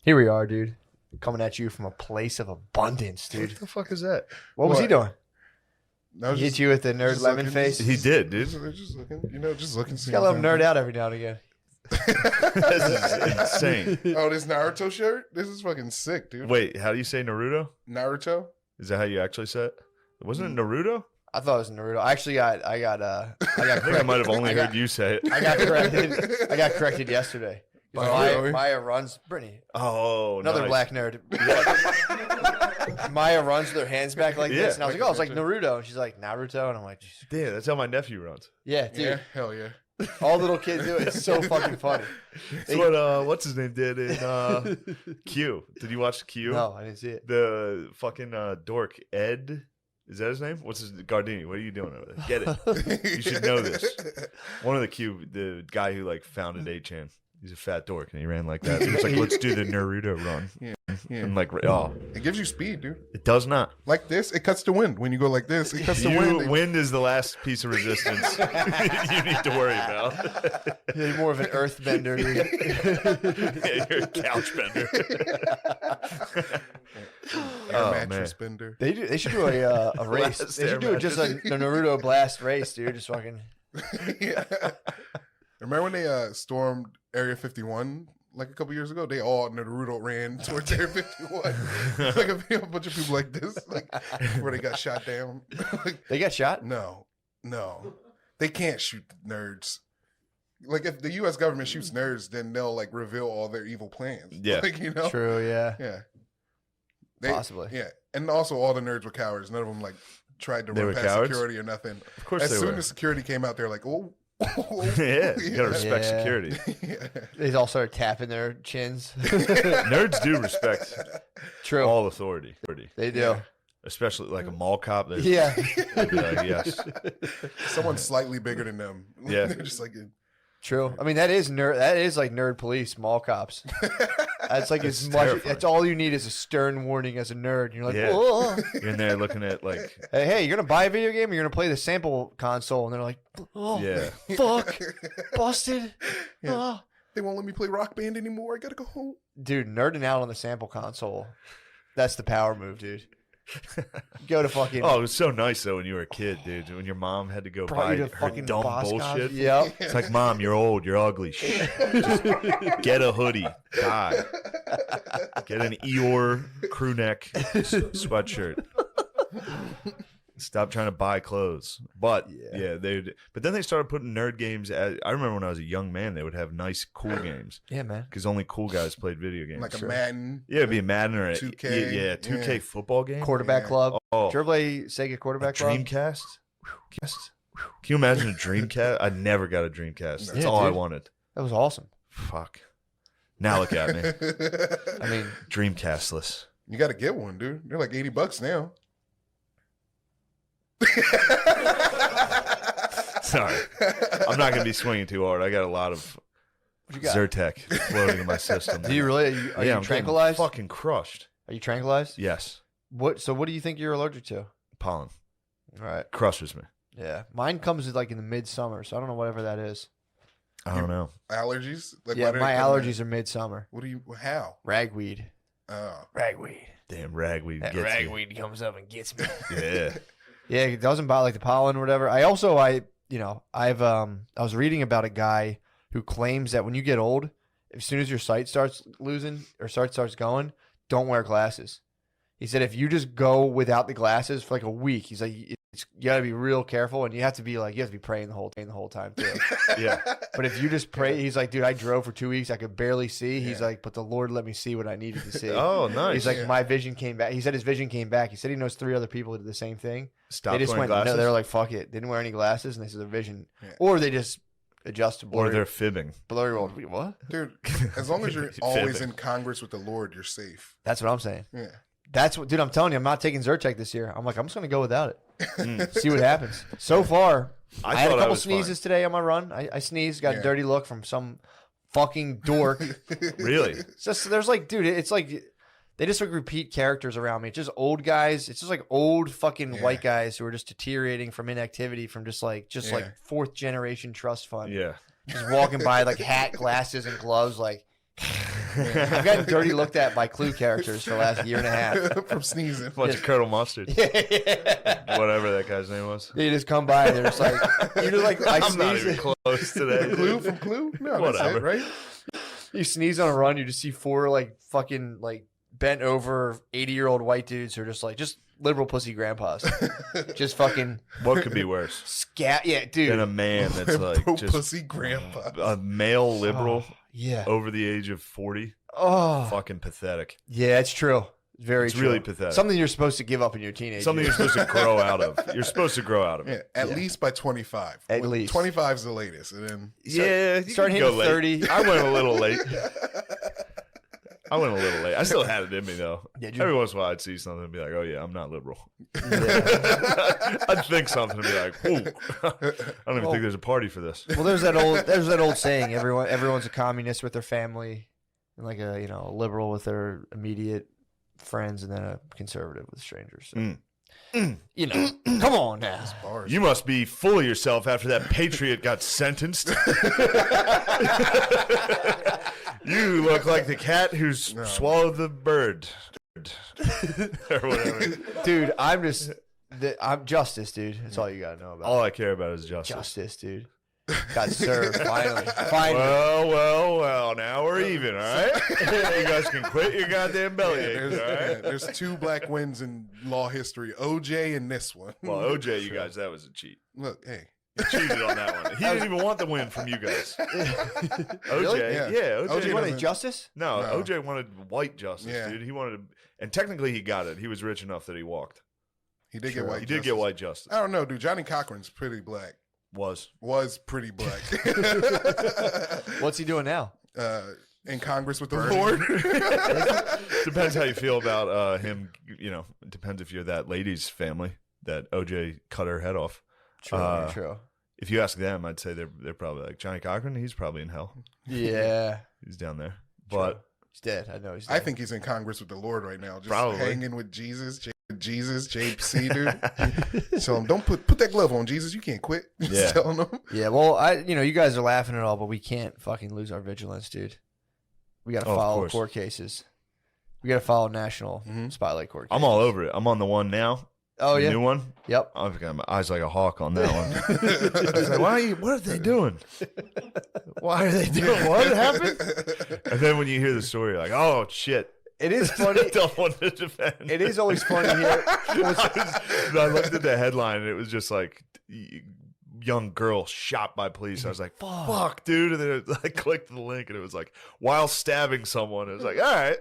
Here we are, dude. Coming at you from a place of abundance, dude. What the fuck is that? What was he doing? No, He hit you with the nerd lemon face? He did, dude. Just looking, just looking. He's got to let him nerd out every now and again. This is insane. Oh, this Naruto shirt? This is fucking sick, dude. Wait, how do you say Naruto? Naruto? Is that how you actually say it? Wasn't it Naruto? I thought it was Naruto. I actually got I think I might have only heard you say it. I got corrected yesterday. Maya runs, Brittany. Oh, another nice. black nerd. Maya runs with her hands back like this, and I was like, "Oh, it's like Naruto." And she's like, "Naruto," and I'm like, "Damn, that's how my nephew runs." Yeah, dude. Yeah, hell yeah. All little kids do it. It's so fucking funny. That's what what's his name did in Q. Did you watch Q? No, I didn't see it. The fucking dork Ed. Is that his name? What's his Gardini? What are you doing over there? Get it. You should know this. One of the Q, the guy who like founded 8chan. He's a fat dork, and he ran like that. He was like, "Let's do the Naruto run." Yeah. And like, oh, it gives you speed, dude. It does not. Like this, it cuts the wind. When you go like this, it cuts the wind. Wind is the last piece of resistance you need to worry about. You're more of an earth bender, dude. Yeah, you're a couch bender. Mattress bender. They should do a race. They should do just a Naruto blast race, dude. Just fucking. Yeah. Remember when they stormed Area 51 like a couple years ago? They all Naruto ran towards Area 51. Like a bunch of people like this, like where they got shot down. Like, they got shot? No. They can't shoot nerds. Like if the U.S. government shoots nerds, then they'll like reveal all their evil plans. Yeah, like, you know. True. Yeah. Yeah. Possibly. Yeah, and also all the nerds were cowards. None of them like tried to run past cowards? security or nothing. Of course, as they soon were. as security came out, they're like, "Oh." Yeah, you gotta respect security. Yeah. They all started tapping their chins. Nerds do respect all authority. They do. Yeah. Especially like a mall cop. Yeah. They'd be like, yes. Someone slightly bigger than them. Yeah. They're just like, True. I mean, that is like nerd police, mall cops. That's like as much. Terrifying. That's all you need is a stern warning as a nerd. And you're like, Yeah. "Whoa." You're in there looking at like, Hey, you're gonna buy a video game or you're gonna play the sample console, and they're like, "Oh, yeah. fuck, busted." Yeah. Oh. they won't let me play Rock Band anymore. I gotta go home. Dude, nerding out on the sample console. That's the power move, dude. Go to fucking. Oh, it was so nice though when you were a kid, dude. When your mom had to go Brought buy you her to fucking dumb Boss bullshit. Cons. Yep. It's like, Mom, you're old, you're ugly. Shh. Just get a hoodie, die. Get an Eeyore crew neck sweatshirt. Stop trying to buy clothes. But but then they started putting nerd games. I remember when I was a young man, they would have nice, cool games. Yeah, man. Because only cool guys played video games. Like a Madden. Yeah, it'd be a Madden or a 2K. Yeah, 2K football game. Quarterback club. Oh, Did you ever play Sega Quarterback Club? Dreamcast. Can you imagine a Dreamcast? I never got a Dreamcast. That's all I wanted. That was awesome. Fuck. Now look at me. I mean, Dreamcastless. You got to get one, dude. They're like $80 now. Sorry. I'm not going to be swinging too hard. I got a lot of Zyrtec floating in my system. Do you really? Are you I'm tranquilized? Fucking crushed. Are you tranquilized? Yes. So what do you think you're allergic to? Pollen. All right. Crushes me. Yeah. Mine comes like in the midsummer, so I don't know whatever that is. I don't know. Allergies? Like, Yeah, my allergies are midsummer. What do you? How? Ragweed. Oh. Ragweed. Damn, ragweed That gets ragweed comes up and gets me. you. Yeah. Yeah, it doesn't bother like the pollen or whatever. I was reading about a guy who claims that when you get old, as soon as your sight starts losing or starts going, don't wear glasses. He said if you just go without the glasses for like a week, he's like, you got to be real careful, and you have to be praying the whole time too. Yeah. But if you just pray, he's like, dude, I drove for 2 weeks, I could barely see. He's like, but the Lord let me see what I needed to see. Oh, nice. He's like, my vision came back. He said his vision came back. He said he knows 3 other people who did the same thing. Stop They just wearing went, glasses? no, they were like, fuck it. Didn't wear any glasses, and they said their vision, or they just adjust to blurry. Or they're fibbing. Blurry world. What? Dude, as long as you're always in Congress with the Lord, you're safe. That's what I'm saying. Yeah. That's what, dude. I'm telling you, I'm not taking Zyrtec this year. I'm like, I'm just gonna go without it. See what happens. So far, I had a couple sneezes today on my run. I sneezed, got a dirty look from some fucking dork. Really? It's just there's like, dude, it's like they just like repeat characters around me. It's just old guys. It's just like old fucking white guys who are just deteriorating from inactivity, from just like 4th generation trust fund. Yeah. Just walking by like hat, glasses, and gloves, like. I've gotten dirty looked at by Clue characters for the last year and a half. From sneezing. Bunch of Colonel Mustard. Yeah. Whatever that guy's name was. You just come by and they're just like, you're just like, I I'm not sneeze. even close today. Clue from Clue? No, that's Whatever. it, right? You sneeze on a run, you just see 4 like fucking like bent over 80-year-old white dudes who are just like just liberal pussy grandpas, just fucking What could be worse scat. Yeah, dude. than a man that's like Bro, just pussy grandpa. a male liberal Yeah. over the age of 40? Oh, Fucking pathetic. yeah, it's true. Very It's true. really pathetic. Something you're supposed to give up in your teenage Something you're years. supposed to grow out of. You're supposed to grow out of Yeah, it. at least by 25. At least. 25 is the latest. And then Yeah, you start can hitting go late. 30. I went a little late. I still had it in me though. Yeah, dude. Every once in a while, I'd see something and be like, "Oh yeah, I'm not liberal." Yeah. I'd think something and be like, "Ooh, I don't even think there's a party for this." Well, there's that old saying, everyone's a communist with their family, and like a a liberal with their immediate friends, and then a conservative with strangers. So, come on now. bars. You must be full of yourself after that patriot got sentenced. You look like the cat who's swallowed the bird, or whatever. Dude, I'm justice, dude. That's all you gotta know about. All I care about is justice. Justice, dude. Got served finally. Finally. Well. Now we're even, all right? You guys can quit your goddamn bellyache, all right? There's 2 black wins in law history, OJ and this one. Well, OJ, you guys, that was a cheat. Look, hey. He cheated on that one. He didn't even want the win from you guys. OJ, Really? yeah, OJ. OJ You wanted doesn't- justice? No, No. OJ wanted white justice, Yeah. dude. He wanted to, and technically he got it. He was rich enough that he walked. He did Sure. get white He did get white justice. I don't know, dude. Johnny Cochran's pretty black. Was pretty black. What's he doing now? In Congress with the Lord. Depends how you feel about him. You know, it depends if you're that lady's family that OJ cut her head off. True, true. If you ask them, I'd say they're probably like Johnny Cochran. He's probably in hell. Yeah. He's down there. True. But He's dead. I know he's dead. I think he's in Congress with the Lord right now, just Probably. hanging with Jesus, JC, dude. So don't put that glove on, Jesus. You can't quit. Just Yeah. telling them. Yeah, well, you guys are laughing at all, but we can't fucking lose our vigilance, dude. We got to Oh, of follow course. court cases. We got to follow national spotlight court cases. I'm all over it. I'm on the one now. Oh, The yeah. new one. Yep. I've got my eyes like a hawk on that one. I was like, what are they doing? Why are they doing? What happened? And then when you hear the story, you're like, oh shit. It is funny. Don't want to defend. It is always funny here. I looked at the headline and it was just like young girl shot by police. I was like, fuck, dude. And then I clicked the link and it was like, while stabbing someone. It was like, all right.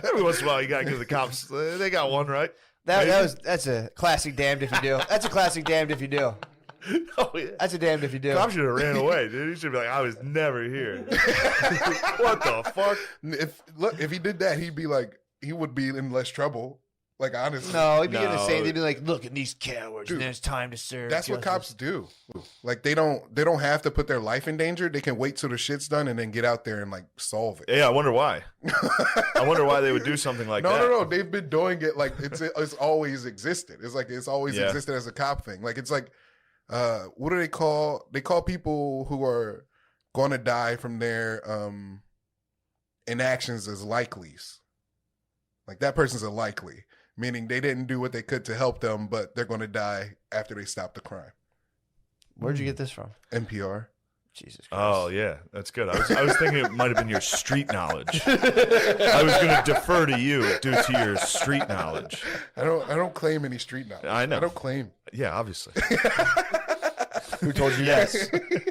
Every once in a while, you got to give the cops, they got one, right? That's a classic damned if you do. That's a classic damned if you do. Oh, yeah. That's a damned if you do. Cop should have ran away, dude. He should be like, I was never here. What the fuck? If he did that, he would be in less trouble. Like, honestly. No, he'd be getting the No. same. They'd be like, look at these cowards. Dude, and then it's time to serve. That's what justice. cops do. Like they don't have to put their life in danger. They can wait till the shit's done and then get out there and like solve it. Yeah, I wonder why. I wonder why they would do something like that. No. They've been doing it like it's always existed. It's always Yeah. existed as a cop thing. Like it's like what do they call? They call people who are going to die from their inactions as likelies. Like that person's a likely, meaning they didn't do what they could to help them, but they're going to die after they stop the crime. Where'd you get this from? NPR. Jesus Christ. Oh, yeah. That's good. I was thinking it might have been your street knowledge. I was going to defer to you due to your street knowledge. I don't claim any street knowledge. I know. I don't claim. Yeah, obviously. Who told you that?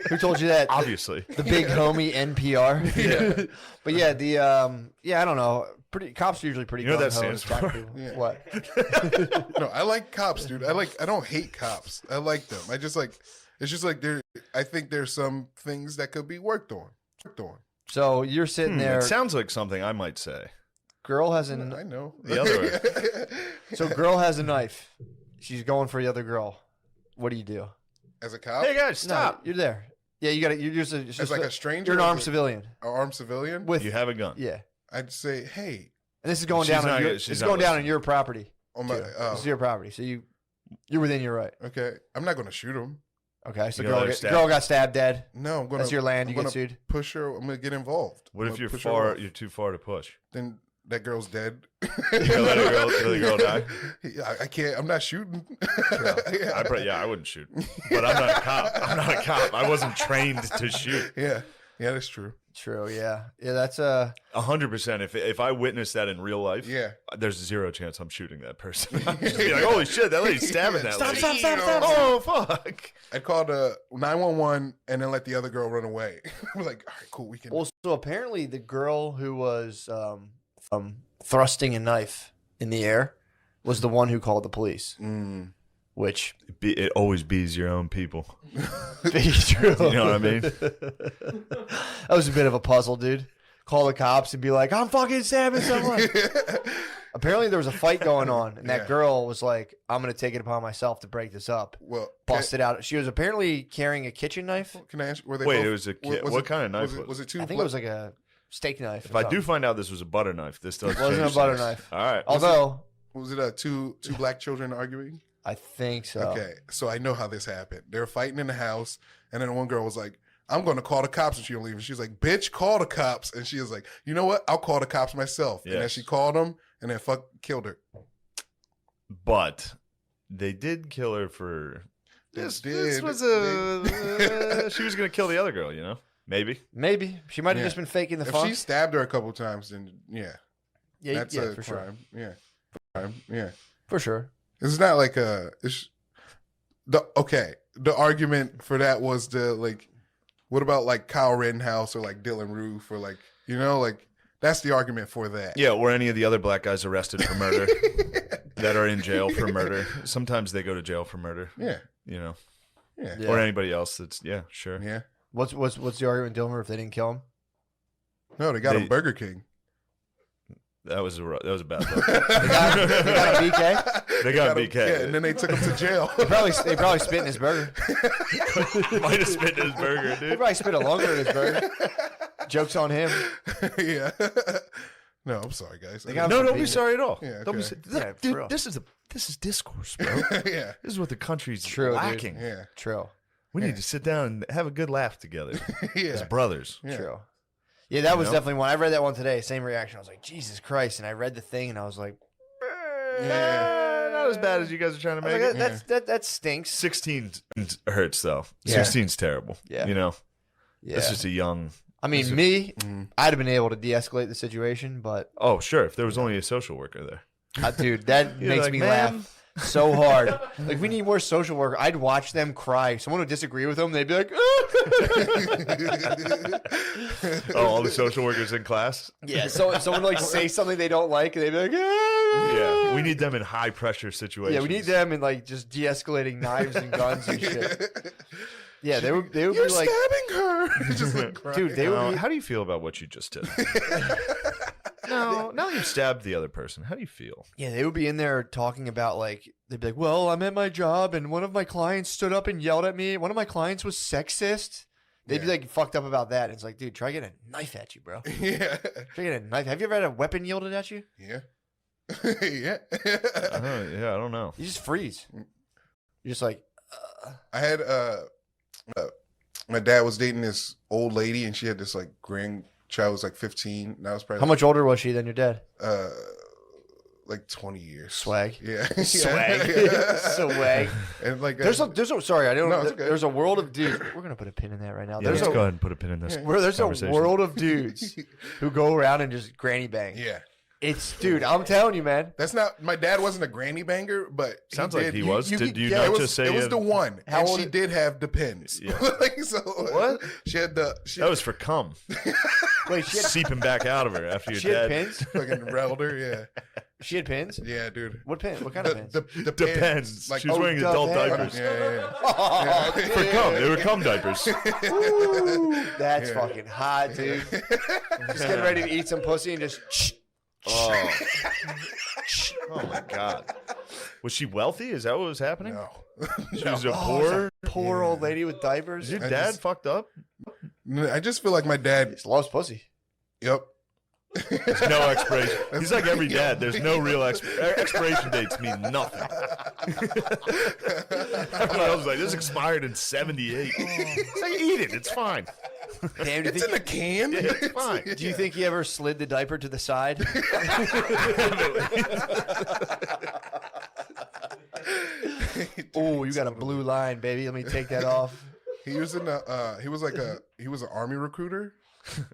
Who told you that? Obviously. The big homie NPR. Yeah. But yeah, I don't know. Cops are usually pretty. You know what that gung-ho to stands attack for? people. Yeah. What? No, I like cops, dude. I don't hate cops. I like them. It's just like I think there's some things that could be worked on. So you're sitting there. It sounds like something I might say. Girl has I a know. The other so girl has a knife. She's going for the other girl. What do you do? As a cop, Hey, guys, stop. No, you're there. Yeah, you got to. You're just as like a stranger, You're an or armed as civilian. an armed civilian. With You have a gun. yeah, I'd say, hey, and this is going She's down not on your. gonna- This she's is not going down on listening. your property. on my. Too. This is your property, so you're within your right. Okay, I'm not gonna shoot him. Okay, so You gonna let her girl got stabbed dead. No, I'm gonna. That's your land. I'm You get gonna sued. push her. I'm gonna get involved. What I'm if gonna you're push her far? off. You're too far to push. Then that girl's dead. You gonna let the girl die? Yeah, I can't. I'm not shooting. I wouldn't shoot. But I'm not a cop. I'm not a cop. I wasn't trained to shoot. Yeah, that's true. True. Yeah. Yeah. That's 100%. If I witnessed that in real life, Yeah. there's zero chance I'm shooting that person. I'm just be like, holy shit, that lady's stabbing that lady. Stop. Oh fuck. I called 911 and then let the other girl run away. I'm like, all right, cool, we can. also apparently the girl who was thrusting a knife in the air was the one who called the police. Which It always bees your own people. be true. You know what I mean? That was a bit of a puzzle, dude. Call the cops and be like, I'm fucking stabbing someone. Apparently there was a fight going on, and that girl was like, I'm going to take it upon myself to break this up. Well, Busted out. She was apparently carrying a kitchen knife. Can I ask? Were they Wait, both, it was a kid. What kind of knife was it? Two? I think it was like a steak knife. If I do find out this was a butter knife, this does It wasn't change a butter things. knife. All right. Although, Was it two black children arguing? I think so. Okay, so I know how this happened. They were fighting in the house, and then one girl was like, I'm going to call the cops, and she don't leave. And she was like, bitch, call the cops. And she was like, you know what? I'll call the cops myself. And then Yes. she called them, and then killed her. But they did kill her for They this. did. This was a. She was gonna kill the other girl, you know? Maybe. Maybe. She might have Yeah. just been faking the If funk. she stabbed her a couple times, then yeah, that's a for crime. sure. Yeah, crime. Yeah, For sure. it's not like the argument for that was what about like Kyle Rittenhouse or like Dylan Roof or like that's the argument for that. Yeah, or any of the other black guys arrested for murder that are in jail for murder. Sometimes they go to jail for murder. Yeah, You know, yeah, Yeah. or anybody else that's sure. yeah. What's the argument, Dilmer, if they didn't kill him? No, they got They- him Burger King. That was a bad look. They got a BK? They got BK. Yeah, and then they took him to jail. They probably spit in his burger. Might have spit in his burger, They dude. probably spit a longer in his burger. Joke's on him. Yeah. No, I'm sorry, guys. They got- No, don't be Beat it. sorry at all. Yeah, Don't be. okay. Yeah, for Dude, real. this is discourse, bro. Yeah, This is what the country's True, dude. lacking. yeah, True. We need to sit down and have a good laugh together as yeah. brothers. Yeah. True. Yeah, that was know? definitely one. I read that one today. Same reaction. I was like, Jesus Christ. And I read the thing and I was like, Not as bad as you guys are trying to I was make like, it. that stinks. 16 hurts though. Yeah. 16's terrible. Yeah. You know, Yeah. that's just a young. I mean, me, Mm. I'd have been able to de-escalate the situation, but Oh, sure. If there was only a social worker there. dude, that You're makes like, me "Man." laugh so hard. Like, we need more social work. I'd watch them cry. Someone would disagree with them. They'd be like, Oh, all the social workers in class. yeah. So if someone like say something they don't like, and they'd be like, Yeah, we need them in high pressure situations. Yeah, we need them in like just de-escalating knives and guns and shit. Yeah, they would You're be like, stabbing her. Just like crying. dude, they would be, How do you feel about what you just did? Now you stabbed the other person. How do you feel? yeah, they would be in there talking about like, they'd be like, well, I'm at my job and one of my clients stood up and yelled at me. One of my clients was sexist. They'd be Yeah. like fucked up about that. It's like, dude, try getting a knife at you, bro. Yeah, Try getting a knife. Have you ever had a weapon yielded at you? yeah, yeah. I don't know. You just freeze. You're just like, I had my dad was dating this old lady, and she had this like grandchild was like 15. That was probably how much older was she than your dad? like 20 years. Swag. Yeah, Swag. Yeah. Swag. And like There's a sorry, I don't No, know. it's okay. There's a world of dudes. We're gonna put a pin in that right now. Yeah, There's let's a go ahead and put a pin in this. there's a conversation. world of dudes who go around and just granny bang. yeah. It's dude, I'm telling you, man. That's not my dad wasn't a granny banger, but Sounds like did, he was. Did you yeah, not it was, just say it was it- the one? How and old she is- did have the pins. Yeah. Like, so What? She had That was for cum Wait, she had seeping back out of her after you're she had dead. pins? fucking relder. Yeah, She had pins? yeah, dude. What pin? What kind of pins? The Depends. pins, like She was wearing depends. adult diapers. yeah. Oh, For cum. They were cum diapers. Ooh, that's Yeah. fucking hot, dude. Just getting ready to eat some pussy and just Oh. Oh my god. Was she wealthy? Is that what was happening? No, She was a Oh, poor. poor old lady with diapers. Is your I dad just- fucked up? I just feel like my dad. Just loves pussy. Yep. There's no expiration. He's like every dad. There's no real expiration dates mean nothing. Everyone else is like, this expired in 78. It's like, eat it. It's fine. Damn, It's in a can. Yeah, it's fine. do you think he ever slid the diaper to the side? Oh, you got a blue line, baby. Let me take that off. He was in the. He was an army recruiter.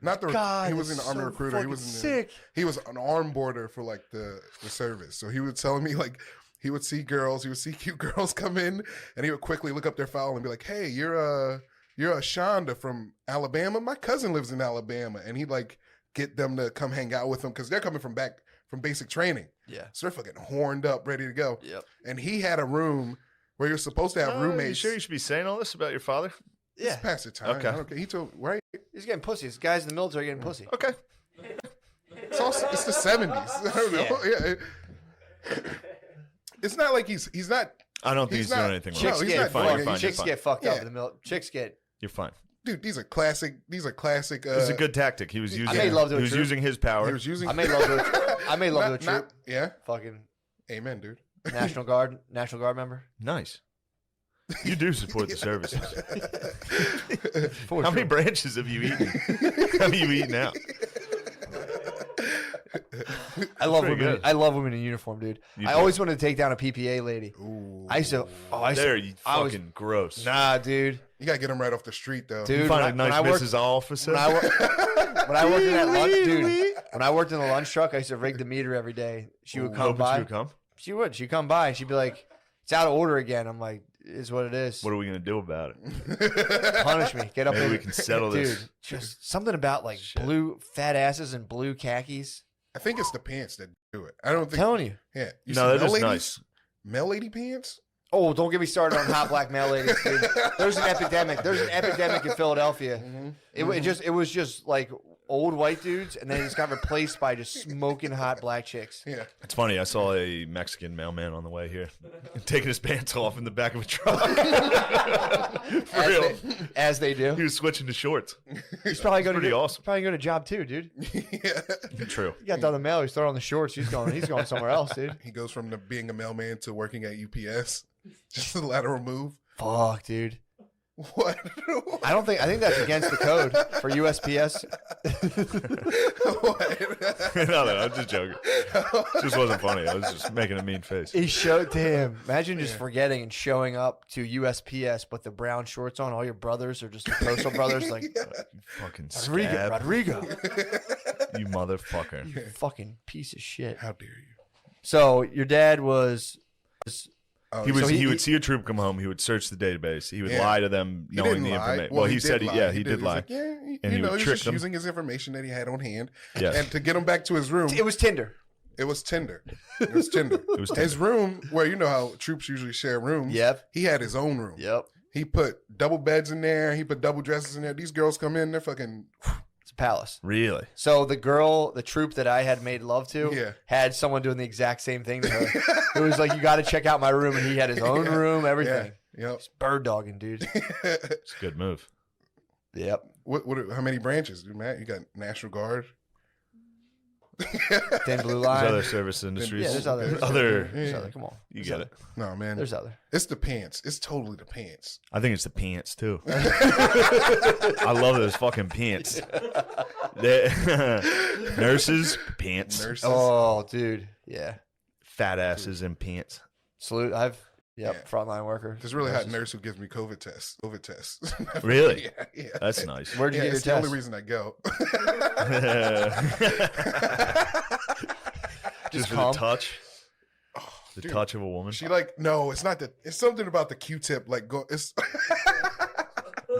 Not the. God, he was that's an army so recruiter. He fucking was sick. He was an arm border for like the service. So he was telling me like he would see girls. He would see cute girls come in, and he would quickly look up their file and be like, "Hey, you're a Shonda from Alabama. My cousin lives in Alabama," and he'd like get them to come hang out with him because they're coming from basic training. Yeah. So they're fucking horned up, ready to go. Yep. And he had a room where you're supposed to have You roommates. sure you should be saying all this about your father? It's Yeah. past the time. Okay. Okay. He told right. He's getting pussy. This guy's in the military getting pussy. Okay. It's the 70s. I don't know. Yeah. It's not like he's not. I don't think he's doing not- anything wrong. Chicks he's get not fucked. doing You're fine. Chicks You're get fucked up Yeah. in the military. Chicks get. You're fine. Dude, these are classic. It was a good tactic. He was using. made love to a he was troop. He using his power. was using. I made love to a troop. Yeah. Fucking Amen, dude. National Guard member. Nice. You do support the services. For How sure. many branches have you eaten? How have you eaten out? I love pretty women. good. I love women in uniform, dude. You I do. always wanted to take down a PPA lady. Ooh. I used to. Oh, I used There, to. you I was- fucking gross. Nah, dude. You gotta get him right off the street, though. Dude, You find a when nice I worked- Mrs. Officer. When I, when I worked in that lunch, dude. When I worked in the lunch truck, I used to rig the meter every day. She would come Hoping by. she would come. She would. She'd come by and she'd be like, "It's out of order again." I'm like, "Is what it is." What are we gonna do about it? Punish me. Get up Maybe in we it. can settle Dude, this. just something about like Shit. blue fat asses and blue khakis. I think it's the pants that do it. I don't I'm think. telling you. Yeah. You No, see that male is ladies? nice. Male lady pants? Oh, don't get me started on hot black male ladies, dude. There's an epidemic. There's an epidemic in Philadelphia. Mm-hmm. It was just like old white dudes, and then it just got replaced by just smoking hot black chicks. Yeah. It's funny. I saw a Mexican mailman on the way here, taking his pants off in the back of a truck. For As real. as they do. He was switching to shorts. He's probably going pretty to awesome. Probably going to job too, dude. Yeah. True. He got done the mail. He's throwing on the shorts. He's going somewhere else, dude. He goes from being a mailman to working at UPS. Just a lateral move. Fuck, dude. What? I think that's against the code for USPS. What? No, I'm just joking. It just wasn't funny. I was just making a mean face. He showed to him. Imagine just forgetting and showing up to USPS, but the brown shorts on. All your brothers are just the postal brothers. Like You fucking Rodrigo, scab. You motherfucker. you fucking piece of shit. How dare you? So your dad was Oh, He was. So he, he- would see a troop come home. He would search the database. He would Yeah. lie to them, he knowing didn't the lie. information. Well, He said, lie. yeah, he did was lie. like, yeah, And he you know, would he was trick just them. using his information that he had on hand, Yes. and to get him back to his room. it was Tinder. It was Tinder. It was Tinder. It was His room, where you know how troops usually share rooms. Yep. He had his own room. Yep. He put double beds in there. He put double dresses in there. These girls come in, they're fucking. It's a palace. Really? So the troop that I had made love to, Yeah. had someone doing the exact same thing to her. It was like, you got to check out my room, and he had his own room, everything. Yep. Bird dogging, dude. It's a good move. Yep. How many branches, dude, Matt? You got National Guard. Thin blue There's line. other service industries. Yeah, there's other. Other. There's other. Come on. You There's get other. it. No, man. There's other. It's the pants. It's totally the pants. I think it's the pants too. I love those fucking pants. Nurses, pants. Nurses. Oh, dude. Yeah. Fat asses and pants. Salute. Yeah. Frontline worker. There's a really hot Nurses. nurse who gives me COVID tests. Really? Yeah, yeah. That's nice. Where'd you Yeah, get your it's the test? only reason I go. Just for cum? the touch. The dude. touch of a woman. She no, it's not that. It's something about the Q-tip. Like it's.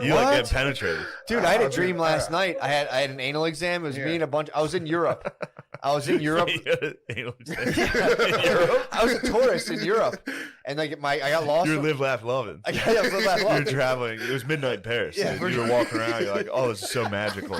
You like get penetrated. Dude, I had a Oh, dream dude. last night. I had an anal exam. It was Yeah. me and a bunch. I was in Europe. I was in Europe. Anal exam. I was a tourist in Europe, and like I got lost. You live, laugh, loving. I got live, laugh, love. You're traveling. It was midnight in Paris. Yeah, and you were walking around. You're like, oh, this is so magical.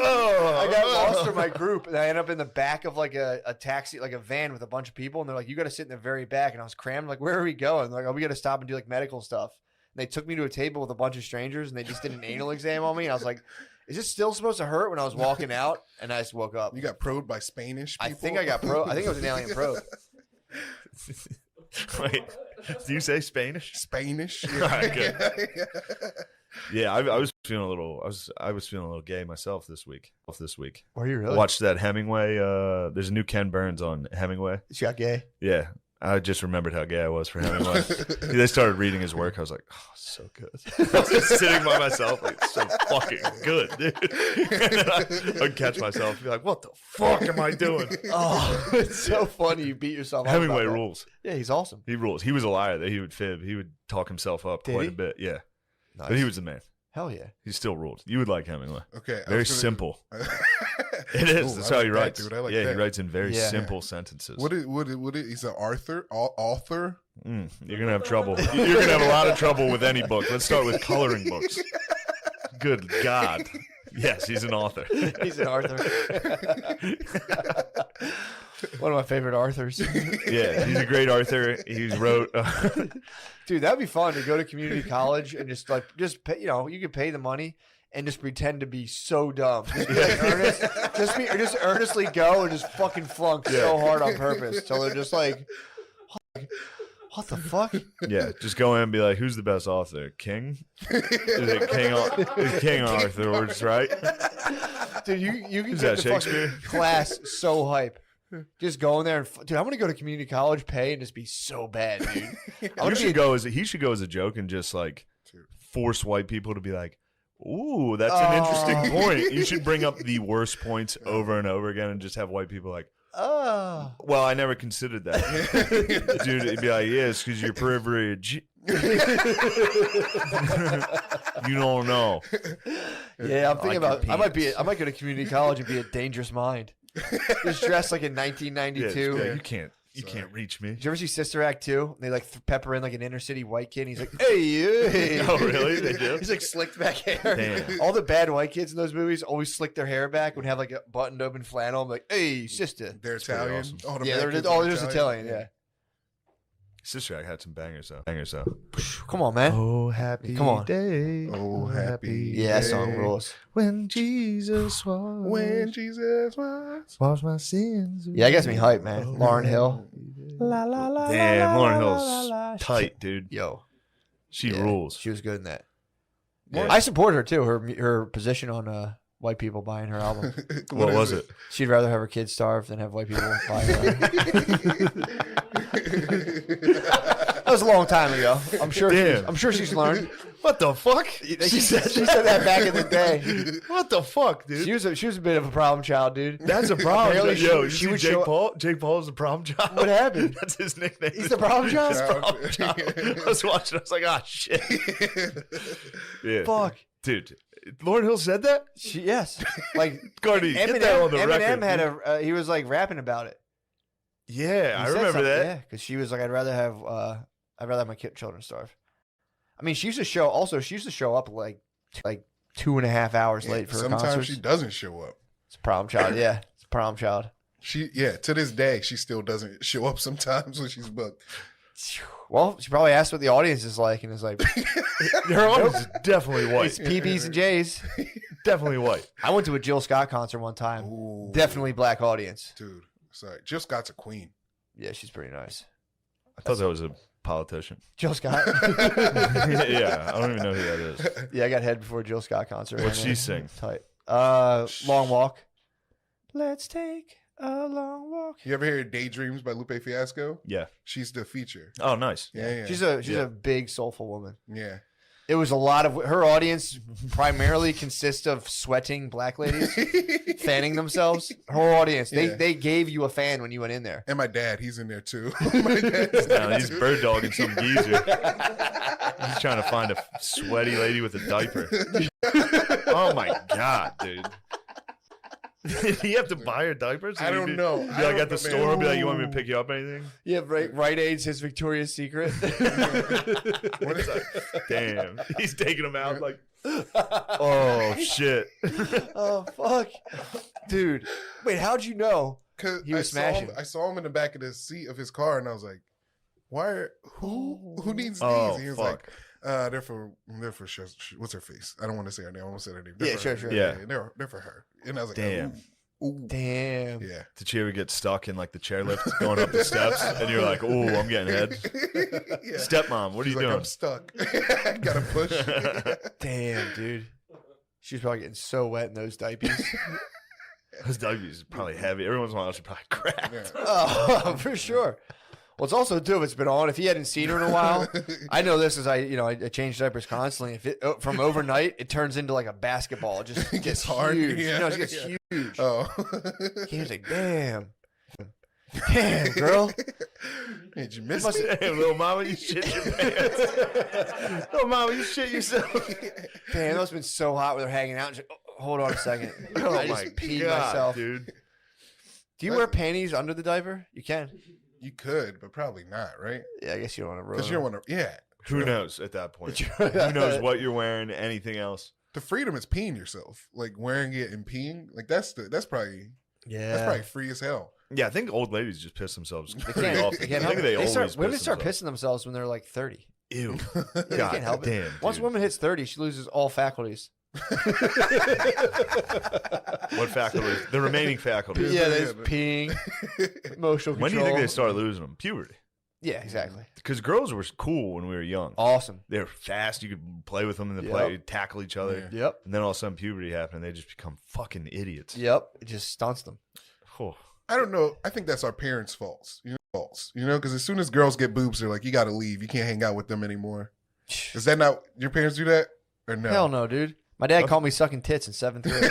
Oh, I got lost in my group, and I ended up in the back of like a taxi, like a van with a bunch of people, and they're like, "You got to sit in the very back." And I was crammed. Like, where are we going? They're like, "Oh, we got to stop and do like medical stuff." And they took me to a table with a bunch of strangers, and they just did an anal exam on me. And I was like, is it still supposed to hurt when I was walking out? And I just woke up. You got probed by Spanish people? I think I got probe. I think it was an alien probe. Wait, do you say Spanish? Spanish. All right, good. Yeah, I was feeling a little. I was feeling a little gay myself this week. Were you I really? watched that Hemingway. There's a new Ken Burns on Hemingway. She got gay. Yeah, I just remembered how gay I was for Hemingway. They started reading his work. I was like, oh, so good. I was just sitting by myself, like, it's so fucking good, dude. And then I'd catch myself, and be like, what the fuck am I doing? Oh, it's so funny. You beat yourself up. Hemingway about that. rules. Yeah, he's awesome. He rules. He was a liar. That he would fib. He would talk himself up Did quite he? a bit. Yeah, Nice. but he was the man. Hell yeah. He still ruled. You would like Hemingway. Okay. Very simple. It is. Ooh, That's I how like he that, writes. dude. I like yeah, that. he writes in very Yeah. simple sentences. What is he's an author? You're gonna have trouble. You're gonna have a lot of trouble with any book. Let's start with coloring books. Good God. Yes, he's an author. He's an Arthur. One of my favorite Arthurs. Yeah, he's a great author. He wrote. Dude, that'd be fun to go to community college and just pay, you could pay the money and just pretend to be so dumb. Just be like earnest, just earnestly go and just fucking flunk so hard on purpose till they're just like, what the fuck? Yeah, just go in and be like, "Who's the best author? King? Is it King Arthur? Right? Dude, you can Is get that the fucking Shakespeare? class so hype. Just go in there and dude, I'm gonna go to community college, pay, and just be so bad, dude. He should go as a joke and just like force white people to be like, "Ooh, that's an interesting point." You should bring up the worst points over and over again and just have white people like, Oh, "Well, I never considered that." Dude, it'd be like, "Yeah, it's because you're privileged." You don't know. yeah. I'm thinking Like your about. penis. I might go to community college and be a dangerous mind. Just dressed like in Yeah, 1992. yeah, you can't reach me. Did you ever see Sister Act 2? They like pepper in like an inner city white kid. And he's like, hey. Oh, really? They do? He's like slicked back hair. Damn. All the bad white kids in those movies always slick their hair back, would have like a buttoned open flannel. I'm like, hey, sister. They're pretty Italian. awesome. All the Yeah, bad they're kids just, are just Italian. Yeah. Sister Act had some bangers though. Come on, man. Oh, happy Come on. day. Oh, happy Yeah, that day. song rules. When Jesus was. When Jesus was. Wash my sins. Yeah, that gets me hyped, man. Lauren Hill. La, la, la, Damn, la, Lauren la, Hill's la, la. tight, dude. Yo. She Yeah, rules. She was good in that. Yeah. I support her too. Her position on white people buying her album. What was it? She'd rather have her kids starve than have white people buy her album. That was a long time ago. I'm sure. Damn. I'm sure she's learned. What the fuck? She said that back in the day. What the fuck, dude? She was a bit of a problem child, dude. That's a problem. Apparently Yo, she you would see Jake show- Paul? Jake Paul is the problem child. What happened? That's his nickname. He's the problem child. Problem child. I was watching. I was like, ah, shit. Yeah. Fuck. Dude, Lauren Hill said that? Yes. Like Cardi, get that on the record. Eminem had he was like rapping about it. Yeah, He I said remember something, that. Yeah, because she was like, I'd rather have my children starve. I mean, she used to show up like 2.5 hours late for her Sometimes concerts. she doesn't show up. It's a problem child. Yeah, it's a problem child. To this day, she still doesn't show up sometimes when she's booked. Well, she probably asked what the audience is like, and is like, Her audience is definitely it's white. PBs and J's. Definitely white. I went to a Jill Scott concert one time. Ooh, Definitely black audience. dude. Sorry, Jill Scott's a queen. Yeah, she's pretty nice. I thought that was a politician. Jill Scott. Yeah, I don't even know who that is. Yeah, I got head before a Jill Scott concert. What'd And, she sing? Tight. Long Walk. Let's take a long walk. You ever hear "Daydreams" by Lupe Fiasco? Yeah. She's the feature. Oh, nice. Yeah. She's a big soulful woman. yeah. It was a lot of her audience primarily consists of sweating black ladies fanning themselves. Her audience, Yeah. they gave you a fan when you went in there. And my dad, he's in there too. My dad's Now there he's too. bird dogging some geezer. He's trying to find a sweaty lady with a diaper. Oh my god, dude. Did he have to buy her diapers? I don't know. Be I like don't at the know, store, man. be like, "You want me to pick you up anything?" Yeah, Rite Aid's his Victoria's Secret. It's like, damn, he's taking them out like, oh shit. Oh fuck, dude. Wait, how'd you know? 'Cause He was smashing. I saw him in the back of the seat of his car, and I was like, "Why? Who needs these?" Oh And he was fuck. like, They're for what's her face? I don't want to say her name. I won't say her name. They're Yeah, for sure, her. sure. Yeah. They're for her. And I was like, Damn. ooh. Damn. Yeah. Did she ever get stuck in like the chairlift going up the steps, and you're like, "Oh, I'm getting head." Yeah. Stepmom, what are She's you like, doing? I'm stuck. Gotta push. Damn, dude. She was probably getting so wet in those diapers. Those W's are probably heavy. Every once in a while, she probably cracked. Yeah. Oh, for sure. Well, it's also too if it's been on. If he hadn't seen her in a while, I know this as I change diapers constantly. If it from overnight, it turns into like a basketball. It just It gets gets hard. huge. Yeah, It gets yeah. huge. Oh. He was like, "Damn, girl." Hey, did you miss Must- me? Hey, little mama, you shit your pants. Little mama, you shit yourself. Damn, that must have been so hot when they're hanging out. She's like, "Oh, hold on a second. Oh I my just peed god, myself." dude. Do you wear panties under the diaper? You can. You could, but probably not, right? Yeah, I guess you don't want to ruin. Because you don't want to. Yeah. Who knows at that point? Who Who knows what you're wearing? Anything else? The freedom is peeing yourself, like wearing it and peeing. Like that's probably Yeah. free as hell. Yeah, I think old ladies just piss themselves They pretty can't. often. They can't I help think it. they always Women piss start themselves. pissing themselves when they're like 30. Ew. They God can't help it. damn. Once a dude. woman hits 30, she loses all faculties. What faculties? The remaining faculties. Yeah, there's peeing, emotional When do control. you think they start losing them? Puberty. Yeah, exactly. Because girls were cool when we were young. Awesome. They were fast. You could play with them in the Yep. play, tackle each other. Yeah. Yep. And then all of a sudden puberty happened and they just become fucking idiots. Yep. It just stunts them. Oh. I don't know. I think that's our parents' faults. Because as soon as girls get boobs, they're like, you got to leave. You can't hang out with them anymore. Is that not your parents do that or no? Hell no, dude. My dad called me sucking tits in 7th grade.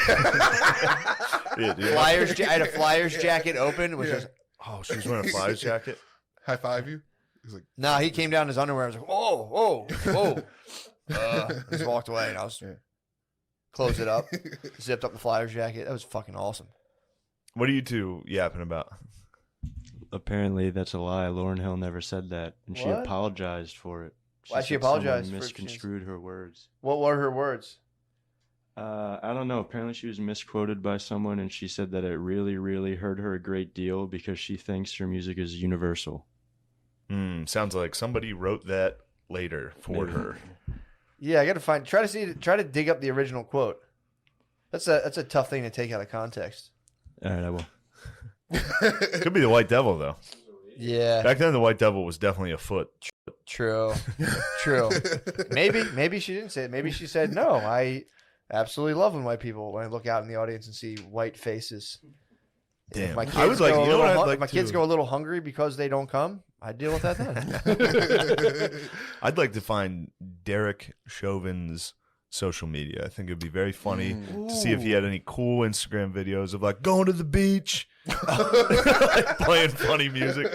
Yeah, dude. Flyers. I had a Flyers jacket open, which Yeah. was Oh, she was wearing a Flyers jacket? High five you. He's like, no. He came down in his underwear. I was like, whoa. Just walked away, and I was Yeah. closed it up, zipped up the Flyers jacket. That was fucking awesome. What are you two yapping about? Apparently, that's a lie. Lauryn Hill never said that, and she What? apologized for it. Why'd she said someone apologize for- misconstrued her words. What were her words? I don't know. Apparently, she was misquoted by someone, and she said that it really, really hurt her a great deal because she thinks her music is universal. Sounds like somebody wrote that later for Maybe. her. Yeah, I got to try to dig up the original quote. That's a tough thing to take out of context. All right, I will. Could be the White Devil, though. Yeah, Back then, the White Devil was definitely afoot. true. Maybe she didn't say it. Maybe she said no. I absolutely love when I look out in the audience and see white faces. If Damn. my kids I was like, go a you know little what I'd hun- like if my kids to- go a little hungry because they don't come, I deal with that then. I'd like to find Derek Chauvin's social media. I think it'd be very funny to see if he had any cool Instagram videos of like going to the beach, like playing funny music,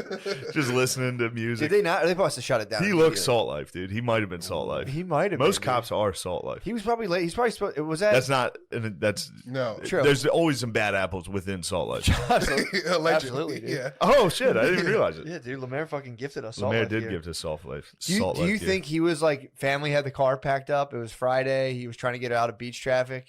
just listening to Did music. they not? They must have shut it down. He looks Salt Life, dude. He might have been Salt Life. He might have. Most been, dude. cops are Salt Life. He was probably late. He's probably supposed. Was that? That's not. That's no. True. There's always some bad apples within Salt Life. Absolutely. Allegedly. Absolutely, dude. Yeah. Oh shit! I didn't even realize it. Yeah, dude. Lemaire fucking gifted us. Salt Lemaire Life did gear. give to Salt Life. Do you, Salt do you Life gear. think he was like family had the car packed up? It was Friday. He was trying to get out of beach traffic,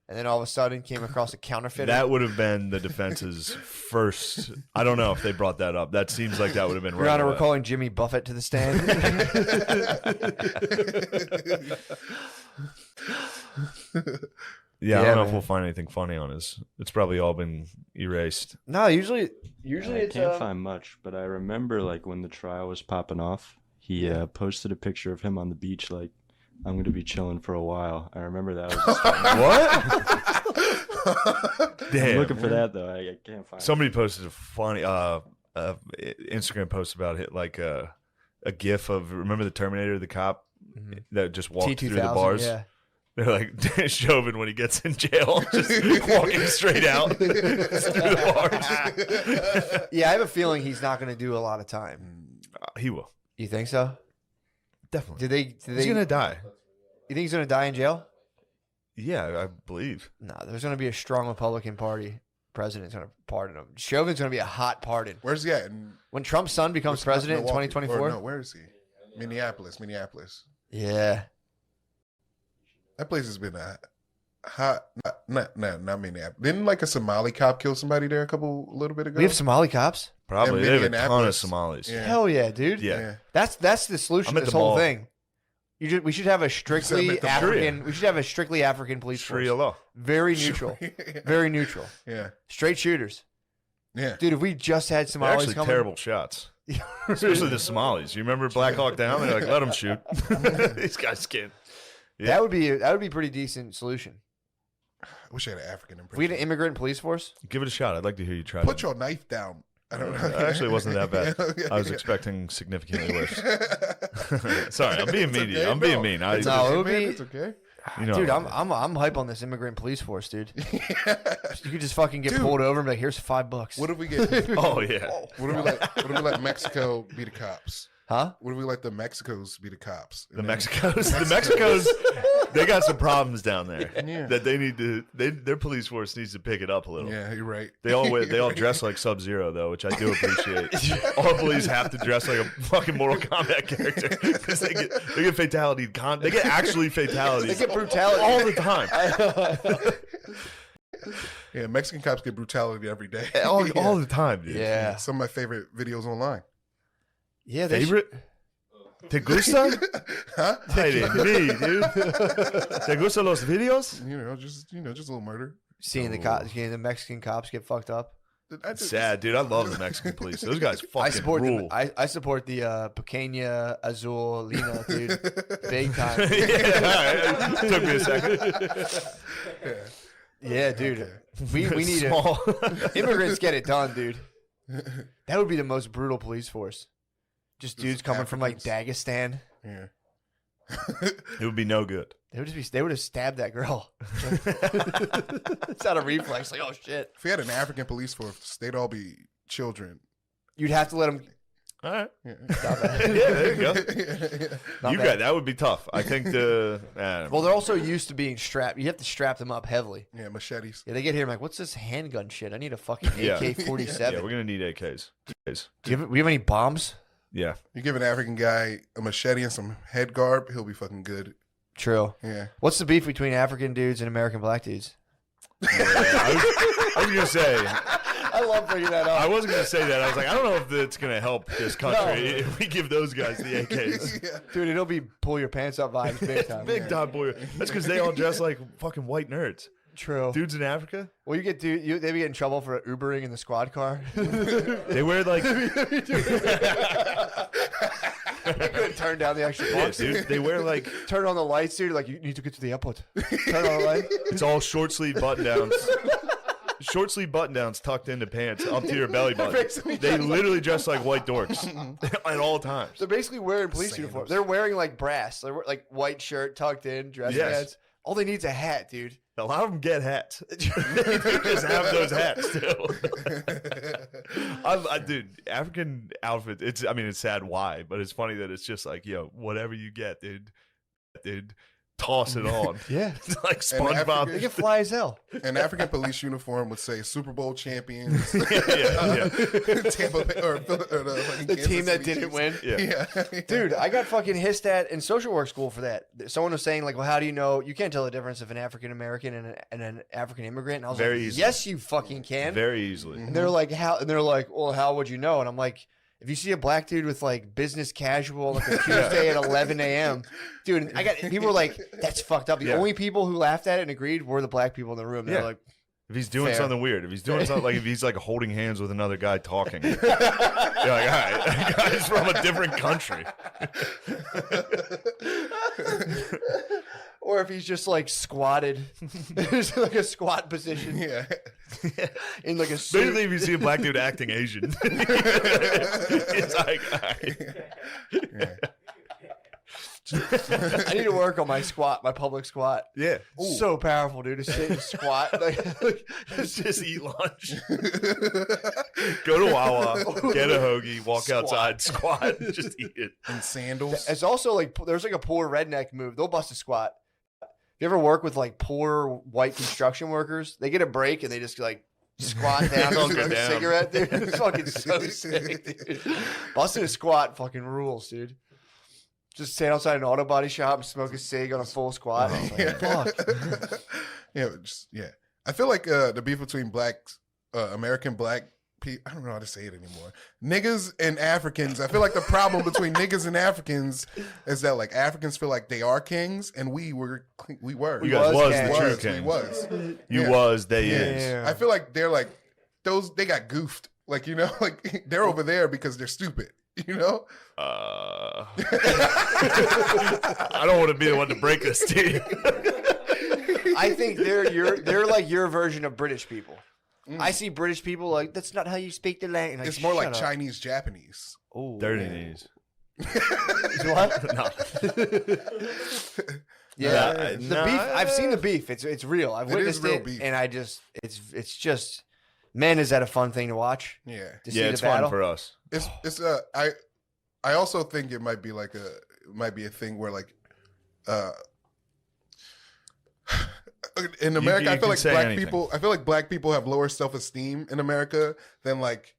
and then all of a sudden came across a counterfeiter. that would have been the defense's first? I don't know if they brought that up. That seems like that would have been Your right Honor, we're away. calling Jimmy Buffett to the stand. Yeah, I Yeah, don't know if man. we'll find anything funny on his. It's probably all been erased. no, usually I it's can't find much, but I remember like when the trial was popping off, he posted a picture of him on the beach, like, "I'm going to be chilling for a while." I remember that. What? I'm Damn. looking for that though. I can't find. Somebody posted a funny Instagram post about it, like a GIF of remember the Terminator, the cop that just walked through the T2000. bars. Yeah. They're like Chauvin when he gets in jail, just walking straight out through the bars. Yeah, I have a feeling he's not going to do a lot of time. He will You think so? definitely. Did He's they? gonna die. You think he's going to die in jail? Yeah, I believe. No, there's going to be a strong Republican Party president's going to pardon him. Chauvin's going to be a hot pardon. Where's he at? In When Trump's son becomes president in Milwaukee? 2024. Or no, where is he? Minneapolis. Yeah. That place has been a hot. Not Minneapolis. Didn't like a Somali cop kill somebody there a little bit ago? We have Somali cops. Probably In they have a ton of Minneapolis. Somalis. Yeah. Hell yeah, dude. Yeah. That's the solution I'm to at this the whole mall. thing. We should have a strictly Submit the African. We should have a strictly African police force. Sharia law. Very neutral. Very neutral. Yeah. Straight shooters. Yeah. Dude, if we just had They're Somalis actually coming, terrible shots. Especially the Somalis. You remember Black Hawk Down? They're like, let them shoot. These guys can't. that would be a pretty decent solution. I wish I had an African If we had impression. an immigrant police force, Give it a shot. I'd like to hear you try Put it. your knife down. I don't know. It actually wasn't that bad. Yeah, I was yeah. expecting significantly worse. Sorry, I'm being mean. okay. I'm being No. mean. It's No, okay, it would man. be- It's okay. You know, dude, I'm hype on this immigrant police force, dude. You could just fucking get Dude. pulled over and be like, here's $5. What if we get? Oh yeah. What if we let Mexico be the cops? Huh? What if we let the Mexicos be the cops? The Mexicos, they got some problems down there Yeah. that they need to. Their police force needs to pick it up a little. Yeah, you're right. They all dress like Sub-Zero though, which I do appreciate. All police have to dress like a fucking Mortal Kombat character because they get fatality. They get actually fatalities. They get brutality all the time. Yeah, Mexican cops get brutality every day. all the time, dude. Yeah. Some of my favorite videos online. Yeah, they should- Favorite? ¿Te gusta? Huh? Ay, de mí, dude. ¿Te gustan los videos? Just a little murder. seeing the Mexican cops get fucked up. Sad, dude. I love the Mexican police. Those guys fucking I support rule. I support the Pequeña Azulina, dude. Big time. Yeah, all right. Took me a second. Yeah, dude. Okay. We need Small. immigrants get it done, dude. That would be the most brutal police force. Just dudes coming from like Dagestan. Yeah. It would be no good. They would have stabbed that girl. It's not a reflex. Like, oh shit. If we had an African police force, they'd all be children. You'd have to let them. All right. Yeah, Yeah, there you go. Not You bad. got that would be tough. I think the. Well, they're also used to being strapped. You have to strap them up heavily. Yeah, machetes. Yeah, they get here. I'm like, what's this handgun shit? I need a fucking Yeah. AK-47. Yeah, we're gonna need AKs. We have any bombs? Yeah. You give an African guy a machete and some head garb, he'll be fucking good. True. Yeah. What's the beef between African dudes and American black dudes? I was gonna say. I love bringing that I up. wasn't gonna say that. I was like, I don't know if it's gonna help this country if we give those guys the AKs. Yeah. Dude, it'll be pull your pants up vibes big time. Big time boy. That's because they all dress like fucking white nerds. True. Dudes in Africa, Well, they be get in trouble for Ubering in the squad car. they wear like. They couldn't turn down the extra Yeah, box. dude, they wear like Turn on the lights, dude. Like, you need to get to the airport. Turn on the light. it's all short sleeve button downs. Short sleeve button downs tucked into pants up to your belly button. basically They dressed literally dress like white dorks at all times. They're basically wearing police Sandals. uniforms. They're wearing like brass. They're like white shirt tucked in, dress Yes. pants. All they need is a hat, dude. A lot of them get hats. They just have those hats too. Dude, African outfit. It's sad why, but it's funny that it's just like, whatever you get, dude, toss it on. Yeah. It's like And SpongeBob. They can fly as hell. An African police uniform would say Super Bowl champions. yeah. Tampa Bay, or the fucking The Kansas team that City didn't Chiefs. win. Yeah. Dude, I got fucking hissed at in social work school for that. Someone was saying, like, well, how do you know? You can't tell the difference of an African American and an African immigrant. And I was Very like, easily. yes, you fucking can. Very easily. And they're like, how? And they're like, well, how would you know? And I'm like, if you see a black dude with like business casual, like a Tuesday at 11 a.m., dude, and I got people were like, that's fucked up. The Yeah. only people who laughed at it and agreed were the black people in the room. They're Yeah. like, If he's doing Fair. something weird, if he's doing something like if he's like holding hands with another guy talking, you're like, all right, that guy's from a different country. or if he's just like squatted, it's like a squat position Yeah. in like a suit. Basically, if you see a black dude acting Asian, it's like, all right. Yeah. I need to work on my squat, my public squat. Yeah. So powerful, dude. To sit and squat. Like, Just eat lunch. Go to Wawa, get a hoagie, walk Squat. outside, squat, just eat it. And sandals. it's also like there's like a poor redneck move. They'll bust a squat. You ever work with like poor white construction workers? They get a break and they just like squat down, Hunker smoke a down. cigarette, dude. It's fucking so sick, dude. Busting a squat fucking rules, dude. Just stand outside an auto body shop and smoke a cig on a full squat. Oh, Like, fuck. Yeah. I feel like the beef between blacks, American black I don't know how to say it anymore. Niggas and Africans. I feel like the problem between niggas and Africans is that like Africans feel like they are kings, and we were. You guys was the true We kings. was. You was, they is. I feel like they're like those. They got goofed. Like like they're over there because they're stupid. I don't want to be the one to break this to you. I think they're like your version of British people. I see British people like that's not how you speak the language. Like, It's more like shut up. Chinese, Japanese. Oh, Dirty knees. What? No. Yeah, Nah, the nah. beef. I've seen the beef. It's real. I've It is witnessed real it, beef. and it's just, man, is that a fun thing to watch? Yeah. To see Yeah, the it's battle? fun for us. It's I also think it might be like a thing where like in America you I feel can like say anything. black people have lower self-esteem in America than like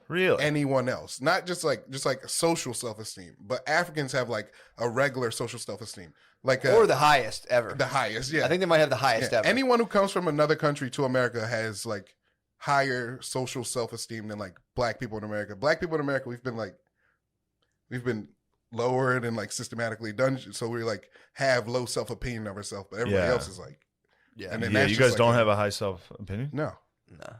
Really? anyone else. Not just like social self-esteem, but Africans have like a regular social self-esteem. Like Or the highest ever. the highest, yeah. I think they might have the highest Yeah. ever. Anyone who comes from another country to America has like higher social self-esteem than like black people in America. Black people in America, we've been lowered and like systematically done, so we like have low self-opinion of ourselves, but everybody Yeah. else is like, yeah, and then Yeah, that's you just guys like don't have a high self-opinion? no. no.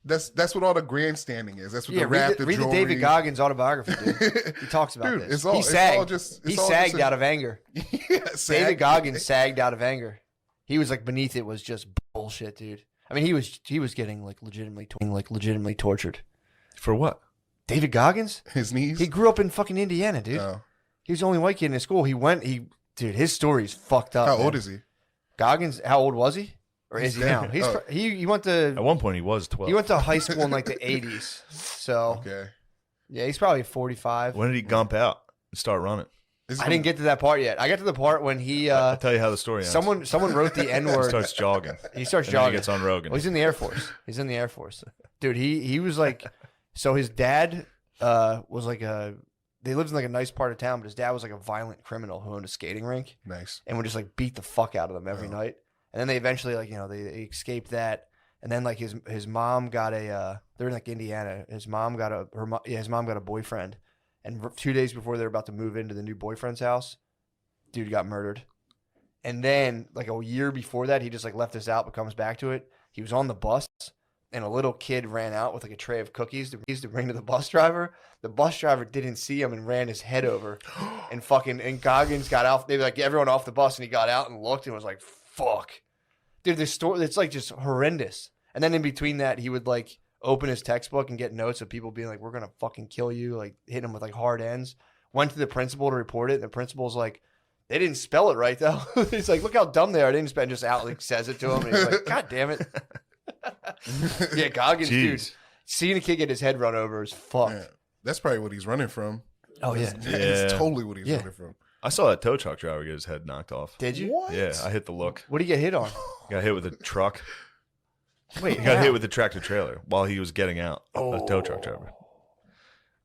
That's what all the grandstanding is. That's what Yeah, the rap, read the jewelry. David Goggins autobiography, dude. He talks about Dude, this. it's all he it's sagged. all just He it's all sagged just out of anger. yeah, sag. David Goggins sagged out of anger. He was like beneath it was just bullshit, dude. I mean, he was getting like legitimately tortured. For what? David Goggins? His knees. He grew up in fucking Indiana, dude. Oh. He was the only white kid in his school. Dude, his story's fucked up. How man. old is he? Goggins? How old was he? Or is He's he now? dead. He's Oh. he went At to one point, he was 12. high school in like the 80s. So Okay. yeah, he's probably 45. When did he gump out and start running? Is I he- didn't get to that part yet. I got to the part when he I'll tell you how the story ends. someone wrote the N He word. starts jogging. He starts And then he jogging. gets on Rogan. Well, he's in the Air Force. He's in the Air Force, dude. He was like, so his dad was like they lived in like a nice part of town, but his dad was like a violent criminal who owned a skating rink Nice. and would just like beat the fuck out of them every Oh. night. And then they eventually like they escaped that. And then like his mom got they're in like Indiana. His mom got a boyfriend, and 2 days before they're about to move into the new boyfriend's house, dude got murdered. And then like a year before that, he just like left us out, but comes back to it. He was on the bus, and a little kid ran out with like a tray of cookies to bring to the bus driver. The bus driver didn't see him and ran his head over, and Goggins got out. They were like everyone off the bus, and he got out and looked and was like, "Fuck, dude, this story it's like just horrendous." And then in between that, he would like open his textbook and get notes of people being like, "We're gonna fucking kill you," like hitting him with like hard ends. Went to the principal to report it. And the principal's like, "They didn't spell it right though." He's like, "Look how dumb they are." They didn't spell. Just out like says it to him, and he's like, "God damn it." Yeah, Goggins, dude. Jeez. Seeing a kid get his head run over is fucked. Yeah. That's probably what he's running from. Oh yeah. It's totally what he's Yeah. running from. I saw a tow truck driver get his head knocked off. Did you? What? Yeah, I hit the look. What did he get hit on? Got hit with a truck. Wait, He got how? hit with a tractor trailer while he was getting out. A tow truck driver.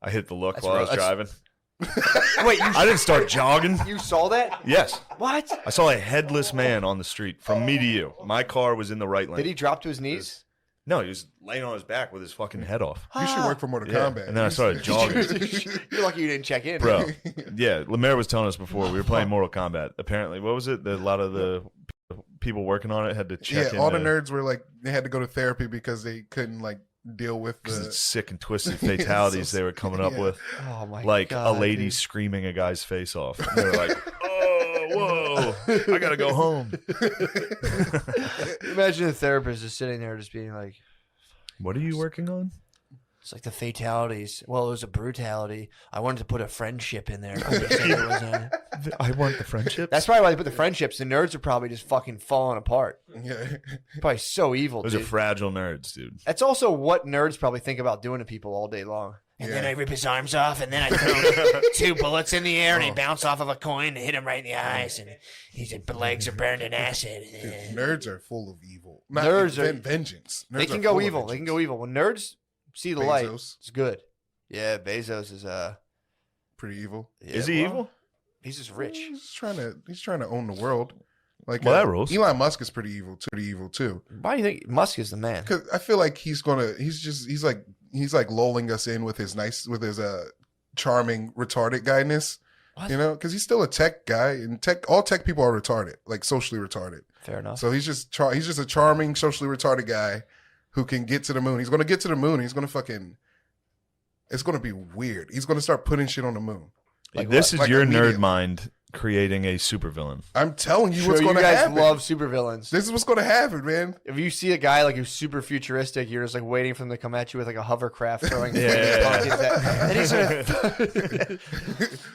I hit the look That's while I was rough. driving. Wait, I didn't start jogging. you saw that? Yes. What? I saw a headless man on the street from me to you. My car was in the right lane. Did he drop to his knees? No, he was laying on his back with his fucking head off. You should work for Mortal Yeah. Kombat. And then I started jogging. You're lucky you didn't check in, Bro, yeah, Lemaire was telling us before we were playing Mortal Kombat. Apparently, what was it? A lot of the people working on it had to check in. all the nerds were like, they had to go to therapy because they couldn't like deal with Because the. it's sick and twisted fatalities they were coming up Yeah. with. Oh my Like god. a lady dude. screaming a guy's face off. And they were like, oh, whoa, I got to go home. Imagine the therapist just sitting there just being like, What are you working on? it's like the fatalities. Well, it was a brutality. I wanted to put a friendship in there. I just said it wasn't. I want the friendship. That's probably why they put the friendships. The nerds are probably just fucking falling apart. Yeah. Probably so evil, Those are dude. fragile nerds, dude. That's also what nerds probably think about doing to people all day long. And Yeah. then I rip his arms off, and then I throw 2 bullets in the air, and Oh. they bounce off of a coin and hit him right in the eyes, and his legs are burned in acid. Dude, nerds are full of evil. Not Nerds are- vengeance. They Nerds can are go full of evil. They can vengeance. go evil. When nerds see the light, Bezos. it's good. Yeah, Bezos is Pretty evil. yeah, Is he well, evil? He's just rich. He's trying to own the world. Like Well, that rules. Elon Musk is pretty evil too. Why do you think Musk is the man? Because I feel like he's he's like lulling us in with his charming retarded guyness. What? You know, because he's still a tech guy, and all tech people are retarded, like socially retarded. Fair enough. So he's just a charming, socially retarded guy who can get to the moon. He's going to get to the moon. He's going to fucking. It's going to be weird. He's going to start putting shit on the moon. Like this what? is Like your immediately. nerd mind creating a supervillain. I'm telling you Sure, what's going you to guys happen. love supervillains. This is what's going to happen, man. If you see a guy like who's super futuristic, you're just like waiting for him to come at you with like a hovercraft throwing. Yeah. And he's gonna.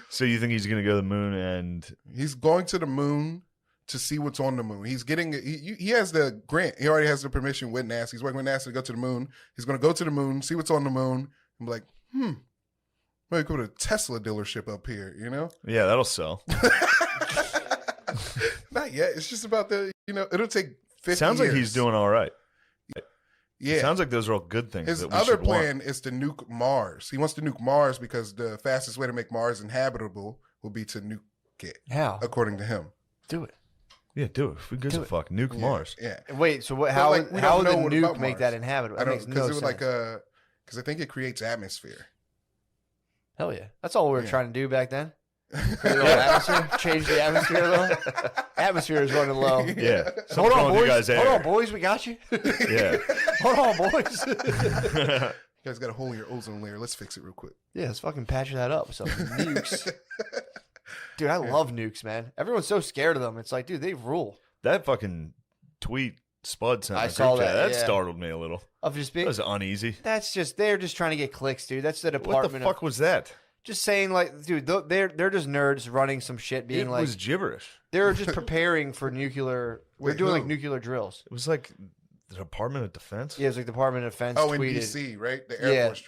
So you think he's going to go to the moon and He's going to the moon to see what's on the moon. He's getting he has the grant. He already has the permission with NASA. He's working with NASA to go to the moon. He's going to go to the moon, see what's on the moon, and be like, maybe go to a Tesla dealership up here, you know? yeah, that'll sell. Not yet. It's just about it'll take 50 Sounds like years. he's doing all right. Yeah. Sounds like those are all good things. His that we other should want. plan is to nuke Mars. He wants to nuke Mars because the fastest way to make Mars inhabitable will be to nuke it, How? according to him. Do it. Yeah, do it. Who gives Do a it. fuck? Nuke Yeah, Mars. Yeah. Wait. So what? But, How? like, we How don't would the know what nuke about make Mars. that inhabitable? I That don't makes because no it would sense. because I think it creates atmosphere. Hell yeah. That's all we were Yeah. trying to do back then. Create a little atmosphere. Change the atmosphere a little. Atmosphere is running low. Yeah. Hold Something's on, wrong with you boys. guys' Hold air. on, boys. We got you. Yeah. Hold on, boys. You guys got a hole in your ozone layer. Let's fix it real quick. Yeah, let's fucking patch that up with some nukes. Dude, I love nukes, man. Everyone's so scared of them. It's like, dude, they rule. That fucking tweet Spud sent. I in the saw group chat, that, That yeah. startled me a little. Of just That being. was uneasy. They're just trying to get clicks, dude. That's the What department the fuck was that? just saying, like, dude, they're just nerds running some shit, being It like, was gibberish. they're just preparing for nuclear. We're Wait, doing like who? nuclear drills. It was like the Department of Defense. Yeah, it's like Department of Defense Oh, in tweeted. DC, right? The Air Yeah. Force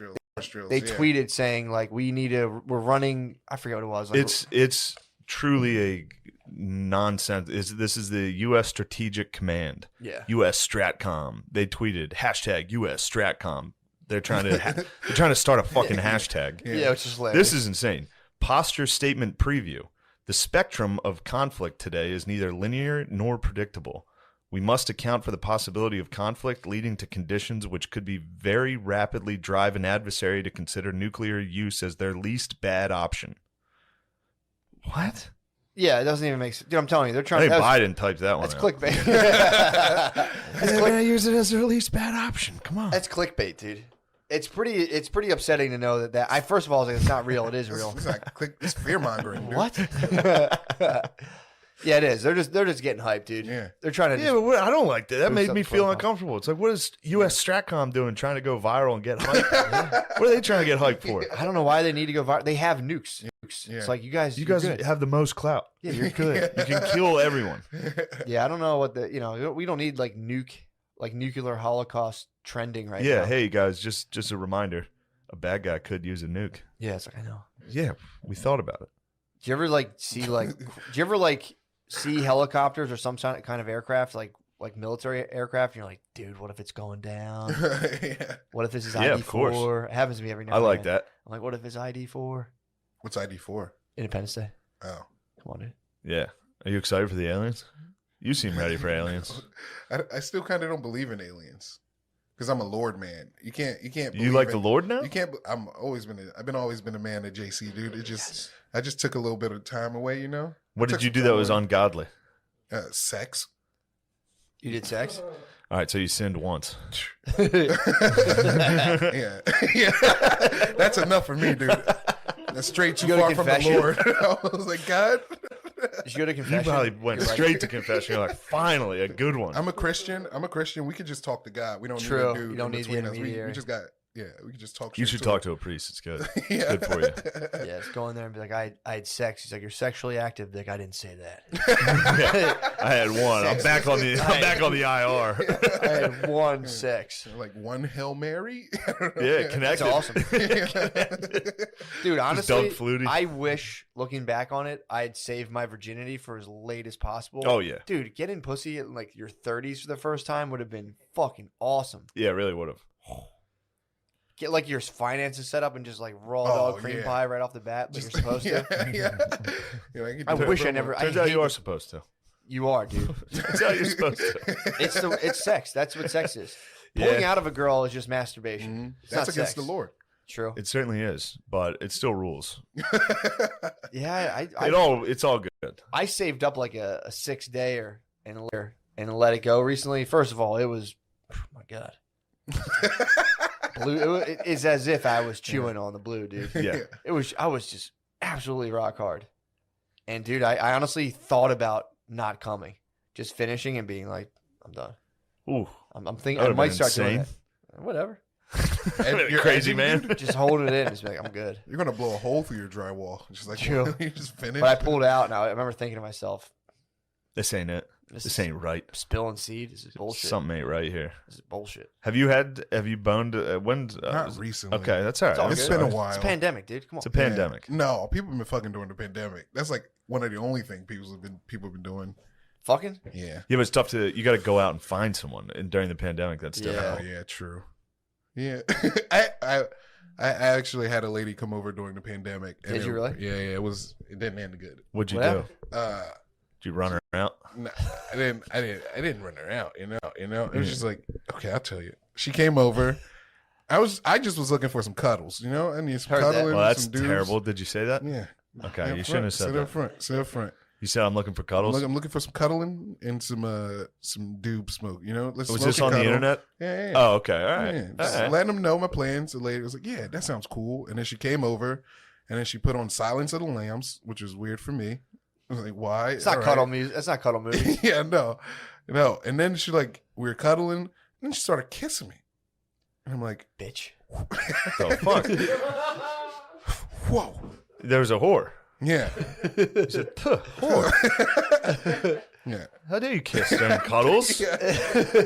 drills. They yeah. tweeted saying like we're running. I forget what it was. Like, It's truly a nonsense. This is the U.S. Strategic Command, yeah. U.S. Stratcom. They tweeted hashtag U.S. Stratcom. They're trying to start a fucking hashtag. Yeah. Yeah, which is hilarious. This is insane. Posture statement preview. The spectrum of conflict today is neither linear nor predictable. We must account for the possibility of conflict leading to conditions which could be very rapidly drive an adversary to consider nuclear use as their least bad option. What? Yeah, it doesn't even make sense. Dude, I'm telling you, they're I trying. think That's Biden typed that one. that's out. clickbait. They're going to use it as their least bad option. Come on. That's clickbait, dude. It's pretty upsetting to know that I first of all was like, it's not real. It is real. It's fear mongering, dude. What? Yeah, it is. They're just getting hyped, dude. Yeah. They're trying to. Yeah, Just, but I don't like that. That Prove made me something feel for them. uncomfortable. It's like, what is U.S. Stratcom doing trying to go viral and get hyped? What are they trying to get hyped for? I don't know why they need to go viral. They have nukes. Yeah. It's like you guys. You you're guys good. have the most clout. Yeah, you're good. You can kill everyone. Yeah, I don't know what we don't need like nuclear holocaust trending right now. Yeah, hey guys, just a reminder. A bad guy could use a nuke. Yeah, it's like I know. Yeah, we thought about it. Do you ever see helicopters or some kind of aircraft like military aircraft? And you're like, dude, what if it's going down? Yeah. What if this is Yeah, ID4? of course. It happens to me every now I and like then. that. I'm like, what if it's ID4? What's ID4? Independence Day. Oh. Come on, dude. Yeah. Are you excited for the aliens? You seem ready for aliens. I still kind of don't believe in aliens because I'm a Lord man. You can't. You believe like in- the Lord now? You can't. I've always been a man at JC, dude. I just took a little bit of time away, you know. What did Took you some do time that was away. ungodly? Sex. You did sex? All right, so you sinned once. Yeah, yeah. That's enough for me, dude. That's straight too You go to far from the confession? Lord. I was like, God. Did you go to You confession? probably went You're like- straight to confession. You're like, finally, a good one. I'm a Christian. We could just talk to God. We don't True. need a dude. You don't in need the between us. intermediary. We just got. Yeah, we can just talk. You straight should to talk to a priest. It's good. him. It's good for you. Yeah, just go in there and be like, I had sex. He's like, you're sexually active. Be like, I didn't say that. I had one. I'm back on the IR. I had one sex. Like one Hail Mary. Yeah, That's connected. awesome. Dude, honestly, Doug Flutie. I wish, looking back on it, I'd saved my virginity for as late as possible. Oh yeah, Dude, getting pussy in like your 30s for the first time would have been fucking awesome. yeah, really would have. Get like your finances set up and just like raw Oh, dog cream yeah. pie right off the bat like you're supposed to. Yeah. Yeah, can I do wish that. I never. Turns I out hate you are it. supposed to. You are, dude. Turns out you're supposed to. It's sex. That's what sex is. Pulling Yeah. out of a girl is just masturbation. Mhm. It's That's not against sex. the Lord. True. It certainly is, but it still rules. Yeah, It's all good. I saved up like a 6-day and let it go recently. First of all, it was, oh my God. Blue. It's as if I was chewing on the blue, dude. Yeah. I was just absolutely rock hard. And dude, I honestly thought about not coming, just finishing and being like, I'm done. Ooh, I'm thinking That I would've might been start doing insane. that. Whatever. You're crazy edging, man. dude? Just hold it in. Just be like, I'm good. You're gonna blow a hole through your drywall. Just like True. you just finish. But I pulled out, and I remember thinking to myself, This ain't it. This ain't right. spilling seed. This is bullshit. Something ain't right here. This is bullshit. Have you boned? When? Not recently. Okay, that's all right. It's all It's good. been a while. It's a pandemic, dude. Come on. It's a pandemic. Yeah. No, people have been fucking during the pandemic. That's like one of the only things people have been doing. Fucking? Yeah. Yeah, but it's tough to. You got to go out and find someone, and during the pandemic, that's Yeah. difficult. Oh yeah, true. Yeah. I actually had a lady come over during the pandemic. And Did you really? Yeah. It didn't end good. What'd you What do? happened? Did you run her out? No, I didn't run her out. You know. It was just like, okay, I'll tell you. She came over. I just was looking for some cuddles. You know, I need some Heard that. cuddling. Well, that's some dudes. terrible. Did you say that? Yeah. Okay, Sit you up shouldn't have front, said sit that. up front. Sit up front. You said I'm looking for cuddles. I'm looking for some cuddling and some doob smoke. You know, let's Was smoke this and on the cuddle. internet? Yeah. Oh, okay. All right. Yeah, All just right. letting them know my plans. The lady was like, "Yeah, that sounds cool." And then she came over, and then she put on "Silence of the Lambs," which was weird for me. I was like, "Why?" It's not All cuddle right. music. It's not cuddle movie. Yeah, no. And then we were cuddling, and then she started kissing me, and I'm like, Bitch. The fuck? "Whoa, There was a whore. yeah, You said, "Puh, whore." yeah, How dare you kiss during cuddles? yeah."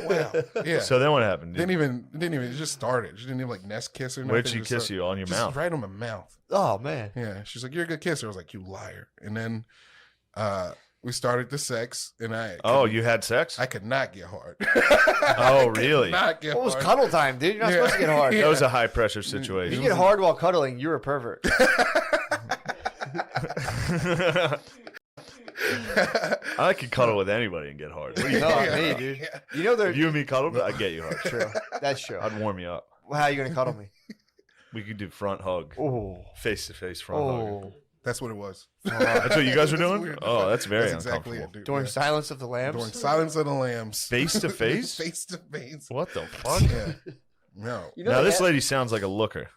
Wow, yeah. So then what happened? didn't even. It just started. She didn't even like nest kiss or nothing. Where'd she Just kiss started- you? On your just mouth? right on my mouth. Oh man. Yeah, she's like, "You're a good kisser." I was like, "You liar!" And then we started the sex, and Oh, you had sex? I could not get hard. Oh, really? Not get What was hard. cuddle time, dude? You're not Yeah. supposed to get hard. That was a high pressure If situation. you get hard while cuddling, you're a pervert. I could cuddle with anybody and get hard. What do you No, think? not me, dude. You know If they're you and me cuddled, I'd get you hard. true. That's true. I'd warm you up. Well, how are you gonna cuddle me? We could do front hug, Oh, face to face front hug. oh. That's what it was. That's what you guys were That's doing? weird. Oh, that's very That's exactly uncomfortable. it, dude. During Yeah. Silence of the Lambs. During Silence of the Lambs. Face to face? Face to face. What the fuck? Yeah. No. You know Now they this had- lady sounds like a looker.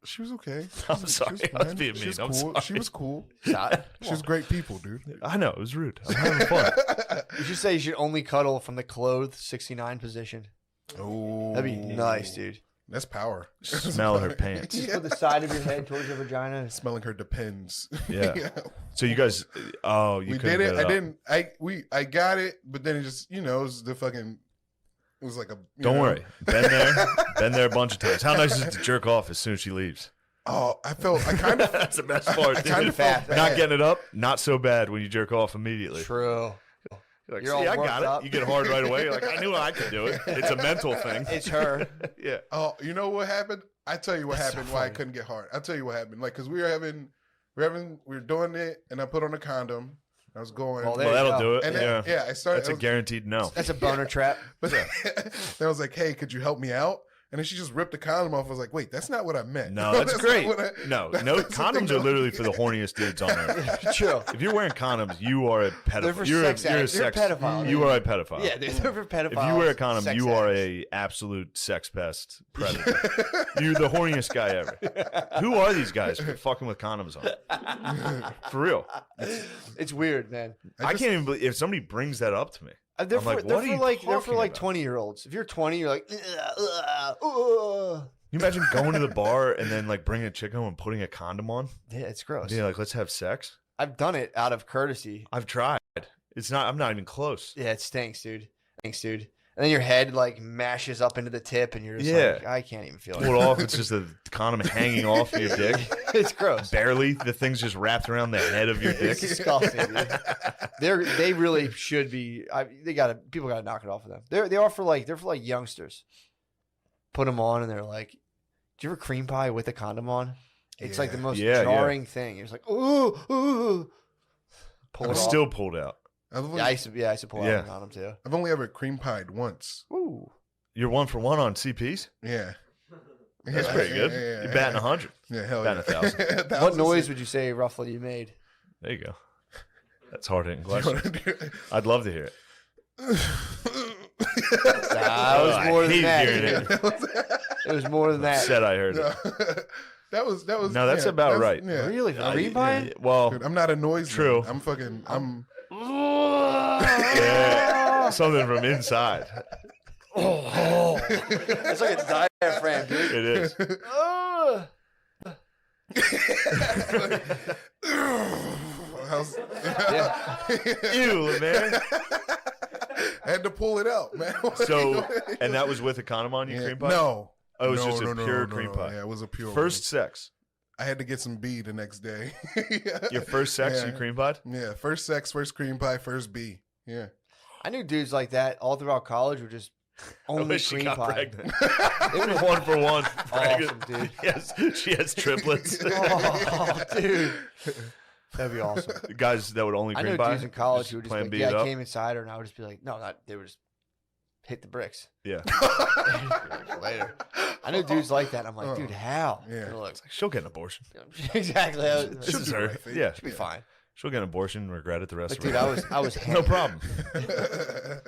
She was okay. I'm She was sorry. I was fine. being She mean. was I'm cool. She sorry. was cool. Stop. She was great people, dude. I know it was rude. I'm having fun. You should say you should only cuddle from the clothed 69 position. Oh, That'd be nice, dude. That's power. Smell her pants. Just put the side of your head towards your vagina. Smelling her depends. Yeah. So you guys, oh, you We couldn't did it. get I up. didn't. I got it, but then it just it was the fucking. It was like a. Don't worry. Been there a bunch of times. How nice is it to jerk off as soon as she leaves? Oh, I kind of. That's the best part. I kind dude. of felt bad. Not getting it up, not so bad when you jerk off immediately. True. You're like, You're see, all I got worked it. up. You get hard right away. You're like, I knew I could do it. It's a mental thing. It's her. Yeah. Oh, you know what happened? I tell you what That's so happened. Why I funny. couldn't get hard. I'll tell you what happened. Like, cause we were doing it, and I put on a condom. I was going. Well, there Well, you that'll go. do it. and Yeah. then, I started. That's a guaranteed no. That's a boner trap. But then I was like, "Hey, could you help me out?" And then she just ripped the condom off. I was like, "Wait, that's not what I meant." No, that's not great. what No, that's condoms something are literally for the horniest dudes on earth. True. If you're wearing condoms, you are a They're for pedophile. You're sex a addicts. You're a sex. pedophile. You are a pedophile. Yeah, they're for pedophiles. If you wear a condom, sex you are addicts. a absolute sex pest predator. You're the horniest guy ever. Who are these guys for fucking with condoms on? For real. It's weird, man. I can't even believe if somebody brings that up to me. They're I'm for, like, they're what are for you like they're for talking like about? 20-year-olds. If you're 20, you're like, You imagine going to the bar and then like bringing a chick home and putting a condom on? yeah, it's gross. Yeah, like let's have sex. I've done it out of courtesy. I've tried. It's not. I'm not even close. Yeah, it stinks, dude. Thanks, dude. And then your head like mashes up into the tip, and you're just Yeah. like, I can't even feel Pull it it. off. It's just a condom hanging off your dick. It's gross. Barely. The thing's just wrapped around the head of your It's dick. disgusting, dude. They really should be. People gotta knock it off of them. They're for like youngsters. Put them on, and they're like, "Do you ever cream pie with a condom on?" It's like the most Yeah, jarring thing. It's like, ooh, ooh. Pull I'm it off. still pulled out. I've only, Yeah, I used to pull out Yeah. a condom too. I've only ever cream pied once. Ooh. You're 1 for 1 on CPs. Yeah. That's pretty good. You're batting 100. Yeah, hell Batting yeah. 1,000. What noise would you say roughly you made? There you go. That's hard hitting question. I'd love to hear it. That was more I than hate that. hearing it. It was more than that. Said I heard it. That was. No, that's about right. Yeah. Really? For the rebuy? Well, Dude, I'm not a noise. True. Man. I'm. yeah, something from inside. It's like a diaphragm, dude. It is. How's- Yeah. Ew, Lemaire. I had to pull it out, man. So, and that was with a condom on you, cream pie? No. Oh, it was No, just a no, pure no, cream no. pie. Yeah, it was a pure First one. sex. I had to get some B the next day. Your first sex, Yeah. you cream pie? Yeah, first sex, first cream pie, first B. Yeah. I knew dudes like that all throughout college were just I only wish she cream got pie. pregnant. It was 1 for 1. Awesome, dude. Yes, she has triplets. Oh, dude. That'd be awesome. Guys that would only I cream know pie. dudes in college just who would just plan be B like, it yeah, I up. came inside her, and I would just be like, no, not, they would just hit the bricks. Yeah. Later. I know dudes like that. I'm like, Oh, dude, how? yeah. They're like, She'll get an abortion. exactly. This She'll is do the her. right thing. Yeah. She'll be fine. She'll get an abortion, regret it the rest Like, of dude, her I was life. No problem. Yeah.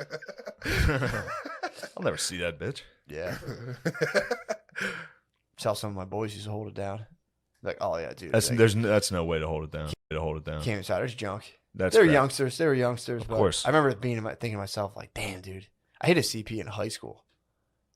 I'll never see that bitch. Yeah. That's how some of my boys used to hold it down. Like, oh yeah, dude. That's like, that's no way to hold it down. came inside. There's junk. That's They were crap. youngsters. They were youngsters. Of but course. I remember thinking to myself, like, damn, dude, I hit a CP in high school.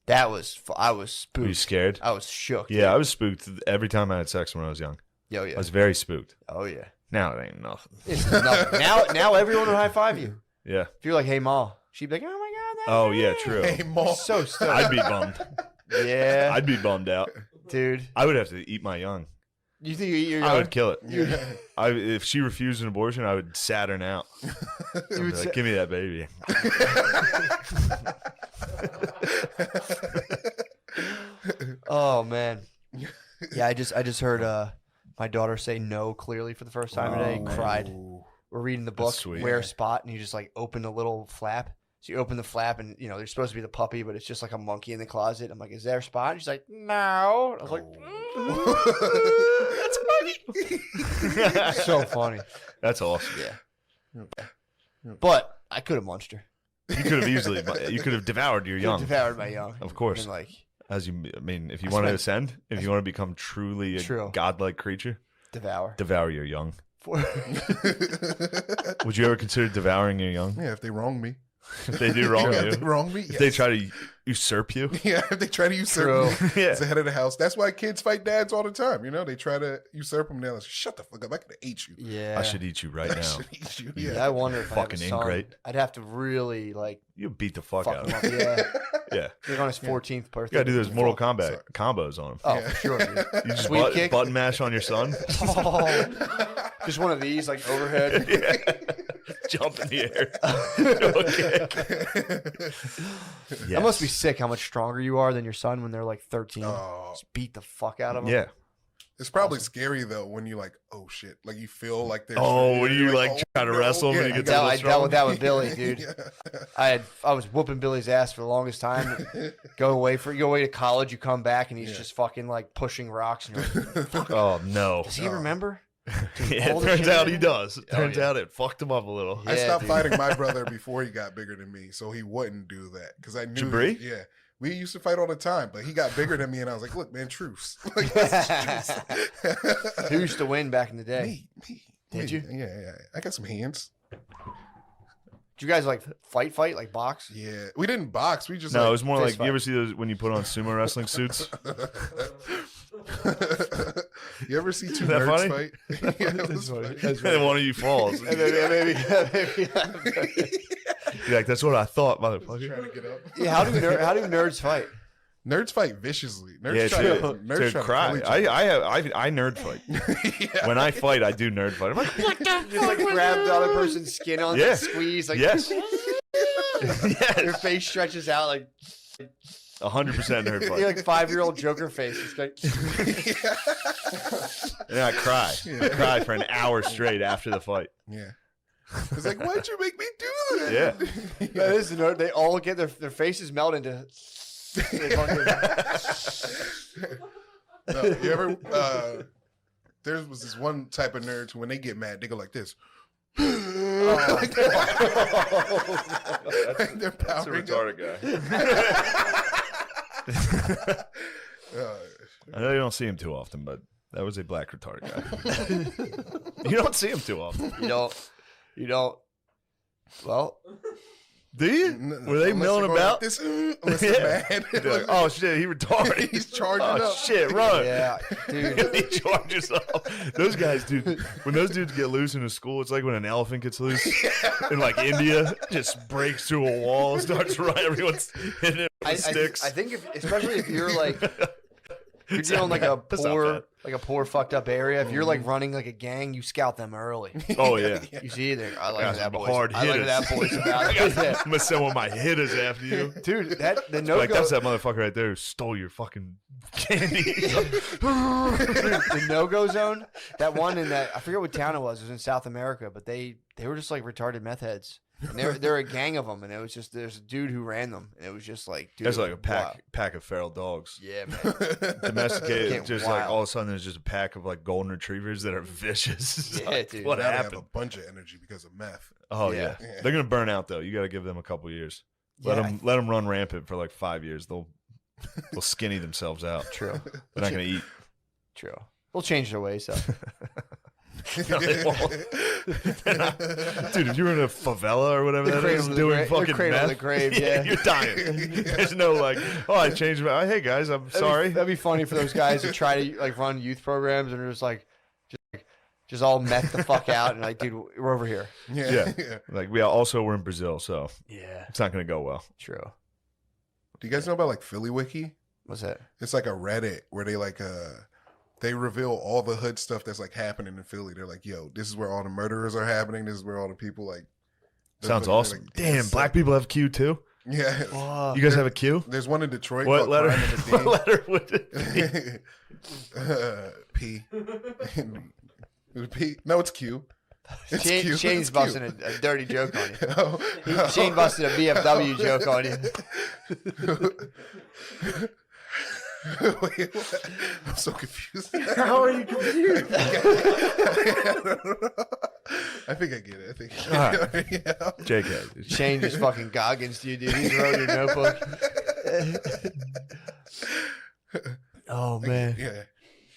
That was, I was spooked. Were you scared? I was shook. Yeah, dude. I was spooked every time I had sex when I was young. Yo, yeah. I was very spooked. Oh yeah. Now it ain't nothing. It's nothing. Now everyone would high five you. Yeah. If you're like, hey, Ma, she'd be like, oh my god. That's Oh yeah, great." true. Hey, Mom. So stoked. I'd be bummed. Yeah, I'd be bummed out. dude. I would have to eat my young. You think you eat your I young? would kill it. Yeah. If she refused an abortion, I would Saturn out. You I'd be would like, say- give me that baby. Oh man. Yeah, I just heard my daughter say no clearly for the first time today. Cried. We're reading the book, sweet. Where Spot, and you just like open a little flap. So you open the flap, and you know there's supposed to be the puppy, but it's just like a monkey in the closet. I'm like, is there Spot? And she's like, no. I was like, That's so funny. That's awesome. Yeah. But I could have munched her. You could have easily, you could have devoured your young. Devoured my young. Of course. And like As you, I mean, if you I want to spent- ascend, if you want to become truly a True. godlike creature, devour. devour your young. For- Would you ever consider devouring your young? Yeah, if they wrong me. If they do wrong Yeah, you, if they wrong me. if they yes. try to usurp you, Yeah, if they try to usurp True. me. yeah, It's the head of the house. That's why kids fight dads all the time. You know, they try to usurp them. They're like, shut the fuck up. I could have ate you. yeah. I should eat you right I now. should eat you. Yeah, Yeah. I wonder if Fucking I have a son, ingrate. I'd have to really like You beat the fuck out fuck of him him. up. Yeah. Yeah, Like on his 14th birthday. you gotta do those Mortal Fuck, Kombat sorry. combos on him. Oh, Yeah. for sure. Dude. You just Sweep kick. button mash on your son. Oh. Just one of these, like overhead. Yeah. Jump in the air. Okay. That must be sick how much stronger you are than your son when they're like 13. Oh, Just beat the fuck out of them. Yeah. it's probably scary though when you like, oh shit, like you feel like there's. Oh, when you you're like try to wrestle him and he gets a I little dealt with strong. that with Billy, dude. Yeah. I was whooping Billy's ass for the longest time. Go away to college, you come back, and he's Yeah. just fucking like pushing rocks. And you're like, Oh no. does he remember? Yeah, all it the turns shit out he he did? does. It Oh, turns yeah. out it fucked him up a little. I Yeah, stopped dude. fighting my brother before he got bigger than me, so he wouldn't do that because I knew. Jabri? Yeah, we used to fight all the time, but he got bigger than me, and I was like, "Look, man, truce." Like, that's truce. Who used to win back in the day? Me. Did you? Yeah. I got some hands. Did you guys like fight like box? Yeah, we didn't box. We just No, it like, was more fist like you ever see those when you put on sumo wrestling suits? You ever see two that nerds funny? fight? Yeah, it was funny. And one of you falls. And then maybe You're like, that's what I thought, Trying motherfucker. to get up. yeah, how do nerds fight? Nerds fight viciously. Nerds Yeah, try to, to, nerds to try cry. To kill each I nerd fight. other. When I fight, I do nerd fight. I'm like, what the Just like grab the other person's skin on, Yeah. and squeeze, like Yes. your Yes. face stretches out like 100% nerd you're fight. like 5-year-old Joker face. It's like, And I cry. Yeah. I cry for an hour straight after the fight. Yeah. It's like, why'd you make me do that? Yeah. that is the nerd. They all get their faces melt into. They fucking- No, you ever? There was this one type of nerds who, when they get mad, they go like this. Like they're That's a powering retarded guy. up. I know you don't see him too often, but that was a black retarded guy. You don't see him too often. You don't. Well, Do you? Were they Unless milling they're going about? like this, unless they're mad. They're like, oh shit, he retarded. He's charging oh up. shit, run. yeah, dude. He charges up. Those guys, dude. When those dudes get loose in a school, it's like when an elephant gets loose in like India, just breaks through a wall, starts running. Everyone's hitting it with sticks. I think especially if you're like you're dealing like a That's not poor fucking up area. If you're like running like a gang, you scout them early. Oh yeah. You see, I like Got that some boys. hard I like hitters. that boys about I'm it. Yeah. gonna send one of my hitters after you. Dude, the no Like go that's that motherfucker right there who stole your fucking candy. the no go zone. That one in that I forget what town it was. It was in South America, but they were just like retarded meth heads. And they're a gang of them, and it was just there's a dude who ran them, and it was just like dude, That's like a wow. pack of feral dogs. Yeah, man. Domesticated, Getting just like wild. all of a sudden there's just a pack of like golden retrievers that are vicious. It's Yeah, like, dude. what Now they have a happened? bunch of energy because of meth. Oh Yeah. yeah. They're gonna burn out though. You got to give them a couple years. Let Yeah. them run rampant for like 5 years. They'll skinny themselves out. True, They're not gonna eat. true. We'll change their ways, though. No, they won't. Dude, if you're in a favela or whatever They're that is, cradle to the doing grave- they're fucking cradle to meth, the grave, yeah. you're dying. There's no like, oh, I changed my. Hey guys, I'm sorry. That'd be funny for those guys who try to like run youth programs and are just like, just all meth the fuck out and like, dude, we're over here. Yeah. Like we're in Brazil, so Yeah, it's not gonna go well. true. Do you guys know about like Philly Wiki? What's that? It's like a Reddit where they like they reveal all the hood stuff that's like happening in Philly. They're like, yo, this is where all the murderers are happening. This is where all the people like. Sounds they're awesome. like, Damn, it's black people have Q too. Yeah. You guys have a Q? There's one in Detroit. What called letter? Crime in the What letter would it be? P. P. No, it's Q. It's Q. Shane's It's Q. busting a dirty joke on you. Oh. Shane busted a VFW joke on you. Wait, what? I'm so confused. How are you confused? I think I get it. I think I All get it. Yeah. JK. Shane just fucking goggins to you, dude. He's wrote your notebook. Oh man. Yeah.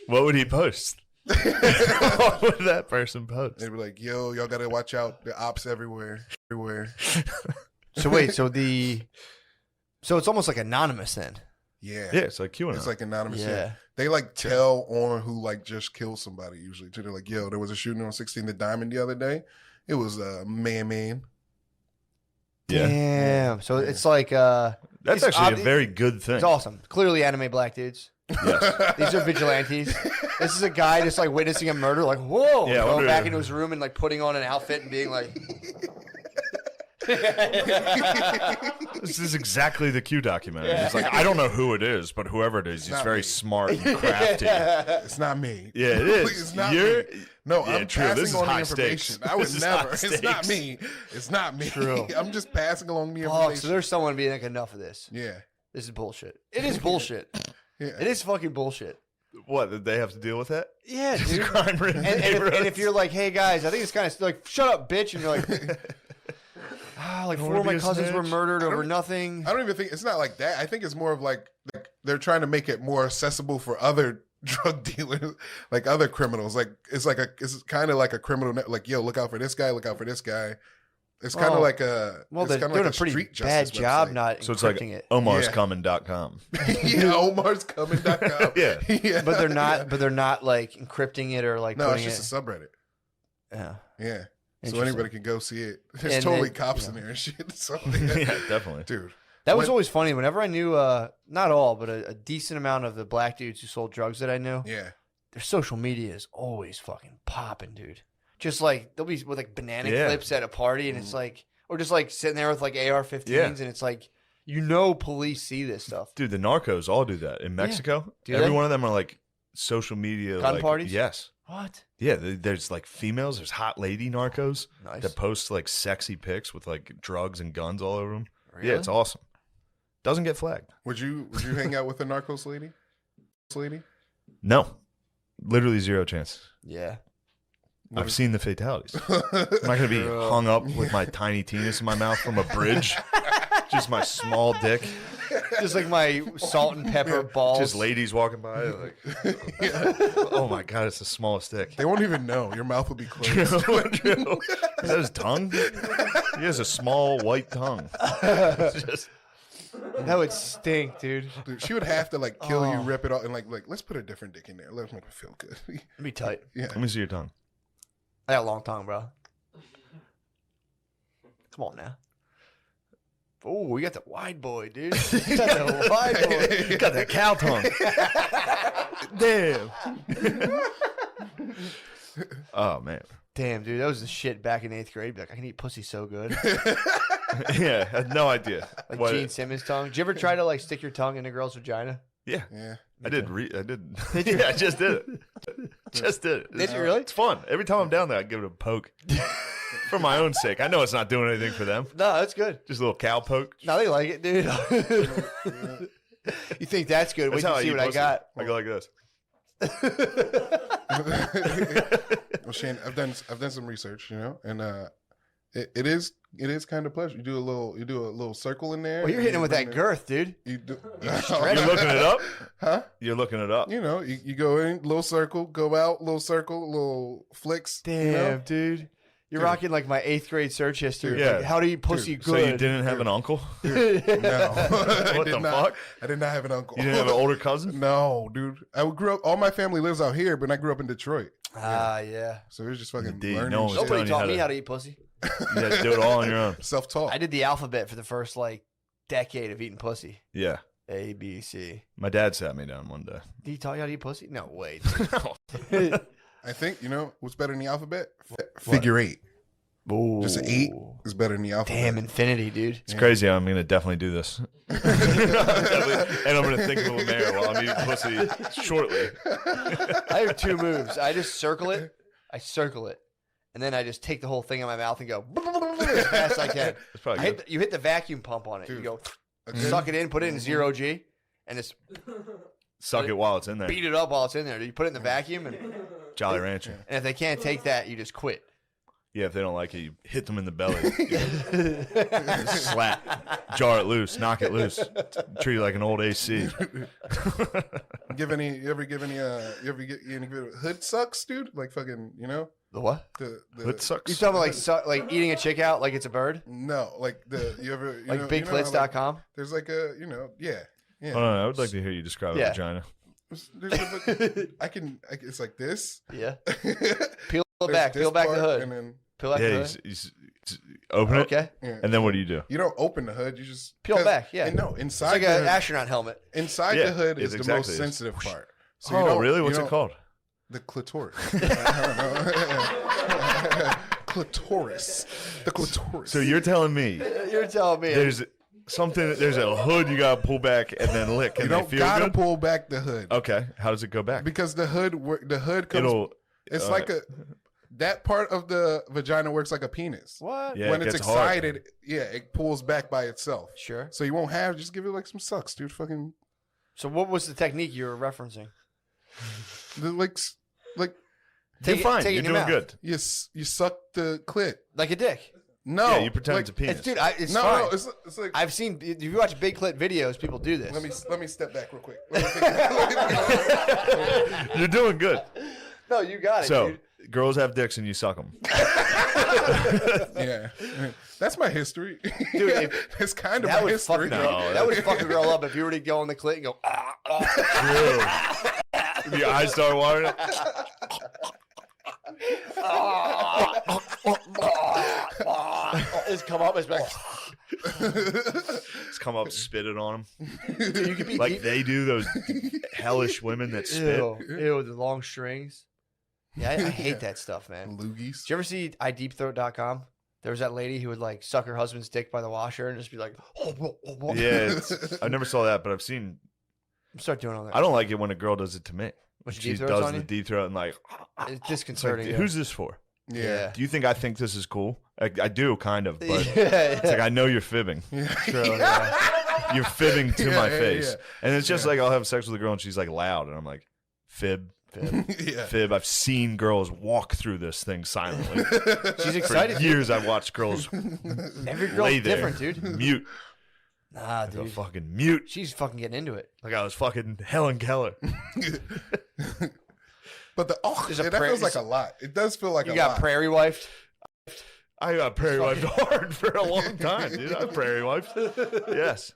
What would he post? What would that person post? They were like, yo, y'all gotta watch out. The ops everywhere. So wait, so it's almost like anonymous then. Yeah. Yeah, it's like QAnon. It's like anonymous. Yeah. Yeah. They like tell on who like just killed somebody usually too. They're like, yo, there was a shooting on 16th Diamond the other day. It was man. Yeah. Damn. So it's like That's it's actually a very good thing. it's awesome. Clearly anime black dudes. Yes. These are vigilantes. This is a guy just like witnessing a murder, like, whoa, Yeah, I going wonder- back into his room and like putting on an outfit and being like This is exactly the Q documentary. It's like, I don't know who it is, but whoever it is, he's not very me. smart and crafty. It's not me. Yeah, it is. It's not You're- me. No, Yeah, I'm true. This is passing on the high information. stakes. I would This is never. high It's not stakes. me. It's not me. True. I'm just passing along the oh, information. so there's someone being like, enough of this. Yeah. This is bullshit. It is bullshit. Yeah. It is fucking bullshit. What, did they have to deal with that? Yeah, Just dude. crime-ridden And neighborhoods? if you're like, hey guys, I think it's kind of like, shut up, bitch, and you're like, like Don't 4 of wanna my be a cousins were snitch. murdered I over don't- nothing. I don't even think it's not like that. I think it's more of like they're trying to make it more accessible for other drug dealers, like other criminals. Like it's kind of like a criminal net. Like, yo, look out for this guy. Look out for this guy. It's kind of Oh. like a Well, it's they're kinda doing like a pretty street bad justice job website. not So it's like encrypting it. OmarsComing.com. Yeah, OmarsComing.com. Yeah. Yeah. But they're not. Yeah. But they're not like encrypting it or like No, it's putting just a subreddit. Yeah. Yeah. So Interesting. anybody can go see it. There's And totally it- cops yeah. in there and shit. So, Yeah, definitely. dude. That was When- always funny. Whenever I knew, not all, but a decent amount of the black dudes who sold drugs that I knew, Yeah. their social media is always fucking popping, dude. Just like they'll be with like banana Yeah. clips at a party, and it's like, or just like sitting there with like AR-15s, Yeah. and it's like, police see this stuff. Dude, the narcos all do that. In Mexico, Do every they? one of them are like social media. Gun like, parties? Yes. What? Yeah, there's like females. There's hot lady narcos Nice. that post like sexy pics with like drugs and guns all over them. Really? Yeah, it's awesome. Doesn't get flagged. Would you hang out with a Narcos lady? No, literally zero chance. Yeah. I've seen the fatalities. I'm not gonna be hung up with my tiny penis in my mouth from a bridge. Just my small dick. Just like my salt and pepper balls. Just ladies walking by, like, oh my god, it's the smallest dick. They won't even know. Your mouth will be closed. True. Is that his tongue? He has a small white tongue. Just, That would stink, dude. Dude, she would have to like kill you, Oh. rip it off, and like let's put a different dick in there. Let's make it feel good. It'd be tight. Yeah. let me see your tongue. I got a long tongue, bro. Come on now. Oh, we got the wide boy, dude. We got the wide boy. You got that cow tongue. Damn. Oh man. Damn, dude, that was the shit back in 8th grade. Be like, I can eat pussy so good. Yeah, I had no idea. Like What- Gene Simmons' tongue. Did you ever try to like stick your tongue in a girl's vagina? Yeah, Yeah. I did. I did. Yeah, I just did it. Just did it. Did you really? It's fun. Every time I'm down there, I give it a poke for my own sake. I know it's not doing anything for them. No, that's good. Just a little cow poke. No, they like it, dude. You think that's good? Wait That's how till you see eat what I pussy. got. I go like this. Well, Shane, I've done some research, and it is kind of pleasure. You do a little circle in there. Well, you're and hitting you him with bring that the- girth, dude. You do, You're looking it up. huh? You're looking it up. You know, you go in, little circle, go out, little circle, little flicks. Damn, you know? dude. You're Dude. rocking like my 8th grade search history. Yeah. Like, how do you eat pussy Dude, So good? you didn't have an uncle? No, I What did the not. fuck? I did not have an uncle. You didn't have an older cousin? No, dude. I grew up. All my family lives out here, but I grew up in Detroit, Ah, yeah. so it was just fucking Indeed, learning. no one's shit. telling Nobody you how taught me to- how to eat pussy. You had to do it all on your own. Self-taught. I did the alphabet for the first like decade of eating pussy. Yeah. A, B, C. My dad sat me down one day. Did he taught you how to eat pussy? No way. I think what's better than the alphabet? Figure 8. Just an 8 is better than the alphabet. Damn, infinity, dude. It's crazy. I'm going to definitely do this. And I'm going to think of Lemaire while I'm eating pussy shortly. I have 2 moves. I just circle it. And then I just take the whole thing in my mouth and go as fast as I can. That's probably good. You hit the vacuum pump on it. You Dude. go Okay. suck it in, put it in 0G, and just Suck it while it's in there. beat it up while it's in there. You put it in the vacuum, and Jolly Rancher. if they can't take that, you just quit. Yeah, if they don't like it, you hit them in the belly. Slap. Jar it loose. Knock it loose. Treat it like an old AC. You ever get any hood sucks, dude? Like fucking, The what? the It sucks. You talking about like eating a chick out like it's a bird? No, like you ever Like how, bigclits.com? there's like a yeah. Hold on, I would like to hear you describe Yeah. a vagina. It's like this. Yeah. Peel it There's back. this Peel back the part, hood. and then Peel back Yeah, the hood. he's open it, Okay. yeah. and then what do you do? You don't open the hood. You just Peel back, yeah. And no, It's inside like the an hood, astronaut helmet. inside Yeah, the hood it's is the exactly most this. sensitive part. So Oh, really? you What's it don't- called? The clitoris. I don't know. Clitoris. The clitoris. So you're telling me You're telling me. there's a hood you gotta pull back and then lick, and you they don't feel gotta good? pull back the hood Okay, how does it go back? because the hood comes. It'll. It's like that part of the vagina works like a penis. What? Yeah, When it it's gets hard. excited, it pulls back by itself. Sure. So you won't have. Just give it like some sucks, dude. Fucking So what was the technique you were referencing? like You're fine. take it You're in your doing mouth. good. you suck the clit. Like a dick. No, Yeah, you pretend like, it's a penis. It's, dude, it's No, fine. it's like. I've seen, if you watch big clit videos, people do this. Let me step back real quick. You're doing good. No, you got it, So dude. girls have dicks and you suck them. Yeah, that's my history. Dude, if- it's kind of That my would history. fuck a girl. No, that would fuck a girl up if you were to go on the clit and go, True. Your eyes start watering. it's come up, it's like, Just come up, spit it on them, dude, you could be like deep. they do. Those hellish women that spit. Ew, the long strings. Yeah, I hate that stuff, man. Loogies. Did you ever see iDeepthroat.com? There was that lady who would like suck her husband's dick by the washer and just be like, Yeah, I never saw that, but I've seen. start doing all that. I don't like it when a girl does it to me. When she She deep throats does on the you? deep throat and like, It's it's like, disconcerting. yeah. who's this for? Yeah. Do you think I think this is cool? I do kind of, but yeah, it's like I know you're fibbing. True, yeah. You're fibbing to my Yeah, face. yeah. And it's just like I'll have sex with a girl and she's like loud, and I'm like, fib. Yeah. Fib. I've seen girls walk through this thing silently. She's For excited. years, I've watched girls Every lay girl's there, different, dude. mute, Nah, like a dude. fucking mute, She's fucking getting into it. like I was fucking Helen Keller. But the There's a that prayer- feels like a lot. It does feel like You a got lot. prairie wifed. I got prairie wifed hard for a long time, dude. I prairie wifed. Yes.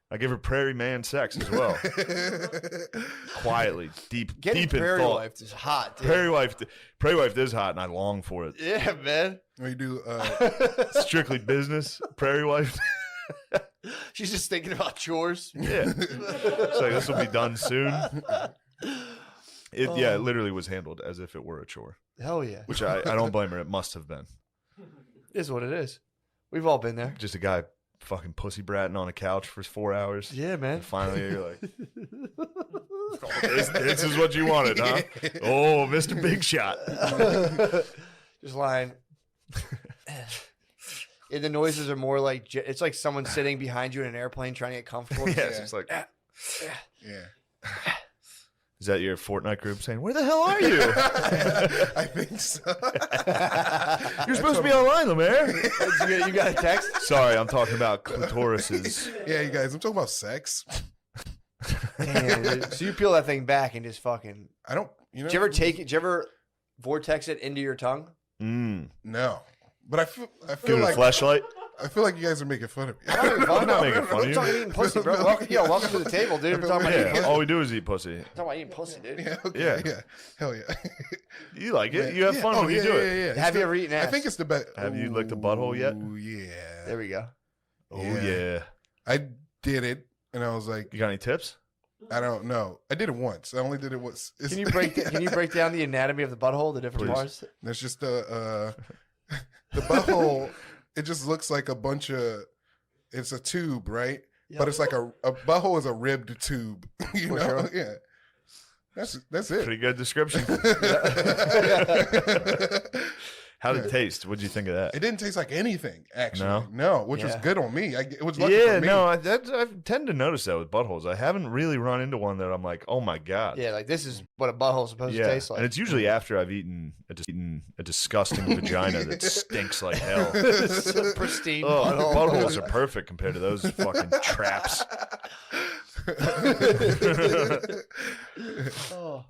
I give her prairie man sex as well. Quietly, deep Getting in prairie thought. wifed is hot, dude. Prairie wifed is hot, and I long for it. Yeah, man. When you do Strictly business, prairie wife. She's just thinking about chores. Yeah. It's like, this will be done soon. It literally was handled as if it were a chore, Hell yeah. which I don't blame her. It must have been. It is what it is. We've all been there. Just a guy fucking pussy bratting on a couch for 4 hours. Yeah, man. And finally, you're like, oh, this is what you wanted, huh? Oh, Mr. Big Shot. Just lying. Yeah, the noises are more like it's like someone sitting behind you in an airplane trying to get comfortable. Yeah, it's just like, yeah. is that your Fortnite group saying, where the hell are you? I think so. You're supposed to be online, Lemaire. You got a text? Sorry, I'm talking about clitorises. Yeah, you guys, I'm talking about sex. Damn, dude. So you peel that thing back and just fucking. I don't, you know. Did you ever take it? Did you ever vortex it into your tongue? No. But I feel Give it a like flashlight. I feel like you guys are making fun of me. I'm not making fun of We're you. talking eating pussy, bro. Welcome to the table, dude. We're talking about eating Yeah, pussy. all we do is eat pussy. Talking about eating pussy, dude. Yeah, okay, Yeah. yeah. Hell yeah. You like it. You have Yeah. fun Oh, when you yeah, do yeah, it. yeah. It's Have you the- ever eaten ass? I think it's the best. Have you licked a butthole yet? Oh, yeah. There we go. Oh, Yeah. yeah. I did it, and I was like, You got any tips? I don't know. I did it once. I only did it once. Can you break down the anatomy of the butthole, the different Please. parts? There's just the butthole. It just looks like a bunch of. It's a tube, right? Yeah. But it's like a butthole is a ribbed tube. You For know? sure. Yeah. That's it. Pretty good description. How did it taste? What'd you think of that? It didn't taste like anything, actually. No? No, which was Yeah. good on me. It was lucky Yeah, for me. no, I tend to notice that with buttholes. I haven't really run into one that I'm like, oh my god. Yeah, like this is what a butthole's supposed to Yeah, taste like. and it's usually after I've eaten a disgusting vagina that stinks like hell. It's a pristine Oh, butthole. buttholes are perfect compared to those fucking traps. Oh.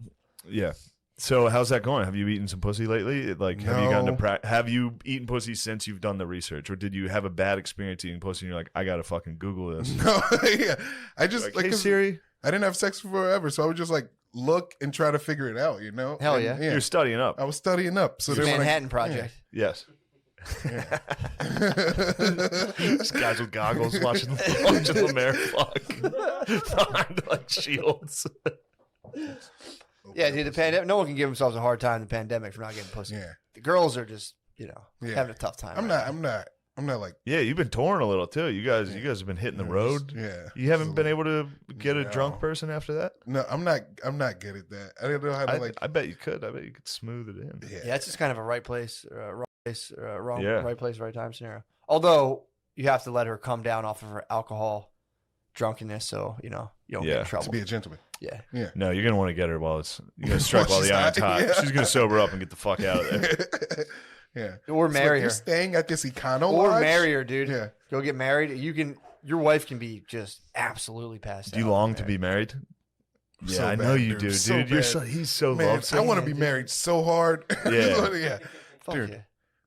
Yeah. So how's that going? Have you eaten some pussy lately? Like, have you gotten to No. have you eaten pussy since you've done the research, or did you have a bad experience eating pussy and you're like, I gotta fucking Google this? No, yeah. I just Like, hey 'cause Siri, I didn't have sex forever, so I would just like look and try to figure it out. You know? Hell And, yeah. you're studying up. I was studying up, so then when Manhattan Project. Yes. Yeah. These guys with goggles watching Lemaire fuck behind like shields. Yeah, dude, the pandemic. No one can give themselves a hard time in the pandemic for not getting pussy. Yeah. The girls are just, Yeah. having a tough time. I'm right not like Yeah, you've been touring a little too. You guys have been hitting the road. Yeah. You haven't been able to get a No. drunk person after that. No, I'm not good at that. I don't know how to like I bet you could. I bet you could smooth it in. yeah. Yeah, it's just kind of a right place, wrong place, Yeah. right place, right time scenario. Although you have to let her come down off of her alcohol drunkenness, so you don't get Yeah. in trouble. To be a gentleman. Yeah, No, you're gonna want to get her while you're gonna strike While while she's the iron's hot, hot. yeah. She's gonna sober up and get the fuck out of there. Yeah. or It's like, marry you're her, staying at this econo or lodge? marry her, dude. Yeah. Go get married. Your wife can be just absolutely passed Do you out. long to be married? Yeah, So I bad, know you dude. do, So dude. bad. He's so Man, lovesick. I want to be dude. married so hard. Yeah. Yeah. Fuck dude. yeah.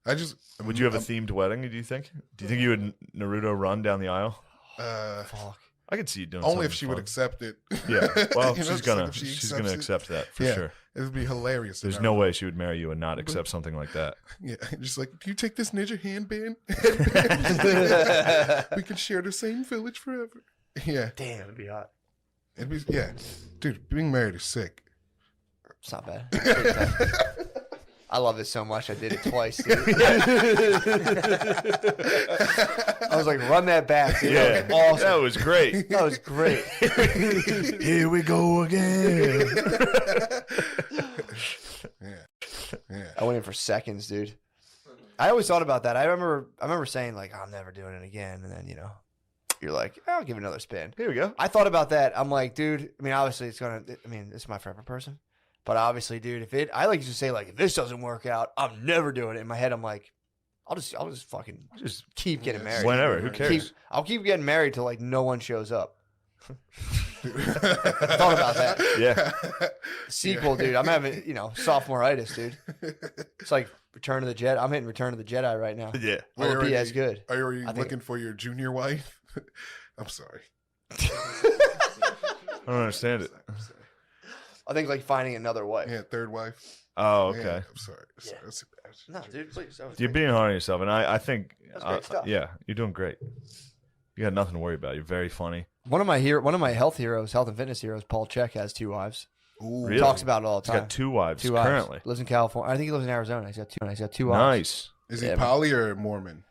I just Would you have a themed wedding? Do you think? Do you think you would Naruto run down the aisle? Fuck. I could see you doing only something if she fun. would accept it. Yeah, well, You know, she's just like gonna if she she's gonna accepts it. accept that for Yeah. sure. It would be hilarious. There's no way she would marry you and not accept something like that. Yeah, just like, do you take this ninja handband? We can share the same village forever. Yeah, Damn, it'd be hot. it'd be yeah, dude. Being married is sick. It's not bad. It's pretty tough. I love it so much. I did it twice. Dude. I was like, run that back. Dude. Yeah, That was awesome. that was great. That was great. Here we go again. Yeah, I went in for seconds, dude. I always thought about that. I remember saying like, I'm never doing it again, and then you're like, I'll give it another spin. Here we go. I thought about that. I'm like, dude, I mean, obviously it's going to, I mean, it's my forever person. But obviously, dude, I like to say, like, if this doesn't work out, I'm never doing it. In my head, I'm like, I'll just fucking Just keep getting married. whenever. Who cares? I'll keep getting married till like no one shows up. Thought about that. Yeah. Sequel, dude. I'm having, sophomore-itis, dude. It's like Return of the Jedi. I'm hitting Return of the Jedi right now. Yeah. Will it be as good? Are you already I think- looking for your junior wife? I'm sorry. I don't understand it. I'm sorry. I think like finding another wife. Yeah, third wife. Oh, Yeah, okay. I'm sorry. Yeah. That's too bad. No, dude, please. That was You're great. being hard on yourself, and I think, That's great stuff. yeah, you're doing great. You got nothing to worry about. You're very funny. One of my health and fitness heroes, Paul Check, has 2 wives. Ooh. Really? Talks about it all the He's time. got 2 wives 2 wives. currently. Lives in California. I think he lives in Arizona. He's got 2. He's got 2 wives. Nice. Is he Yeah, poly or Mormon?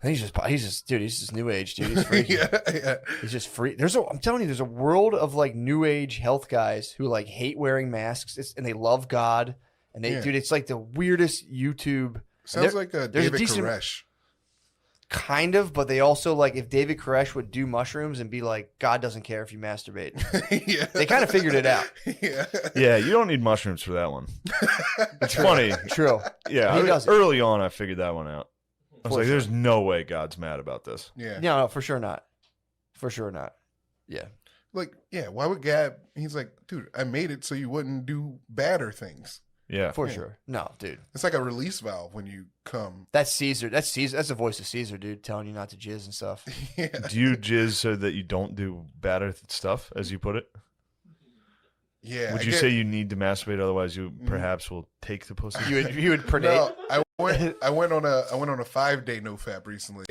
I think he's just new age, dude. He's freaky. yeah. He's just free. I'm telling you, there's a world of like new age health guys who like hate wearing masks and they love God. And they, Yeah. dude, it's like the weirdest YouTube. Sounds there- like a there's a David decent- Koresh. Kind of, but they also like if David Koresh would do mushrooms and be like, God doesn't care if you masturbate. yeah. They kind of figured it out. yeah. Yeah, you don't need mushrooms for that one. It's funny. True. Yeah, He doesn't. early on, I figured that one out. I was For like, sure. "There's no way God's mad about this." Yeah. No, for sure not. For sure not. Yeah. Like, yeah, why would Gab? He's like, dude, I made it so you wouldn't do badder things. Yeah, For Yeah. sure. No, dude. It's like a release valve when you come. That's Caesar. That's Caesar. That's the voice of Caesar, dude, telling you not to jizz and stuff. yeah. Do you jizz so that you don't do badder stuff, as you put it? Yeah. Would I you get- say you need to masturbate, otherwise you perhaps will take the pussy? You would predate. No, I went on a 5-day no fap recently.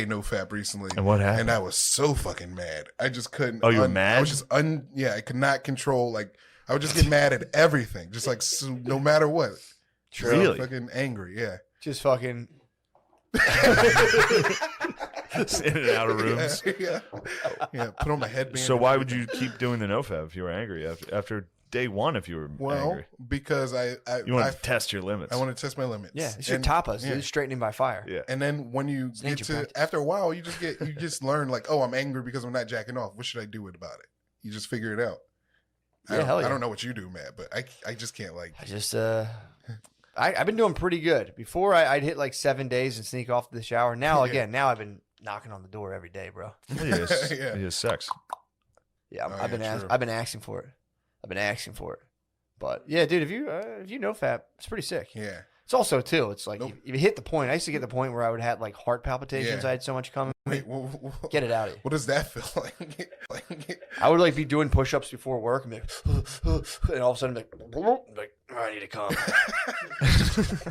And what happened? And I was so fucking mad. I just couldn't. Oh, you were I mad? was just yeah. I could not control. Like I would just get mad at everything. Just like no matter what. True. Really? Fucking angry. Yeah. Just fucking. In and out of rooms. Yeah. Yeah. Put on my headband. So and why would everything. you keep doing the nofab if you were angry after day one? If you were Well, angry, because you want to test your limits. I want to test my limits. Yeah, it's your And- tapas, yeah. dude. Straightening by fire. yeah. And then when you It's get nature to practice. after a while, you just learn like, oh, I'm angry because I'm not jacking off. What should I do about it? You just figure it out. Yeah, hell yeah. I don't know what you do, Matt, but I just can't like. I just I've been doing pretty good. Before I'd hit like 7 days and sneak off to the shower. Now Yeah. again, now I've been knocking on the door every day, bro. Yes, Yeah. yes, sex. Yeah, Oh, I've been yeah, true. I've been asking for it. But yeah, dude, if you know fap, it's pretty sick. Yeah. It's also too. It's like Nope. if you hit the point. I used to get the point where I would have like heart palpitations. Yeah. I had so much coming. Wait, Get it out of you. What does that feel like? I would like be doing push-ups before work and be like, and all of a sudden be like oh, I need to come.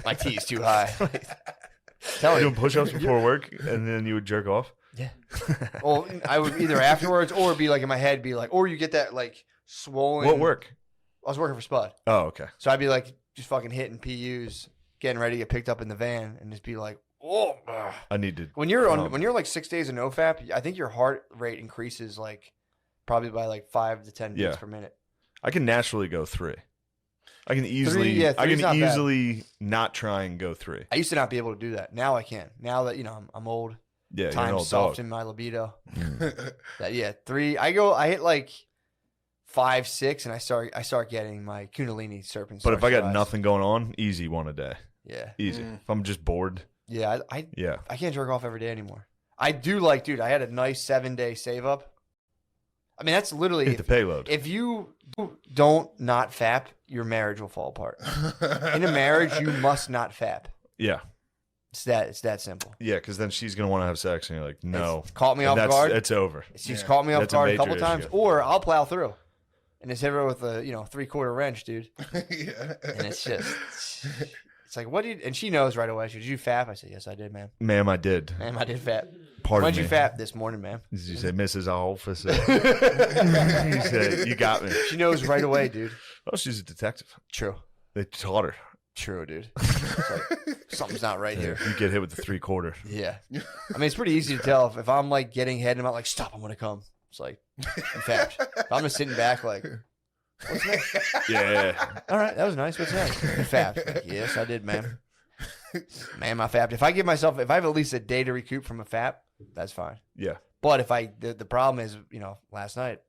My T is too high. Tell Doing you. push-ups before work, and then you would jerk off. Yeah. Well, I would either afterwards or be like in my head, be like, or you get that like swollen. What work? I was working for Spud, Oh, okay. so I'd be like just fucking hitting PUs, getting ready to get picked up in the van, and just be like, oh. Ugh. I need to. When you're on, Um, when you're like 6 days of NoFap, I think your heart rate increases like probably by like 5 to 10 beats Yeah. per minute. I can naturally go 3. I can easily. yeah, I three's can not bad. easily not try and go 3. I used to not be able to do that. Now I can. Now that I'm old, Yeah, you're an time's old soft dog. in my libido. That 3. I hit like 5, 6, and I start getting my Kundalini serpent. But if I starts to got rise. nothing going on, easy one a day. Yeah, Easy. Mm. If I'm just bored, yeah, yeah. I can't jerk off every day anymore. I do like, dude. I had a nice 7-day save up. I mean, that's literally Hit the payload. if you don't not fap, your marriage will fall apart. In a marriage, you must not fap. Yeah, It's that simple. yeah. Because then she's gonna want to have sex, and you're like, no. It's caught me And off that's guard. it's over. She's Yeah. caught me off That's a guard a major couple times, issue. or I'll plow through and just hit her with a 3/4 wrench, dude. yeah. And it's just, it's like, what did? And she knows right away. She goes, "Did you fap?" I said, "Yes, I did, ma'am. Ma'am, I did. Ma'am, I did fap. Pardon When'd me. you fap this morning, ma'am?" Did you say Mrs. Officer? He said, you got me. She knows right away, dude. Oh, she's a detective. True, They taught her. true, dude. It's like, something's not right here. You get hit with the 3/4. Yeah. I mean, it's pretty easy to tell if I'm like getting head and I'm not like, stop, I'm going to come. It's like, I'm fapped. If I'm just sitting back like, what's next? Yeah. All right, that was nice. What's next? You fapped. Like, yes, I did, ma'am. Ma'am, I fapped. If I have at least a day to recoup from a fap, that's fine. Yeah. But if the problem is, last night,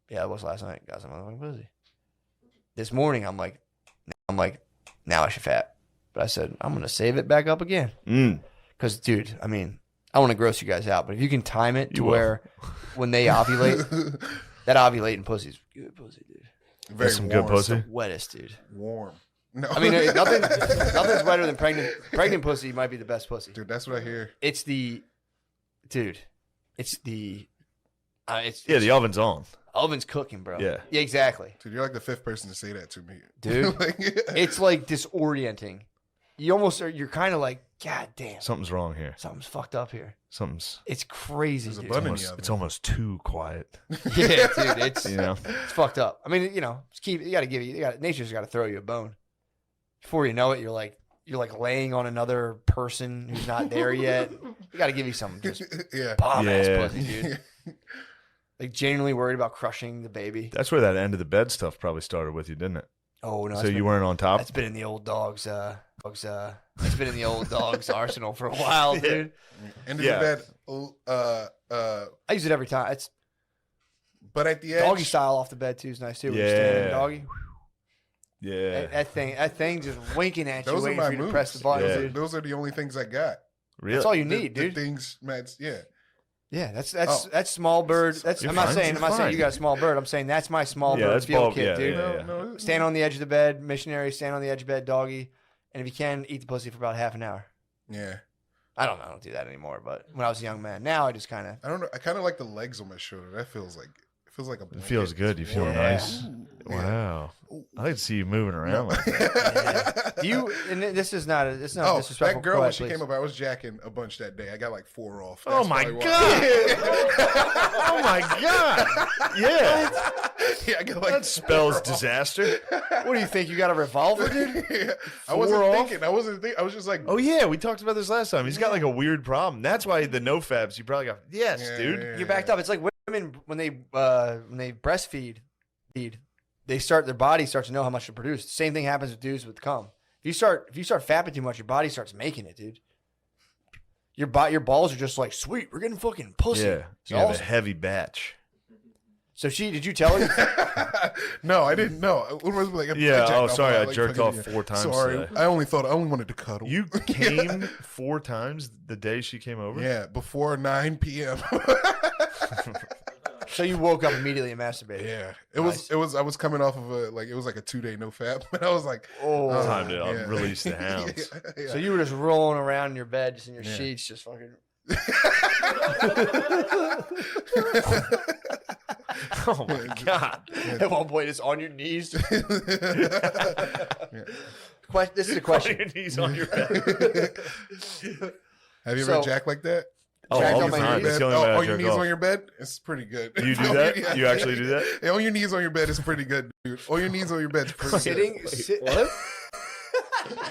yeah, it was last night, got some motherfucking pussy. This morning, I'm like, now I should fat. But I said, I'm going to save it back up again. Because, dude, I mean, I want to gross you guys out, but if you can time it to where when they ovulate, that ovulating pussy is good pussy, dude. Very some warm. good pussy. The wettest, dude. Warm. No. I mean, nothing's wetter than pregnant. Pregnant pussy might be the best pussy. Dude, that's what I hear. It's the the oven's on. oven's cooking, bro. Yeah. Exactly. Dude, you're like the 5th person to say that to me. Dude, Like, it's like disorienting. You're kind of like, God damn, Something's wrong here. something's fucked up here. Something's. It's crazy, There's a dude. bun in the Almost, oven. it's almost too quiet. Yeah, dude, it's It's fucked up. I mean, nature's got to throw you a bone. Before you know it, you're like laying on another person who's not there yet. You got to give you some just Yeah. bomb ass Yeah. pussy, dude. Like genuinely worried about crushing the baby. That's where that end of the bed stuff probably started with you, didn't it? Oh no! So you weren't on top. That's been in the old dog's. It's been in the old dog's arsenal for a while, dude. End of Yeah. the bed. I use it every time. It's But at the edge. doggy style off the bed too is nice too. When you're standing Yeah. doggy. Yeah. That thing just winking at you, Those are waiting my for you to moves. press the button, Yeah. dude. Those are the only things I got. Really? That's all you The- need, the dude. things, Matt. Yeah. Yeah, that's Oh. small bird. That's You're I'm not fine. saying You're I'm not saying fine. you got a small bird. I'm saying that's my small Yeah, bird that's field ball- kit, yeah, dude. yeah. No, Stand on the edge of the bed, missionary. Stand on the edge of bed, doggy, and if you can, eat the pussy for about half an hour. Yeah. I don't do that anymore. But when I was a young man, now I just kind of. I don't know. I kind of like the legs on my shoulder. That feels like a. It feels blanket. good. You It's feel warm. nice. Yeah. Wow. I like to see you moving around like that. Do you? And this is not. It's not Oh, disrespectful. that girl Go when ahead, she please. came up, I was jacking a bunch that day. I got like 4 off. Oh That's my probably why. God. Oh my God. Yeah. Yeah, I got like That spells 4 off. disaster. What do you think? You got a revolver, dude? Yeah. I wasn't 4 off? thinking. I wasn't thinking. I was just like, Oh yeah, we talked about this last time. He's got like a weird problem. That's why the no fabs. You probably got yes, Yeah, dude. yeah. You're backed up. It's like women when they breastfeed, their body starts to know how much to produce. The same thing happens with dudes with cum. If you start fapping too much, your body starts making it, dude. Your balls are just like, sweet, we're getting fucking pussy. Yeah, It's you have a awesome. heavy batch. So did you tell her? No, I didn't know. It was like, Yeah. jacked Oh, off sorry, a lot, I like, jerked fucking- off 4 times Sorry, today. I only wanted to cuddle. You came 4 times the day she came over. Yeah, before 9 p.m. So you woke up immediately and masturbated. Yeah, it Nice. was. I was coming off of it was like a 2-day no fap, and I was like, Oh. Time to yeah. release the hounds. Yeah. So you were just rolling around in your bed, just in your Yeah. sheets, just fucking. Oh my God. At one point, it's on your knees. Yeah. This is a On question. your knees on your bed. Have you So- ever jacked like that? Oh, Jacked all on the my time. knees? That's the only way I on your jerk knees off. on your bed? It's pretty good. You do that? You actually do that? Yeah, on your knees on your bed is pretty good, dude. On your knees on your bed is pretty Sitting. good. What?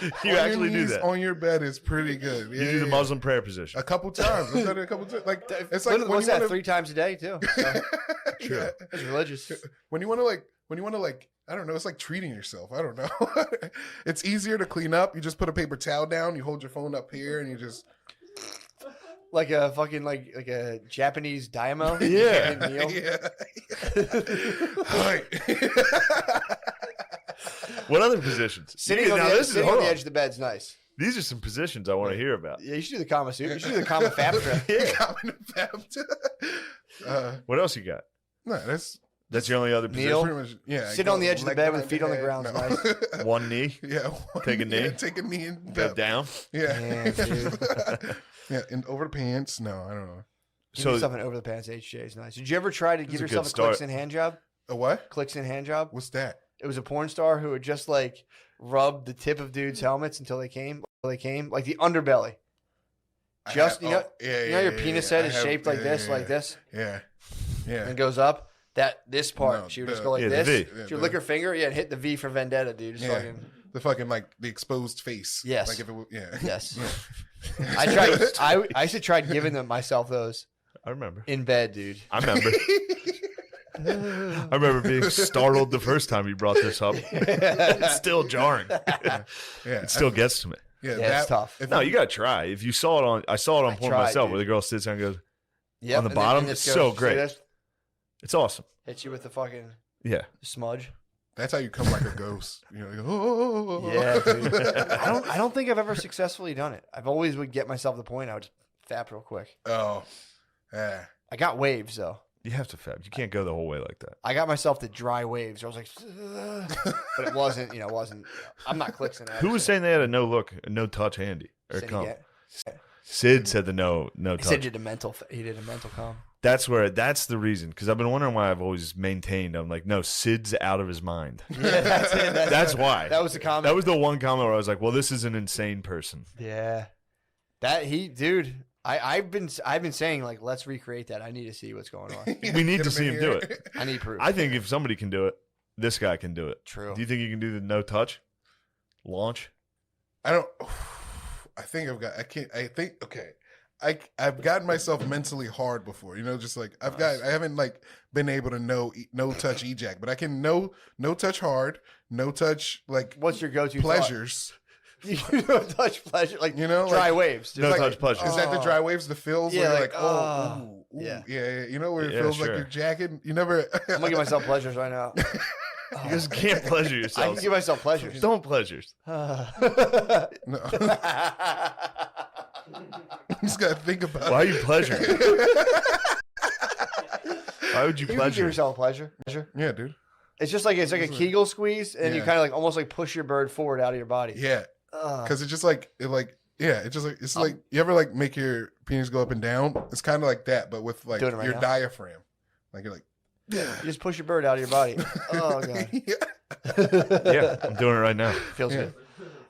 You On your actually do knees that. on your bed is pretty good. You do the Muslim prayer position. a couple times. I've done it a couple times. Like it's like when What's you that? wanna, 3 times a day too. So, Yeah. it's religious. When you want to like I don't know, it's like treating yourself. I don't know. It's easier to clean up. You just put a paper towel down, you hold your phone up here, and you just Like a fucking like a Japanese daimyo. Yeah. And kneel. Hi. What other positions? Sitting on Now, the, this is- sitting on hold the on. edge of the bed's nice. These are some positions I want to hear about. Yeah, you should do the Kama Sutra. You should do the Kama Fab trip. What else you got? No, that's That's your only other Kneel. position? pretty much yeah. Sit go on the edge of the leg bed with behind feet on the head. ground is No. One knee, Yeah. Take a knee? Yeah, take a knee and go down. Yeah. Yeah, dude. Yeah, and over the pants. No, I don't know. Give So yourself an over the pants HJ is nice. Did you ever try to give a yourself good a clicks start. in hand job? A what? Clicks in hand job. What's that? It was a porn star who would just like rub the tip of dudes' helmets until they came. Like the underbelly. I Just have- you know, yeah, you know your yeah, penis yeah. head I is have- shaped like yeah, this, yeah, like yeah. this, Yeah. Yeah. and goes up. This part, No, she would just the- go like yeah, the this. V. Yeah, She would the- lick her finger, and hit the V for Vendetta, dude. Just Yeah. fucking The fucking like the exposed face. Yes. Like if it was, yeah. yes. Yeah. I tried. I used to try giving myself those I remember. in bed, dude. I remember. I remember being startled the first time you brought this up. It's still jarring. Yeah. It still gets to me. Yeah, Yeah, it's tough. If No, you gotta try. If you saw it on, I saw it on I porn tried, myself, dude. where the girl sits there and goes, Yep, on the and then- bottom. and It's this so goes- great. see this? It's awesome. Hit you with the fucking Yeah. smudge. That's how you come like a ghost. You know, you go, oh. Yeah, dude. I don't think I've ever successfully done it. I've always would get myself to the point I would just fap real quick. Oh, yeah. I got waves though. You have to fab. You can't go the whole way like that. I got myself to dry waves. I was like, but it wasn't. You know, it wasn't. I'm not clicking that. Who was saying they had a no touch handy or Said he come? get- Sid said the no He touch. said he did a mental calm. That's the reason. Because I've been wondering why I've always maintained. I'm like, no, Sid's out of his mind. Yeah, that's it. That's why. That was the comment. That was the one comment where I was like, well, this is an insane person. Yeah, dude. I've been saying like, let's recreate that. I need to see what's going on. We need Get to see in him do here. it. I need proof. I think if somebody can do it, this guy can do it. True. Do you think you can do the no touch launch? I don't. I think I've got. I can't. I think. Okay. I've gotten myself mentally hard before. You know, just like I haven't like been able to no touch ejac, but I can no touch hard, no touch like What's your go-to pleasures. You don't touch pleasure, like You know, dry like- waves. Just No like, touch pleasure. Is that the dry waves, the feels Yeah, where you're like, like, oh, ooh, yeah. yeah. You know where it Yeah, feels sure. like you're jacking. You never. I'm gonna give myself pleasures right now. You just can't pleasure I yourself. can give myself pleasures. Don't pleasures. No. you Just gotta think about. Why are you pleasuring? Why would you can give pleasure? yourself pleasure. Yeah, dude. It's just like it's like a Kegel squeeze, and you Yeah. kind of like almost like push your bird forward out of your body. Yeah, Ugh. because it's just like it's like you ever like make your penis go up and down. It's kind of like that, but with like Doing it right your now. diaphragm. Like you're like, You just push your bird out of your body. Oh god, Yeah, I'm doing it right now. feels Yeah. good.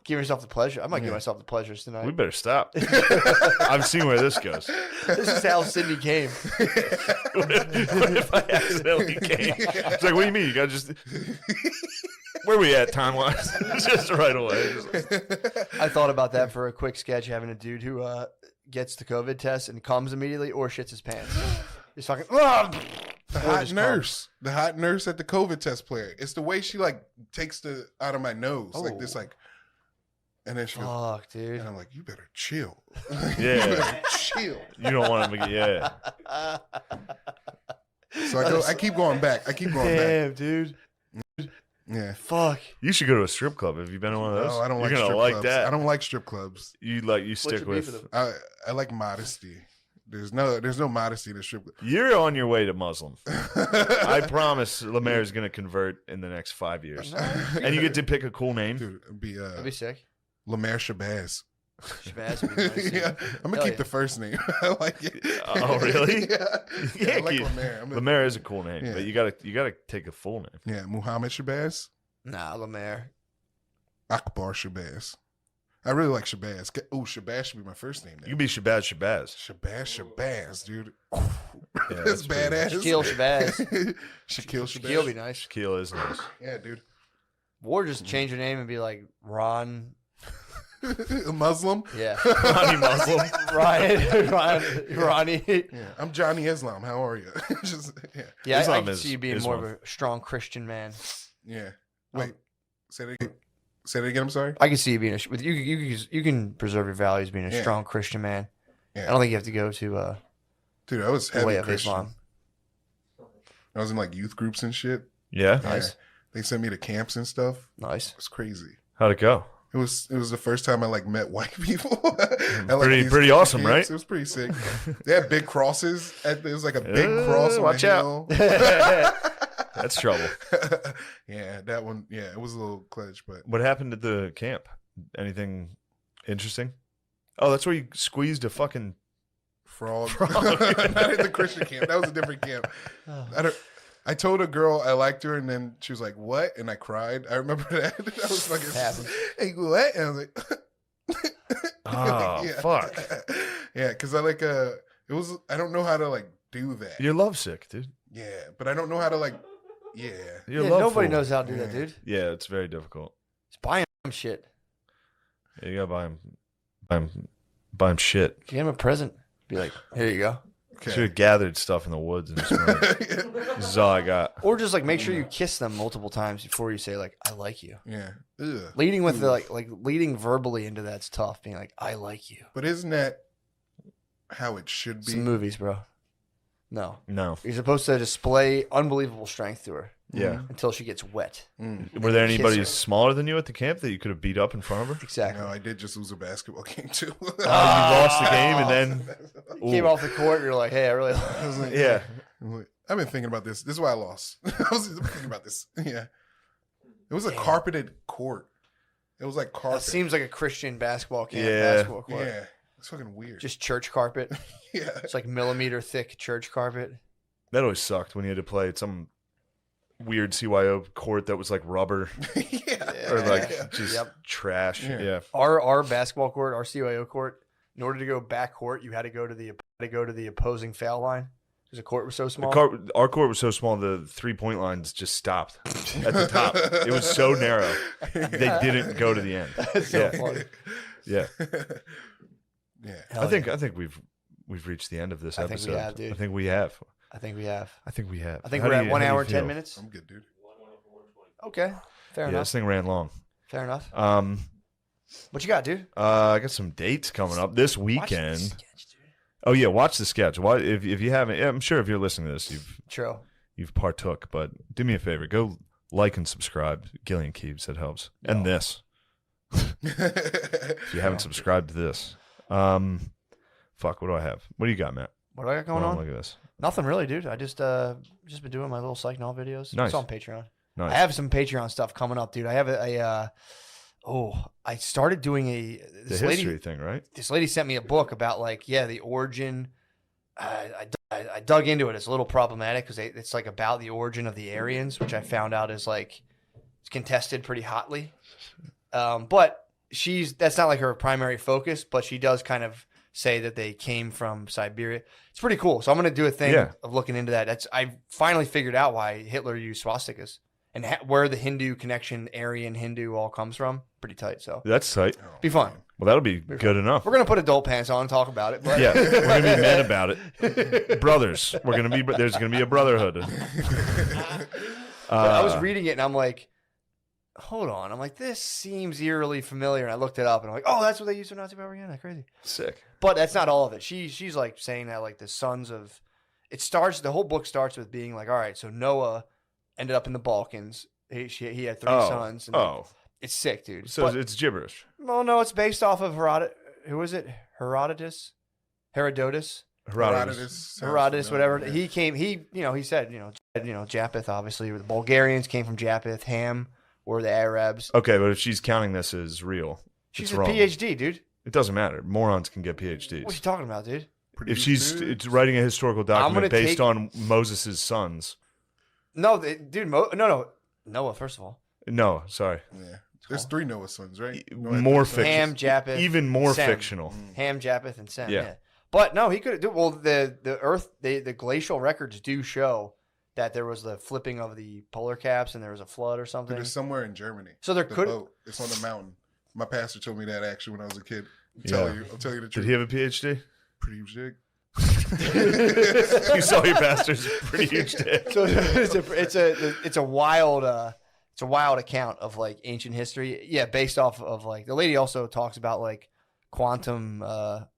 Give yourself the pleasure. I might give Yeah. myself the pleasures tonight. We better stop. I've seen where this goes. This is how Sydney came. What if I accidentally came? It's like, what do you mean? You gotta just. Where we at time wise? Just right away. I thought about that for a quick sketch, having a dude who gets the COVID test and comes immediately or shits his pants. He's fucking. The hot nurse at the COVID test player. It's the way she like takes the out of my nose like this, like, and then she goes, Fuck, dude. and I'm like, you better chill. Yeah. You better chill. You don't want him to. Yeah. So I keep going back. Damn, dude. Yeah. Fuck. You should go to a strip club. Have you been to one of those? No, I don't You're like gonna strip like clubs. that. I don't like strip clubs. You stick your beef with. with them? I like modesty. There's no modesty to strip club. You're on your way to Muslim. I promise Lemaire is going to convert in the next 5 years. And you get to pick a cool name. Dude, it'd be That'd be sick. Lemaire Shabazz. Shabazz would be nice. Yeah, I'm gonna Hell keep yeah. the first name. I like it. Oh, really? yeah. Yeah, I like keep- Lemaire. Lemaire is a cool name, Yeah. but you gotta take a full name. Yeah, Muhammad Shabazz, Nah, Lemaire. Akbar Shabazz. I really like Shabazz. Oh, Shabazz should be my first name. You Then. can be Shabazz Shabazz. Shabazz, dude. Yeah, That's that's pretty badass. Shaquille Shabazz. Shaquille Shabazz. Shaquille be nice. Shaquille is nice. Yeah, dude. Or just change your name and be like Ron. A Muslim. Yeah. Ronnie Muslim. Ronnie. Yeah, I'm Johnny Islam. How are you? Just Yeah, I Islam can is- see you being is more one. of a strong Christian man. yeah. Wait, say that again. Say that again. I'm sorry. I can see you being with you can preserve your values being a Yeah. strong Christian man. Yeah. I don't think you have to go to Dude, I was the heavy way of Christian. Islam. I was in like youth groups and shit. Yeah. Yeah. Nice. They sent me to camps and stuff. Nice. It was crazy. How'd it go? It was the first time I like met white people. At, like, Pretty- these pretty awesome, camps. right? It was pretty sick. They had big crosses. There was like a big Yeah, cross on watch my out. heel. That's trouble. Yeah, that one. Yeah, it was a little clutch, but What happened at the camp? Anything interesting? Oh, that's where you squeezed a fucking. frog. Frog. Not in the Christian camp. That was a different camp. I told a girl I liked her, and then she was like, "What?" And I cried. I remember that. I was fucking. Happens. Hey, what? And I was like, Oh, yeah. fuck. Yeah, because I like it was. I don't know how to like do that. You're lovesick, dude. Yeah, but I don't know how to like. Yeah. You're Yeah, love nobody fool. knows how to do that, Yeah. dude. Yeah, it's very difficult. Just buy him shit. Yeah, you gotta buy him shit. Get him a present. Be like, here you go. Should Okay. have gathered stuff in the woods and just been like, this is all I got. Or just like make sure you kiss them multiple times before you say like, I like you. Yeah. Ugh. Leading with the like leading verbally into that's tough. Being like, I like you. But isn't that how it should be? Some movies, bro. No. No. You're supposed to display unbelievable strength to her Yeah. until she gets wet. Were there Kiss anybody her. smaller than you at the camp that you could have beat up in front of her? Exactly. No, I did just lose a basketball game too. You lost the game and then You came off the court. You're like, hey, I really. I was like, yeah. I've been thinking about this. This is why I lost. I was thinking about this. Yeah. It was a carpeted court. It was like That carpet. seems like a Christian basketball camp. Yeah. Basketball court. Yeah. It's fucking weird. Just church carpet. yeah. It's like millimeter thick church carpet. That always sucked when you had to play at some weird CYO court that was like rubber yeah. or like Yeah. just Yep. trash. Yeah. Yeah. Our basketball court, our CYO court. In order to go back court, you had to go to the opposing foul line because the court was so small. Our court was so small, the 3-point lines just stopped at the top. It was so narrow. They didn't go to the end. That's so Yeah. funny. Yeah. Yeah. I think we've reached the end of this I think episode. we have, dude. I think we have. I think we have. I think we have. I think How we're do at you- 1 how do you hour and 10 feel? minutes. I'm good, dude. Okay, fair Yeah, enough. this thing ran long. Fair enough. What you got, dude? I got some dates coming up this Watch weekend. the sketch, dude. Oh yeah, watch the sketch. Why if you haven't? Yeah, I'm sure if you're listening to this, True. you've partook. But do me a favor, go like and subscribe. Gillian Keeves, that helps. And this, if you haven't subscribed to this, fuck. What do I have? What do you got, Matt? What do I got going Hold on? Look at this. Nothing really, dude. I just been doing my little psych null videos. Nice. It's on Patreon. Nice. I have some Patreon stuff coming up, dude. I have I started doing the this history lady. thing, right? This lady sent me a book about the origin. I dug into it. It's a little problematic because it's like about the origin of the Aryans, which I found out is like it's contested pretty hotly. But that's not like her primary focus, but she does kind of say that they came from Siberia. It's pretty cool. So I'm going to do a thing Yeah. of looking into that. I finally figured out why Hitler used swastikas and where the Hindu connection, Aryan Hindu, all comes from. Pretty tight. So That's tight. be fun. Well, that'll be good enough. We're going to put adult pants on and talk about it. But Yeah, we're gonna be men about it, brothers. There's gonna be a brotherhood. But I was reading it and I'm like, hold on. I'm like, this seems eerily familiar. And I looked it up and I'm like, oh, that's what they used for Nazi propaganda. Crazy. Sick. But that's not all of it. She's like saying that like the sons of the whole book starts with being like, all right, so Noah ended up in the Balkans. He had three sons. And it's sick, dude. So it's gibberish. Well, no, it's based off of who was it? Herodotus, Herodotus. whatever. He came. He said, Japheth. Obviously, the Bulgarians came from Japheth. Ham were the Arabs. Okay, but if she's counting this as real, She's it's a wrong. PhD, dude. It doesn't matter. Morons can get What PhDs. you talking about, dude? If it's writing a historical gonna document based take- on Moses' sons. No, dude. Noah. First of all, No, sorry. Yeah. There's 3 Noah sons, right? More fiction. Ham, Japheth, Even more Sem. fictional. Ham, Japheth, and Sem. Yeah. Yeah. But no, he could do well. The glacial records do show that there was the flipping of the polar caps and there was a flood or something. Dude, it's somewhere in Germany. So there The could. boat. It's on the mountain. My pastor told me that actually when I was a kid. I'm Yeah. telling you the Did truth. he have a PhD? Pretty sick. You saw your pastor's pretty huge dick. So it's a wild account of like ancient history. Yeah, based off of like the lady also talks about like quantum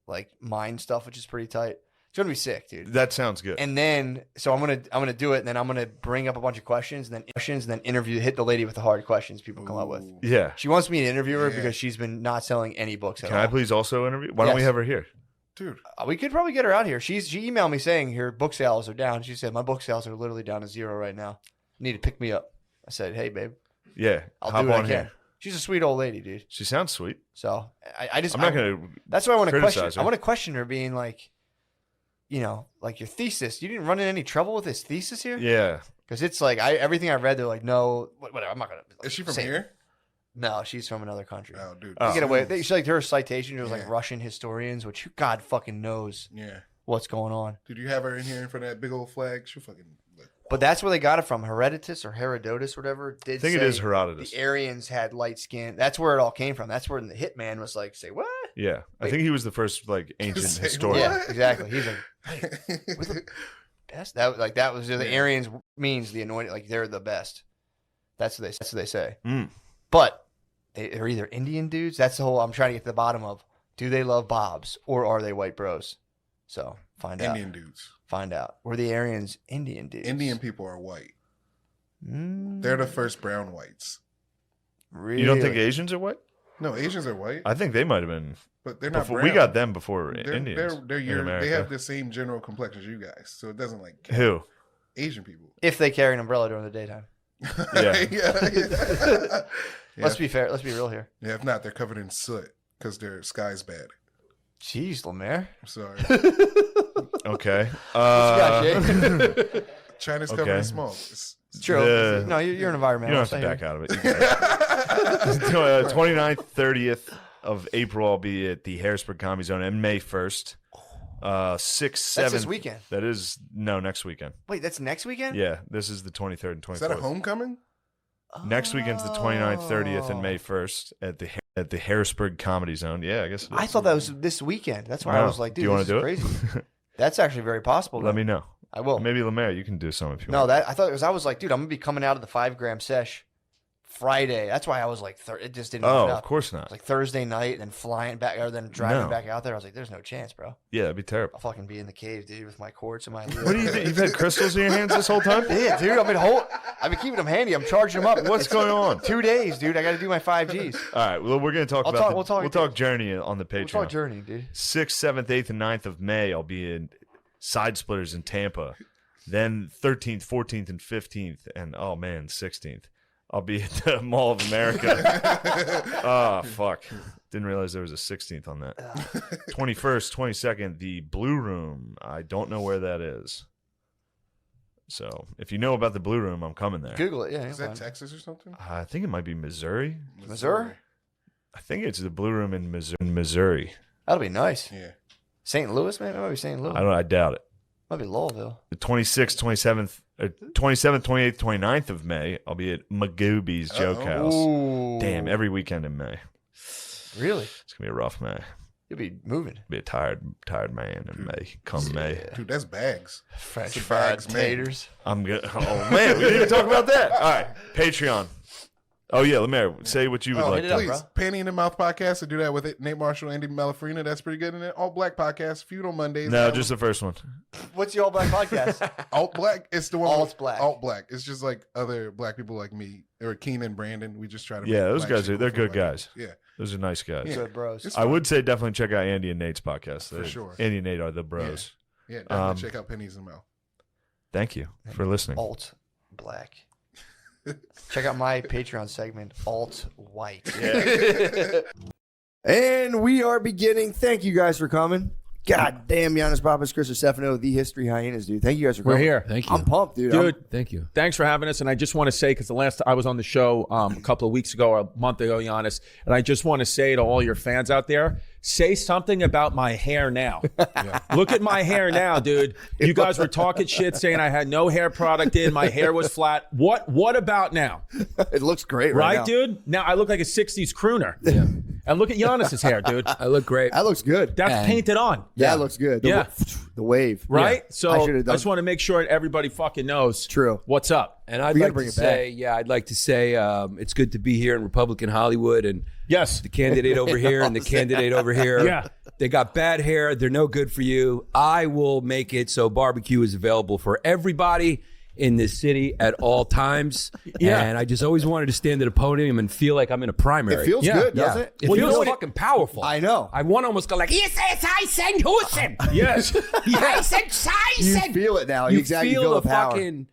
like mind stuff, which is pretty tight. It's gonna be sick, dude. That sounds good. And then so I'm gonna do it, and then I'm gonna bring up a bunch of questions, and then hit the lady with the hard questions people come up with. Ooh. Yeah. She wants me to interview her Yeah. because she's been not selling any books at Can all. I please also interview? Why don't we Yes. have her here? Dude. We could probably get her out here. She emailed me saying her book sales are down. She said my book sales are literally down to 0 right now. You need to pick me up. I said, hey babe, Yeah. I'll hop do what on I can. here. She's a sweet old lady, dude. She sounds sweet. So I just I'm not gonna. That's why I want to question. criticize her. I want to question her, being like, like your thesis. You didn't run into any trouble with this thesis here, Yeah. because it's like everything I read. They're like, no, whatever. I'm not gonna. Is she from say- here? No, she's from another country. Oh, dude. Oh. They get away. She like her citation was like Yeah. Russian historians, which God fucking knows Yeah. what's going on. Did you have her in here in front of that big old flag? She fucking. But that's where they got it from. Herodotus or Herodotus, whatever. I think it is Herodotus. The Aryans had light skin. That's where it all came from. That's where the hitman was like, say what? Yeah. I Wait. think he was the first like ancient Say historian. what? Yeah, exactly. He's like, we're the best. That was the Aryans means the anointed. Like they're the best. That's what they say. Mm. But they're either Indian dudes. That's the whole. I'm trying to get to the bottom of. Do they love Bobs or are they white bros? So Find Indian out. dudes. Find out. Were the Aryans Indian dudes? Indian people are white. Mm, They're the first brown whites. really? You don't think Asians are white? No, Asians are white, I think they might have been. but they're not Before, brown. we got them before They're, Indians. they're in they America. have the same general complexion as you guys, so it doesn't like count. Who? Asian people. If they carry an umbrella during the daytime. Yeah. yeah. Let's be fair. Let's be real here. Yeah, if not, they're covered in soot because their sky's bad. Jeez, Lemaire. I'm sorry. Okay. What you got, Jake? China's covered Okay. in smoke. It's True. The- No, you're an You don't have environmentalist. to I hear back you. out of it. You can- 29th, 30th of April, I'll be at the Harrisburg Comedy Zone, and May 1st. 6th, 7th. That's this weekend. That is next weekend. Wait, that's next weekend? Yeah, this is the 23rd and 24th. Is that a homecoming? Next weekend's the 29th, 30th, and May Oh. 1st at the Harrisburg Comedy Zone. Yeah, I guess. It I is. thought that was this weekend. That's why I No. was like, Do dude, you want this to is do it? crazy. That's actually very possible. Let then. me know. I will. Maybe Lemaire, you can do some if you No, want. that I thought it was. I was like, dude, I'm gonna be coming out of the 5-gram sesh Friday. That's why I was like, it just didn't. Oh, line of up. course It was not. like Thursday night, and then flying back, or then driving No. back out there. I was like, there's no chance, bro. Yeah, that'd be terrible. I'll fucking be in the cave, dude, with my quartz and my. What do you think? You've had crystals in your hands this whole time? Yeah, dude. I've been keeping them handy. I'm charging them up. What's going on? 2 days, dude. I got to do my 5Gs. All right. Well, we're going to talk I'll about. talk- we'll talk Journey on the We'll Patreon. talk journey, dude. 6th, 7th, 8th, and 9th of May, I'll be in Side Splitters in Tampa. Then 13th, 14th, and 15th, and oh man, 16th, I'll be at the Mall of America. Oh, fuck. Didn't realize there was a 16th on that. 21st, 22nd, the Blue Room. I don't know where that is. So if you know about the Blue Room, I'm coming there. Google it. Yeah, Is you'll that find it. Texas or something? I think it might be Missouri. Missouri? I think it's the Blue Room in Missouri. That'll be nice. Yeah. St. Louis, man. It might be St. Louis. I doubt it. Might be Louisville. The 26th, 27th, 28th, 29th of May, I'll be at Magooby's Joke House. Ooh. Damn, every weekend in May. Really? It's gonna be a rough May. You'll be moving. Be a tired man in May. Come May. Dude, that's bags. French Some fried bags, man. taters. I'm good. Oh man, we didn't even talk about that. All right, Patreon. Oh yeah, Lemaire, say what you would Oh, like. hit it up, To. please. bro. Panty in the Mouth podcast. I do that with it. Nate Marshall, Andy Malafrina. That's pretty good. And then Alt Black podcast. Feud on Mondays. No, just the first one. What's the All Black podcast? Alt Black. It's the one. Alt with- Black. Alt Black. It's just like other black people like me or Keenan, Brandon. We just try to. Yeah, make those black guys shit they're cool for good black guys. people. Yeah, Those are nice guys. Yeah. Good bros. It's I fun. would say definitely check out Andy and Nate's podcast. For sure. Andy and Nate are the bros. Yeah, definitely Um, check out Pennies in the Mouth. Thank you for listening. Alt Black. Check out my Patreon segment, Alt White. And we are beginning. Thank you guys for coming. God damn, Giannis Papas, Chris Stefano, the History Hyenas, dude. Thank you guys for coming. We're here. Thank you. I'm pumped, dude. Dude, Thank you. thanks for having us. And I just want to say, because the last I was on the show a couple of weeks ago or a month ago, Giannis, and I just want to say to all your fans out there, say something about my hair now. Look at my hair now, dude. You guys were talking shit saying I had no hair product in, my hair was flat. What about now? It looks great Right, now. dude? Now I look like a 60s crooner. And look at Giannis's hair, dude. I look great. That looks good. That's And- painted on. That looks good. Yeah. The wave. Right? Yeah. So I I, should've done- just want to make sure everybody fucking knows True. what's up. And I'd We gotta like bring to it back. say, I'd like to say it's good to be here in Republican Hollywood and Yes. the candidate over here and the candidate over here. Yeah. They got bad hair. They're no good for you. I will make it so barbecue is available for everybody in this city at all times. Yeah. And I just always wanted to stand at a podium and feel like I'm in a primary. It feels Yeah. good, yeah. doesn't it? It Well, you feels know what it- fucking powerful. I know. I want to almost go like, yes, I send Houston. Yes. I You said, feel it now. you exactly feel the the power. fucking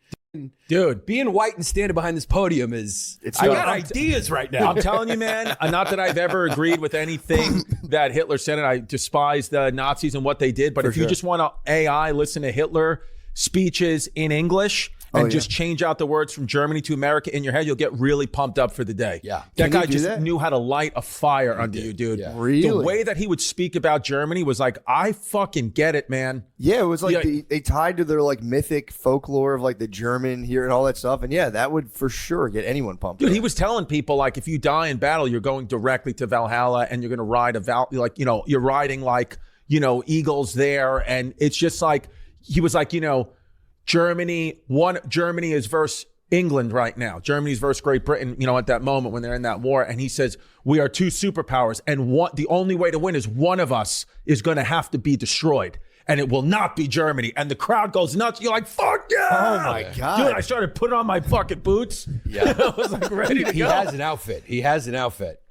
Dude. being white and standing behind this podium is. It's I good. got ideas right now. I'm telling you, man, not that I've ever agreed with anything that Hitler said, and I despise the Nazis and what they did, but if you sure. just want to AI listen to Hitler speeches in English and just change out the words from Germany to America in your head, you'll get really pumped up for the day. Yeah. That Can guy you do just that? knew how to light a fire under you, dude. Yeah. Really? The way that he would speak about Germany was like, I fucking get it, man. Yeah, it was like Yeah. they tied to their like mythic folklore of like the German here and all that stuff. And yeah, that would for sure get anyone pumped. Dude, up. he was telling people like, if you die in battle, you're going directly to Valhalla, and you're going to ride you're riding like, eagles there, and it's just like he was like, Germany is versus England right now. Germany's versus Great Britain, at that moment when they're in that war, and he says we are two superpowers, and the only way to win is one of us is going to have to be destroyed. and it will not be Germany. And the crowd goes nuts. You're like, fuck yeah! Oh my God. Dude, I started putting on my fucking boots. Yeah. I was like ready to He go. has an outfit. He has an outfit.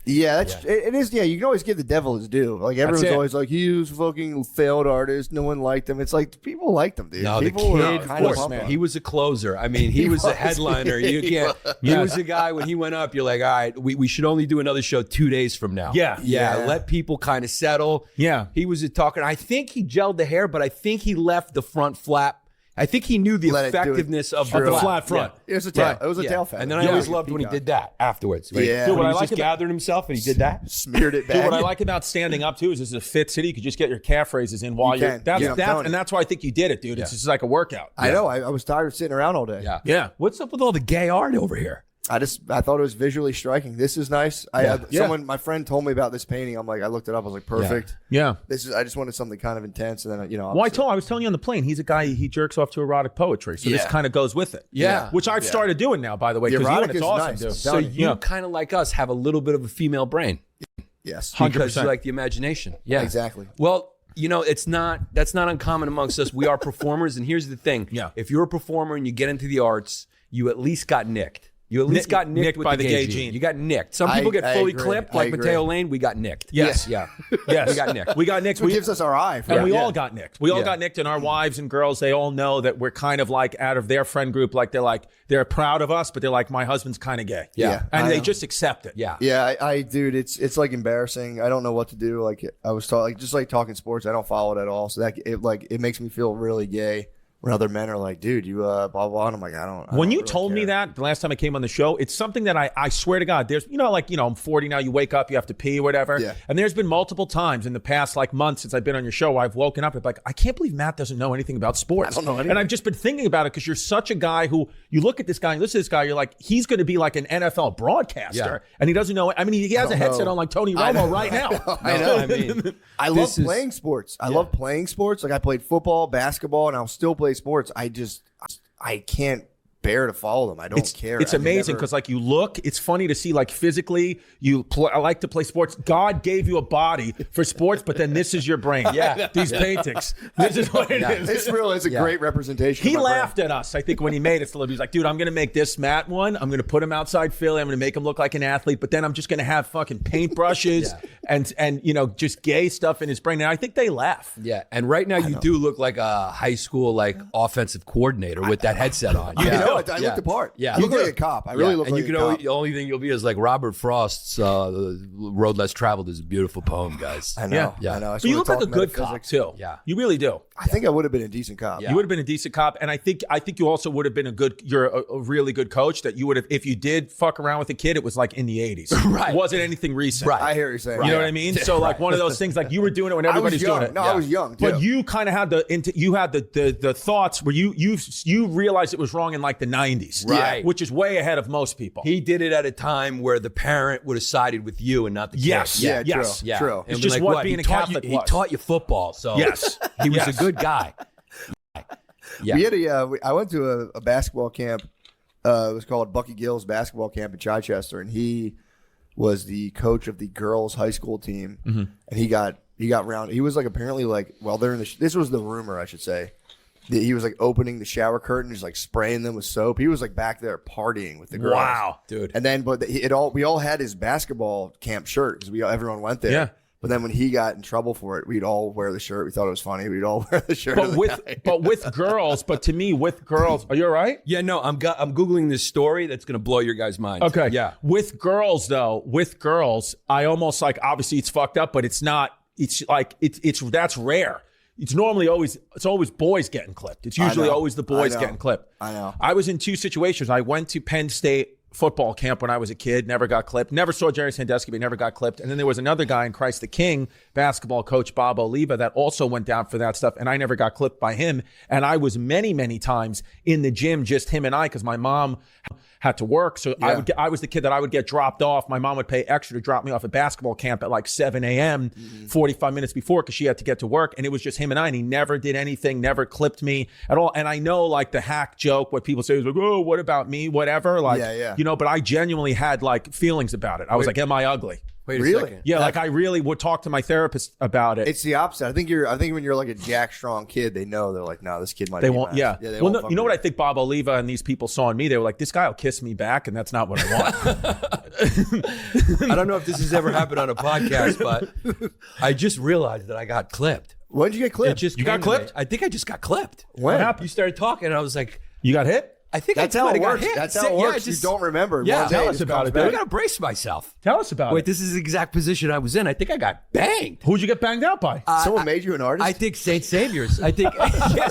Yeah, it is. Yeah, you can always give the devil his due. Like everyone's it. always like, he was a fucking failed artist. No one liked him. It's like people liked him, dude. No, the People were kid, kind of course, pumped man. on he him. was a closer. I mean, he was a headliner. You can't. He was a guy when he went up. You're like, all right, we should only do another show 2 days from now. Yeah. yeah. Yeah. Let people kind of settle. Yeah. he was a talker. I think he gelled the hair, but I think he left the front flap. I think he knew the Let it do it. effectiveness of Of the flap. flat front. It was a tail. Right. It was a Yeah. tail feather. And then I Yeah. always loved when he did that afterwards. Yeah. Dude, What when I he like just about- gathered himself and he did that. Smeared it back. Dude, what I like about standing up too is this is a fit city. You could just get your calf raises in while You you're. can. That's Yeah, I'm telling you. and that's why I think you did it, dude. It's just like a workout. I know. I was tired of sitting around all day. Yeah. Yeah. What's up with all the gay art over here? I thought it was visually striking. This is nice. My friend told me about this painting. I'm like, I looked it up. I was like, perfect. Yeah. I just wanted something kind of intense, and then Well, I was telling you on the plane, he's a guy, he jerks off to erotic poetry. So this Yeah. kind of goes with it. Yeah. Which I've started doing now, by the way, The because erotic it's is awesome, nice. dude. I'm So telling you Yeah. kind of like us have a little bit of a female brain Yes. because 100%. you like the imagination. Yeah, Exactly. Well, that's not uncommon amongst us. We are performers, and here's the thing. Yeah. If you're a performer and you get into the arts, you at least got nicked. You at least got nicked with by the the gay gene. gene. You got nicked. Some people get I fully agree. clipped, I like agree. Mateo Lane. We got nicked. Yes. Yeah. Yes. We got nicked. We got nicked. What gives us our eye. And we Yeah. all got nicked. We all Yeah. got nicked, and our wives and girls, they all know that we're kind of like out of their friend group, they're proud of us, but they're like, my husband's kind of gay. Yeah. And I they know. just accept it. Yeah. Yeah, dude, it's like embarrassing. I don't know what to do. Like I was just like talking sports. I don't follow it at all. So it makes me feel really gay when other men are like, dude, you blah blah. And I'm like, I don't. When you really told me care. that the last time I came on the show, it's something that I swear to God, there's, I'm 40 now, you wake up, you have to pee or whatever. Yeah. And there's been multiple times in the past months since I've been on your show where I've woken up and like, I can't believe Matt doesn't know anything about sports. I don't know anything. And I've just been thinking about it because you're such a guy who, you look at this guy and listen to this guy, you're like, he's going to be like an NFL broadcaster. Yeah. And he doesn't know. I mean, he has a headset know. on like Tony Romo right now. I know. I mean, I love this is- playing sports. I love playing sports. Like I played football, basketball, and I'll still play sports. I can't bear to follow them. I don't care. It's I've amazing never- because you look, it's funny to see physically I like to play sports. God gave you a body for sports, but then this is your brain. Yeah. These paintings. This is what it is. It's real. It's a great representation. He of my brain. laughed at us, I think, when he made it. So he was like, dude, I'm going to make this Matt one. I'm going to put him outside Philly. I'm going to make him look like an athlete, but then I'm just going to have fucking paintbrushes and just gay stuff in his brain. And I think they laugh. Yeah, and right now you do look like a high school offensive coordinator with that headset on. I Yeah. know. I Yeah. look the part. Yeah. I look You like do. a cop. I really look and like you a can cop. the only thing you'll be is like Robert Frost's "Road Less Traveled" is a beautiful poem, guys. I know. Yeah. I know. I But you look like a good cop, too. Yeah. You really do. I think I would have been a decent cop. Yeah. You would have been a decent cop, and I think you also would have been you're a really good coach. That you would have, if you did fuck around with a kid, it was like in the 80s. Right. It wasn't anything recent. Right. I hear you saying. You know what I mean? So like one of those things, like you were doing it when I was everybody's young. doing it. No, I was young. But too. you kind of had the thoughts where you realized it was wrong in like the 90s, Right. Which is way ahead of most people. He did it at a time where the parent would have sided with you and not the kid. Yes. Yeah, Yes. true. Yeah. True. And It's be just like, what what? being He a taught Catholic you, He was. taught you football, so Yes. he was Yes. a good guy. Yeah. We had I went to a basketball camp. It was called Bucky Gillis basketball camp in Chichester, and he was the coach of the girls' high school team. Mm-hmm. And he got round. He was like apparently like while they're in the. This was the rumor, I should say. That he was like opening the shower curtain, just like spraying them with soap. He was like back there partying with the girls. Wow. Dude. And then, but we all had his basketball camp shirt because everyone went there. Yeah. But then when he got in trouble for it, we'd all wear the shirt. We thought it was funny. We'd all wear the shirt. of the guy. But with girls, to me, with girls, are you all right? Yeah, no, I'm Googling this story that's going to blow your guys' mind. Okay. Yeah. With girls, I almost like, obviously it's fucked up, but it's not, it's like, that's rare. It's always boys getting clipped. It's usually know. always the boys I know. getting clipped. I know. I was in two situations. I went to Penn State football camp when I was a kid, never got clipped. Never saw Jerry Sandusky, but never got clipped. And then there was another guy in Christ the King, basketball coach Bob Oliva, that also went down for that stuff, and I never got clipped by him. And I was many, many times in the gym, just him and I, because my mom had to work. So I was the kid that I would get dropped off. My mom would pay extra to drop me off at basketball camp at like 7 a.m., 45 minutes before, because she had to get to work. And it was just him and I, and he never did anything, never clipped me at all. And I know like the hack joke, what people say is like, oh, what about me? Whatever. Like, Yeah. you know, but I genuinely had like feelings about it. I was like, am I ugly? Wait a Really? second. Yeah, like I really would talk to my therapist about it. It's the opposite. I think when you're like a jack strong kid, they know they're like, no, this kid might. They be won't. nice. Yeah. They Well, won't no, fuck you know with what I think Bob Oliva and these people saw in me? They were like, this guy will kiss me back, and that's not what I want. I don't know if this has ever happened on a podcast, but I just realized that I got clipped. When did you get It clipped? just You got came to me. clipped? I think I just got clipped. When? You started talking, and I was like, You got hit? I think That's I how might it have got works. hit. That's how it Yeah, works. just- You don't remember. Yeah. One day Tell it us just about comes it, I back. got to brace myself. Tell us about Wait, it. this is the exact position I was in. I think I got banged. Who'd you get banged out by? Someone made you an artist. I think St. Saviour's. I think yeah,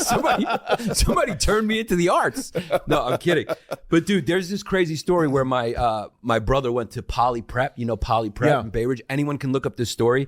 somebody turned me into the arts. No, I'm kidding. But dude, there's this crazy story where my brother went to Poly Prep. You know Poly Prep Yeah. in Bay Ridge. Anyone can look up this story.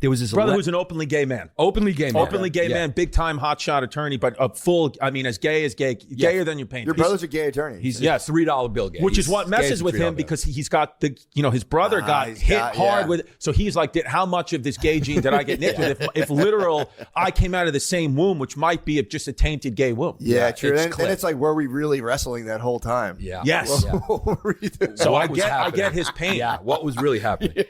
There was this Brother who's an openly gay man. openly gay man. Openly gay Yeah. man, big time hotshot attorney, but a full, I mean, as gay as gay, gayer than you paint. Your brother's a gay attorney. He's Yes. a $3 bill gay. Which is He's what gay as messes a with $3 him bill. because he's got the, his brother got he's hit got- hard yeah. with, so he's like, how much of this gay gene did I get nicked with? If literal, I came out of the same womb, which might be just a tainted gay womb. yeah, true. it's And clipped. it's like, were we really wrestling that whole time? Yeah. Yes. Yeah. What were you doing? So What I was get happening? his pain. Yeah, what was really happening?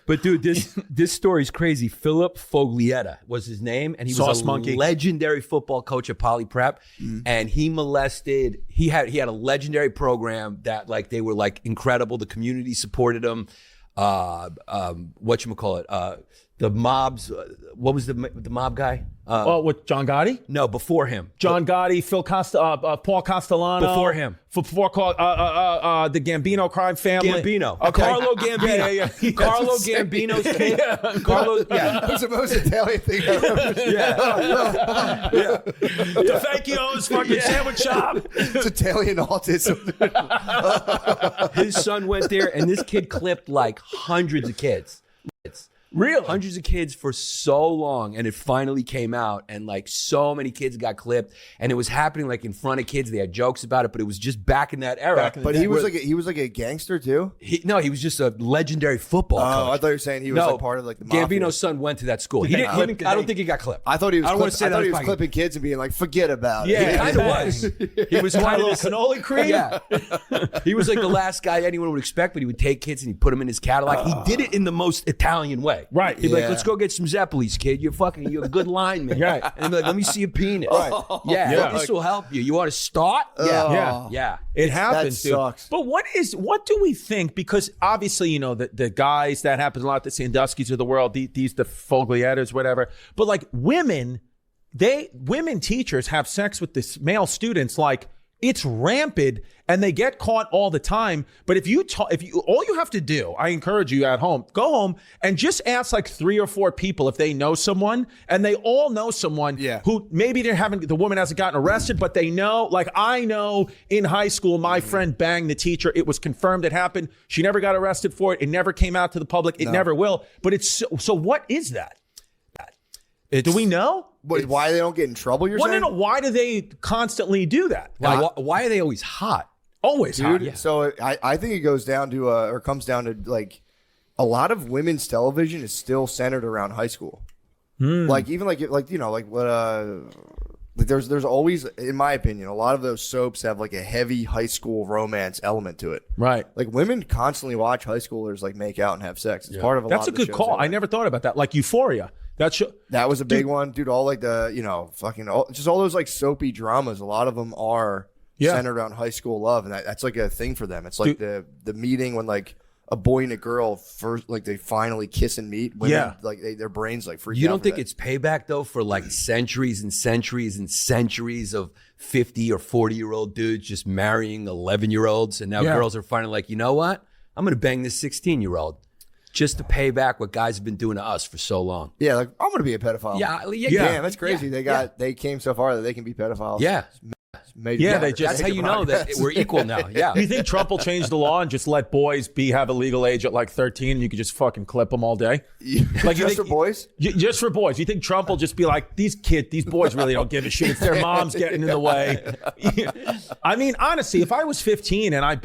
But dude, this story's crazy. Philip Foglietta was his name, and he was Sauce a monkey. legendary football coach at Poly Prep, and he molested. He had a legendary program that like they were like incredible. The community supported him. Whatchamacallit? The mobs. What was the mob guy? Oh, with John Gotti? No, before him. John Gotti, Paul Castellano. Before him. Before the Gambino crime family. Gambino. Okay. Carlo Gambino. Yeah. Carlo Gambino's kid. Carlo. Yeah. That's the most Italian thing I've ever seen. The Fakio's fucking sandwich shop. It's Italian autism. His son went there, and this kid clipped like hundreds of kids. Really? Hundreds of kids for so long, and it finally came out, and like so many kids got clipped, and it was happening like in front of kids. They had jokes about it, but it was just back in that era. But he was like a gangster too. He was just a legendary football Oh, coach. I thought you were saying he was like part of like the mafia. Gambino's son went to that school. Did He they didn't, clip- he- did I don't they- think he got clipped. I thought he was. I don't want to say that. he was fucking- clipping kids and being like, "Forget about it." Yeah, it kind of was. He was Kind kind of of little cannoli cream? Yeah. He was like the last guy anyone would expect, but he would take kids and he'd put them in his Cadillac. He did it in the most Italian way. Right. He'd be like, Yeah. let's go get some Zeppelis, kid. You're a good lineman. Right. And he'd be like, let me see a penis. Right. Yeah, this will help you. You want to start? Yeah. Yeah. It happens, dude. sucks. But what do we think? Because obviously, you know, the guys, that happens a lot, the Sandusky's of the world, the Fogliettas, whatever. But like women teachers have sex with this male students, like it's rampant, and they get caught all the time. But if you all you have to do, I encourage you at home, go home and just ask like 3 or 4 people if they know someone, and they all know someone who maybe the woman hasn't gotten arrested, but they know, like I know in high school, my friend banged the teacher. It was confirmed it happened. She never got arrested for it. It never came out to the public. It never will. But it's so what is that? Do we know? Why they don't get in trouble? You're saying? No. Why do they constantly do that? Why are they always hot? Always hot. Dude, so I think it goes down to or comes down to like a lot of women's television is still centered around high school. Like even like you know like what like there's always, in my opinion, a lot of those soaps have like a heavy high school romance element to it. Right. Like women constantly watch high schoolers like make out and have sex. It's part of a That's lot a of the good shows call. out I there. never thought about that. Like Euphoria. That was a big one, dude. All like the just all those like soapy dramas. A lot of them are centered around high school love, and that's like a thing for them. It's like the meeting when like a boy and a girl first, like they finally kiss and meet. Women, like their brains like freak out. You don't for think that. it's payback though for like centuries and centuries and centuries of 50 or 40-year-old dudes just marrying 11-year-olds, and now girls are finally like, you know what? I'm gonna bang this 16-year-old. Just to pay back what guys have been doing to us for so long. Yeah, like I'm gonna be a pedophile. Yeah. Damn, that's crazy. They came so far that they can be pedophiles. Yeah. That's how you know that we're equal now. Yeah. You think Trump will change the law and just let boys have a legal age at like 13 and you could just fucking clip them all day? Like just for boys? Just for boys. You think Trump will just be like, these boys really don't give a shit. It's their moms getting in the way. I mean, honestly, if I was 15 and I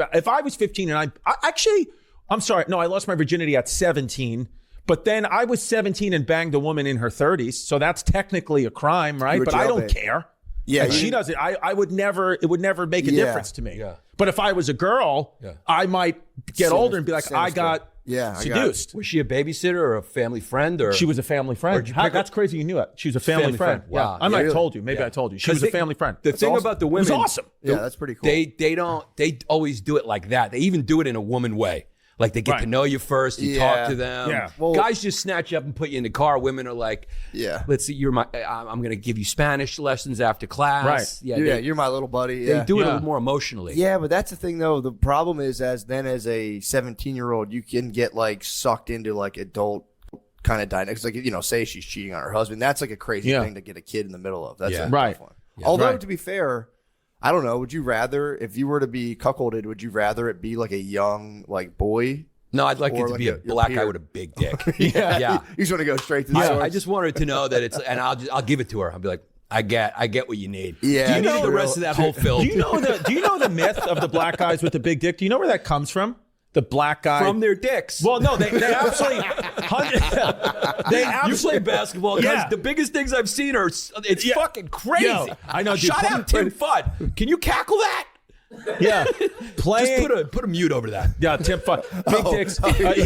actually, I'm sorry. No, I lost my virginity at 17. But then I was 17 and banged a woman in her 30s. So that's technically a crime, right? But I don't care. Yeah. And she doesn't. It would never make a difference to me. Yeah. But if I was a girl, I might get older and be like, I got Yeah, I got it. seduced. Was she a babysitter or a family friend? Or She was a family friend. Where'd you pick her- That's crazy. You knew it. She was a family friend. Wow. Yeah. I might have really? told you. Maybe I told you. She was a family friend. The thing awesome. about the It was women, awesome. Yeah, that's pretty cool. they always do it like that. They even do it in a woman way. Like they get to Right. know you first, you Yeah. talk to them. Yeah. Well- Guys just snatch you up and put you in the car. Women are like, Yeah. let's see, I'm going to give you Spanish lessons after class. Right. Yeah, you're my little buddy. They Yeah. do it a Yeah. little more emotionally. Yeah, but that's the thing though. The problem is as a 17-year-old, you can get like sucked into like adult kind of dynamics. Like, say she's cheating on her husband. That's like a crazy Yeah. thing to get a kid in the middle of. That's Yeah. a tough Right. one. Although Right. to be fair, I don't know. Would you rather, if you were to be cuckolded, would you rather it be like a young like boy? No, I'd like Or it to like be a your black guy peer. with a big dick. Yeah. Yeah. You just want to go straight to the source. I just want her to know that it's, and I'll give it to her. I'll be like, I get what you need. Yeah, Do you it's need the the rest of that whole film? Do you know the myth of the black guys with the big dick? Do you know where that comes from? The black guy From their dicks. Well, no, they absolutely. They You absolutely play basketball, guys. Yeah. The biggest things I've seen are it's Yeah. fucking crazy. Yo, I know, dude. Shout out Tim Fudd. Can you cackle that? Yeah, Just playing. put a mute over that. Yeah, Tim Fudd. Big dicks.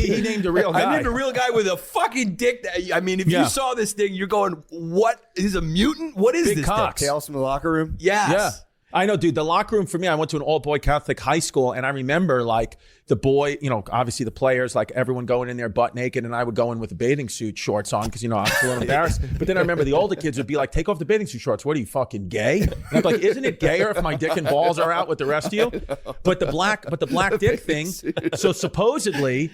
He named a real guy. I named a real guy with a fucking dick. That, I mean, if Yeah. you saw this thing, you're going, "What is a mutant? What is Big this cocks. thing?" Tales from the locker room. Yes. Yeah. I know, dude. The locker room for me, I went to an all-boy Catholic high school, and I remember like the boy, obviously the players, like everyone going in there butt naked, and I would go in with a bathing suit shorts on because I was a little embarrassed. But then I remember the older kids would be like, "Take off the bathing suit shorts. What are you, fucking gay?" And I'm like, "Isn't it gayer if my dick and balls are out with the rest of you?" But the black dick thing. So supposedly,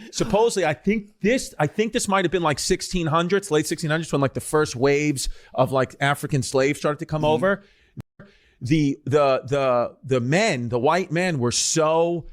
I think this might have been like 1600s, late 1600s, when like the first waves of like African slaves started to come over. The men, the white men, were so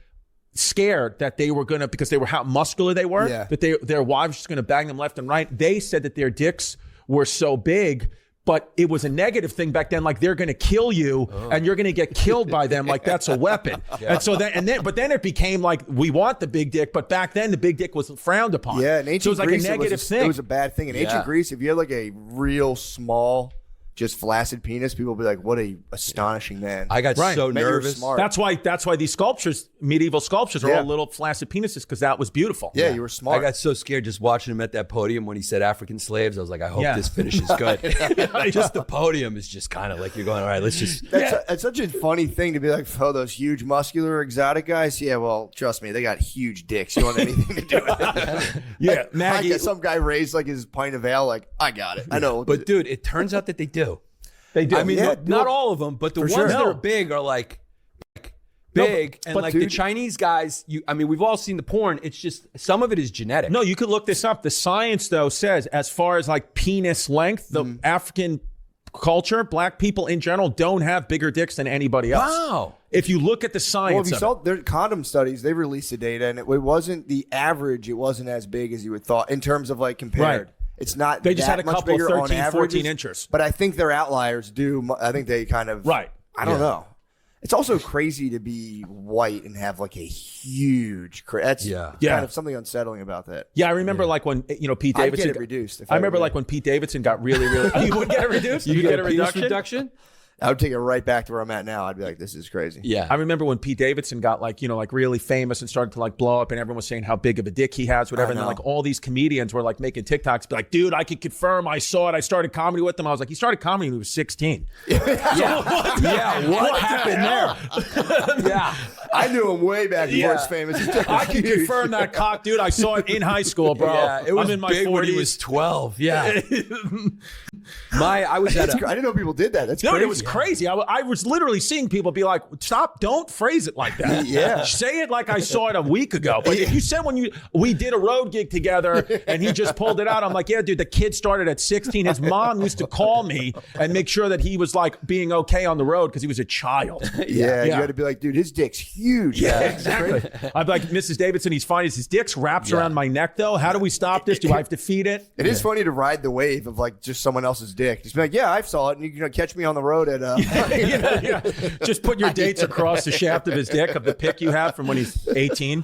scared that they were gonna, because they were how muscular they were, Yeah. that their wives were just gonna bang them left and right. They said that their dicks were so big, but it was a negative thing back then. Like they're gonna kill you, and you're gonna get killed by them. Like that's a weapon. And so but then it became like we want the big dick, but back then the big dick was frowned upon. Yeah, in ancient so it was like Greece, a negative thing. It was a bad thing. In ancient Greece, if you had like a real small, just flaccid penis, people would be like, "What a astonishing man!" I got Right. so Man, you were nervous. smart. That's why these sculptures, medieval sculptures, are Yeah. all little flaccid penises, because that was beautiful. Yeah, you were smart. I got so scared just watching him at that podium when he said African slaves. I was like, I hope Yeah. this finishes good. Just the podium is just kind of like you're going, all right, let's just. That's such a funny thing to be like, "Oh, those huge, muscular, exotic guys." Yeah, well, trust me, they got huge dicks. You want anything to do with it? Yeah, I Maggie. get some guy raised like his pint of ale. Like, I got it. I know. But dude, it turns out that they do. They do. I mean, Yeah, not all of them, but the ones sure. that No. are big are like No, big, and but like the dude- Chinese guys. We've all seen the porn. It's just some of it is genetic. No, you could look this up. The science, though, says as far as like penis length, the African culture, black people in general, don't have bigger dicks than anybody else. Wow. If you look at the well, if science you of saw it. their condom studies, they released the data, and it wasn't the average. It wasn't as big as you would thought in terms of like compared. Right. It's not. They just that had a much couple of bigger on 13, 14 averages, inches. But I think their outliers do. I think they kind of. Right. I don't know. It's also crazy to be white and have like a huge. That's Yeah. kind of something unsettling about that. Yeah, I remember like when Pete I'd Davidson get it reduced. If I remember were like when Pete Davidson got really, really. You would get it reduced. You get a penis reduction. I would take it right back to where I'm at now. I'd be like, this is crazy. Yeah. I remember when Pete Davidson got like really famous and started to like blow up, and everyone was saying how big of a dick he has, whatever. And then know. like all these comedians were like making TikToks, be like, "Dude, I could confirm. I saw it. I started comedy with him." I was like, "He started comedy when he was 16." Yeah. What happened there? Yeah. I knew him way back before he was famous. His dick was I can huge. confirm that cock, dude. I saw it in high school, bro. Yeah, it was I'm in my big 40s. when he was 12. Yeah. I was at I didn't know people did that. That's Dude, crazy. it was crazy. I was literally seeing people be like, "Stop! Don't phrase it like that. Yeah. Say it like I saw it a week ago." But if you said we did a road gig together and he just pulled it out, I'm like, "Yeah, dude. The kid started at 16. His mom used to call me and make sure that he was like being okay on the road because he was a child." Yeah, you had to be like, dude, his dick's huge. Yeah, man. exactly. I'd be like, "Mrs. Davidson, he's fine. His dick's wraps around my neck, though. How do we stop this? Do I have to feed it?" It is funny to ride the wave of like just someone else's dick. Just be like, yeah, I saw it, and you can catch me on the road at. yeah. Just put your dates across the shaft of his dick of the pic you have from when he's 18.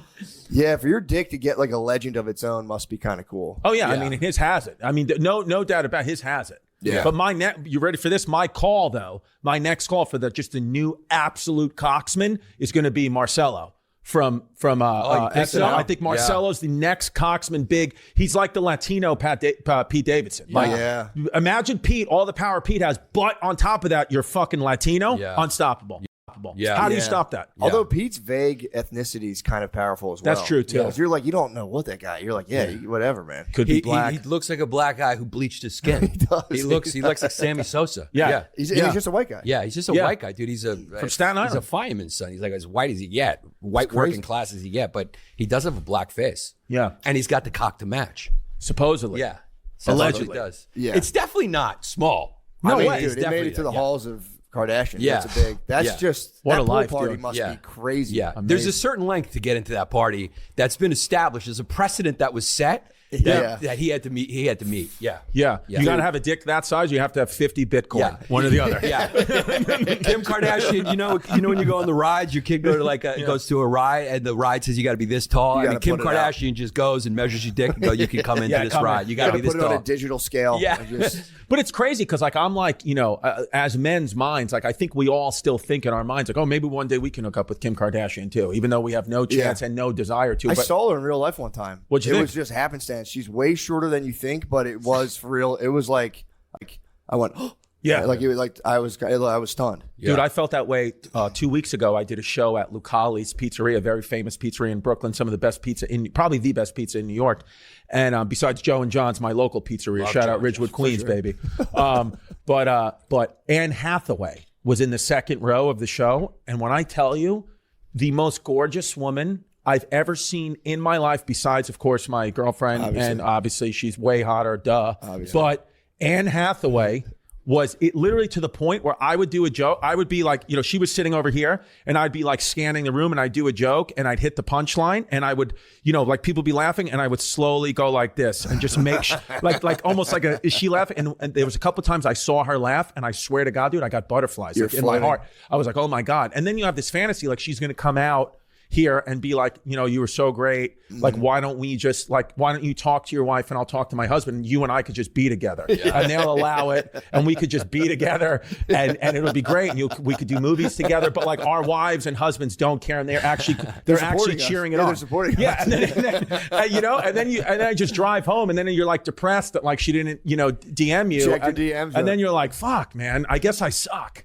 Yeah, for your dick to get like a legend of its own must be kind of cool. Oh yeah, I mean his has it. I mean no doubt about his has it. Yeah. But you ready for this? My call though, my next call for the new absolute cocksman is going to be Marcelo from SNL. know? I think Marcelo's the next Coxman big. He's like the Latino Pete Davidson. Like, Yeah. imagine Pete, all the power Pete has, but on top of that, you're fucking Latino, Yeah. unstoppable. Yeah. How do you Yeah. stop that? Although Pete's vague ethnicity is kind of powerful as well. That's true, too. If you're like, you don't know what that guy. You're like, yeah, whatever, man. Could be He black. looks like a black guy who bleached his skin. He does. He looks like Sammy Sosa. Yeah. He's Yeah. just a white guy. Yeah, he's just a Yeah. white guy, dude. He's a From Staten He's a Island. fireman's son. He's like as white as he get, white crazy. working class as he get, but he does have a black face. Yeah. And he's got the cock to match. Supposedly. Yeah, Allegedly. He does. Yeah. It's definitely not small. No I mean, way. dude, It's it made definitely it to the yeah. halls of Kardashian. Yeah. That's a big. That's Yeah. just What that a pool life, party dude. must Yeah. be crazy. Yeah, there's a certain length to get into that party that's been established. There's a precedent that was set Yeah. that he had to meet. He had to meet. Yeah. Yeah. Yeah. You got to have a dick that size. You have to have 50 Bitcoin. Yeah. One or the other. Yeah, Kim Kardashian. You know when you go on the rides, your kid goes to a ride, and the ride says you got to be this tall. You I mean, gotta Kim put it out. Kardashian just goes and measures your dick and go, you can come into Yeah, this come in. ride. You You got to gotta be this put it on tall. a digital scale. Yeah. and just- But it's crazy because, like, I'm like, you know, as men's minds, like, I think we all still think in our minds, like, oh, maybe one day we can hook up with Kim Kardashian too, even though we have no chance and no desire to. I But saw her in real life one time. What'd you it think? was just happenstance. She's way shorter than you think, but it was for real. It was like I went, Yeah. like it was like I was stunned. Dude, I felt that way 2 weeks ago. I did a show at Lucali's Pizzeria, a very famous pizzeria in Brooklyn, some of the best pizza probably the best pizza in New York. And besides Joe and John's, my local pizzeria, shout out Ridgewood, Queens, baby. But Anne Hathaway was in the second row of the show. And when I tell you, the most gorgeous woman I've ever seen in my life, besides, of course, my girlfriend, and obviously she's way hotter, duh. But Anne Hathaway was it literally to the point where I would do a joke. I would be like, you know, she was sitting over here and I'd be like scanning the room and I'd do a joke and I'd hit the punchline and I would, you know, like people be laughing and I would slowly go like this and just make like almost like is she laughing? And there was a couple of times I saw her laugh and I swear to God, dude, I got butterflies like, in my heart. I was like, oh my God. And then you have this fantasy like she's going to come out here and be like, you know, you were so great. Like, why don't you talk to your wife and I'll talk to my husband and you and I could just be together and they'll allow it and we could just be together and it'll be great. And we could do movies together, but like our wives and husbands don't care. And they're actually supporting us. cheering it Yeah, on. they're supporting yeah. us. And then you know, and then I just drive home and then you're like depressed that like she didn't, you know, DM you. Check your DMs. And then you're like, fuck, man, I guess I suck.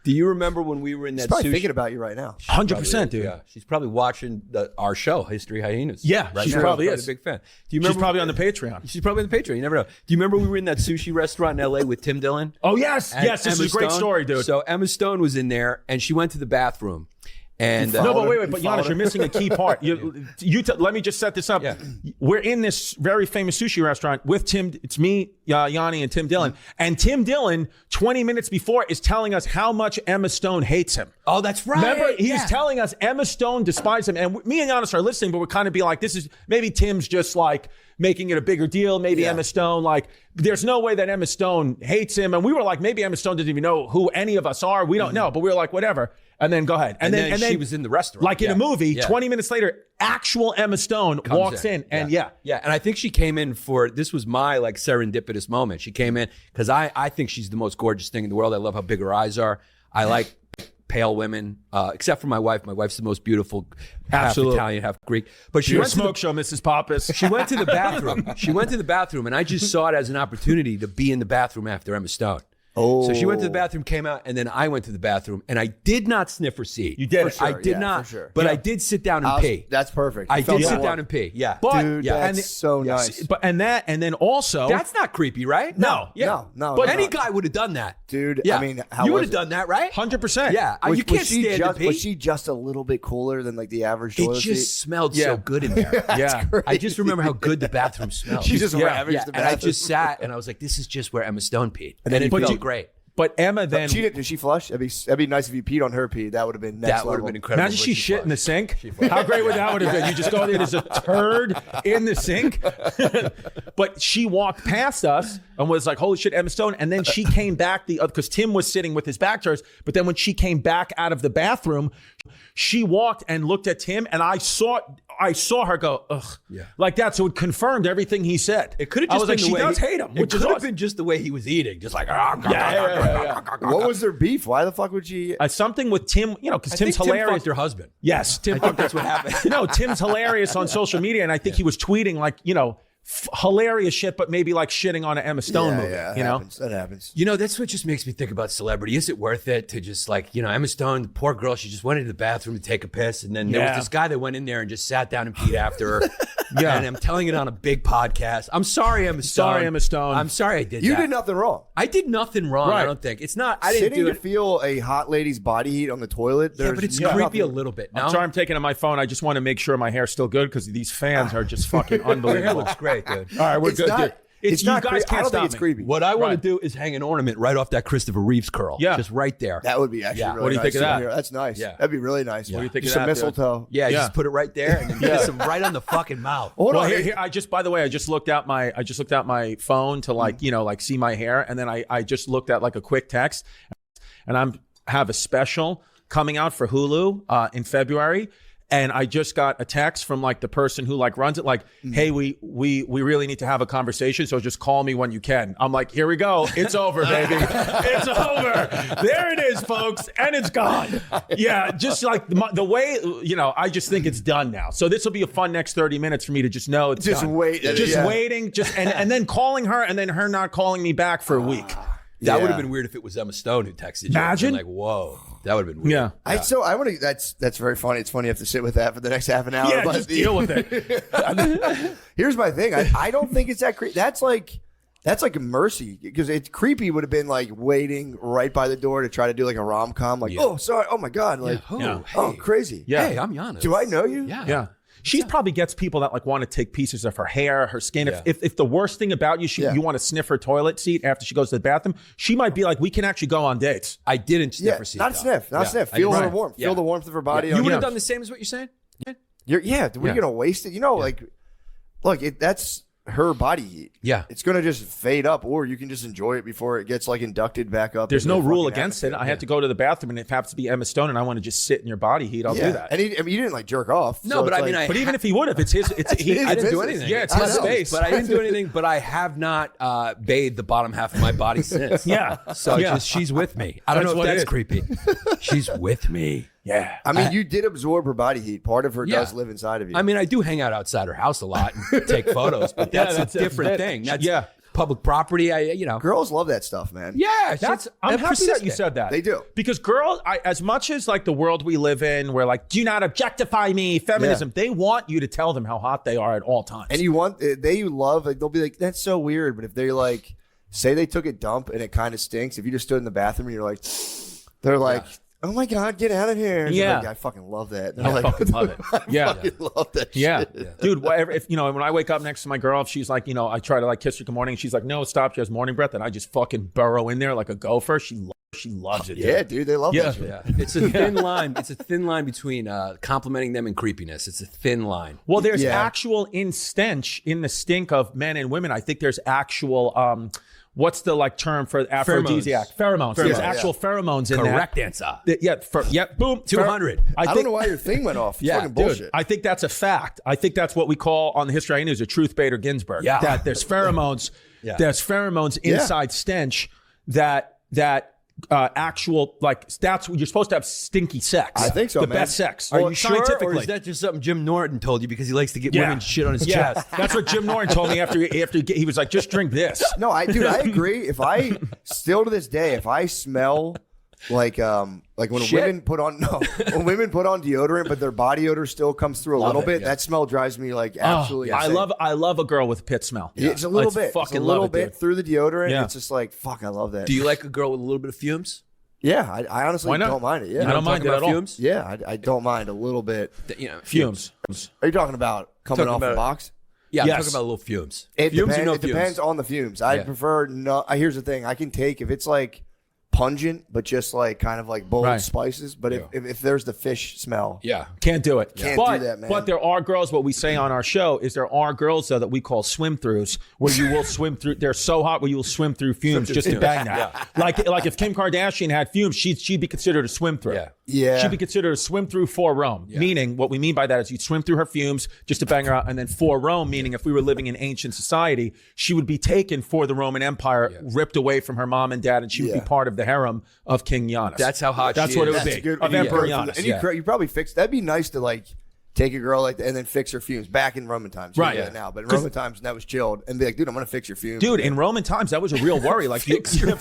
Do you remember when we were in that She's probably sushi? thinking about you right now. 100%, dude. Yeah, she's probably watching our show, History Hyenas. Yeah, right she now. probably She's is. a big fan. Do you remember? She's probably on the Patreon. She's probably on the Patreon. You never know. Do you remember we were in that sushi restaurant in LA with Tim Dillon? Oh, yes. And Yes, this Emma is a great Stone? story, dude. So Emma Stone was in there, and she went to the bathroom. And No, but wait, You but followed Giannis, her? you're missing a key part. Let me just set this up. Yeah. We're in this very famous sushi restaurant with Tim. It's me, Yanni, and Tim Dillon. And Tim Dillon, 20 minutes before, is telling us how much Emma Stone hates him. oh, that's right. Remember, he's Yeah. telling us Emma Stone despises him. And me and Giannis are listening, but we're kind of be like, this is maybe Tim's just like making it a bigger deal. Maybe Emma Stone, like, there's no way that Emma Stone hates him. And we were like, maybe Emma Stone doesn't even know who any of us are. We don't know. But we were like, whatever. And then go ahead. And then she was in the restaurant. Like in a Yeah. movie, Yeah. 20 minutes later, actual Emma Stone walks in. And yeah, and I think she came in for this was my like serendipitous moment. She came in because I think she's the most gorgeous thing in the world. I love how big her eyes are. I like pale women, except for my wife. My wife's the most beautiful, half Absolutely. Italian, half Greek. But she You're a went to the smoke show, Mrs. Pappas. She went to the bathroom. She went to the bathroom, and I just saw it as an opportunity to be in the bathroom after Emma Stone. Oh. So she went to the bathroom, came out, and then I went to the bathroom, and I did not sniff her seat. You did. For it. sure. I did yeah, not, for sure. but Yeah. I did sit down and I was- pee. That's perfect. I You felt did the sit warmth. down and pee. Yeah, But, Dude, yeah. that's so nice. But and then also That's not creepy, right? No. yeah. No, But no. any guy would have done that, Dude, Yeah, I mean, how you would was have it? done that, right? 100%. Yeah, Was- you can't was she stand just, to pee. Was she just a little bit cooler than like the average It toilet just seat? smelled Yeah. so good in there. Yeah. I just remember how good the bathroom smelled. She just ravaged the and I bathroom. just sat and I was like, "This is just where Emma Stone peed," and then it But felt you- great. But Emma then. Did she flush? That'd be nice if you peed on her pee. That would have been next That would have level. been incredible. Imagine but she shit in the flushed. sink. How great would that would have been? You just go there, there's a turd in the sink. But she walked past us and was like, holy shit, Emma Stone. And then she came back because Tim was sitting with his back to us. But then when she came back out of the bathroom, She walked and looked at Tim, and I saw her go, ugh. Yeah. Like that. So it confirmed everything he said. It could have I just was been like, the she way does hate him, It which is could have awesome. been just the way he was eating, just like. What was their beef? Why the fuck would she? Something with Tim, because I Tim's think Tim hilarious. fucked her husband. Yes, Tim. I think that's what happened. No, Tim's hilarious on social media, and I think he was tweeting like, hilarious shit, but maybe like shitting on an Emma Stone movie. Yeah, that happens. That's what just makes me think about celebrity. Is it worth it to just Emma Stone, the poor girl, she just went into the bathroom to take a piss, and then there was this guy that went in there and just sat down and peed after her. Yeah. And I'm telling it on a big podcast. I'm sorry, Emma Stone. Sorry, Emma Stone. I'm sorry I did that. You did nothing wrong. I did nothing wrong. Right. I don't think it's not. I didn't Sitting do to it. feel a hot lady's body heat on the toilet. Yeah, but it's creepy a little bit. No? I'm sorry, I'm taking on my phone. I just want to make sure my hair's still good because these fans are just fucking Your hair unbelievable. looks great, dude. All right, we're It's good. not- dude. It's you not guys creepy. I can't don't stop think it's me. creepy. What I want Right. to do is hang an ornament right off that Christopher Reeves curl. Yeah. Just right there. That would be actually Yeah. really What do you nice. think of that? Yeah, that's nice. Yeah. That'd be really nice. What do you think of Just that, some dude? mistletoe. Yeah, Yeah. just put it right there and then kiss him right on the fucking mouth. Hold Well, on. here, by the way, I just looked out my phone to see my hair, and then I just looked at like a quick text, and have a special coming out for Hulu in February. And I just got a text from like the person who like runs it, like, hey, we really need to have a conversation. So just call me when you can. I'm like, here we go. It's over, baby. It's over. There it is, folks. And it's gone. Yeah. Just like the way, I just think it's done now. So this will be a fun next 30 minutes for me to just know it's Just done. wait. Just Yeah. waiting. And then calling her and then her not calling me back for a week. That would Yeah. have been weird if it was Emma Stone who texted you. Imagine. Like, whoa. That would have been weird. Yeah. I want to. That's very funny. It's funny you have to sit with that for the next half an hour. Yeah, but just deal with it. Here's my thing. I don't think it's that creepy. That's like a mercy because it's creepy. Would have been like waiting right by the door to try to do like a rom com. Like, oh, sorry. Oh my god. Like, Yeah. oh, crazy. Yeah. Hey, I'm Giannis. Do I know you? Yeah. Yeah. She probably gets people that like want to take pieces of her hair, her skin. Yeah. If the worst thing about you, you want to sniff her toilet seat after she goes to the bathroom, she might be like, we can actually go on dates. I didn't sniff Yeah. her seat. Not though. sniff. Not Yeah. sniff. I Feel didn't. her warmth. Yeah. Feel the warmth of her body. You on would have you. done the same as what you're saying? What are you gonna waste it? Look, that's her body heat. Yeah. It's gonna just fade up, or you can just enjoy it before it gets like inducted back up. There's into no the rule fucking against it. atmosphere. I had to go to the bathroom, and if it happens to be Emma Stone, and I want to just sit in your body heat, I'll do that. And he didn't like jerk off. No, so but it's I mean, like- But even if he would have, it's his. his I didn't do business. anything. Yeah, it's I his know. space. But I didn't do anything. But I have not bathed the bottom half of my body since. Yeah. So Yeah. she's with me. I don't That's know what if it that's is. creepy. She's with me. Yeah. I mean, you did absorb her body heat. Part of her Yeah. does live inside of you. I mean, I do hang out outside her house a lot and take photos, but that's that's- a different that- thing. That's yeah. public property. girls love that stuff, man. Yeah, I'm happy that you said that. They do. Because girls, as much as like the world we live in, where like, do not objectify me, feminism, they want you to tell them how hot they are at all times. And they love, like, they'll be like, that's so weird. But if they like, say they took a dump and it kind of stinks, if you just stood in the bathroom and you're like, they're like, oh my God, get out of here. And Yeah. like, I fucking love that. I fucking love it. Yeah. I love that Yeah. shit. Dude, whatever, if when I wake up next to my girl, if she's like, I try to like kiss her good morning, she's like, no, stop, she has morning breath, and I just fucking burrow in there like a gopher. She loves it. Yeah, dude, they love Yeah. that shit. Yeah. It's a thin line. It's a thin line between complimenting them and creepiness. It's a thin line. Well, there's Yeah. actual in the stink of men and women. I think there's actual what's the like term for aphrodisiac? Pheromones. There's actual pheromones in Correct answer. that. Boom. 200. I don't know why your thing went off. It's Yeah, fucking dude, bullshit. I think that's a fact. I think that's what we call on the History I News a truth baiter Ginsburg. Yeah. That there's pheromones. Yeah. There's pheromones inside stench that actual like that's you're supposed to have stinky sex. I think so, The man. best sex. Are you sure, scientifically? or is that just something Jim Norton told you because he likes to get women shit on his chest? That's what Jim Norton told me after he was like, just drink this. No, I agree. If I still to this day, if I smell like when Shit? women put on deodorant, but their body odor still comes through a little it, bit, yeah. that smell drives me like absolutely. I insane. love a girl with pit smell. It's a little bit. It's Fucking a little love it, bit dude. through the deodorant. Yeah. It's just like fuck. I love that. Do you like a girl with a little bit of fumes? Yeah, I honestly Why not? don't mind it. Yeah, I don't mind it Talking at about all. fumes? Yeah, I don't mind a little bit. Fumes. Are you talking about coming Talking off the about- box? Yeah, I'm Yes. talking about little fumes. It fumes depends. or no It depends on the fumes. I Yeah. prefer no. Here's the thing: I can take if it's like pungent, but just like kind of like bold Right. spices. But if there's the fish smell, Yeah. Can't do it. Can't but, do that, man. But there are girls, what we say on our show is there are girls, though, that we call swim throughs, where you will swim through. They're so hot where you will swim through fumes just to bang that. Like if Kim Kardashian had fumes, she'd be considered a swim through. Yeah. Yeah. she'd be considered a swim through for Rome. Meaning, what we mean by that is you'd swim through her fumes just to bang her out, and then for Rome, meaning if we were living in ancient society, she would be taken for the Roman Empire, ripped away from her mom and dad, and she would be part of the harem of King Giannis. That's how hot That's she what is. it would That's be. good. Of And Emperor you- Giannis. And you probably fix. That'd be nice to like take a girl like that and then fix her fumes back in Roman times. Right. Yeah. Now, but in Roman times that was chilled and be like, dude, I'm gonna fix your fumes. Dude, in Roman times, that was a real worry. Like, you fix your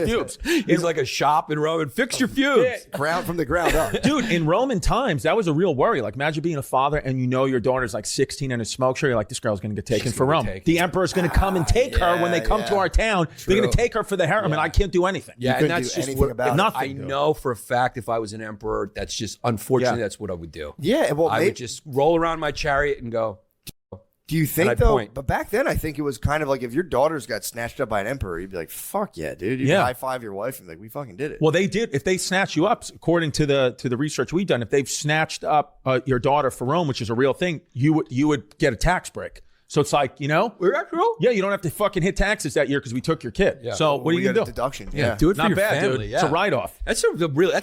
fumes. He's like a shop in Rome and fix your fumes. ground from the ground up. Dude, in Roman times, that was a real worry. Like, imagine being a father and you know your daughter's like 16 and a smoke show. You're like, this girl's going to get taken for Rome. The emperor's going to come and take her when they come to our town. They're going to take her for the harem, and I can't do anything. Yeah, and couldn't that's do just anything what, about it. Nothing. I know for a fact if I was an emperor, that's just unfortunately that's what I would do. Yeah, well, I would just roll around my chariot and go. do you and think I'd though? point. But back then, I think it was kind of like if your daughters got snatched up by an emperor, you'd be like, "Fuck yeah, dude!" You'd high five your wife and be like, "We fucking did it." Well, they did. If they snatch you up, according to the research we've done, if they've snatched up your daughter for Rome, which is a real thing, you would get a tax break. So it's like, We're actually yeah, you don't have to fucking hit taxes that year because we took your kid. Yeah. So what are we you got gonna a do? deduction. Yeah, do it for Not your bad, family. dude. Yeah. It's a write-off. That's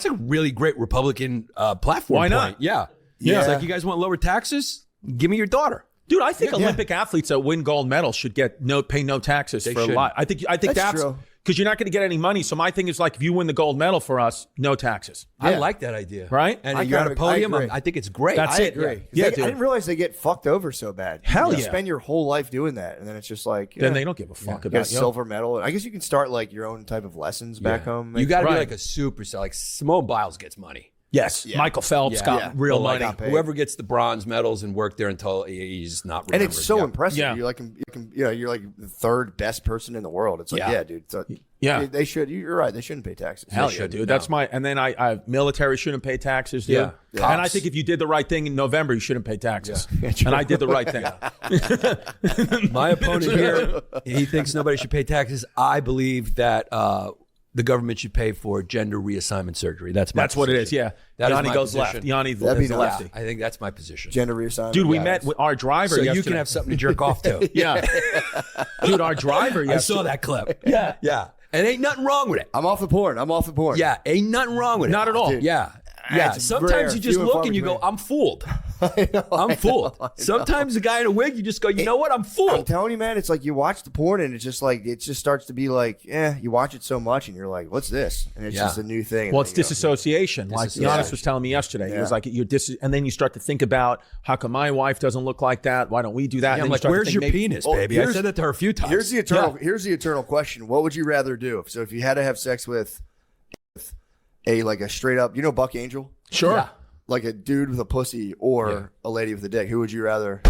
a really great Republican platform. Why not? point. Yeah. Yeah. It's like, you guys want lower taxes? Give me your daughter. Dude, I think Olympic athletes that win gold medals should pay no taxes for a should. lot. I think that's true. because you're not going to get any money. So my thing is like, if you win the gold medal for us, no taxes. I like that idea. Right? And I you're at kinda- a podium. I agree. I think it's great. That's I it. agree. 'Cause Yeah, I dude. didn't realize they get fucked over so bad. Hell you yeah. spend your whole life doing that, and then it's just like Then they don't give a fuck you get a about you. silver medal. I guess you can start like your own type of lessons back home. You got to Right. be like a superstar. Like Simone Biles gets money. Yes, Michael Phelps got Yeah. real But, like, money. paid. Whoever gets the bronze medals and worked there until he's not and remembered. it's so Yeah. impressive. Yeah. You're like, you're like the third best person in the world. It's like, Yeah. yeah, dude. So Yeah. they should. You're right. They shouldn't pay taxes. Hell They yeah, should. dude. That's my. And then I military shouldn't pay taxes, dude. Yeah. And I Cops. think if you did the right thing in November, you shouldn't pay taxes. And I did the right thing. My opponent here, he thinks nobody should pay taxes. I believe that the government should pay for gender reassignment surgery. That's That's what it is. Yeah. That is Yanni my goes position. left. Yanni That'd be is the nice. lefty. I think that's my position. Gender reassignment. Dude, we yeah, met with our driver So yesterday. you can have something to jerk off to. Yeah. Dude, our driver I yesterday. saw that clip. Yeah. Yeah. And ain't nothing wrong with it. I'm off the porn. Yeah. Ain't nothing wrong with it. Not at all. Dude. Yeah. Yeah. It's Sometimes rare, you just few and look far and you go, between. I'm fooled. I'm fooled. Sometimes the guy in a wig, you just go, you know what? I'm I'm fooled. telling you, man, it's like you watch the porn and it's just like it just starts to be like, you watch it so much and you're like, what's this? And it's Yeah. just a new thing. And Well, it's then you go, disassociation. Like Giannis was telling me yesterday. He was like, and then you start to think about, how come my wife doesn't look like that? Why don't we do that? Yeah, And I'm then you like, start to where's think your maybe- penis, Oh, baby? I here's- said that to her a few times. Here's the eternal question. What would you rather do? So if you had to have sex with a straight up, Buck Angel? Sure. Yeah. Like a dude with a pussy or a lady with a dick. Who would you rather?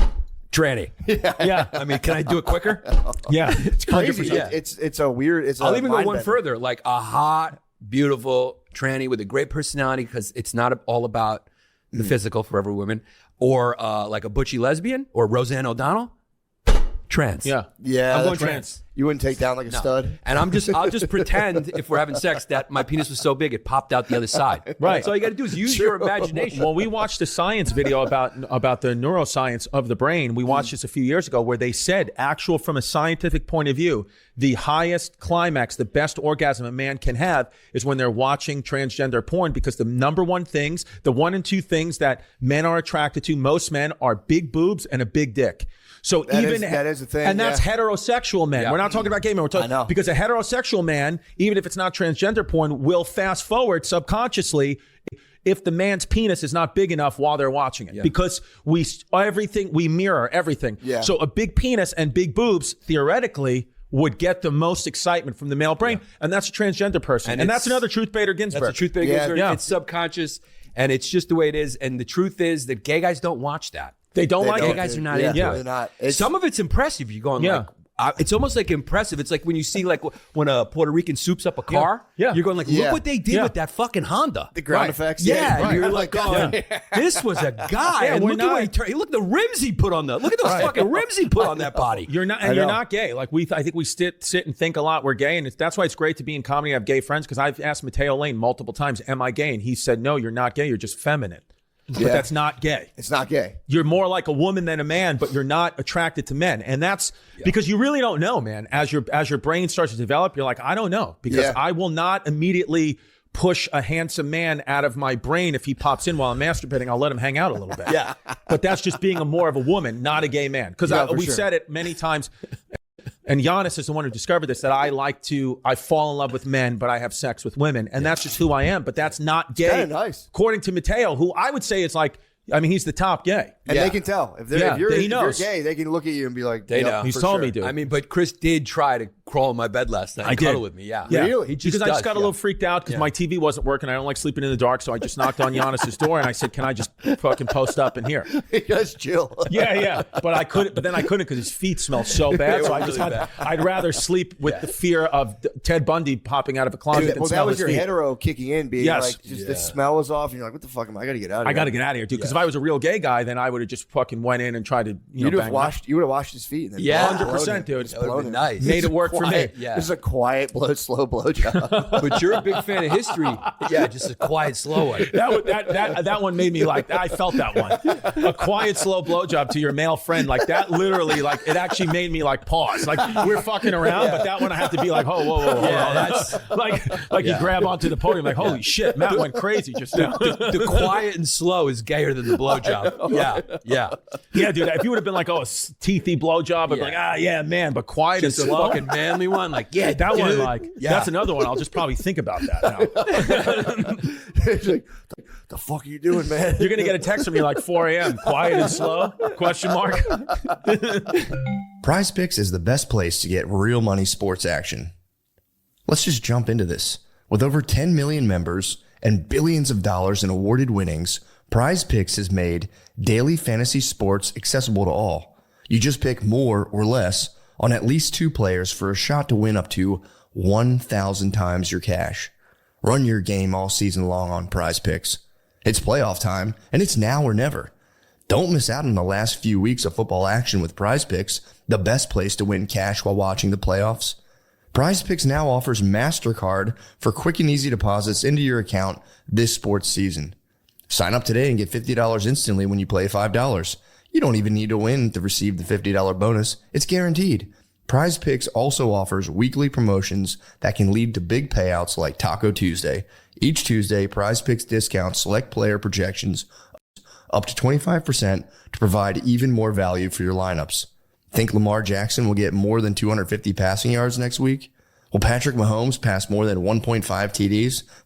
Tranny. Yeah. I mean, can I do it quicker? Yeah. It's Crazy. Yeah. It's a weird. It's I'll a even go mind one bender. further, like a hot, beautiful tranny with a great personality, because it's not all about the physical for every woman, or like a butchy lesbian or Roseanne O'Donnell. Trans. Yeah. Yeah, I'm going that's- trans. You wouldn't take down like a stud. And I'll just pretend if we're having sex that my penis was so big it popped out the other side. Right. That's all you got to do is use your imagination. Well, we watched a science video about the neuroscience of the brain. We watched this a few years ago where they said, from a scientific point of view, the highest climax, the best orgasm a man can have is when they're watching transgender porn, because the number one things, the 1 and 2 things that men are attracted to, most men, are big boobs and a big dick. So That even is a thing, and that's yeah. heterosexual men. Yeah. We're not talking about gay men. We're talking I know. because a heterosexual man, even if it's not transgender porn, will fast forward subconsciously if the man's penis is not big enough while they're watching it, because we mirror everything. Yeah. So a big penis and big boobs theoretically would get the most excitement from the male brain, and that's a transgender person, and that's it's- another Truth Bader Ginsburg. That's the truth. Yeah. Yeah. It's subconscious, and it's just the way it is. And the truth is that gay guys don't watch that. They don't like Gay it. guys are not Yeah, into it. they're not. It's- Some of it's impressive. You're going Yeah. like, it's almost like impressive. It's like when you see like when a Puerto Rican soups up a car. Yeah. You're going like, look Yeah. what they did Yeah. with that fucking Honda. The ground Right. effects. Yeah, right. you're I'm like, God. going, this was a guy. Yeah, and we're look at not- what he turned. Look at the rims he put on the. Look at those fucking rims he put on that body. You're not, and you're not gay. Like I think we sit and think a lot. We're gay, and that's why it's great to be in comedy. I have gay friends, because I've asked Mateo Lane multiple times, "Am I gay?" And he said, "No, you're not gay. You're just feminine." But that's not gay. It's not gay. You're more like a woman than a man, but you're not attracted to men, and that's because you really don't know, man. As your brain starts to develop, you're like, I don't know, because Yeah. I will not immediately push a handsome man out of my brain if he pops in while I'm masturbating. I'll let him hang out a little bit. Yeah. But that's just being more of a woman, not a gay man. Because we've said it many times. And Giannis is the one who discovered this, that I fall in love with men, but I have sex with women. And that's just who I am. But that's not gay. Kinda nice. According to Mateo, who I would say is like, I mean, he's the top gay. And they can tell. If you're knows. gay, they can look at you and be like, They know. He's for told sure. me, dude. I mean, but Chris did try to crawl in my bed last night and did. cuddle with me. Yeah. Yeah. He just because I just does, got a little freaked out because my TV wasn't working. I don't like sleeping in the dark, so I just knocked on Giannis's door and I said, "Can I just fucking post up in here?" Just chill. Yeah. But I couldn't. But then I couldn't because his feet smell so bad. So I just had. I'd rather sleep with the fear of Ted Bundy popping out of a closet. Well, that was your hetero kicking in, being Yes. like, just the smell is off, and you're like, what the fuck? I got to get out of here. I got to get out of here, dude. Because if I was a real gay guy, then I would have just fucking went in and tried to, You would have bang washed. You would have washed his feet. And then Yeah. blown 100%, him. dude. Just That would blown have been him. nice. Made it work for me. Quiet. Yeah. This is a quiet, slow blow job. But you're a big fan of history. Yeah, just a quiet, slow one. That one made me like, I felt that one. A quiet, slow blowjob to your male friend. Like that literally, like it actually made me like pause. Like we're fucking around, but that one I have to be like, whoa. Yeah, That's like you grab onto the podium like, holy shit, Matt went crazy just now. The quiet and slow is gayer than the blowjob. Yeah. Yeah, dude. If you would have been like, a teethy blowjob, I'd be like, yeah, man. But quiet Just and a slow. fucking manly one. Like, yeah, That one, dude. like, Yeah. that's another one. I'll just probably think about that now. It's like, the fuck are you doing, man? You're gonna get a text from me like 4 a.m. Quiet and slow? Question mark. Prize Picks is the best place to get real money sports action. Let's just jump into this. With over 10 million members and billions of dollars in awarded winnings, Prize Picks has made daily fantasy sports accessible to all. You just pick more or less on at least 2 players for a shot to win up to 1,000 times your cash. Run your game all season long on Prize Picks. It's playoff time, and it's now or never. Don't miss out on the last few weeks of football action with Prize Picks, the best place to win cash while watching the playoffs. Prize Picks now offers MasterCard for quick and easy deposits into your account this sports season. Sign up today and get $50 instantly when you play $5. You don't even need to win to receive the $50 bonus. It's guaranteed. Prize Picks also offers weekly promotions that can lead to big payouts like Taco Tuesday. Each Tuesday, Prize Picks discounts select player projections up to 25% to provide even more value for your lineups. Think Lamar Jackson will get more than 250 passing yards next week? Will Patrick Mahomes pass more than 1.5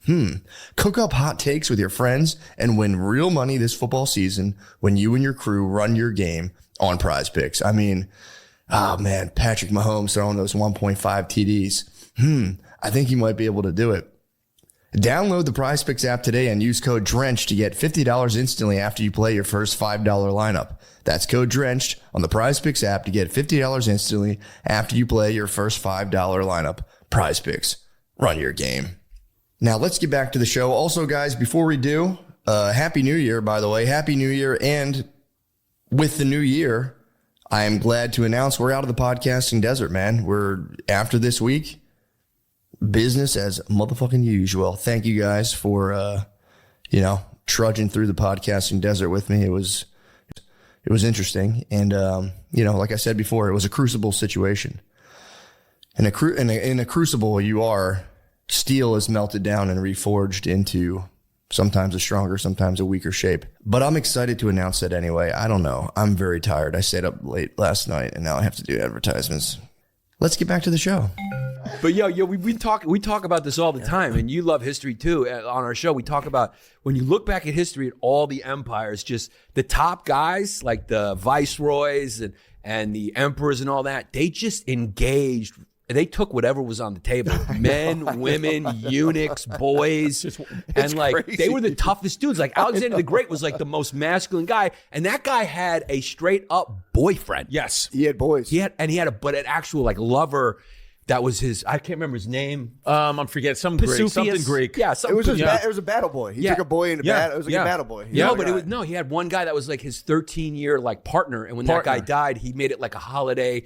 TDs? Cook up hot takes with your friends and win real money this football season when you and your crew run your game on Prize Picks. I mean, oh man, Patrick Mahomes throwing those 1.5 TDs. I think he might be able to do it. Download the Prize Picks app today and use code DRENCHED to get $50 instantly after you play your first $5 lineup. That's code DRENCHED on the Prize Picks app to get $50 instantly after you play your first $5 lineup. Prize Picks. Run your game. Now let's get back to the show. Also, guys, before we do, Happy New Year, by the way. Happy New Year. And with the new year, I am glad to announce we're out of the podcasting desert, man. We're, after this week, business as motherfucking usual. Thank you guys for, trudging through the podcasting desert with me. It was interesting. And, like I said before, it was a crucible situation. In a crucible, steel is melted down and reforged into sometimes a stronger, sometimes a weaker shape. But I'm excited to announce that anyway. I don't know. I'm very tired. I stayed up late last night and now I have to do advertisements. Let's get back to the show. But we talk about this all the time, and you love history too. On our show, we talk about when you look back at history at all the empires, just the top guys like the viceroys and the emperors and all that. They just engaged. They took whatever was on the table: men, women, eunuchs, boys, and crazy. they were the toughest dudes. Like Alexander the Great was like the most masculine guy, and that guy had a straight up boyfriend. Yes. He had boys. He had an actual like lover. That was his. I can't remember his name. I'm forgetting something Greek. Yeah, It was it was a battle boy. He took a boy into battle. It was like a battle boy. He No, but he had one guy that was like his 13-year like partner, and when that guy died, he made it like a holiday.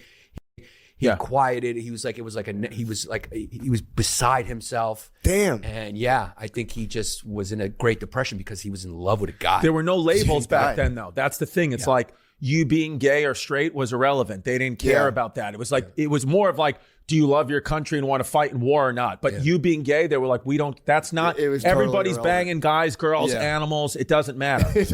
He quieted. He was beside himself. Damn. And I think he just was in a great depression because he was in love with a guy. There were no labels back then, though. That's the thing. It's like you being gay or straight was irrelevant. They didn't care about that. It was like it was more of like, do you love your country and want to fight in war or not? But you being gay, they were like, we don't. That's not. It was everybody's totally banging guys, girls, animals. It doesn't matter.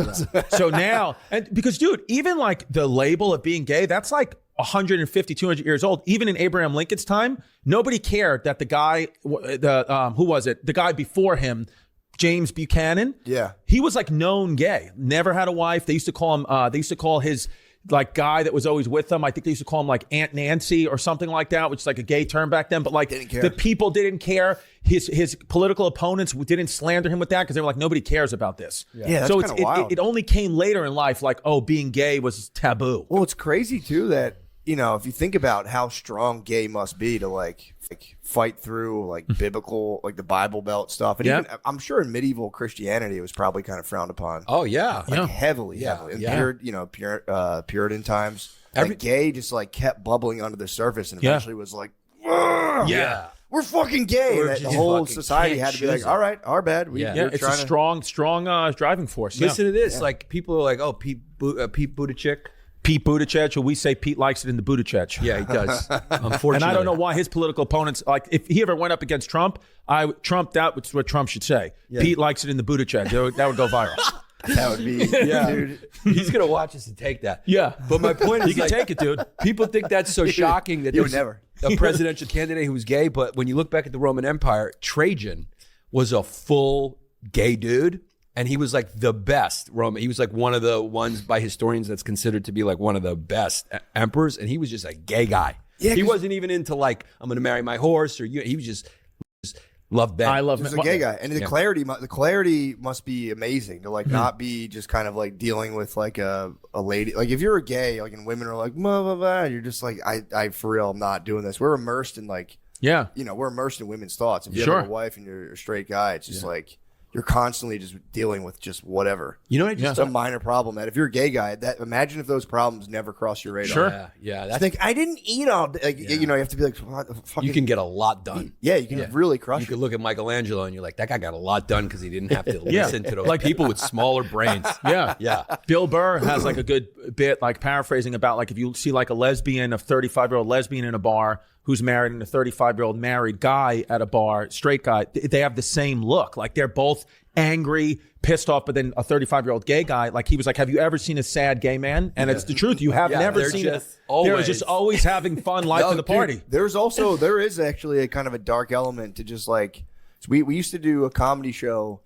So now, and because dude, even like the label of being gay, that's like 150, 200 years old. Even in Abraham Lincoln's time, nobody cared that the guy, who was it? The guy before him, James Buchanan. Yeah. He was like known gay. Never had a wife. They used to call him, they used to call his like guy that was always with them, I think they used to call him like Aunt Nancy or something like that, which is like a gay term back then. But like the people didn't care. His political opponents didn't slander him with that because they were like, nobody cares about this. Yeah, so that's kinda wild. it only came later in life, like, oh, being gay was taboo. Well, it's crazy too that, you know, if you think about how strong gay must be to like fight through like biblical, like the Bible Belt stuff, and even I'm sure in medieval Christianity it was probably kind of frowned upon. Oh yeah, like heavily. In Puritan times, like gay just like kept bubbling under the surface, and eventually was like, we're fucking gay. We're And the just whole fucking society had to be like, all right, our bad. It's a strong driving force. Listen to this. Like people are like, oh, Pete Buttigieg. Pete Buttigieg, or we say Pete likes it in the Buttigieg. Yeah, he does. Unfortunately. And I don't know why his political opponents, like if he ever went up against Trump, that was what Trump should say. Pete likes it in the Buttigieg. That would go viral. That would be, dude. He's gonna watch us and take that. Yeah, but my point is, you can take it, dude. People think that's so shocking that there's never a presidential candidate who was gay. But when you look back at the Roman Empire, Trajan was a full gay dude. And he was like the best Roman. He was like one of the ones by historians that's considered to be like one of the best emperors. And he was just a gay guy. Yeah, he wasn't even into like, I'm going to marry my horse or you. He was just loved Ben. I love him. He was a gay guy. And the clarity must be amazing to like not be just kind of like dealing with like a lady. Like if you're a gay, like and women are like, blah, blah, blah, you're just like, I for real, I'm not doing this. We're immersed in like, we're immersed in women's thoughts. If you have a wife and you're a straight guy, it's just like, you're constantly just dealing with just whatever. You know what? Just a minor problem. That if you're a gay guy, that imagine if those problems never cross your radar. Sure. Yeah. That's think I didn't eat all day. Like, you know, you have to be like, what the fuck? You can get a lot done. Yeah, you can really crush. You could look at Michelangelo and you're like, that guy got a lot done because he didn't have to listen to those people with smaller brains. Yeah. Bill Burr has like a good bit, like paraphrasing about like if you see like a 35-year-old lesbian in a bar who's married and a 35-year-old married guy at a bar, straight guy, they have the same look. Like they're both angry, pissed off, but then a 35-year-ld gay guy, like he was like, have you ever seen a sad gay man? And it's the truth. You have never seen it. They're just always having fun, life of the party. There is actually a kind of a dark element to just like, we used to do a comedy show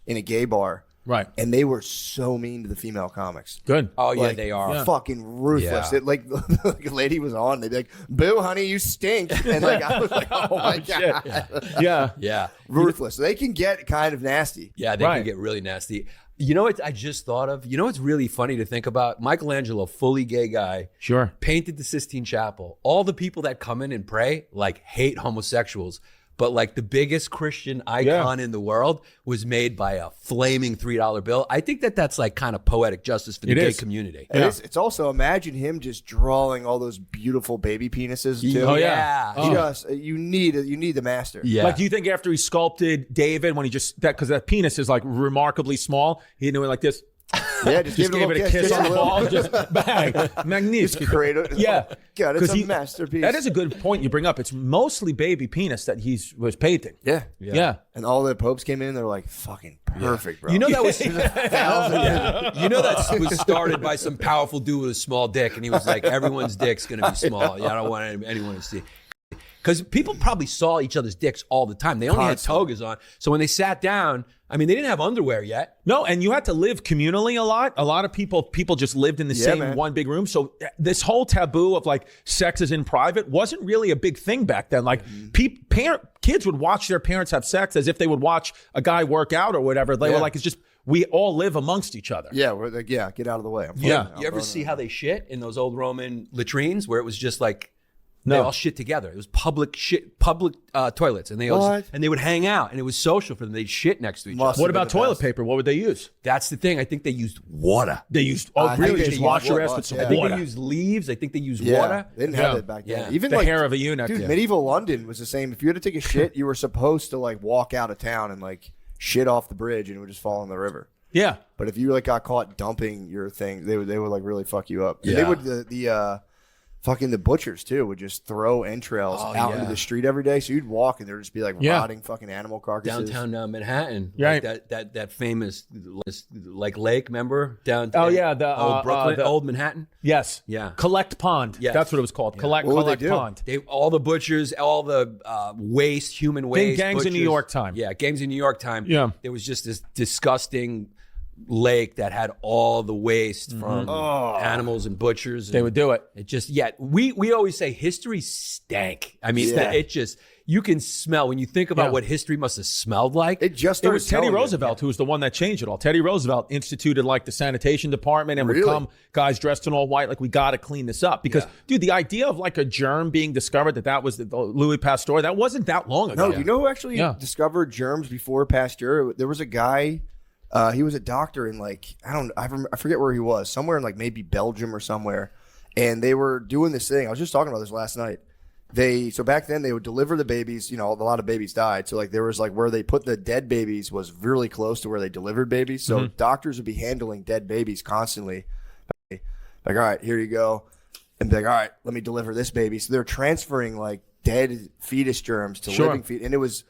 in a gay bar. Right. And they were so mean to the female comics. Good. Oh, yeah, they are. Fucking ruthless. Yeah. It, like a lady was on, they'd be like, boo, honey, you stink. And like I was like, oh my God. Yeah. Ruthless. They can get kind of nasty. Yeah, they can get really nasty. You know what I just thought of? You know what's really funny to think about? Michelangelo, fully gay guy. Sure. Painted the Sistine Chapel. All the people that come in and pray, like, hate homosexuals. But like the biggest Christian icon in the world was made by a flaming $3 bill. I think that's like kind of poetic justice for the gay community. It's also, imagine him just drawing all those beautiful baby penises too. Oh yeah. Just you need the master. Yeah. Like, do you think after he sculpted David, when he because that penis is like remarkably small, he did it like this? Yeah, just gave it a kiss on the ball, just bang, magnificent. Yeah, God, it's a masterpiece. That is a good point you bring up. It's mostly baby penis that he was painting. Yeah. And all the popes came in, they're like, "Fucking perfect, bro." You know that was You know that was started by some powerful dude with a small dick, and he was like, "Everyone's dick's gonna be small. Yeah, I don't want anyone to see." Because people probably saw each other's dicks all the time. They only had togas on. So when they sat down, I mean, they didn't have underwear yet. No, and you had to live communally a lot. A lot of people just lived in the same one big room. So this whole taboo of like sex is in private wasn't really a big thing back then. Like kids would watch their parents have sex as if they would watch a guy work out or whatever. They were like, it's just, we all live amongst each other. Yeah, we're like, get out of the way. You ever see how they shit in those old Roman latrines where it was just like, they all shit together. It was public toilets, and they would hang out, and it was social for them. They'd shit next to each other. What about toilet paper? What would they use? That's the thing. I think they used water. They used really just wash your ass with some water. I think they used leaves. I think they used water. They didn't have it back then. Yeah. Even the like, hair of a eunuch. Dude, medieval London was the same. If you had to take a shit, you were supposed to like walk out of town and like shit off the bridge, and it would just fall in the river. Yeah. But if you like got caught dumping your thing, they would like really fuck you up. And Yeah. they would fucking the butchers too would just throw entrails out into the street every day. So you'd walk and there'd just be like rotting fucking animal carcasses. Downtown Manhattan, Right. Like that famous like lake. Remember down? Oh yeah, the old Brooklyn, the- old Manhattan. Yes. Yeah. Collect Pond. Yes. That's what it was called. Collect What would they Collect do? Pond. All the butchers, all the waste, human waste. gangs in New butchers. York time. Yeah, gangs in New York time. Yeah. There was just this disgusting lake that had all the waste from animals and butchers. They would do it. It just, we always say history stank. I mean, it just, you can smell, when you think about what history must have smelled like. It just It was started Teddy telling you. Roosevelt who was the one that changed it all. Teddy Roosevelt instituted like the sanitation department and would Really? come guys dressed in all white, like we got to clean this up because, dude, the idea of like a germ being discovered that was the Louis Pasteur, that wasn't that long ago. No, do you know who actually discovered germs before Pasteur? There was a guy. He was a doctor in like I forget where he was, somewhere in like maybe Belgium or somewhere, and they were doing this thing. I was just talking about this last night. So back then they would deliver the babies. You know, a lot of babies died. So like there was like where they put the dead babies was really close to where they delivered babies. So doctors would be handling dead babies constantly. Like, all right, here you go, and be like, all right, let me deliver this baby. So they're transferring like dead fetus germs to living fetus, and it was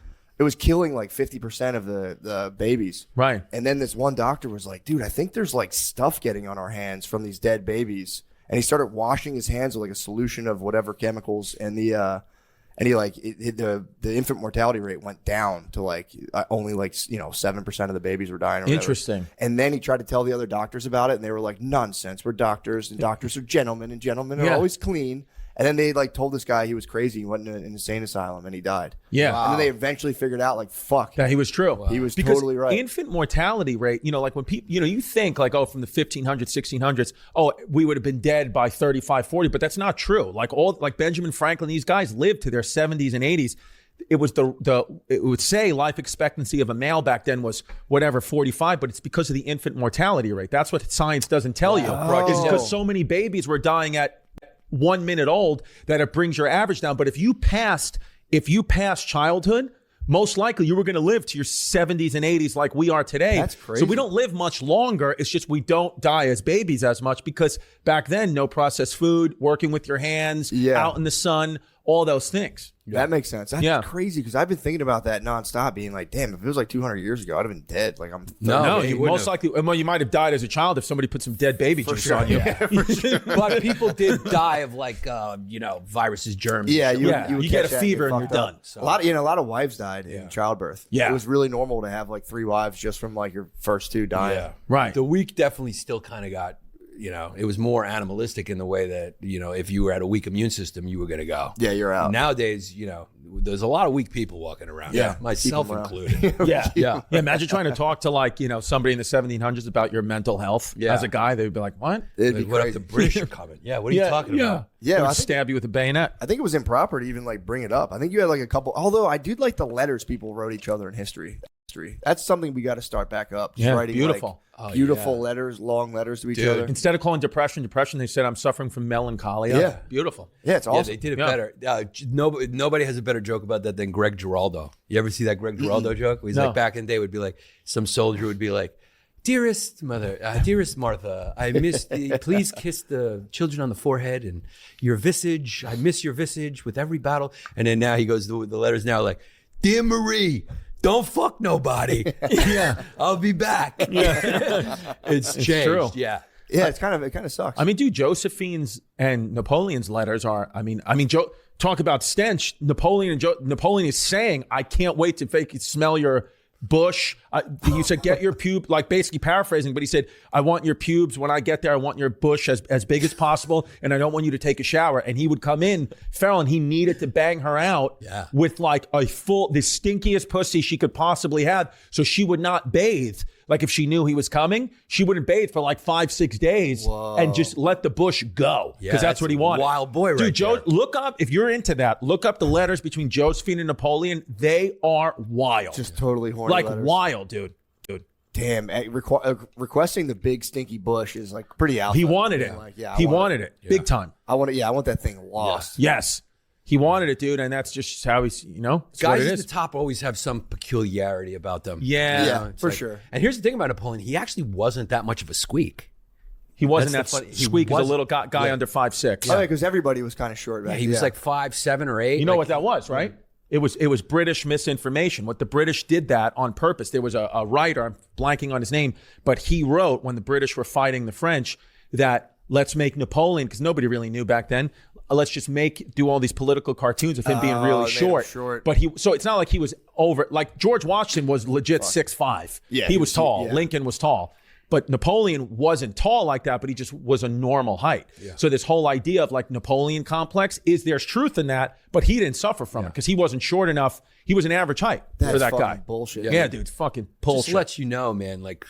killing like 50% of the babies. Right. And then this one doctor was like, dude, I think there's like stuff getting on our hands from these dead babies. And he started washing his hands with like a solution of whatever chemicals. And the infant mortality rate went down to like only like, 7% of the babies were dying. Or whatever. Interesting. And then he tried to tell the other doctors about it. And they were like, nonsense. We're doctors and doctors are gentlemen and gentlemen are always clean. And then they like told this guy he was crazy. He went in an insane asylum and he died. Yeah. And then they eventually figured out like, fuck. That he was true. He was because totally right. Infant mortality rate, like when people, you think like, from the 1500s, 1600s, we would have been dead by 35, 40, but that's not true. Like Benjamin Franklin, these guys lived to their 70s and 80s. It was it would say life expectancy of a male back then was whatever 45, but it's because of the infant mortality rate. That's what science doesn't tell you. It's because so many babies were dying at 1 minute old that it brings your average down. But if you passed childhood, most likely you were going to live to your 70s and 80s like we are today. That's crazy. So we don't live much longer. It's just we don't die as babies as much because back then, no processed food, working with your hands, out in the sun, all those things. That makes sense. That's crazy because I've been thinking about that nonstop, being like, damn, if it was like 200 years ago, I'd have been dead. Like I'm No, you you wouldn't most likely, you might have died as a child if somebody put some dead baby juice on you. But people did die of like, viruses, germs. Yeah, and shit. you would you get catch a that fever and get you're fucked up. done. So- A lot of wives died in childbirth. Yeah. It was really normal to have like 3 wives just from like your first 2 dying. Yeah. Right. The weak definitely still kind of got, it was more animalistic in the way that, if you were at a weak immune system, you were going to go. Yeah, you're out. Nowadays, there's a lot of weak people walking around. Yeah. Myself Keep 'em around. included. Yeah. Imagine trying to talk to like, somebody in the 1700s about your mental health Yeah. as a guy. They'd be like, what? It'd be Like, what if crazy. the British are coming? Yeah, what are you talking about? Yeah, They would I think- stab you with a bayonet. I think it was improper to even like bring it up. I think you had like a couple. Although I did like the letters people wrote each other in history. That's something we got to start back up. Just Yeah, writing beautiful. like, beautiful letters, long letters to each Dude. other. Instead of calling depression, they said, I'm suffering from melancholia. Yeah. Beautiful. Yeah, it's Yeah, awesome. they did it Yeah. better. Nobody has a better joke about that than Greg Giraldo. You ever see that Greg Giraldo joke? Where he's No. like, back in the day, would be like, some soldier would be like, dearest Martha, I miss please kiss the children on the forehead and your visage. I miss your visage with every battle. And then now he goes, the letters now like, dear Marie, don't fuck nobody. Yeah, I'll be back. Yeah. It's changed. true. Yeah. Yeah, it kind of sucks. I mean, dude, Josephine's and Napoleon's letters are, talk about stench. Napoleon is saying, I can't wait to smell your bush. You said, get your pube, like basically paraphrasing, but he said, I want your pubes. When I get there, I want your bush as big as possible. And I don't want you to take a shower. And he would come in, feral, and he needed to bang her out with like the stinkiest pussy she could possibly have. So she would not bathe. Like if she knew he was coming, she wouldn't bathe for like 5-6 days and just let the bush go. Because that's what he wanted. Wild boy right Dude, there. look up, if you're into that, look up the letters between Josephine and Napoleon. They are wild. just totally horny like letters. wild, dude. Damn, requesting the big stinky bush is like pretty out. He there. wanted it. Like, yeah, he wanted it. Big time. I want that thing lost. Yes. He wanted it, dude, and that's just how he's, it's what Guys it at is. the top always have some peculiarity about them. Yeah. Yeah, It's for like- sure. And here's the thing about Napoleon: he actually wasn't that much of a squeak. He wasn't That's that the funny- he squeak as a wasn't- little guy under 5'6". Oh, yeah, because everybody was kind of short. Yeah, Back he was like 5, 7, or 8. You know like, what that was, right? It was British misinformation. What the British did that on purpose. There was a writer, I'm blanking on his name, but he wrote when the British were fighting the French that let's make Napoleon, because nobody really knew back then, let's just do all these political cartoons of him being Oh, really they made him short. short. But so it's not like he was over, like George Washington was legit 6'5". Yeah, he he was was- tall. yeah. Lincoln was tall. But Napoleon wasn't tall like that, but he just was a normal height. So this whole idea of like Napoleon complex there's truth in that, but he didn't suffer from it because he wasn't short enough. He was an average height for That's that fucking guy. bullshit. Yeah, dude, fucking bullshit. just lets you know, man. Like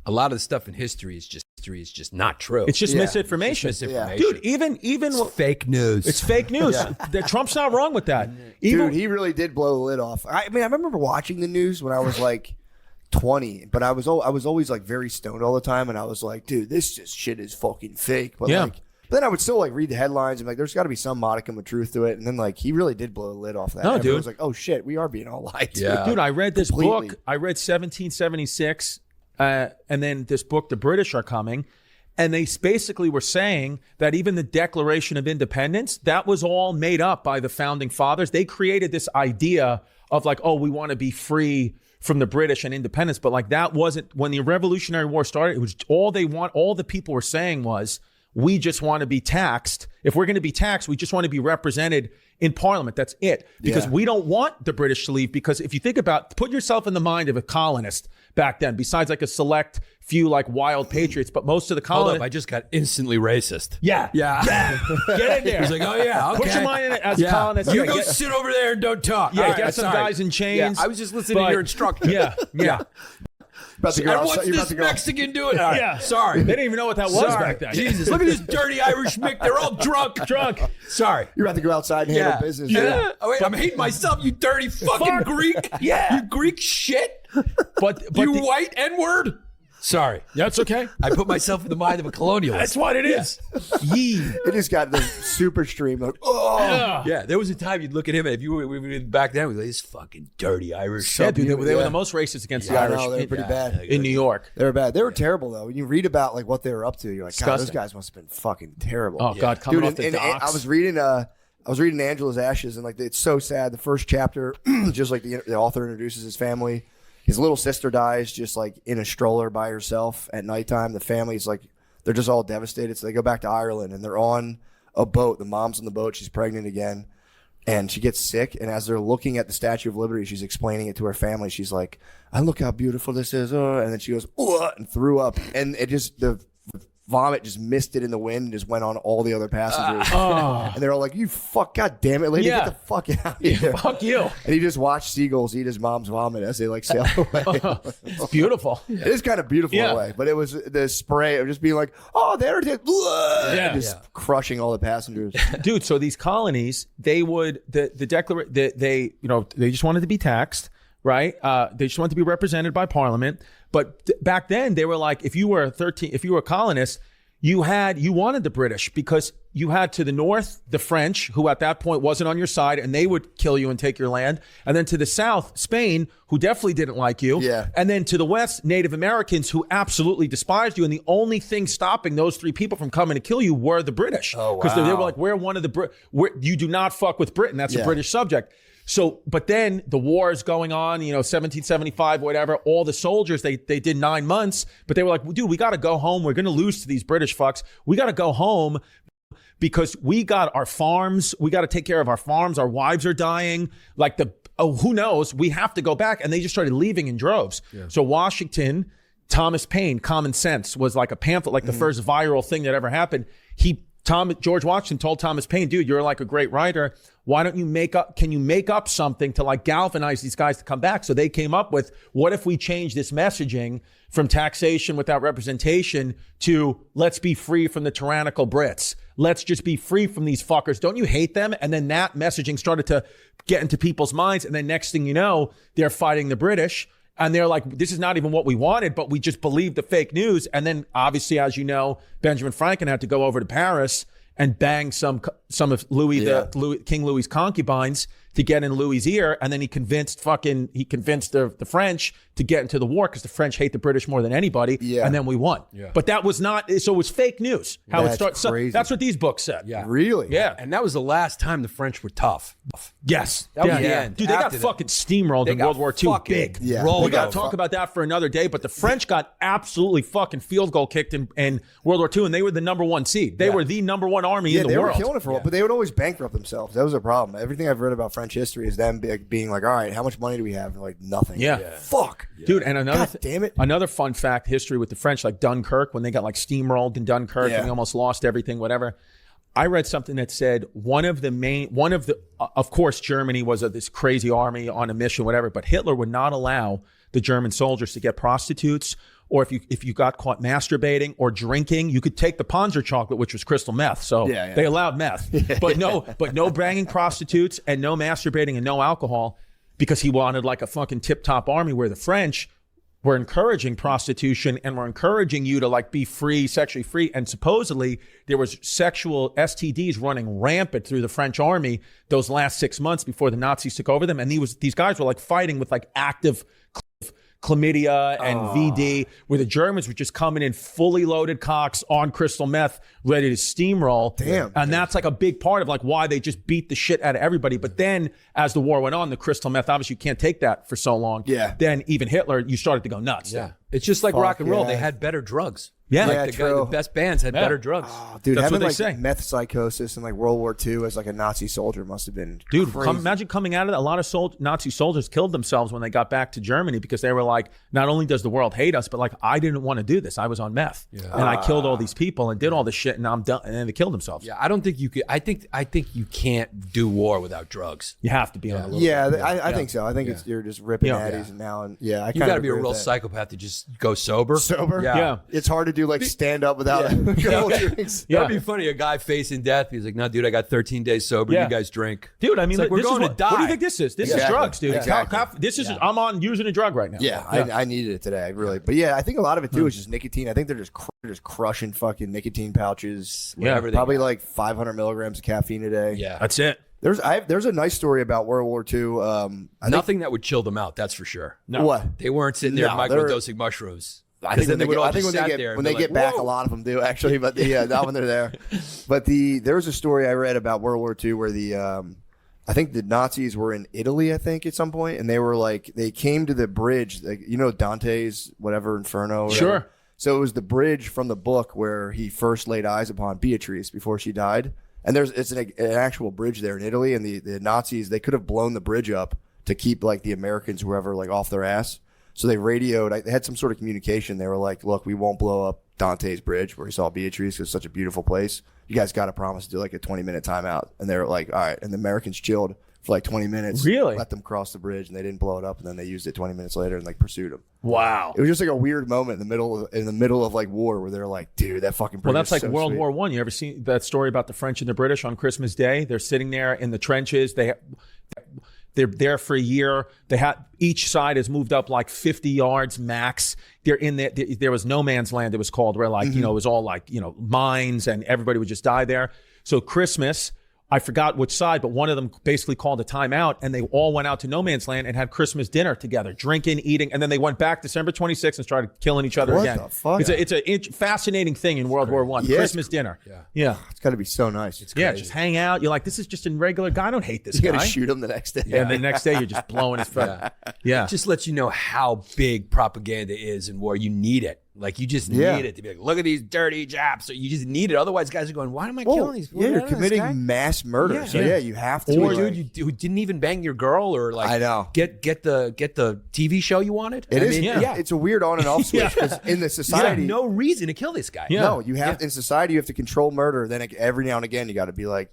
a lot of the stuff in history is just not true. It's just Yeah. misinformation. It's misinformation. Dude, even It's fake news. it's fake news. Trump's not wrong with that. Even Dude, he really did blow the lid off. I mean, I remember watching the news when I was like 20, but I was always like very stoned all the time, and I was like, dude, this just shit is fucking fake. But Yeah. like, but then I would still like read the headlines and like, there's got to be some modicum of truth to it. And then like, he really did blow the lid off that. No, Everyone dude. was like, oh shit, we are being all lied to. Yeah. Dude, I read this Completely. book. I read 1776, and then this book, The British Are Coming. And they basically were saying that even the Declaration of Independence, that was all made up by the founding fathers. They created this idea of like, oh, we want to be free from the British and independence. But like that wasn't, when the Revolutionary War started, it was all the people were saying was, we just want to be taxed. If we're going to be taxed, we just want to be represented in Parliament. That's it. Because we don't want the British to leave. Because if you think about, put yourself in the mind of a colonist back then, besides like a select few like wild patriots, but most of the Hold colonists. up, I just got instantly racist. Yeah. Yeah. Get in there. He's like, oh yeah, okay. Put your mind in it as a colonist. You Yeah, go get- sit over there and don't talk. Yeah, All right, get some sorry. guys in chains. Yeah, I was just listening to but- your instruction. Yeah. About to go And outside- what's you're about this to go- Mexican doing? All right, Yeah. sorry. They didn't even know what that was Sorry. back then. Jesus, look at this dirty Irish Mick. They're all drunk. Sorry. You're about to go outside and handle business. Yeah. Oh, wait, I'm hating myself, you dirty fucking Greek. Yeah. You Greek shit. But You the- white N-word. Sorry. That's okay. I put myself in the mind of a colonialist. That's what it is. Yee. It just got the super stream. Like, oh, Yeah, there was a time you'd look at him, and if you were back then, we'd be like, this fucking dirty Irish. Yeah, dude, they were Yeah. the most racist against the I Irish know, they were pretty bad. in New York. They were bad. They were terrible though. When you read about like what they were up to, you're like, God, those Disgusting. guys must have been fucking terrible. Oh God, coming Dude, off the and docks. I was reading Angela's Ashes, and like it's so sad. The first chapter, just like the author introduces his family. His little sister dies just like in a stroller by herself at nighttime. The family's like, they're just all devastated. So they go back to Ireland and they're on a boat. The mom's on the boat. She's pregnant again. And she gets sick. And as they're looking at the Statue of Liberty, she's explaining it to her family. She's like, I look how beautiful this is. And then she goes, and threw up. And it just, the vomit just missed it in the wind and just went on all the other passengers. And they're all like, you fuck, God damn it, lady, Yeah. get the fuck out of here. Fuck you. And he just watched seagulls eat his mom's vomit as they like sail away. It's beautiful. It is kind of beautiful in Yeah. a way, but it was the spray of just being like, oh, there it is. Yeah. And just crushing all the passengers. Dude, so these colonies, they would they just wanted to be taxed, right? They just wanted to be represented by Parliament. But back then, they were like, if you were a colonist, you wanted the British because you had to the north the French, who at that point wasn't on your side, and they would kill you and take your land. And then to the south, Spain, who definitely didn't like you. Yeah. And then to the west, Native Americans, who absolutely despised you. And the only thing stopping those three people from coming to kill you were the British. Oh, wow. Because they were like, we're one of the you do not fuck with Britain. That's a Yeah. British subject. So, but then the war is going on, 1775, whatever. All the soldiers, they did 9 months, but they were like, dude, we got to go home. We're going to lose to these British fucks. We got to go home because we got our farms. We got to take care of our farms. Our wives are dying. Like who knows? We have to go back. And they just started leaving in droves. Yeah. So Washington, Thomas Paine, Common Sense was like a pamphlet, like the first viral thing that ever happened. George Washington told Thomas Paine, dude, you're like a great writer. Why don't you can you make up something to like galvanize these guys to come back? So they came up with, what if we change this messaging from taxation without representation to let's be free from the tyrannical Brits. Let's just be free from these fuckers. Don't you hate them? And then that messaging started to get into people's minds. And then next thing you know, they're fighting the British. And they're like, this is not even what we wanted, but we just believed the fake news. And then obviously, as you know, Benjamin Franklin had to go over to Paris and bang some some of King Louis's concubines to get in Louis's ear, and then he convinced the French to get into the war because the French hate the British more than anybody, and then we won. Yeah. But that was not, so it was fake news. How it started. So that's what these books said. Yeah. Really? Yeah. And that was the last time the French were tough. Yes. That was the end. Dude, they got fucking steamrolled in World War II. Big. Yeah. We got to talk about that for another day, but the French got absolutely fucking field goal kicked in World War II, and they were the number one seed. They were the number one army in the world. They were killing it for a while, but they would always bankrupt themselves. That was a problem. Everything I've read about French history is them being like, all right, how much money do we have? And like, nothing. Yeah. Fuck. Dude, and another God damn it. Another fun fact, history with the French, like Dunkirk, when they got like steamrolled in Dunkirk and they almost lost everything, whatever. I read something that said of course, Germany was this crazy army on a mission, whatever, but Hitler would not allow the German soldiers to get prostitutes, or if you got caught masturbating or drinking, you could take the Panzer chocolate, which was crystal meth. So they allowed meth, but no banging prostitutes and no masturbating and no alcohol, because he wanted like a fucking tip-top army, where the French were encouraging prostitution and were encouraging you to like be free, sexually free. And supposedly there was sexual STDs running rampant through the French army those last 6 months before the Nazis took over them. And these guys were like fighting with like active chlamydia and VD, where the Germans were just coming in fully loaded cocks on crystal meth, ready to steamroll. Damn. And that's like a big part of like why they just beat the shit out of everybody. But then as the war went on, the crystal meth, obviously you can't take that for so long. Yeah. Then even Hitler, you started to go nuts. Yeah. It's just like rock and roll. yeah. They had better drugs. Yeah. Like the best bands had better drugs. Oh, dude, That's having what they like say. meth psychosis in like World War II as like a Nazi soldier must have been Dude, crazy. imagine coming out of that. A lot of Nazi soldiers killed themselves when they got back to Germany, because they were like, not only does the world hate us, but like, I didn't want to do this. I was on meth. And I killed all these people and did all this shit, and I'm done. And then they killed themselves. Yeah, I don't think you could. I think you can't do war without drugs. You have to be on a little I think so. I think it's you're just ripping addies and now and I You got to be a real psychopath to just go sober. sober. Yeah. It's hard to do like stand up without a couple drinks. Yeah. That'd be funny. A guy facing death. He's like, "No, dude, I got 13 days sober. Yeah. You guys drink." Dude, I mean, It's like, we're this is going to die. What do you think this is? This is Exactly. drugs, dude. Exactly. This is, I'm on using a drug right now. Yeah, I needed it today, really. But yeah, I think a lot of it too is just nicotine. I think they're just crushing fucking nicotine pouches. Yeah. Probably like 500 milligrams of caffeine a day. Yeah. That's it. There's a nice story about World War II. Nothing that would chill them out. That's for sure. No. What? They weren't sitting there No, microdosing mushrooms. I think then they would all just when sat they there get and when be they like, get back, "Whoa." a lot of them do actually, but not when they're there. But there was a story I read about World War II where I think the Nazis were in Italy, I think, at some point, and they were like they came to the bridge, like, Dante's whatever Inferno. Or Sure. whatever. So it was the bridge from the book where he first laid eyes upon Beatrice before she died, and it's an actual bridge there in Italy, and the Nazis, they could have blown the bridge up to keep like the Americans, whoever, like off their ass. So they radioed. They had some sort of communication. They were like, "Look, we won't blow up Dante's bridge where he saw Beatrice. It's such a beautiful place. You guys got to promise to do like a 20-minute timeout." And they were like, "All right." And the Americans chilled for like 20 minutes. Really? Let them cross the bridge, and they didn't blow it up. And then they used it 20 minutes later and like pursued them. Wow. It was just like a weird moment in the middle of like war where they're like, "Dude, that fucking bridge." Well, that's is like so World sweet." War I. You ever seen that story about the French and the British on Christmas Day? They're sitting there in the trenches. They're there for a year. Each side has moved up like 50 yards max. They're in there. There was no man's land, it was called, where like, it was all like, mines, and everybody would just die there. So Christmas, I forgot which side, but one of them basically called a timeout, and they all went out to no man's land and had Christmas dinner together, drinking, eating, and then they went back December 26th and started killing each other What again. the fuck? It's a fascinating thing in World War I. Yeah, Christmas dinner. Yeah. It's got to be so nice. Just hang out. You're like, this is just a regular guy. I don't hate this You got guy. to shoot him the next day. And the next day you're just blowing his foot. Yeah. It just lets you know how big propaganda is in war. You need it. Like, you just need it to be like, look at these dirty Japs. So you just need it. Otherwise, guys are going, why am I killing these people? Yeah, you're committing mass murder. Yeah. So you have to. Or like, dude, you didn't even bang your girl, or like, I know. get the TV show you wanted. It is. Yeah. It's a weird on and off switch because in the You have society, no reason to kill this guy. no, you have in society you have to control murder. Then every now and again you got to be like,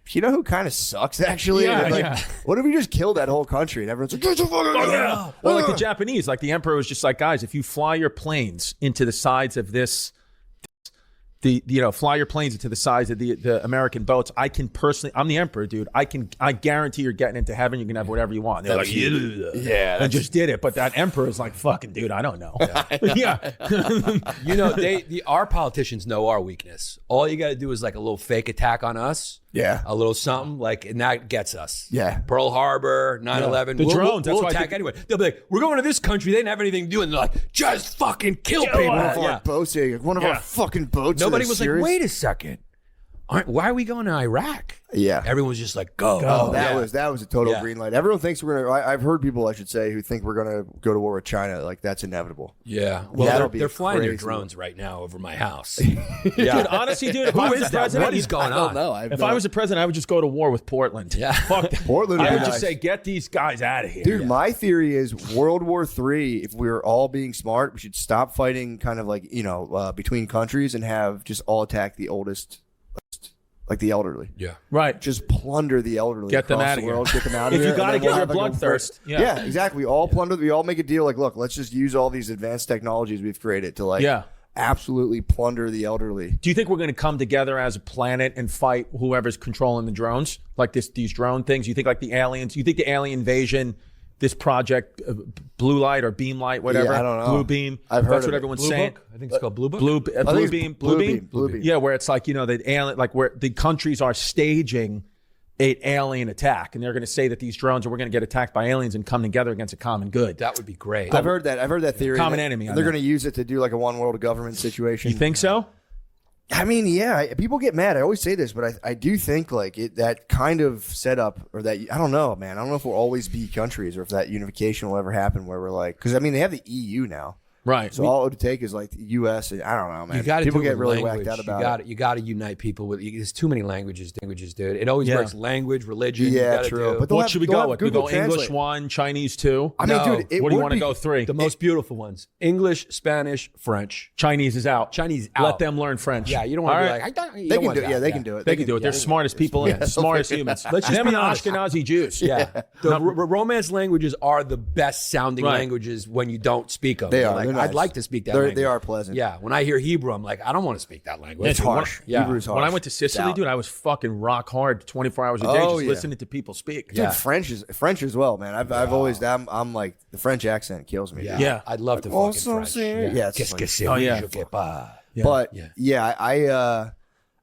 you know who kind of sucks actually? Yeah, And like, yeah. what if we just killed that whole country and everyone's like, get your fucking Or like the Japanese, like the emperor was just like, guys, if you fly your planes into the sides of fly your planes into the sides of the American boats, I can personally, I'm the emperor, dude. I guarantee you're getting into heaven. You can have whatever you want. They're like, and just did it. But that emperor is like, fucking dude, I don't know. Our politicians know our weakness. All you got to do is like a little fake attack on us, Yeah. A little something like, and that gets us. Yeah. Pearl Harbor, 9/11. The drones, that's We'll why attack anyway. They'll be like, we're going to this country. They didn't have anything to do. And they're like, just fucking kill people. One of our Yeah. boats, one of our fucking boats. Nobody are was serious? like, wait a second. Why are we going to Iraq? Yeah. Everyone was just like, go. Oh, Yeah. that was a total Yeah. green light. Everyone thinks we're gonna. I've heard people, I should say, who think we're gonna go to war with China. Like that's inevitable. Yeah. Well, That'll be they're flying their crazy. drones right now over my house. Dude, honestly, dude, if I Who was is the that? president, What is going I don't on? know. if I was the president, I would just go to war with Portland. Yeah. Fuck that. Portland would I be would just nice. say, get these guys out of here. Dude, my theory is World War III. If we were all being smart, we should stop fighting, kind of like between countries, and have just all attack the oldest, like the elderly. Yeah. Right. Just plunder the elderly. Get them across outta the here. world, Get them out of If here. you got to and then get your we'll have, like, bloodthirst. Yeah, exactly. We all plunder. We all make a deal. Like, look, let's just use all these advanced technologies we've created to absolutely plunder the elderly. Do you think we're going to come together as a planet and fight whoever's controlling the drones, like these drone things? You think like the aliens? You think the alien invasion, this project, Blue Light or Beam Light, whatever? Yeah, I don't know. Blue Beam. I've heard That's of what it. everyone's Blue saying. Book? I think it's called Blue Book. Blue think it's Beam. Blue Beam. Yeah, where it's like the alien, like where the countries are staging an alien attack, and they're going to say that these drones are we're going to get attacked by aliens and come together against a common good. That would be great. I've heard that theory. Common that enemy, I They're mean. going to use it to do like a one world government situation. You think so? I mean, yeah, people get mad. I always say this, but I do think like that kind of setup, or that, I don't know, man. I don't know if we'll always be countries, or if that unification will ever happen where we're like, because I mean, they have the EU now. Right. So all it would take is like the U.S. and I don't know, man. You got to People do it get with really language. whacked out about it. You got to unite people with. There's too many languages, dude. It always works. Language, religion. Yeah, you gotta true. Do. But they'll What have- should we they'll go have with? We Google go English Translate. 1, Chinese 2. I mean, No. dude, it What do you would want to be- go 3? The most beautiful ones: English, Spanish, French. Chinese is out. Chinese out. Let them learn French. Yeah, you don't want All to be right. like, I don't. You They don't can want do it. that. Yeah, they can do it. They can do it. They're smartest people and smartest humans. Let's just them be and the honest. Ashkenazi Jews. Yeah, the romance languages are the best sounding Right. languages when you don't speak them. They You're are. Like, They're I'd nice. like to speak that. They language. are pleasant. Yeah, when I hear Hebrew, I'm like, I don't want to speak that language. It's harsh. Yeah. Hebrew's harsh. When I went to Sicily, Doubt. dude, I was fucking rock hard 24 hours a day Oh, just yeah. listening to people speak. Dude, French as well, man. I've always I'm like the French accent kills me. Yeah. dude. Yeah. I'd love to Oh, fucking so French. serious. Yeah, it's Qu'est-ce like- que c'est? Oh, yeah. Je sais pas. But Yeah.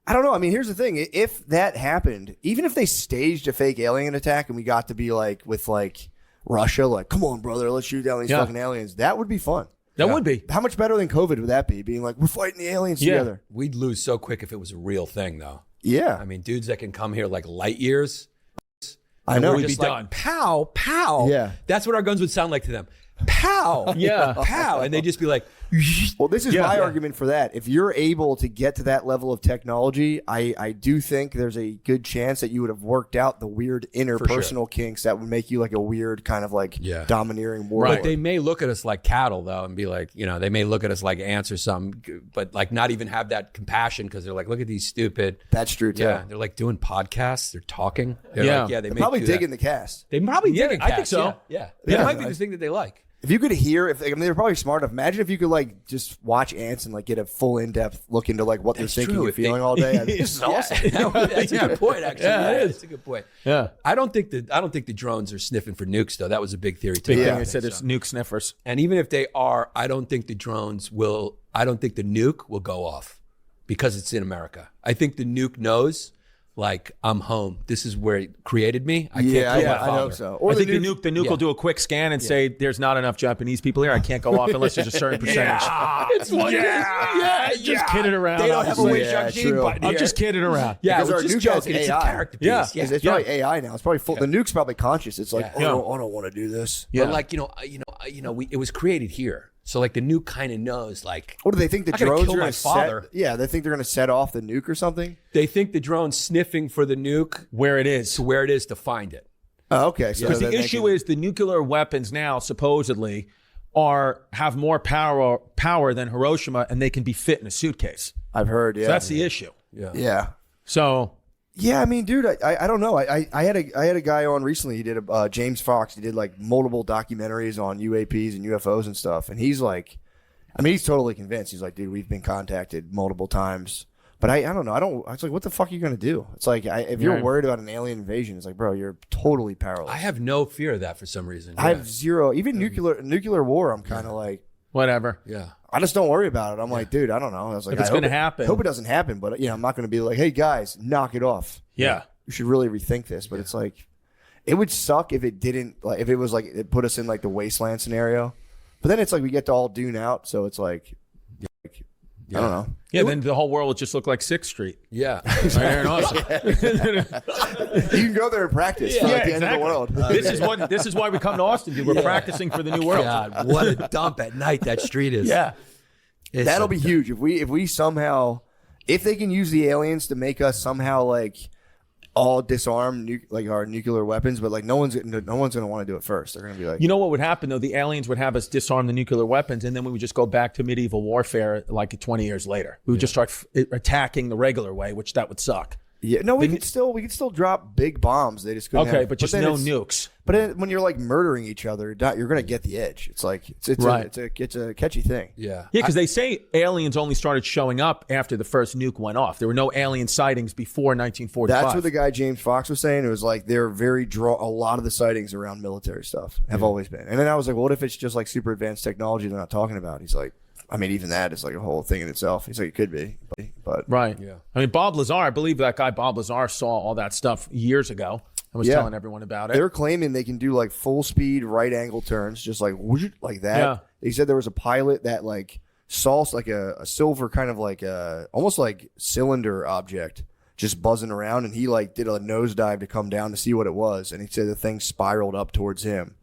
I don't know. I mean, here's the thing: if that happened, even if they staged a fake alien attack and we got to be like with like Russia, like, come on, brother, let's shoot down these Yeah. fucking aliens, that would be fun. That would be. How much better than COVID would that be? Being like, we're fighting the aliens Yeah. together. We'd lose so quick if it was a real thing, though. Yeah, I mean, dudes that can come here like light years. I know. We're We'd just be like, done. pow, pow. Yeah. That's what our guns would sound like to them. Pow. Yeah. Pow. And they'd just be like, Well, this is Yeah. my Yeah. argument for that. If you're able to get to that level of technology, I do think there's a good chance that you would have worked out the weird interpersonal kinks that would make you like a weird kind of like domineering warlord. But they may look at us like cattle, though, and be like, they may look at us like ants or something, but like not even have that compassion because they're like, look at these stupid. That's true too. Yeah, they're like doing podcasts. They're talking. They're Yeah. like, they They're may probably do that. digging the cast. They probably Yeah, dig a I think cast, so. Yeah. Yeah. That might be the thing that they like. If you could hear, they're probably smart enough. Imagine if you could like just watch ants and like get a full in-depth look into like what That's they're thinking true. and If they- feeling all day. This is awesome. That's a good point, actually. Yeah, it is. That's a good point. Yeah. I don't think the drones are sniffing for nukes, though. That was a big theory too. Big I thing. don't They think said there's so. nuke sniffers. And even if they are, I don't think the drones will. I don't think the nuke will go off because it's in America. I think the nuke knows, like, I'm home. This is where it created me. I can't kill my I father. hope so. Or I think the nuke yeah. will do a quick scan and say there's not enough Japanese people here. I can't go off unless there's a certain percentage. Just kidding around. They don't have a obviously. wish Yeah, machine true. button I'm here. just kidding around. Yeah, Because we're our just nuke has joking. It's a AI. character piece. Yeah. Yeah. It's probably AI now. It's probably full. The nuke's probably conscious. It's like, Yeah. I don't want to do this. Yeah. But like it was created here, so like the nuke kind of knows. Like What do they think the I gotta drones kill are my going to father. set? Yeah, they think they're going to set off the nuke or something. they think the drone's sniffing for the nuke Where it is. to where it is to find it. Oh, okay. So Because then the they issue can- is the nuclear weapons now supposedly have more power than Hiroshima, and they can be fit in a suitcase. I've heard. Yeah, So that's the issue. yeah. So Yeah, I mean, dude, I don't know. I had a guy on recently. He did James Fox. He did like multiple documentaries on UAPs and UFOs and stuff. And he's like, I mean, he's totally convinced. He's like, dude, we've been contacted multiple times. But I don't know. It's like, what the fuck are you gonna do? It's like, if you're Right. worried about an alien invasion, it's like, bro, you're totally powerless. I have no fear of that for some reason. I have zero. Even nuclear war, I'm kind of like, whatever. Yeah. I just don't worry about it. I'm like, dude, I don't know. I was like, If it's I hope gonna it- happen. hope it doesn't happen, but I'm not going to be like, hey guys, knock it off. Yeah. You should really rethink this. But it's like, it would suck if it didn't, like, if it was like, it put us in like the wasteland scenario. But then it's like we get to all dune out. So it's like, I don't know. Yeah, then the whole world would just look like 6th Street. Yeah. Right here in Austin. You can go there and practice for like the end of the world. This is why we come to Austin, dude. We're practicing for the new world. God, what a dump at night that street is. Yeah. It's That'll a- be huge if we somehow, if they can use the aliens to make us somehow like all disarm like our nuclear weapons, but like no one's gonna want to do it first. They're gonna be like, You know what would happen though? The aliens would have us disarm the nuclear weapons, and then we would just go back to medieval warfare like 20 years later. We would just start attacking the regular way, which that would suck. yeah, no, we could still drop big bombs. They just couldn't. Okay, have, but just then no it's- nukes. But then when you're like murdering each other, you're gonna get the edge. It's like it's Right. it's a catchy thing. Yeah. Yeah, because they say aliens only started showing up after the first nuke went off. There were no alien sightings before 1945. That's what the guy James Fox was saying. It was like they're a lot of the sightings around military stuff have always been. And then I was like, well, what if it's just like super advanced technology they're not talking about? He's like, I mean, even that is like a whole thing in itself. He's like, it could be, but Right. Yeah. I mean, Bob Lazar, I believe that guy Bob Lazar saw all that stuff years ago and was Yeah. telling everyone about it. they're claiming they can do like full speed right angle turns, just like whoosh, like that. Yeah. They said there was a pilot that like saw like a silver kind of like almost like cylinder object just buzzing around, and he like did a nosedive to come down to see what it was, and he said the thing spiraled up towards him,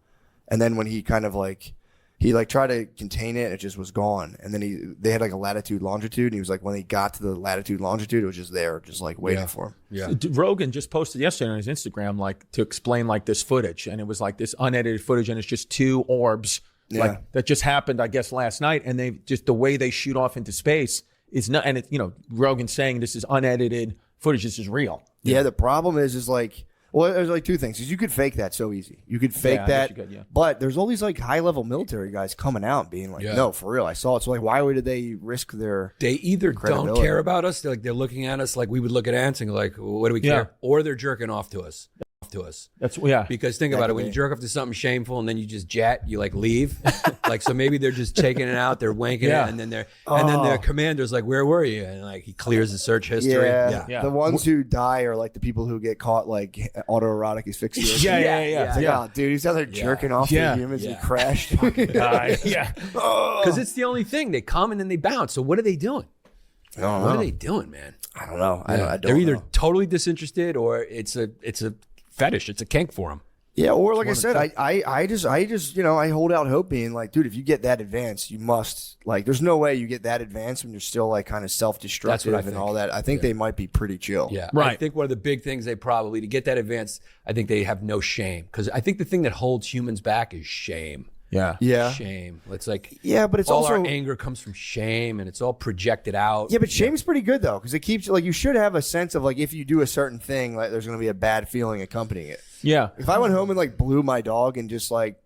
and then when he kind of like he like tried to contain it, it just was gone, and then they had like a latitude longitude, and he was like when he got to the latitude longitude, it was just there, just like waiting for him. Yeah. Rogan just posted yesterday on his Instagram like to explain like this footage, and it was like this unedited footage, and it's just two orbs like that just happened, I guess, last night, and they just the way they shoot off into space is not, and it, Rogan's saying this is unedited footage, this is real. Yeah, the problem is like, well, there's like two things. Is you could fake that so easy. You could fake I guess that, you could, yeah. but there's all these like high level military guys coming out being like, no, for real, I saw it. So like, why would they risk their? They either don't credibility. care about us, they're looking at us like we would look at ants and go like, what do we care? Or they're jerking off to us. That's Because think about it, when you jerk off to something shameful and then you just you like leave, like so maybe they're just taking it out, they're wanking it, and then the commander's like, where were you? And like he clears the search history. Yeah. The ones who die are like the people who get caught like autoerotic asphyxiation. Yeah. It's like, oh, dude, he's out there jerking off to humans and he crashed. Yeah. Because it's the only thing. They come and then they bounce. So what are they doing? What are they doing, man? I don't know. I don't They're either know. totally disinterested or it's a fetish. It's a kink for them. Yeah, or like I said, I just I hold out hope, being like, dude, if you get that advanced, you must like. There's no way you get that advanced when you're still like kind of self-destructive and think. all that. I think they might be pretty chill. Yeah, Right. I think one of the big things they probably to get that advanced, I think they have no shame because I think the thing that holds humans back is shame. Yeah. Shame. It's like Yeah, but it's all also our anger comes from shame and it's all projected out. Yeah, but shame's pretty good though, because it keeps like you should have a sense of like if you do a certain thing, like there's going to be a bad feeling accompanying it. Yeah. If I went home and like blew my dog and just like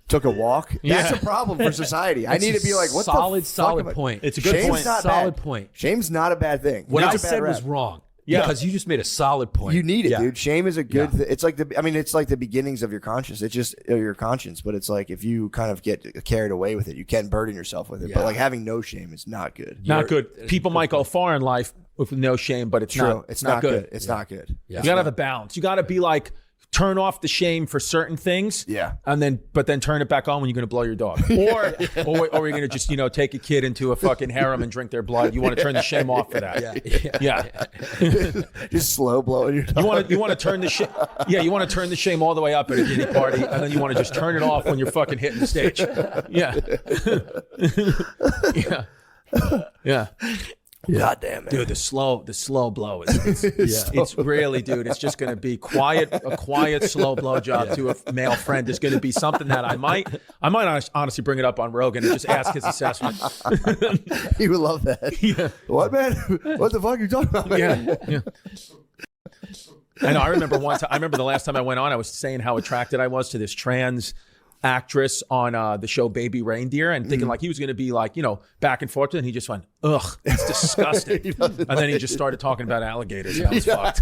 took a walk, that's a problem for society. I need to be like, what solid, the fuck solid am I- point. It's a good Shame's point. not Solid bad. point. Shame's not a bad thing. What It's I a bad said was rap. wrong. Yeah. Because you just made a solid point. You need it, Yeah. dude. Shame is a good. It's like it's like the beginnings of your conscience. It's just your conscience, but it's like if you kind of get carried away with it, you can burden yourself with it. But Yeah. like having no shame is not good. Not good. People might go far in life with no shame, but it's True. not. It's not good. It's not good. Yeah. You gotta have a balance. You gotta be like turn off the shame for certain things. Yeah. And then turn it back on when you're gonna blow your dog. Or you're gonna just, take a kid into a fucking harem and drink their blood. You want to turn the shame off for that. Yeah. Just slow blowing your dog. You want to turn the shame. Yeah, you want to turn the shame all the way up at a giddy party, and then you want to just turn it off when you're fucking hitting the stage. Yeah. Yeah. God damn it. Dude, the slow blow is it's really, dude. It's just gonna be a quiet slow blow job to a male friend is gonna be something that I might honestly bring it up on Rogan and just ask his assessment. He would love that. Yeah. What, man? What the fuck are you talking about, man? Yeah. I know. I remember the last time I went on, I was saying how attracted I was to this trans actress on the show Baby Reindeer, and thinking like he was going to be like, back and forth, and he just went, ugh, it's disgusting. And then he just started talking about alligators, and I was fucked.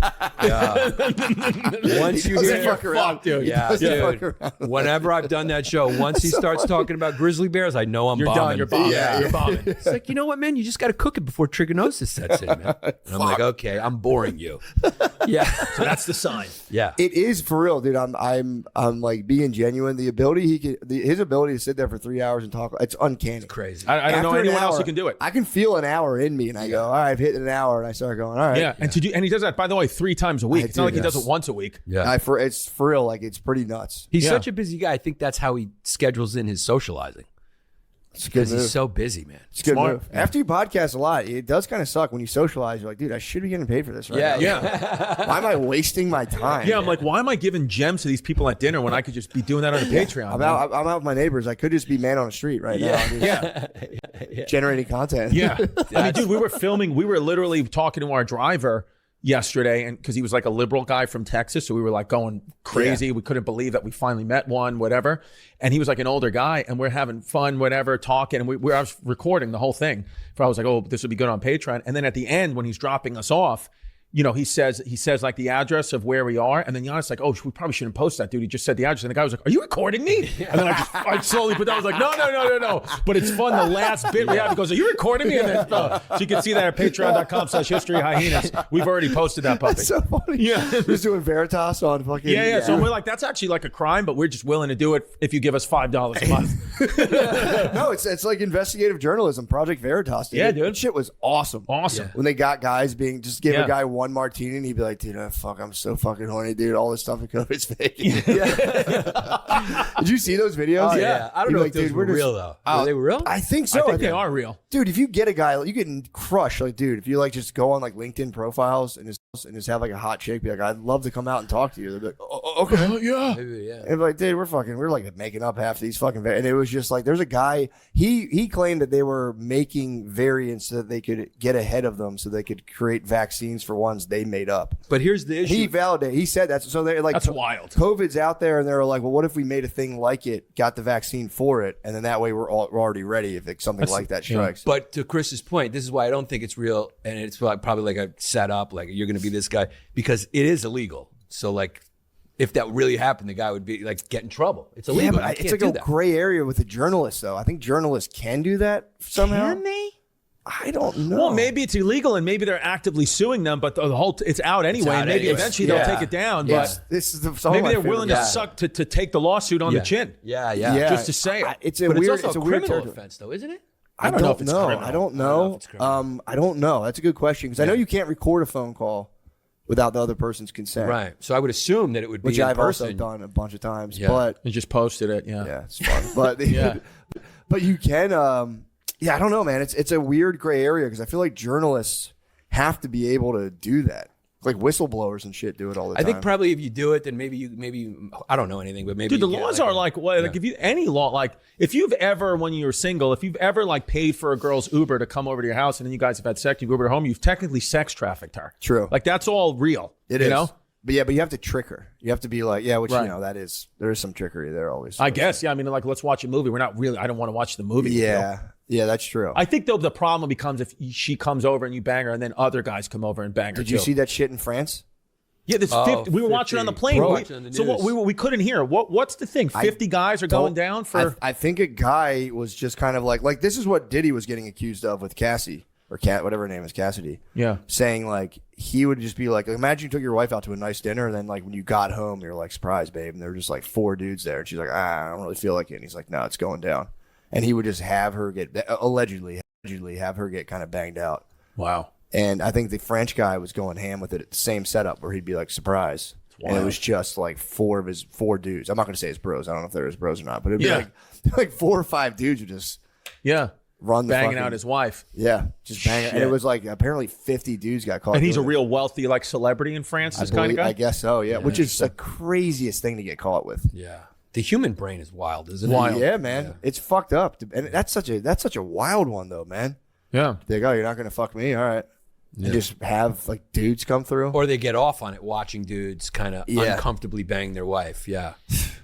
Once you hear fuck around, dude. Yeah, dude. Whenever I've done that show, once he starts talking about grizzly bears, I know I'm You're bombing. done. You're bombing. Yeah. You're bombing. It's like, you know what, man? You just got to cook it before trichinosis sets in, man. And I'm like, okay, I'm boring you. Yeah, So that's the sign. yeah. It is for real, dude. I'm like being genuine. The ability his ability to sit there for 3 hours and talk, it's uncanny. Crazy. I don't know After an anyone else hour, who can do it. I can feel an hour in me, and I go, all right, I've hit an hour, and I start going, all right. Yeah, and he does that, by the way, 3 times a week. It's not like he does it once a week. Yeah. It's for real. Like, it's pretty nuts. He's Yeah. such a busy guy. I think that's how he schedules in his socializing. It's a good Because move. he's so busy, man. It's a good Smart. move. After you podcast a lot, it does kind of suck when you socialize. You're like, dude, I should be getting paid for this right now. Yeah. Why am I wasting my time? Yeah, I'm like, why am I giving gems to these people at dinner when I could just be doing that on a Patreon? I'm man? out with my neighbors. I could just be man on the street right now. I'm just generating content. Yeah. I mean, dude, we were literally talking to our driver yesterday, and because he was like a liberal guy from Texas, so we were like going crazy. We couldn't believe that we finally met one, whatever. And he was like an older guy, and we're having fun, whatever, talking. And I was recording the whole thing. I was like, oh, this would be good on Patreon. And then at the end, when he's dropping us off, he says like the address of where we are, and then Giannis like, oh, we probably shouldn't post that, dude. He just said the address, and the guy was like, are you recording me? And then I slowly put down. I was like, no. But it's fun. The last bit we have, he goes, are you recording me? And then so you can see that at patreon.com/historyhyenas. We've already posted that puppy. It's so funny. Yeah. Just doing Veritas on fucking. Yeah. So we're like, that's actually like a crime, but we're just willing to do it if you give us $5 a month. No, it's like investigative journalism, Project Veritas. Dude. Yeah, dude. That shit was awesome. Awesome. When they got guys just give Yeah. a guy one martini and he'd be like, dude, I'm so fucking horny, dude. All this stuff in COVID's fake. Did you see those videos? Oh, yeah. I don't He'd know be if those dude, were we're real, though. Were they real? I think so. I think they are real. Dude, if you get a guy, you get crushed. Like, dude, if you like just go on like LinkedIn profiles and just have like a hot chick be like, I'd love to come out and talk to you. They'd be like, oh, okay. Yeah. Maybe, yeah. And be like, dude, we're like making up half these fucking, and it was just like, there's a guy, he claimed that they were making variants so that they could get ahead of them so they could create vaccines for ones they made up. But here's the issue. He said that. So they're like, That's wild. COVID's out there, and they were like, well, what if we made a thing like it, got the vaccine for it, and then that way we're already ready if something like that strikes. But to Chris's point, this is why I don't think it's real, and it's probably like a setup, like you're going to be this guy, because it is illegal. So like, if that really happened, the guy would be like get in trouble. It's illegal. Yeah, You but can't it's like do a that. gray area with the journalists, though. I think journalists can do that somehow. Can they? I don't know. Well, maybe it's illegal and maybe they're actively suing them, but the whole it's out anyway. out and maybe anyway. eventually they'll take it down. Yes. But This is some of maybe my they're favorite willing to guys. suck to take the lawsuit on the chin. Yeah. Just to say it. It's a But weird. it's also a weird criminal territory. offense, though, isn't it? I don't know if it's criminal. I don't know. I don't know if it's criminal. I don't know. That's a good question because I know you can't record a phone call without the other person's consent. Right. So I would assume that it would be Which in I've also person. done a bunch of times. Yeah. But And just posted it. Yeah. yeah, it's fun. But Yeah. but you can. Yeah, I don't know, man. It's a weird gray area because I feel like journalists have to be able to do that. Like whistleblowers and shit do it all the I time. think probably if you do it, then maybe I don't know anything, but maybe Dude, the you get, laws like, are like what? Like if you any law, like if you've ever, when you were single, if you've ever like paid for a girl's Uber to come over to your house and then you guys have had sex, you Uber her home, you've technically sex trafficked her. True. Like that's all real. It you is. know? But you have to trick her. You have to be like, which Right. you know there is some trickery there always. I guess. Yeah. I mean, like let's watch a movie. We're not really. I don't want to watch the movie. with you. Yeah, that's true. I think though the problem becomes if she comes over and you bang her, and then other guys come over and bang her. Did you too. see that shit in France? Yeah, there's 50. We were watching it on the 50. plane. Bro, We- watching on the so what, news. we couldn't hear. What's the thing? 50 guys are going down for. I think a guy was just kind of like this is what Diddy was getting accused of with Cassie or whatever her name is, Cassidy. Yeah. Saying like he would just be like, imagine you took your wife out to a nice dinner and then like when you got home you're like, surprise, babe, and there were just like 4 dudes there and she's like, I don't really feel like it. And he's like, no, it's going down. And he would just have her get allegedly have her get kind of banged out. Wow. And I think the French guy was going ham with it at the same setup where he'd be like, surprise. And it was just like 4 dudes. I'm not going to say his bros. I don't know if they're his bros or not, but it'd be like 4 or 5 dudes would just Yeah. run the Banging fucking, out his wife. Yeah, just banging. And it was like apparently 50 dudes got caught. And he's a doing it. real wealthy like celebrity in France, this kind of guy? I guess so, yeah. Which is the craziest thing to get caught with. Yeah. The human brain is wild, isn't it? Wild. Yeah, man. It's fucked up. And that's such a wild one though, man. Yeah. They go, you're not going to fuck me? All right. And just have like dudes come through. Or they get off on it watching dudes kind of Yeah. uncomfortably bang their wife. Yeah.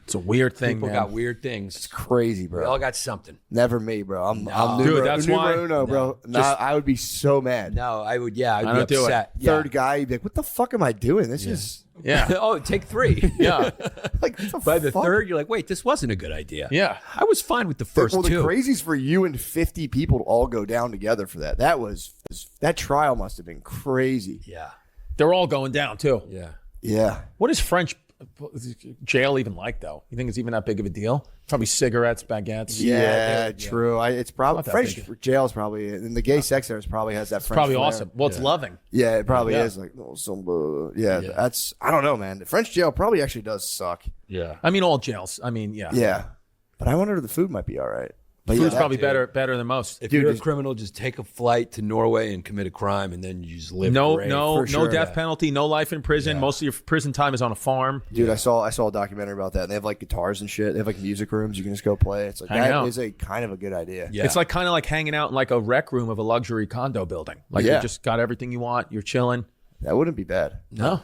It's a weird thing, People man. got weird things. It's crazy, We bro. all got something. Never me, bro. I'm No. numero, Dude, that's why- numero uno, bro. No, I would be so mad. No, I would. Yeah, I'd I be don't do it. upset. Yeah. Third guy, you'd be like, what the fuck am I doing? This is Yeah. Oh, take 3. Yeah. like, what the By the fuck? third, you're like, wait, this wasn't a good idea. Yeah. I was fine with the first Well, the 2. crazies for you and 50 people to all go down together for that. That trial must have been crazy. Yeah. They're all going down, too. Yeah. Yeah. What is French jail even like, though? You think it's even that big of a deal? Probably cigarettes, baguettes. Yeah, true. It's probably Not that French big. jail is probably, and the gay sex there probably has that French. Probably flair. awesome. Well, it's loving. Yeah, it probably Yeah. is. Like, that's I don't know, man. The French jail probably actually does suck. Yeah. I mean, all jails. I mean, yeah. Yeah, but I wonder if the food might be all right. But Food's yeah, probably better than most. If Dude, you're a just- criminal, just take a flight to Norway and commit a crime, and then you just live. No, great. no for sure. death penalty, no life in prison. Most of your prison time is on a farm. dude, I saw a documentary about that. And they have like guitars and shit. They have like music rooms you can just go play. It's like Hang that out. is a kind of a good idea. Yeah. It's like kind of like hanging out in like a rec room of a luxury condo building. Like Yeah. you just got everything you want. You're chilling. That wouldn't be bad. No,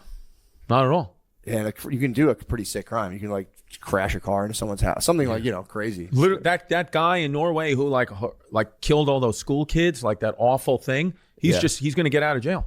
not at all. And you can do a pretty sick crime. You can like crash a car into someone's house, something like crazy. Literally, that guy in Norway who like killed all those school kids, like that awful thing. He's going to get out of jail.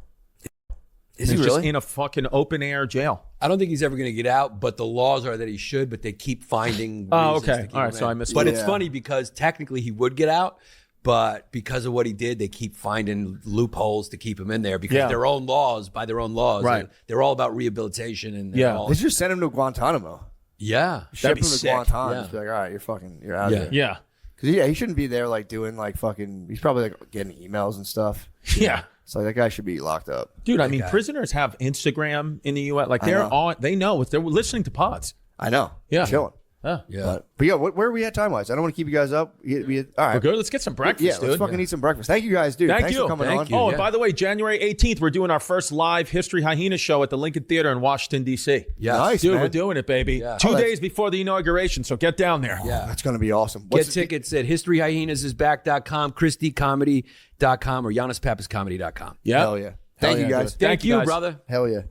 Is He's he just really? in a fucking open air jail. I don't think he's ever going to get out, but the laws are that he should. But they keep finding. Oh, reasons okay. to keep All right, him so in. I missed But one. it's Yeah. funny because technically he would get out, but because of what he did, they keep finding loopholes to keep him in there because Yeah. their own laws, by their own laws, Right. they're all about rehabilitation and Yeah. all- They should just send him to Guantanamo. yeah. Ship him be to sick. Guantanamo. Yeah. Just be like, all right, you're out Yeah. of there. Yeah, Because he shouldn't be there like doing like fucking. He's probably like getting emails and stuff. yeah. It's like that guy should be locked up. Dude, I mean, prisoners have Instagram in the U.S. Like they know if they're listening to pods. I know. Yeah. chilling. Yeah. Yeah. But yeah, where are we at time wise? I don't want to keep you guys up. All right. We're good. Let's get some breakfast, Yeah, dude. let's fucking eat some breakfast. Thank you guys, dude. Thank Thanks you. for coming Thank on. you. Oh, Yeah. and by the way, January 18th, we're doing our first live History Hyena show at the Lincoln Theater in Washington, D.C. Yeah. Nice, Dude, man. we're doing it, baby. Yeah. 2 Oh, that's- days before the inauguration, so get down there. Yeah. That's gonna be awesome. Get tickets at historyhyenasisback.com, christycomedy.com, or YanisPapasComedy.com. Yeah. Hell yeah. Thank you yeah, guys. dude. Thank you, guys. brother. Hell yeah.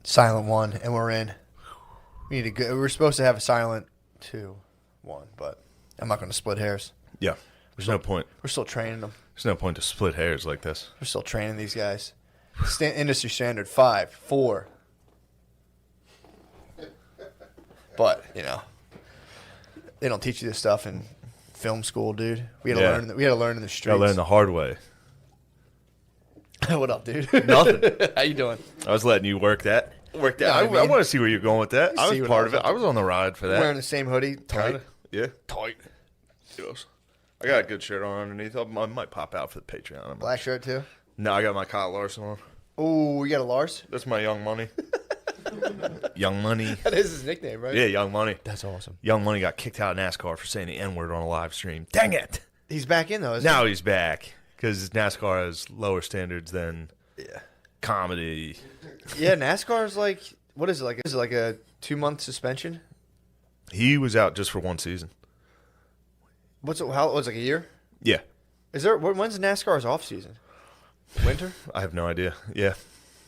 Silent 1, and we're in. We need to go. We're supposed to have a silent 2, 1, but I'm not going to split hairs. Yeah. There's no point. We're still training them. There's no point to split hairs like this. We're still training these guys. Industry standard 5, 4. But they don't teach you this stuff in film school, dude. We had to Yeah. learn. We had to learn in the streets. Gotta learn the hard way. What up, dude? Nothing. How you doing? I was letting you work that. Work that. Yeah, I, I mean- want to see where you're going with that. I See was what part I of was it. I was on the ride for that. Wearing the same hoodie, tight. Kinda. Yeah. Tight. Yes. I got a good shirt on underneath. I might pop out for the Patreon. I'm not- Black shirt too. No, I got my Kyle Larson on. Oh, you got a Lars? That's my Young Money. Young Money. That is his nickname, right? Yeah, Young Money. That's awesome. Young Money got kicked out of NASCAR for saying the N-word on a live stream. Dang it. He's back in though. Isn't Now he's back because NASCAR has lower standards than comedy. he? Yeah, NASCAR's like, what is it like? Is it like a 2-month suspension? He was out just for one season. What's it? How? It's like a year? Yeah. Is there? When's NASCAR's off season? Winter? I have no idea. Yeah.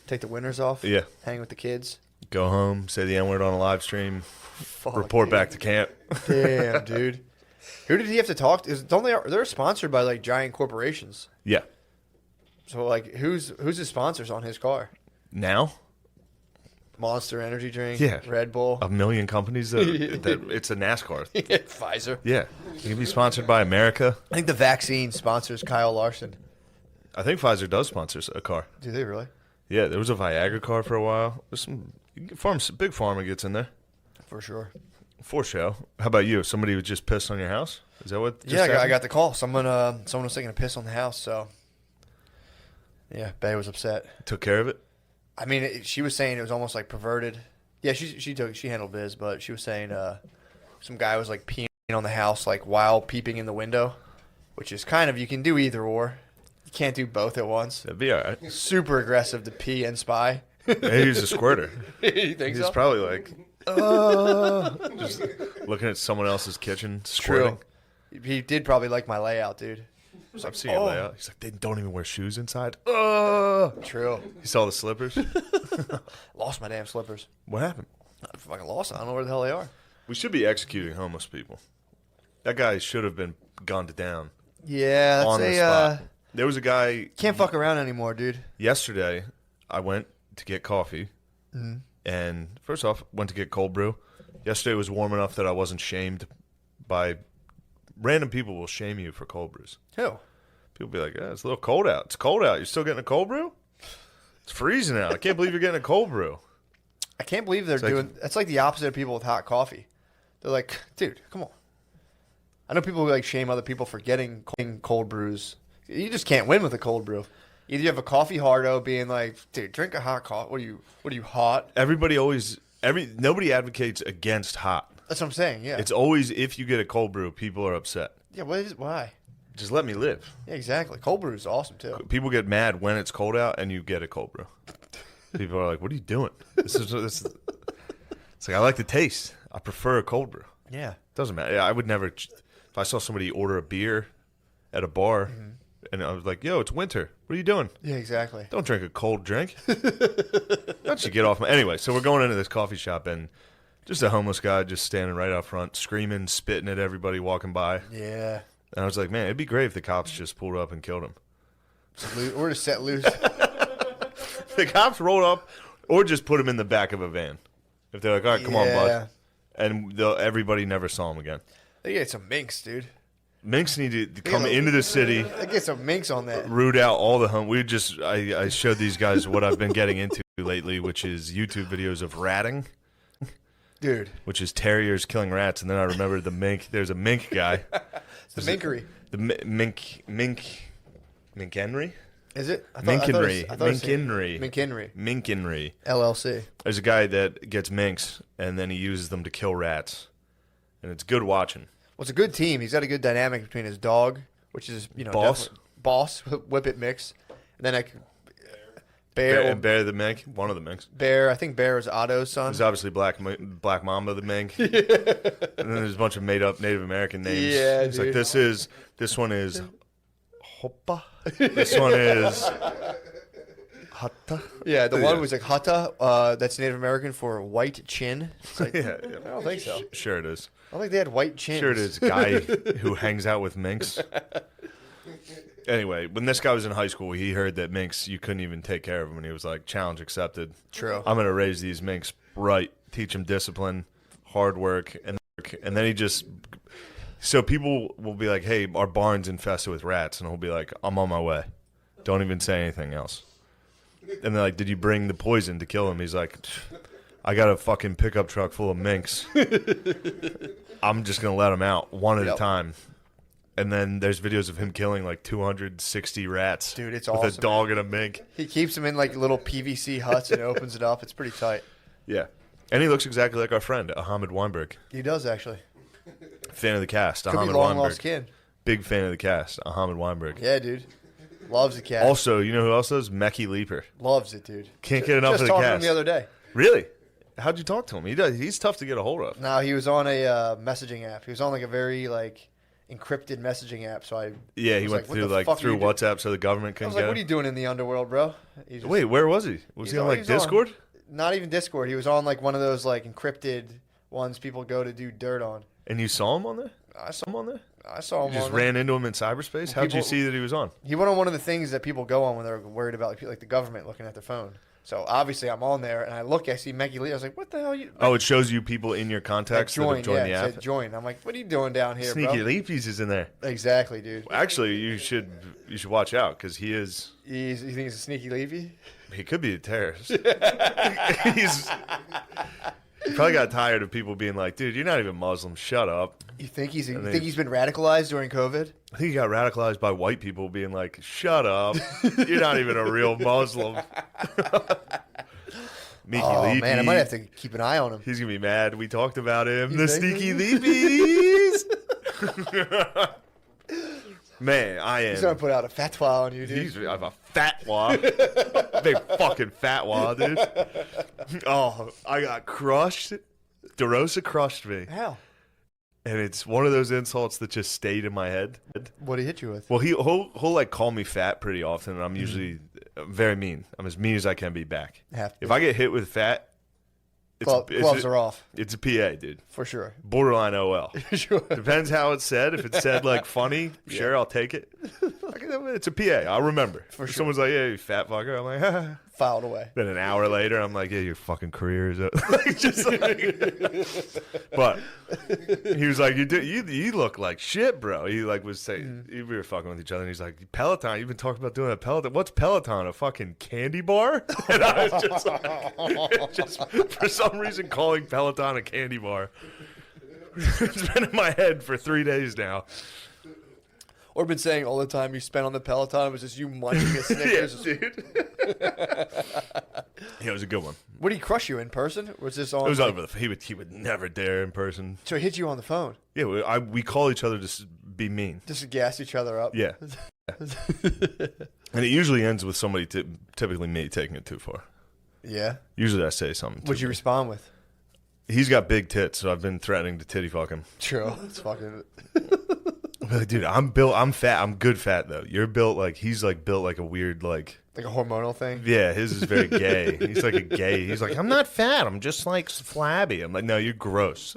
Take the winters off. Yeah. Hang with the kids. Go home, say the N-word on a live stream, Fuck, report dude. back to camp. Damn, dude. Who did he have to talk to? Don't they? They're sponsored by like giant corporations. Yeah. So like, who's his sponsors on his car? Now, Monster Energy drink. Yeah. Red Bull. a million companies that it's a NASCAR. Pfizer. Yeah. You can be sponsored by America. I think the vaccine sponsors Kyle Larson. I think Pfizer does sponsor a car. Do they really? Yeah, there was a Viagra car for a while. There's some big pharma gets in there. For sure. For show. How about you? Somebody was just pissed on your house? Is that what just Yeah, I happened? got the call. Someone was taking a piss on the house. So yeah, Bay was upset. Took care of it? I mean, she was saying it was almost like perverted. Yeah, she handled biz, but she was saying some guy was like peeing on the house like while peeping in the window, which is kind of, you can do either or. You can't do both at once. That'd be all right. Super aggressive to pee and spy. Maybe he's a squirter. You think He's so? probably like just looking at someone else's kitchen, True. squirting. He did probably like my layout, dude. I've seen it lay out. He's like, they don't even wear shoes inside. True. You saw the slippers? Lost my damn slippers. What happened? I fucking lost. I don't know where the hell they are. We should be executing homeless people. That guy should have been gunned down Yeah, on that's the spot. There was a guy can't fuck around anymore, dude. yesterday. I went to get coffee, and first off, went to get cold brew. Yesterday was warm enough that I wasn't shamed by random people. Will shame you for cold brews. Who? People be like, "Yeah, it's a little cold out. It's cold out. You're still getting a cold brew? It's freezing out. I can't believe you're getting a cold brew." I can't believe they're doing. That's like the opposite of people with hot coffee. They're like, dude, come on. I know people who like shame other people for getting cold brews. You just can't win with a cold brew. Either you have a coffee hardo being like, dude, drink a hot coffee. What are you hot? Nobody advocates against hot. That's what I'm saying. Yeah. It's always if you get a cold brew, people are upset. Yeah. Why? Just let me live. Yeah, exactly. Cold brew is awesome too. People get mad when it's cold out and you get a cold brew. People are like, "What are you doing?" This is It's like I like the taste. I prefer a cold brew. Yeah. Doesn't matter. I would never. If I saw somebody order a beer at a bar, and I was like, "Yo, it's winter. What are you doing? Yeah, exactly. Don't drink a cold drink." Don't you get off my... Anyway, so we're going into this coffee shop, and just a homeless guy just standing right out front, screaming, spitting at everybody walking by. Yeah. And I was like, man, it'd be great if the cops just pulled up and killed him. Or just set loose. The cops rolled up, or just put him in the back of a van. If they're like, all right, come on, bud. And everybody never saw him again. They get some minks, dude. Minks need to come into the city. They get some minks on that. Root out all the I showed these guys what I've been getting into lately, which is YouTube videos of ratting. Dude. Which is terriers killing rats. And then I remembered the mink. There's a mink guy. It's the minkery. The Minkenry? Is it? Minkenry. LLC. There's a guy that gets minks, and then he uses them to kill rats. And it's good watching. Well, it's a good team. He's got a good dynamic between his dog, which is, Boss, Whippet mix. And then Bear the mink, one of the minks. Bear, I think Bear is Otto's son. There's obviously Black Mamba the mink. And then there's a bunch of made up Native American names. Yeah, it's dude. like this one is Hoppa. This one is Hata. Yeah, the one was like Hata, that's Native American for white chin. Like, yeah. I don't think so. Sure it is. I don't think they had white chins. Sure it is. Guy who hangs out with minks. Anyway, when this guy was in high school, he heard that minks, you couldn't even take care of them, and he was like, challenge accepted. True. I'm going to raise these minks right, teach them discipline, hard work, and then he just... So people will be like, hey, our barn's infested with rats, and he'll be like, I'm on my way. Don't even say anything else. And they're like, did you bring the poison to kill him? He's like, I got a fucking pickup truck full of minks. I'm just going to let them out one at a time. And then there's videos of him killing like 260 rats. Dude, it's with awesome. With a dog and a mink. He keeps them in like little PVC huts and opens it up. It's pretty tight. Yeah. And he looks exactly like our friend, Ahmed Weinberg. He does, actually. Fan of the cast, Could Ahmed be long Weinberg. lost kid. Big fan of the cast, Ahmed Weinberg. Yeah, dude. Loves the cat. Also, you know who else does? Mecky Leaper. Loves it, dude. Can't get enough of the Just talking to cast. him the other day. Really? How'd you talk to him? He's tough to get a hold of. No, he was on a messaging app. He was on like a very like encrypted messaging app. So I he was went what through the fuck are through you doing? WhatsApp so the government I couldn't was get like, what are him. you doing in the underworld, bro? Wait, where was he? Was he on like Discord? Not even Discord. He was on like one of those like encrypted ones people go to do dirt on. And you saw him on there? I saw him on there? I saw him. You just on ran into him in cyberspace? How'd you see that he was on? He went on one of the things that people go on when they're worried about like the government looking at their phone. So obviously I'm on there and I see Mecky Lee. I was like, what the hell? Oh, it shows you people in your contacts that have joined the app? It said join. I'm like, what are you doing down here, Sneaky bro? Leapies is in there. Exactly, dude. Actually, you should watch out because he is. You think he's a sneaky Levy? He could be a terrorist. He probably got tired of people being like, dude, you're not even Muslim. Shut up. You think he's been radicalized during COVID? I think he got radicalized by white people being like, shut up. You're not even a real Muslim. Mickey Leapy. Man, I might have to keep an eye on him. He's going to be mad. We talked about him. You The think? Sneaky Leapies. Man, I am. He's going to put out a fatwa on you, dude. I'm a fatwa. Big fucking fatwa, dude. Oh, I got crushed. DeRosa crushed me. How? and it's one of those insults that just stayed in my head. What did he hit you with? Well, he'll like call me fat pretty often, and I'm usually very mean. I'm as mean as I can be back. Have to If be. I get hit with fat, Gloves are off It's a PA, dude. for sure. Borderline OL. Sure. Depends how it's said. If it's said like funny, sure, I'll take it. It's a PA. I'll remember. For If sure. someone's like, "Yeah, you fat fucker," I'm like, "Ha." Filed away. Then an hour later, I'm like, "Yeah, your fucking career is up." Like, just like, but he was like, "You look like shit, bro." He like was saying we were fucking with each other, and he's like, "Peloton, you've been talking about doing a Peloton. What's Peloton? A fucking candy bar?" And I was just like, just for some reason calling Peloton a candy bar. It's been in my head for 3 days now. Or been saying all the time you spent on the Peloton was just you munching a Yeah, Snickers. dude. Yeah, it was a good one. What did he crush you in person? Or was this on? It was like- over. He would never dare in person. So he hit you on the phone Yeah, we call each other to be mean. just to gas each other up. Yeah, and it usually ends with somebody, typically me, taking it too far. Yeah. Usually I say something. What'd you respond with? He's got big tits, so I've been threatening to titty fuck him. True. It's fucking. I'm like, dude, I'm built. I'm fat. I'm good fat though. You're built like he's like built like a weird like. Like a hormonal thing. Yeah, his is very gay. He's like a gay. He's like, I'm not fat. I'm just like flabby. I'm like, no, you're gross.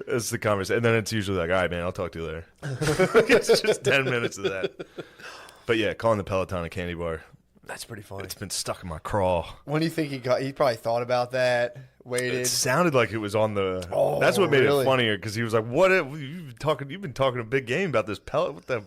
It's the conversation, and then it's usually like, all right, man, I'll talk to you later. It's just 10 minutes of that. But yeah, calling the Peloton a candy bar, That's pretty funny. it's been stuck in my craw. When do you think he got? He probably thought about that. Waited. It sounded like it was on the. Oh, that's what made really? it funnier because he was like, "What? You've been talking a big game about this What the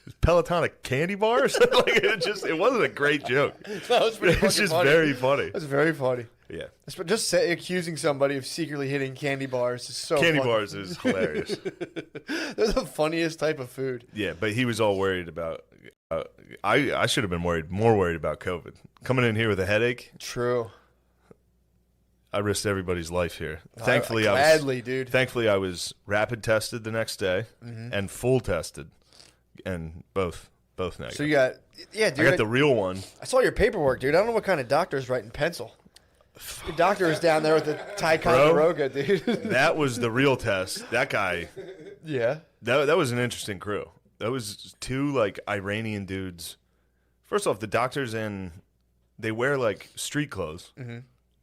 is Peloton a candy bar?" Or something? Like it wasn't a great joke. That was pretty It's fucking just funny. very funny. That's very funny. Yeah, Just accusing somebody of secretly hitting candy bars is so candy funny. bars is hilarious. They're the funniest type of food. Yeah, but he was all worried about. I should have been more worried about COVID. Coming in here with a headache, True. I risked everybody's life here. Thankfully, Gladly, dude. Thankfully, I was rapid tested the next day Mm-hmm. and full tested, and both negative. So you got, yeah, dude. I got the real one. I saw your paperwork, dude. I don't know what kind of doctor's writing pencil. Your doctor is down there with the Ticonderoga, dude. That was the real test. That guy. Yeah. That was an interesting crew. That was two like Iranian dudes. First off, the doctors they wear like street clothes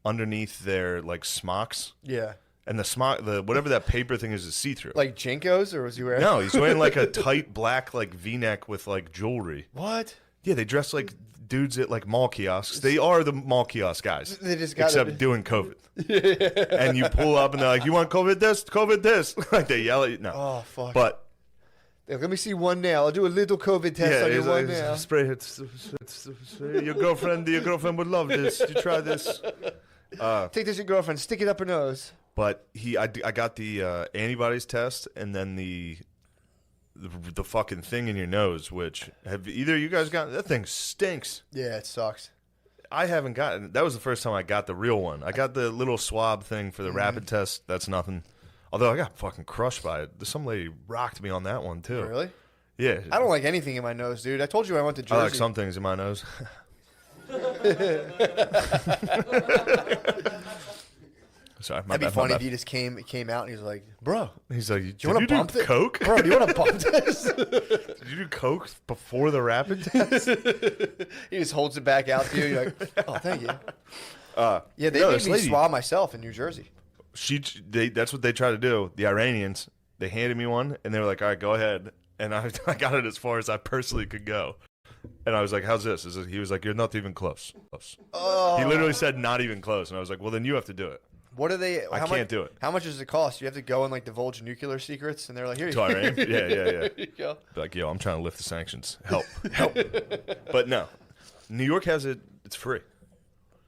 underneath their like smocks, Yeah. and the whatever that paper thing is see through. Like Jinkos, or was he wearing? No, he's wearing like a tight black like V-neck with like jewelry. What? Yeah, they dress like dudes at like mall kiosks. They are the mall kiosk guys. They just got except doing COVID. And you pull up and they're like, "You want COVID this? COVID this?" Like they yell at you. No, Oh fuck. but Hey, let me see one nail. I'll do a little COVID test on your it's one like, nail. spray it. Your girlfriend would love this. You try this. Take this to your girlfriend. Stick it up her nose. But I got the antibodies test and then the fucking thing in your nose. Which have either of you guys got? That thing stinks. Yeah, it sucks. I haven't gotten. That was the first time I got the real one. I got the little swab thing for the rapid test. That's nothing. Although I got fucking crushed by it. Some lady rocked me on that one too. Really? Yeah. I don't like anything in my nose, dude. I told you I went to I Jersey. like some things in my nose. Sorry, my That'd be bad, my funny bad. if he just came out and he's like, "Bro, He's like, do you "Did want you to bump do this? coke? Bro, do you want to bump this?" Did you do coke before the rapid test?" He just holds it back out to you. You're like, "Oh, thank you." Yeah, they no, made this me lady- swab myself in New Jersey. That's what they try to do. The Iranians, they handed me one and they were like, "All right, go ahead." And I got it as far as I personally could go. And I was like, "How's this?" He was like, "You're not even close." Oh. He literally said, "Not even close." And I was like, "Well, then you have to do it." What are they? I can't do it. How much does it cost? You have to go and like divulge nuclear secrets, and they're like, "Here, To Iran? Yeah. Here you go." Be like, "Yo, I'm trying to lift the sanctions. Help." But no, New York has it. It's free.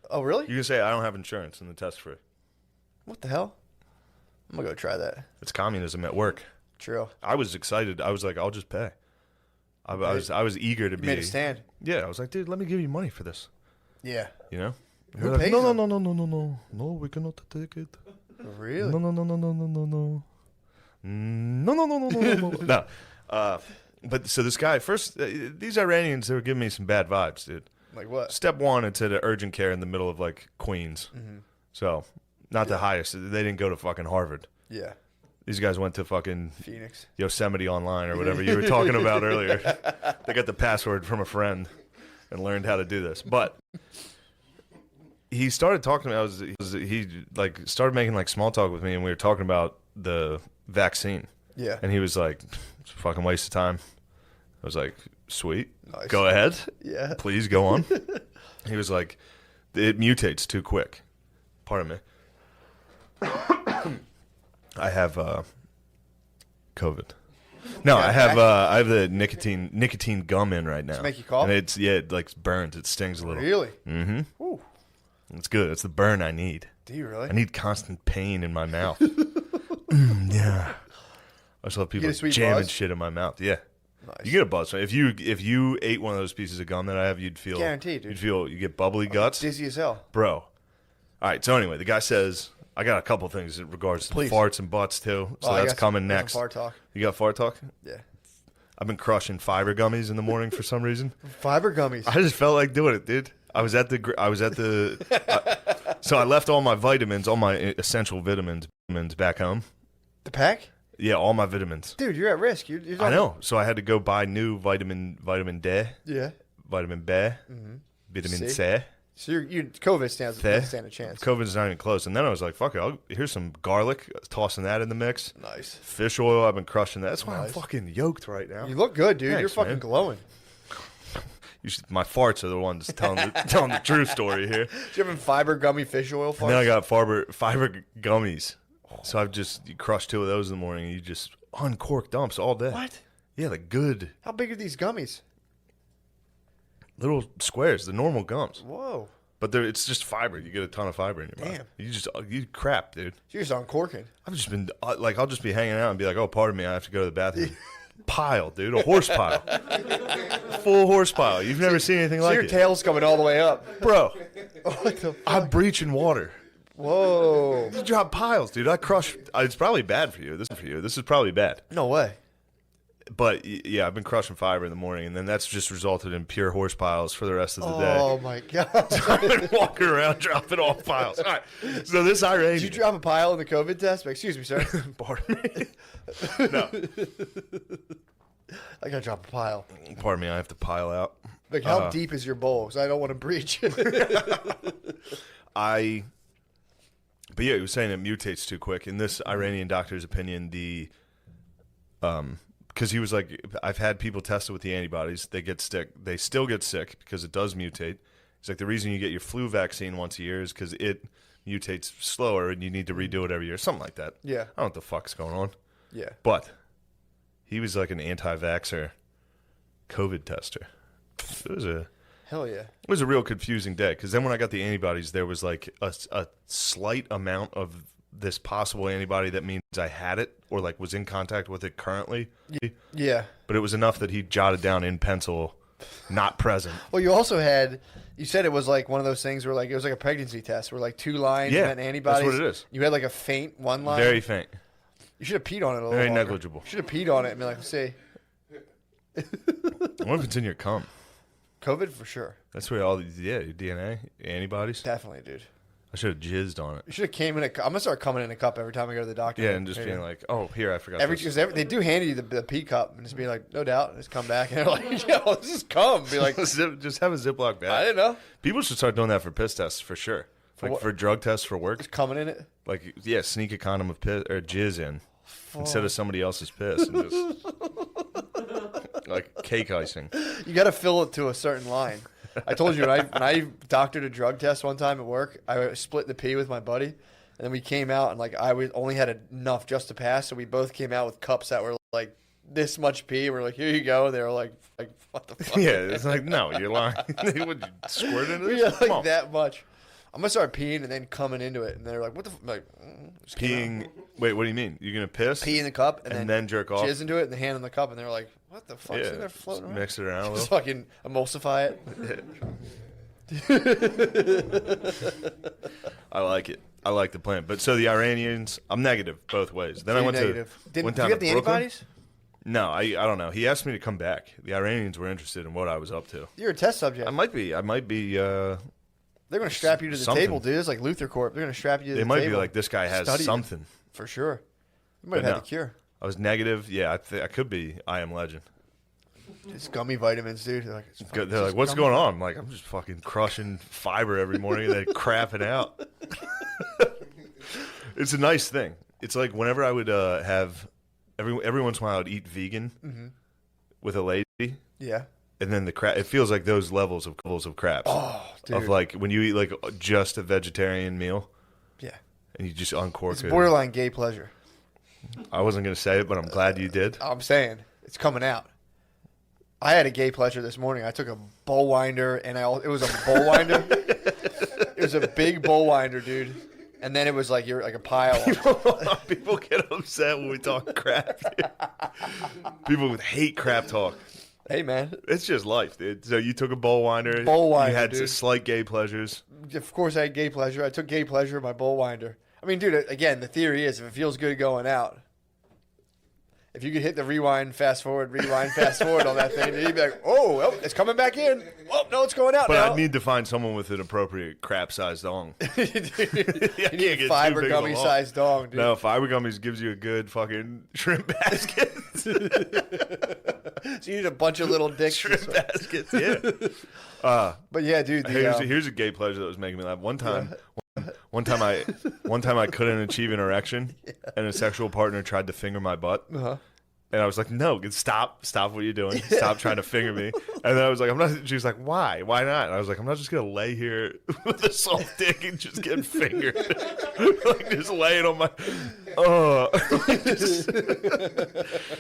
Oh, really? You can say, "I don't have insurance," and the test's free. What the hell? I'm gonna go try that. It's communism at work. True. I was excited. I was like, "I'll just pay." I was eager to You be. made a stand. Yeah, I was like, "Dude, let me give you money for this." Yeah. You know? Who They're like, pays no, them? no, we cannot take it. Really? No. No. But so this guy first, these Iranians, they were giving me some bad vibes, dude. Like what? Step one, it's at an urgent care in the middle of like Queens. Mm-hmm. So Not the highest. They didn't go to fucking Harvard. Yeah. These guys went to fucking Phoenix. Yosemite Online or whatever you were talking about earlier. They got the password from a friend and learned how to do this. But he started talking to me. He like started making like small talk with me, and we were talking about the vaccine. Yeah. And he was like, "It's a fucking waste of time." I was like, "Sweet, Nice. go ahead, Yeah. please go on." He was like, "It mutates too quick." Pardon me. I have COVID. No, I have the nicotine gum in right now. Does it make you cough? And it like burns. It stings a little. Really? Mm-hmm. Ooh. It's good. It's the burn I need. Do you really? I need constant pain in my mouth. Yeah. I just love people get a sweet jamming buzz? shit in my mouth. Yeah. Nice. You get a buzz. If you ate one of those pieces of gum that I have, you'd feel Guaranteed, dude. you get bubbly guts. Dizzy as hell. Bro. All right, so anyway, the guy says I got a couple things in regards to Please. farts and butts too. So Oh, I that's got coming some next. fart talk. You got fart talk? Yeah. I've been crushing fiber gummies in the morning for some reason. Fiber gummies. I just felt like doing it, dude. I was at the so I left all my vitamins, all my essential vitamins back home. The pack? Yeah, all my vitamins. Dude, you're at risk. You're I know. So I had to go buy new vitamin D, Yeah. vitamin B, vitamin C. So you COVID stands Fair. stand a chance. COVID's not even close. And then I was like, fuck it, here's some garlic, tossing that in the mix. Nice. Fish oil, I've been crushing that. That's why I'm Nice. fucking yoked right now. You look good, dude. Thanks, you're fucking man. glowing. My farts are the ones telling the true story here. Do you having fiber gummy fish oil farts? And then I got fiber gummies. So you crush 2 of those in the morning and you just uncork dumps all day. What? Yeah, the good How big are these gummies? little squares, the normal gums. Whoa. But it's just fiber. You get a ton of fiber in your mouth. Damn. You crap, dude. So you're just uncorking. I've just been I'll just be hanging out and be like, oh, pardon me, I have to go to the bathroom. Pile, dude, a horse pile, full horse pile. You've never seen anything So like your it, tail's coming all the way up. bro. What the I'm breaching water. Whoa. You drop piles, dude. I crush. It's probably bad for you. This is probably bad. No way. But yeah, I've been crushing fiber in the morning, and then that's just resulted in pure horse piles for the rest of the Oh day. my god. I've been walking around dropping off piles. All right. So this Iranian. Did you drop a pile in the COVID test? Excuse me, sir. Pardon me. No. I gotta drop a pile. Pardon me. I have to pile out. Like, how deep is your bowl? Because I don't want to breach. But yeah, he was saying it mutates too quick. In this Iranian doctor's opinion, because he was like, I've had people tested with the antibodies. They get sick. They still get sick because it does mutate. It's like the reason you get your flu vaccine once a year is because it mutates slower and you need to redo it every year. Something like that. Yeah. I don't know what the fuck's going on. Yeah. But he was like an anti-vaxxer COVID tester. Hell yeah. It was a real confusing day because then when I got the antibodies, there was like a slight amount of this possible antibody that means I had it or like was in contact with it currently. Yeah. But it was enough that he jotted down in pencil, not present. Well, you also had, you said it was like one of those things where like, it was like a pregnancy test where like 2 lines Yeah, meant antibodies. that's what it is. You had like a faint 1 line. Very faint. You should have peed on it a little Very longer. negligible. You should have peed on it and be like, see, I wonder if it's in your cum. COVID for sure. That's where all these, your DNA, antibodies. Definitely, dude. I should have jizzed on it. You should have came in I'm going to start coming in a cup every time I go to the doctor. Yeah, and just Here being you go. like, oh, here, I forgot this. Because they do hand you the pee cup and just be like, no doubt, and just come back and they're like, yo, this is cum. Be like, Just have a Ziploc I bag. didn't know. People should start doing that for piss tests for sure. Like what? for drug tests for work. It's coming in it. Like, yeah, sneak a condom of piss or jizz in instead of somebody else's piss and just like cake icing. You got to fill it to a certain line. I told you when I doctored a drug test one time at work, I split the pee with my buddy, and then we came out and like only had enough just to pass, so we both came out with cups that were like this much pee. We're like, here you go. And they were like what the fuck? Yeah, it's like, no, you're lying. Would you squirt into this? Yeah, Come like on. that much. I'm gonna start peeing and then coming into it, and they're like, what the like just came out. Peeing. Wait, what do you mean? You're gonna piss? Pee in the cup and, and then jerk off? jizz into it and the hand in the cup, and they're like, what the fuck's Yeah, in there floating just around? mix it around a Just little. fucking emulsify it. I like it. I like the plan. But so the Iranians, I'm negative both ways. Then I went Negative. to went Did down you to get the Brooklyn. antibodies? No, I don't know. He asked me to come back. The Iranians were interested in what I was up to. You're a test subject. I might be They're going to strap you to the Something. table, dude. It's like Luther Corp. They're going to strap you to They the might table. be like, this guy has Study you. something. For sure. You might But have had no. the cure. I was negative. Yeah, I could be I Am Legend. It's gummy vitamins, dude. They're like, They're like, what's going on? I'm like, I'm just fucking crushing fiber every morning and then crapping out. It's a nice thing. It's like whenever I would have every once in a while I would eat vegan with a lady, Yeah. and then the crap. It feels like those levels of craps. Oh, dude. Of like when you eat like just a vegetarian meal Yeah. and you just uncork It's it. borderline gay pleasure. I wasn't gonna say it, but I'm glad you did. I'm saying it's coming out. I had a gay pleasure this morning. I took a bowl winder, and it was a bowl winder. It was a big bowl winder, dude. And then it was like you're like a pile. People get upset when we talk crap. People hate crap talk. Hey, man. It's just life, dude. So you took a bowl winder. Bowl winder, You had dude. slight gay pleasures. Of course, I had gay pleasure. I took gay pleasure in my bowl winder. I mean, dude, again, the theory is if it feels good going out, if you could hit the rewind, fast forward on that thing, you'd be like, oh, well, it's coming back in. Oh, no, it's going out But now. I need to find someone with an appropriate crap-sized dong. You can't need get fiber too big of a gummy hole. sized dong, dude. No, fiber gummies gives you a good fucking shrimp basket. So you need a bunch of little dicks. Shrimp baskets, yeah. But yeah, dude. Here's a gay pleasure that was making me laugh. One time I couldn't achieve an erection, and a sexual partner tried to finger my butt. And I was like, no, stop what you're doing. Stop trying to finger me. And then I was like, I'm not. She was like, why? Why not? And I was like, I'm not just going to lay here with a soft dick and just get fingered. Like, just laying on my.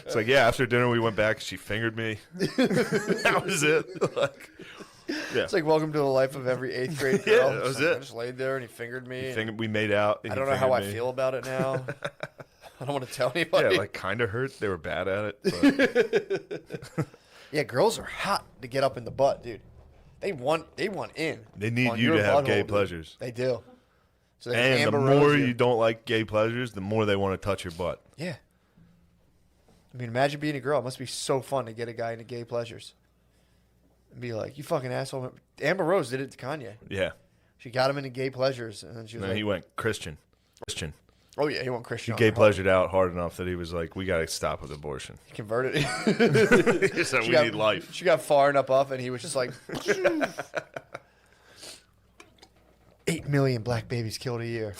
It's like, yeah, after dinner we went back. She fingered me. That was it. Like, yeah. It's like welcome to the life of every 8th grade girl. Yeah, that was It's like, it. I just laid there and he fingered me. We made out. And I he don't know how I fingered me. feel about it now. I don't want to tell anybody. Yeah, like kind of hurt. They were bad at it. But Yeah, girls are hot to get up in the butt, dude. They want in. they need on you your to have butthole, gay dude. pleasures. They do. So they can And the Amber more Rose you don't like gay pleasures, the more they want to touch your butt. Yeah. I mean, imagine being a girl. It must be so fun to get a guy into gay pleasures. And be like, you fucking asshole. Amber Rose did it to Kanye. Yeah. She got him into gay pleasures, and then she was No, like, he went Christian. oh, yeah, he went Christian. He gay pleasured out hard enough that he was like, we got to stop with abortion. He converted. He said, we got- need life. She got far enough up, and he was just like, 8 million black babies killed a year.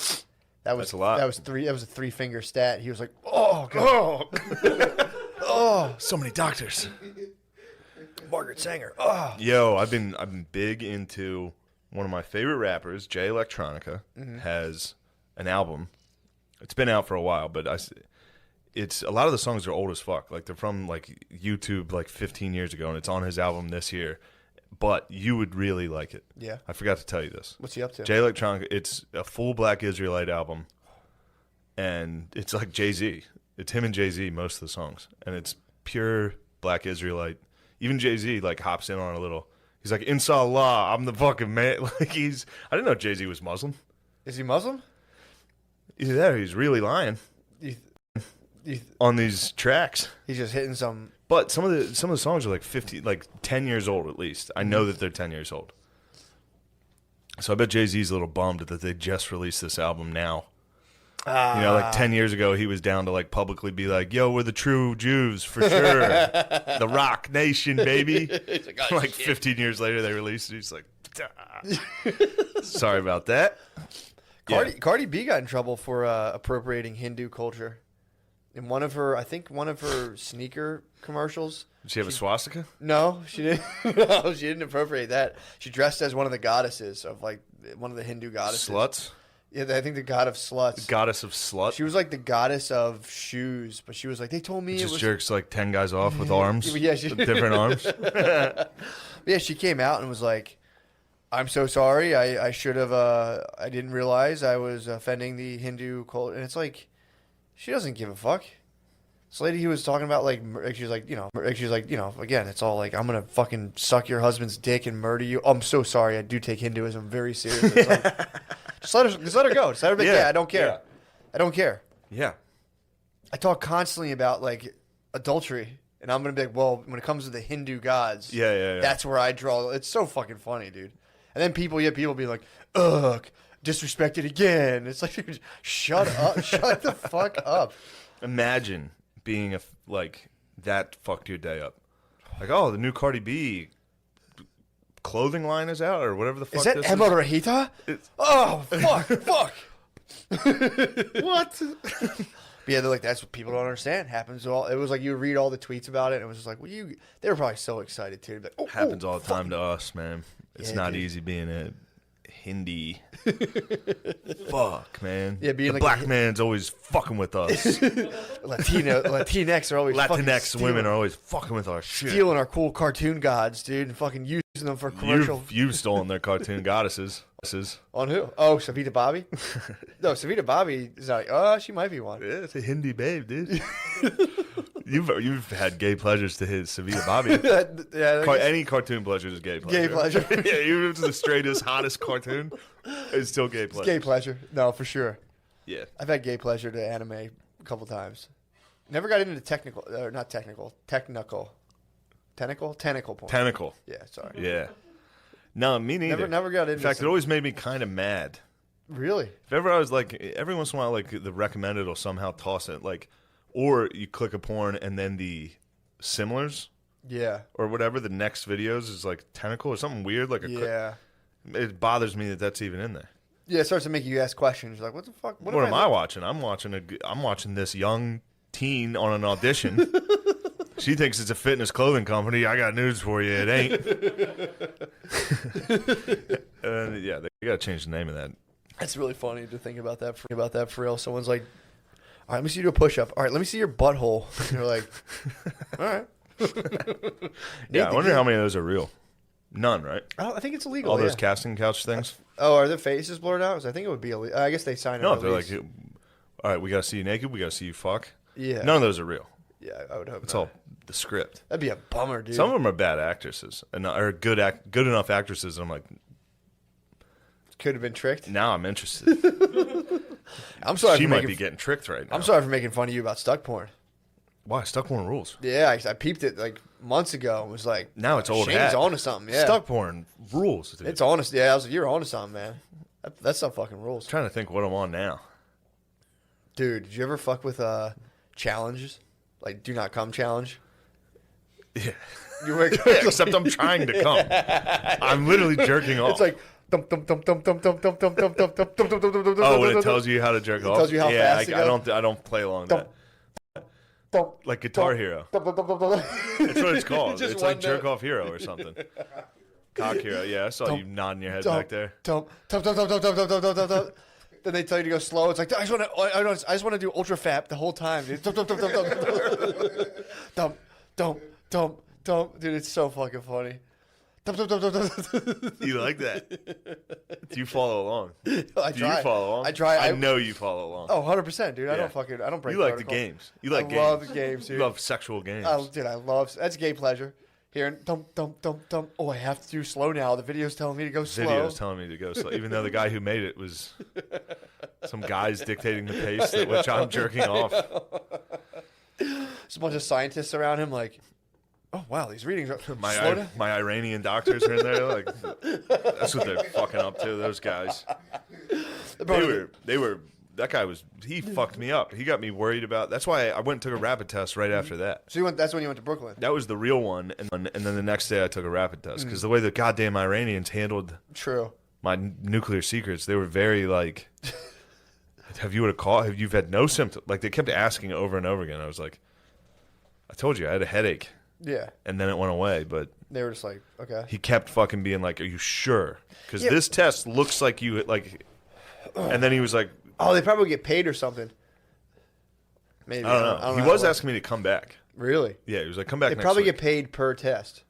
That was That's a lot. That was a 3-finger stat. He was like, oh, God. Oh, So many doctors. Margaret Sanger. Oh. Yo, I've been big into one of my favorite rappers, Jay Electronica, has an album. It's been out for a while, but it's a lot of the songs are old as fuck. Like they're from like YouTube like 15 years ago, and it's on his album this year. But you would really like it. Yeah. I forgot to tell you this. What's he up to? Jay Electronica, it's a full Black Israelite album, and it's like Jay-Z. It's him and Jay-Z most of the songs, and it's pure Black Israelite. Even Jay-Z like hops in on a little. He's like, Inshallah, I'm the fucking man. Like I didn't know Jay-Z was Muslim. Is he Muslim? Either that or he's really lying on these tracks. He's just hitting some. But some of the songs are like 10 years old at least. I know that they're 10 years old. So I bet Jay-Z's a little bummed that they just released this album now. Like 10 years ago, he was down to like publicly be like, yo, we're the true Jews for sure. The Rock Nation, baby. Like 15 years later, they released it. He's like, sorry about that. Cardi B got in trouble for appropriating Hindu culture. In one of her sneaker commercials. Does she have a swastika? No, she didn't. No, she didn't appropriate that. She dressed as one of the goddesses of like one of the Hindu goddesses. Sluts? Yeah, I think the god of sluts. Goddess of slut? She was like the goddess of shoes, but she was like, they told me it Just was. jerks like 10 guys off with arms? Yeah, with different arms? Yeah, she came out and was like, I'm so sorry. I should have. I didn't realize I was offending the Hindu culture. And it's like, she doesn't give a fuck. This lady who was talking about she was like, again, it's all like, I'm gonna fucking suck your husband's dick and murder you. Oh, I'm so sorry. I do take Hinduism very seriously. It's like, just let her go. Just let her be. Yeah, I don't care. Yeah. I don't care. Yeah. I talk constantly about like adultery, and I'm gonna be like, well, when it comes to the Hindu gods, Yeah. that's where I draw. It's so fucking funny, dude. And then people be like, ugh, disrespected again. It's like, dude, shut up. Shut the fuck up. Imagine being that fucked your day up. Like, oh, the new Cardi B clothing line is out or whatever the fuck Is that this Emma is. Rahita? Oh, fuck. What? But yeah, they're like, that's what people don't understand. Happens all. It was like you read all the tweets about it, and it was just like, well, they were probably so excited too. Like, Happens all the time to us, man. It's Yeah, not dude. easy being a Hindi. Fuck, man. Yeah, being the like black man's always fucking with us. Latinx are always fucking Latinx women are always fucking with our shit. stealing our cool cartoon gods, dude, and fucking using them for commercial. You've stolen their cartoon goddesses. On who? Oh, Savita Bobby? No, Savita Bobby is like, oh, she might be one. Yeah, it's a Hindi babe, dude. You've had gay pleasures to his Savita Bobby. Yeah, I guess- Any cartoon pleasure is gay pleasure. Gay pleasure. Yeah, even if it's the straightest, hottest cartoon, it's still gay it's pleasure. gay pleasure. No, for sure. Yeah. I've had gay pleasure to anime a couple times. Never got into technical porn. Tentacle. Yeah, sorry. Yeah. No, me neither. Never got into. In fact, it always made me kind of mad. Really? If ever I was like, every once in a while, like the recommended will somehow toss it, like, or you click a porn and then the similars Yeah. or whatever, the next videos is like tentacle or something weird, like a. Yeah. It bothers me that that's even in there. Yeah, it starts to make you ask questions. You're like, what the fuck? What am I watching? I'm watching this young teen on an audition. She thinks it's a fitness clothing company. I got news for you. It ain't. Yeah, they got to change the name of that. It's really funny to think about that. For real. Someone's like, all right, let me see you do a push-up. All right, let me see your butthole. And you're like, all right. Yeah, I wonder how many of those are real. None, right? I think it's illegal. All those yeah. casting couch things. Oh, are their faces blurred out? 'Cause I think it would be illegal. I guess they sign it. No, they're like, all right, we got to see you naked. We got to see you fuck. yeah. None of those are real. Yeah, I would hope It's not. all the script. That'd be a bummer, dude. Some of them are bad actresses and are good enough actresses. And I'm like, could have been tricked. now I'm interested. I'm sorry. She for might making, be getting tricked right now. I'm sorry for making fun of you about stuck porn. Why? Stuck porn rules. Yeah, I peeped it like months ago and was like, Now it's old Shane's hat. onto something. Yeah, Stuck porn rules, dude. It's honest. Yeah, I was like, you're onto something, man. That stuff fucking rules. trying to think what I'm on now. Dude, did you ever fuck with challenges? Like, do not come challenge? Yeah. You were, Except I'm trying to come. I'm literally jerking off. it's like, thump, thump, thump, thump, thump, thump, thump, thump, thump, thump, thump, thump, thump, thump, thump, Oh, when it thump, tells you how to jerk off? tells you how yeah, fast to I go? don't play along Thump, that. thump, Like Guitar Hero. thump, thump, thump, thump, thump. That's what it's called. Just It's one like Jerk note. Off Hero or something. Cock Hero. Yeah, I saw Thump, you nodding your head Thump, back there. thump, thump, thump, thump, thump, thump, thump, thump, thump, thump. Then they tell you to go slow. It's like, I just want to do ultra fap the whole time, dude. Thump, thump, thump, thump, thump, thump, thump, thump, thump. Dude, it's so fucking funny. Thump, thump, thump, thump, thump. You like that? Do you follow along? I Do try. you follow along? I try. I know you follow along. Oh, 100%, dude. I Yeah. don't break You like the protocol. games. You like I games. love the games, dude. You love sexual games. Dude, I love that's gay pleasure. Hearing thump thump thump thump. Oh, I have to do slow now. The video's telling me to go slow. Videos telling me to go slow, even though the guy who made it was some guys dictating the pace at which I'm jerking off. There's a bunch of scientists around him, like, oh wow, these readings are slow down. My Iranian doctors are in there. Like, that's what they're fucking up to. Those guys. They were. That guy was. He fucked me up. He got me worried about. That's why I went and took a rapid test right after that. So that's when you went to Brooklyn. That was the real one, and then the next day I took a rapid test because the way the goddamn Iranians handled True. my nuclear secrets, they were very like, have you had a call? Have you had no symptoms? Like they kept asking over and over again. I was like, I told you I had a headache, Yeah. and then it went away. But They were just like, okay. he kept fucking being like, "Are you sure?" Because Yeah. this test looks like you like. And then he was like, Oh, they probably get paid or something. Maybe. I don't know. He was asking me to come back. Really? Yeah, he was like, "Come back." They next probably week. get paid per test.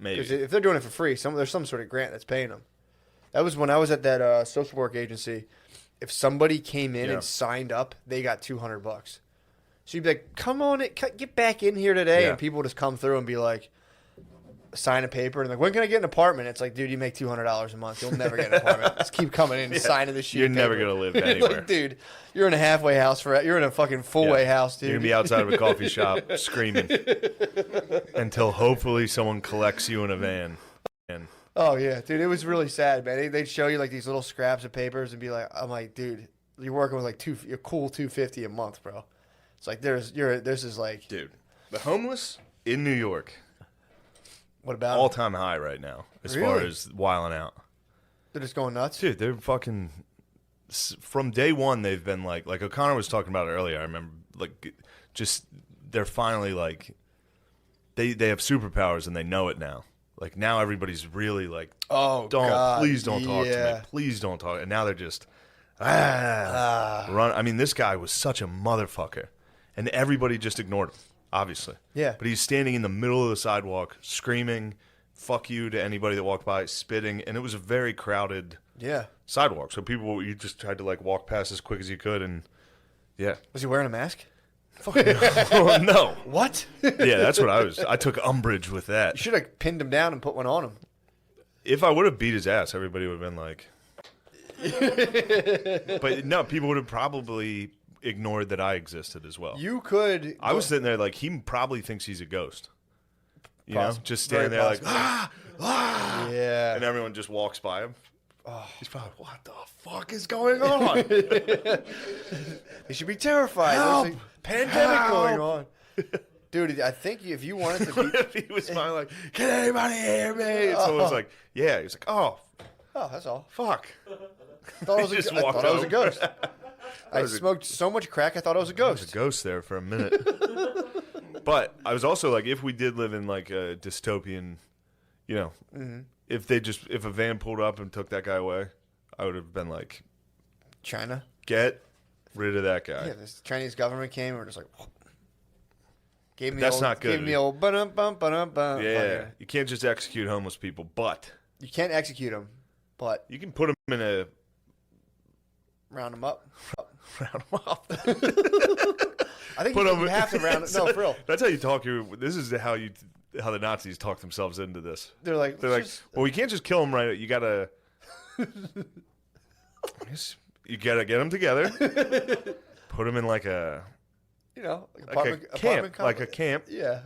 Because Maybe. if they're doing it for free, there's some sort of grant that's paying them. That was when I was at that social work agency. If somebody came in Yeah. and signed up, they got $200. So you'd be like, "Come on, get back in here today," Yeah. and people would just come through and be like, sign a paper and like, "When can I get an apartment?" It's like, dude, you make $200 a month. You'll never get an apartment. Just keep coming in and signing the sheet. You're of never paper. gonna live Like, anywhere. dude, you're in a halfway house you're in a fucking full way house, dude. You're gonna be outside of a coffee shop screaming until hopefully someone collects you in a van. And Oh yeah, dude, it was really sad, man. They'd show you like these little scraps of papers and be like, I'm like, dude, you're working with like you're cool $250 a month, bro. It's like this is like, Dude, the homeless in New York, what about all them? time high right now as Really? far as wilding out. They're just going nuts. Dude, they're fucking from day one. They've been like O'Connor was talking about it earlier. I remember like just they're finally like they have superpowers and they know it now. Like now everybody's really like, Oh, God. please don't talk to Yeah. me, please don't talk. And now they're just run. I mean, this guy was such a motherfucker, and everybody just ignored him. Obviously, Yeah. But he's standing in the middle of the sidewalk, screaming "fuck you" to anybody that walked by, spitting, and it was a very crowded Yeah. sidewalk. So people, you just tried to like walk past as quick as you could, and yeah, Was he wearing a mask? oh, no, What? yeah, that's what I took umbrage with You that. should have pinned him down and put one on him. If I would have beat his ass, everybody would have been like, but no, people would have probably ignored that I existed as well. You could. I was sitting there like he probably thinks he's a ghost. You know, Possible. just standing Very there like, possible. Yeah. and everyone just walks by him. He's probably, what the fuck is going on? They should be terrified. Help! There's a pandemic Help! going on. Dude, I think if you wanted to What be. if he was finally like, can anybody hear me? And someone's like, yeah. He's like, oh, Oh, that's all. fuck. Thought I He just I walked thought I was a over. ghost. I was a- smoked so much crack, I thought I was a There's a ghost. ghost there for a minute. But I was also like, if we did live in like a dystopian, you know, if a van pulled up and took that guy away, I would have been like, China. get rid of that guy. Yeah, this Chinese government came and were just like, gave me That's the old, not good. Gave me the old bum bum bum bum. Yeah, you can't just execute homeless people, but You can't execute them, but you can put them in a round them up. round 'em up. I think Put you 'em- have to round it. No, for real. That's how you talk. This is how the Nazis talk themselves into this. They're like, They're like, well, we can't just kill them right. You gotta, you gotta get them together, put them in like a you know, like apartment, a camp, apartment like a complex. camp, Yeah.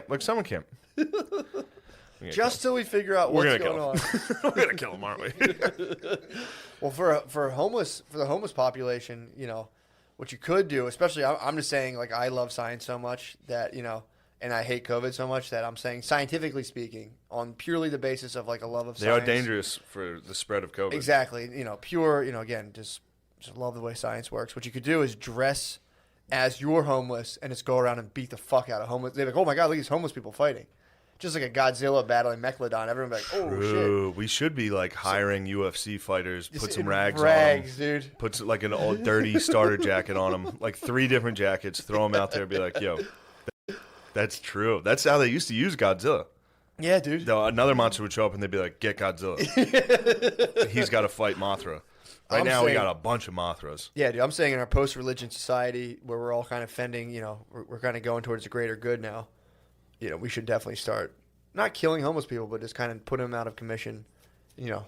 like summer camp. Just till we figure out We're what's gonna going kill on. We're gonna kill them, aren't we? Well, for the homeless population, you know, what you could do, especially I'm just saying, like, I love science so much that, you know, and I hate COVID so much that I'm saying, scientifically speaking, on purely the basis of like a love of They science. are dangerous for the spread of COVID. Exactly. You know, pure. You know, again, just love the way science works. What you could do is dress as you're homeless and just go around and beat the fuck out of homeless. They're like, oh my god, look at these homeless people fighting. Just like a Godzilla battling Megalodon. Everyone be like, oh shit. True. We should be like hiring UFC fighters, Just put some in rags rags, on them, dude. put like an old dirty starter jacket on them, like 3 different jackets, throw them out there, be like, yo, that's true. That's how they used to use Godzilla. Yeah, dude. Another monster would show up and they'd be like, get Godzilla. He's got to fight Mothra. Right I'm now, we saying- got a bunch of Mothras. Yeah, dude. I'm saying in our post-religion society where we're all kind of fending, you know, we're kind of going towards the greater good now. You know, we should definitely start not killing homeless people, but just kind of put them out of commission. You know,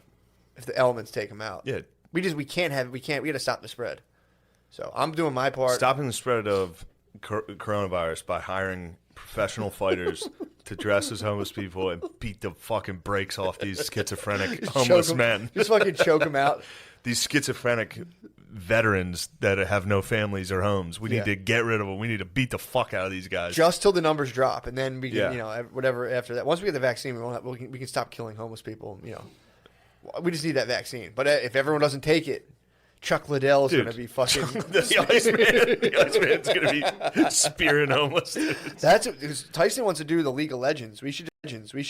if the elements take them out. Yeah. We got to stop the spread. So I'm doing my part. Stopping the spread of coronavirus by hiring professional fighters to dress as homeless people and beat the fucking brakes off these schizophrenic homeless Choke 'em- men. Just fucking choke them out. These schizophrenic veterans that have no families or homes. We need Yeah. to get rid of them. We need to beat the fuck out of these guys. Just till the numbers drop, and then we can, Yeah. you know, whatever after that. Once we get the vaccine, we can stop killing homeless people. You know, we just need that vaccine. But if everyone doesn't take it, Chuck Liddell is Dude. going to be fucking. the Iceman's going to be spearing homeless. That's Tyson wants to do the League of Legends. We should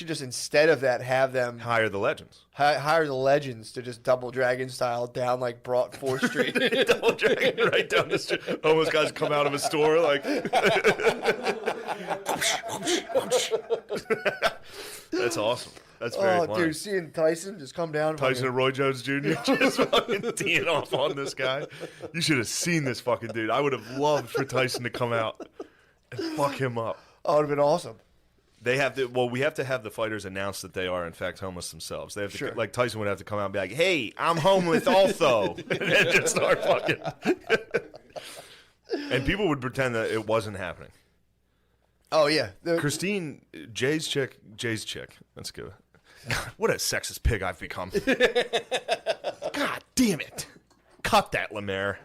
just instead of that have them Hire the legends. hire the legends to just double dragon style down like Broad 4th Street. Double dragon right down the street. Homeless guys come out of a store like. That's awesome. That's very Oh, funny. dude, seeing Tyson just come down. Tyson and Roy Jones Jr. just fucking teeing off on this guy. You should have seen this fucking dude. I would have loved for Tyson to come out and fuck him up. Oh, it would have been awesome. They have to. Well, we have to have the fighters announce that they are in fact homeless themselves. They have to, Sure. like Tyson would have to come out and be like, "Hey, I'm homeless also," and then just start fucking. And people would pretend that it wasn't happening. Oh yeah, Christine, Jay's chick. That's good. God, what a sexist pig I've become. God damn it. Cut that, Lemaire.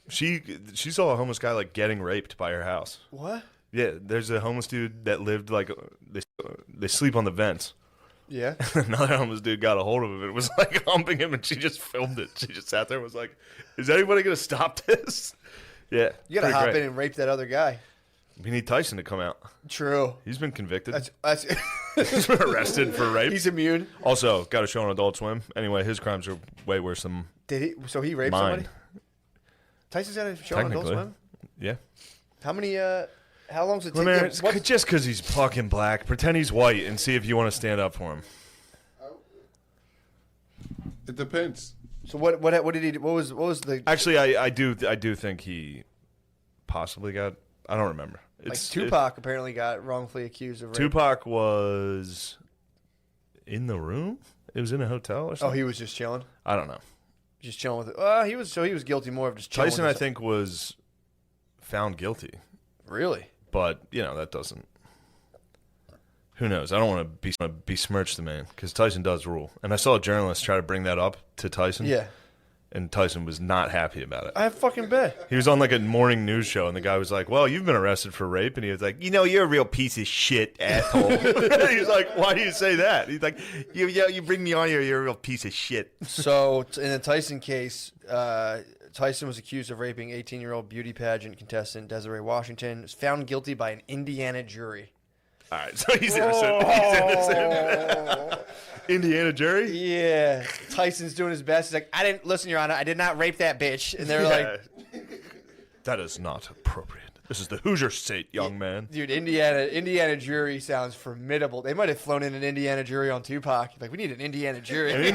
She saw a homeless guy like getting raped by her house. What? Yeah, there's a homeless dude that lived like they sleep on the vents. Yeah. Another homeless dude got a hold of him and was like humping him, and she just filmed it. She just sat there and was like, "Is anybody gonna stop this?" Yeah, You gotta pretty hop great. in and rape that other guy. We need Tyson to come out. True. He's been convicted. That's He's been arrested for rape. he's immune. Also, got a show on Adult Swim. Anyway, his crimes are way worse than Did he? So he raped mine. somebody? Tyson's got a show on Adult Technically. Swim? Yeah. How many, how long's it take? Lemaire, Yeah, what- just because he's fucking black, pretend he's white and see if you want to stand up for him. It depends. So what did he do? What was the, Actually, I do think he possibly got. I don't remember. like Tupac apparently got wrongfully accused of rape. Tupac was in the room. It was in a hotel or Oh, something. he was just chilling? I don't know. Just chilling with it. He was guilty more of just chilling. Tyson, with I think, was found guilty, Really? but that doesn't. Who knows? I don't want to besmirch the man because Tyson does rule. And I saw a journalist try to bring that up to Tyson. Yeah. And Tyson was not happy about it. I fucking bet. He was on like a morning news show, and the guy was like, "Well, you've been arrested for rape," and he was like, "You're a real piece of shit, asshole." He's like, "Why do you say that?" He's like, "You bring me on here, you're a real piece of shit." So in the Tyson case, Tyson was accused of raping 18-year-old beauty pageant contestant Desiree Washington. Was found guilty by an Indiana jury. All right, so he's innocent. He's innocent. Indiana jury. Yeah, Tyson's doing his best. He's like, I didn't listen, Your Honor. I did not rape that bitch. And they're like, that is not appropriate. This is the Hoosier State, young man. dude, Indiana jury sounds formidable. They might have flown in an Indiana jury on Tupac. Like, we need an Indiana jury. And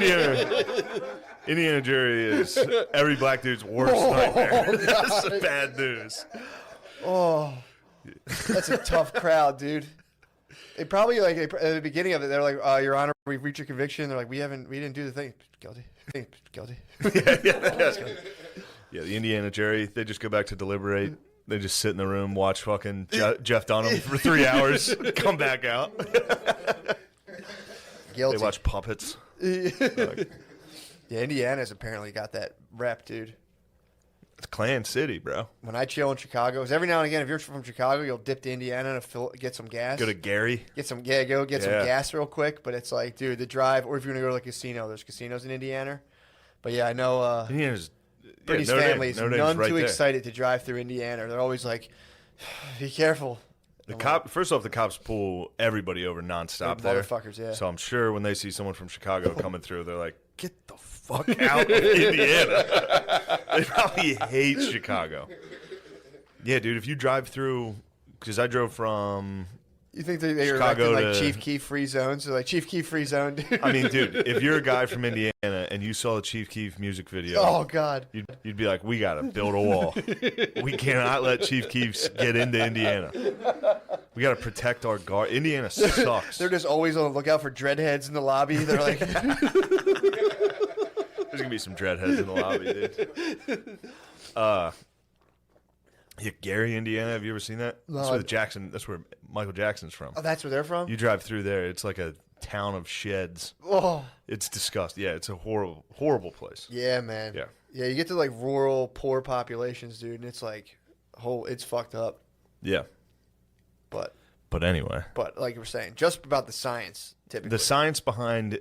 Indiana jury is every black dude's worst nightmare. That's bad news. Oh, that's a tough crowd, dude. They probably at the beginning of it, they're like, Your Honor, we've reached a conviction. They're like, we didn't do the thing. Guilty. Guilty. Yeah, the Indiana jury, they just go back to deliberate. They just sit in the room, watch fucking Jeff Dunham for 3 hours, come back out. Guilty. They watch puppets. Yeah, Indiana's apparently got that rep, dude. It's Clan City, bro. When I chill in Chicago, because every now and again, if you're from Chicago, you'll dip to Indiana to get some gas. Go to Gary. Get some gas real quick. But it's like, dude, the drive, or if you're gonna go to like a casino, there's casinos in Indiana. But yeah, I know Indiana's Brittany's Notre Dame. family is Notre Dame's none right too there. excited to drive through Indiana. They're always like, be careful. First off, the cops pull everybody over nonstop there. Motherfuckers, yeah. So I'm sure when they see someone from Chicago coming through, they're like, get the fuck out of Indiana. They probably hate Chicago. Yeah, dude, if you drive through, because I drove from, You think they are Chicago erecting like to- Chief Keef free zones? They're like, Chief Keef free zone, dude. I mean, dude, if you're a guy from Indiana and you saw the Chief Keef music video, Oh, God. you'd be like, we got to build a wall. We cannot let Chief Keef get into Indiana. We got to protect our guard. Indiana sucks. They're just always on the lookout for dreadheads in the lobby. They're like, There's going to be some dreadheads in the lobby, dude. Yeah, Gary, Indiana. Have you ever seen that? No, That's where Michael Jackson's from. oh, that's where they're from? You drive through there, it's like a town of sheds. Oh, It's disgusting. Yeah, it's a horrible, horrible place. yeah, man. Yeah. Yeah, you get to like rural, poor populations, dude, and it's like, it's fucked up. Yeah. But Anyway, like you were saying, just about the science, typically. the science behind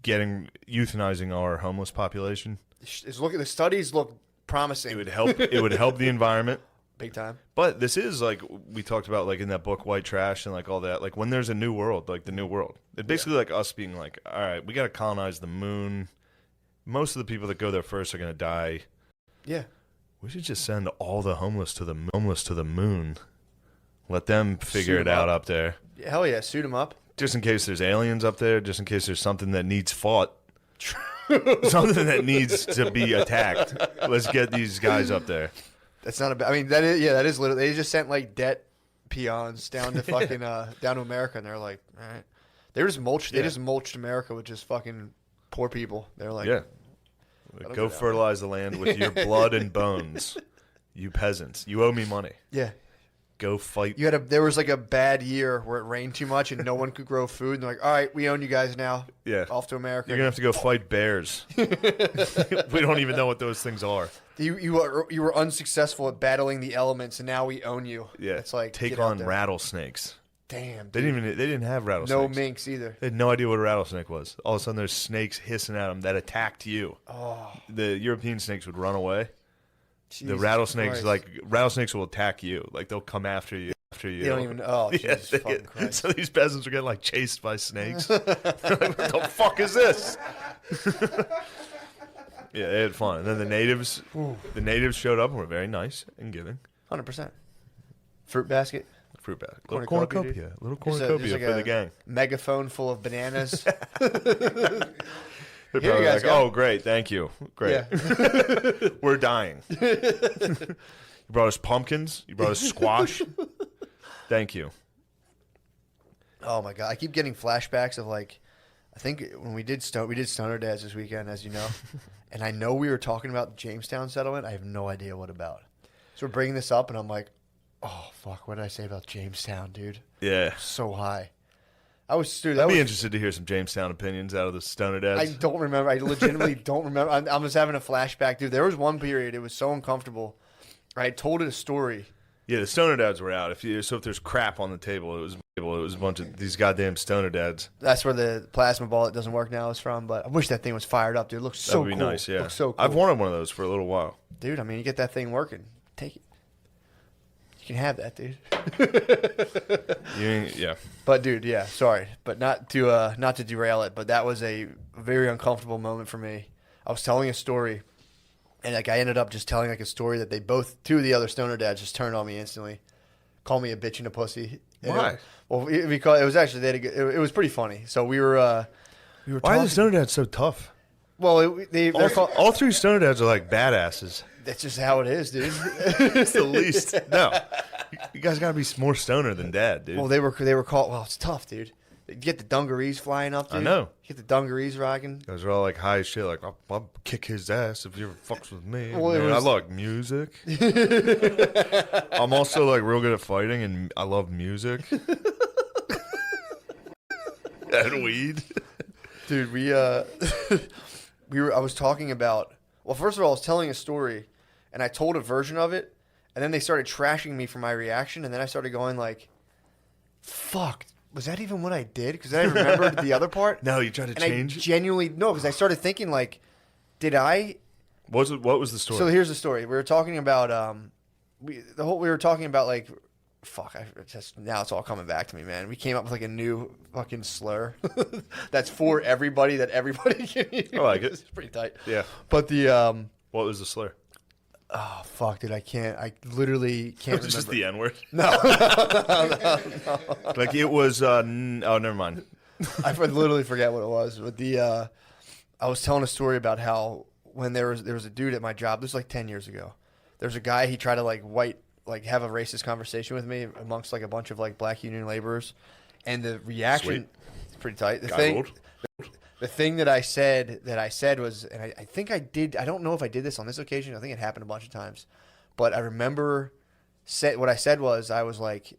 euthanizing our homeless population, The studies look promising. it would help. It would help the environment. Big time. But this is like we talked about, like in that book, White Trash, and like all that. Like when there's a new world, like the new world, it's basically like us being like, all right, we got to colonize the moon. Most of the people that go there first are gonna die. Yeah. We should just send all the homeless to the moon. Let them figure Suit it 'em out up. up there. Hell yeah, suit them up. Just in case there's aliens up there. Just in case there's something that needs fought. Something that needs to be attacked. Let's get these guys up there. That's not a bad. I mean, that is literally. They just sent like debt peons down to fucking down to America, and they're like, all right, they just mulched. They Yeah. just mulched America with just fucking poor people. They're like, Yeah. That'll Go go down. fertilize the land with your blood and bones. You peasants. You owe me money. yeah. Go fight. There was like a bad year where it rained too much and no one could grow food. And they're like, all right, we own you guys now. Yeah. Off to America. You're gonna have to go fight bears. We don't even know what those things are. You were unsuccessful at battling the elements, and now we own you. Yeah. It's like take get out on there. Rattlesnakes. Damn. They didn't have rattlesnakes. No minks either. They had no idea what a rattlesnake was. All of a sudden, there's snakes hissing at them that attacked you. Oh. The European snakes would run away. The Jesus rattlesnakes, Christ. rattlesnake will attack you. Like they'll come after you. They don't even. Oh, Yeah, Jesus fucking Christ. so these peasants are getting like chased by snakes. They're like, what the fuck is this? Yeah, they had fun. And then the natives showed up and were very nice and giving. 100%. Fruit basket. Fruit basket. Little Cornucopia, cornucopia. Little There's cornucopia like for the gang. Megaphone full of bananas. They're Here probably you guys like, go. oh, great, thank you. Great. Yeah. We're dying. You brought us pumpkins. You brought us squash. Thank you. Oh my god, I keep getting flashbacks of like, I think when we did Stoner Dads this weekend, as you know, and I know we were talking about the Jamestown settlement. I have no idea what about. So we're bringing this up, and I'm like, oh fuck, what did I say about Jamestown, dude? Yeah. So high. I'd be interested to hear some Jamestown opinions out of the Stoner Dads. I don't remember. I legitimately don't remember. I'm just having a flashback, dude. There was one period, it was so uncomfortable. I told it a story. Yeah, the Stoner Dads were out. If there's crap on the table, it was a bunch of these goddamn Stoner Dads. That's where the plasma ball that doesn't work now is from. But I wish that thing was fired up, dude. It looks so cool. That would be nice, yeah. Looks so cool. I've wanted one of those for a little while. Dude, I mean, you get that thing working. Take it. You can have that, dude. Yeah. But dude, yeah, sorry, but not to derail it, but that was a very uncomfortable moment for me. I was telling a story, and like I ended up just telling like a story that two of the other Stoner Dads just turned on me instantly, called me a bitch and a pussy. And Why? Because it was actually it was pretty funny. So we were Why talking, are the Stoner Dads so tough? Well, they're called, All three Stoner Dads are like badasses. that's just how it is, dude. It's the least. No, you guys gotta be more stoner than Dad, dude. Well, they were called. Well, it's tough, dude. You get the dungarees flying up, dude. I know. You get the dungarees rocking. You guys are all like high as shit. Like I'll kick his ass if he ever fucks with me. Well, Man, I was- like music. I'm also like real good at fighting, and I love music and weed. Dude, I was talking about, well, first of all, I was telling a story, and I told a version of it, and then they started trashing me for my reaction, and then I started going like, fuck, was that even what I did? Because then I remembered the other part. No, you tried to and change I it? genuinely, no, because I started thinking like, did I? What was the story? So here's the story. We were talking about, we were talking about like, fuck, now it's all coming back to me, man. We came up with like a new fucking slur that's for everybody that everybody can use. I like it. It's pretty tight. Yeah. But the What was the slur? oh fuck, dude, I literally can't Was it remember. just the N word? No. Like it was. Oh, never mind. I literally forget what it was. But I was telling a story about how when there was a dude at my job. This was like 10 years ago. There was a guy. He tried to have a racist conversation with me amongst like a bunch of like black union laborers, and the reaction is pretty tight. The thing that I said was, and I think I did. I don't know if I did this on this occasion. I think it happened a bunch of times, but I remember what I said was I was like.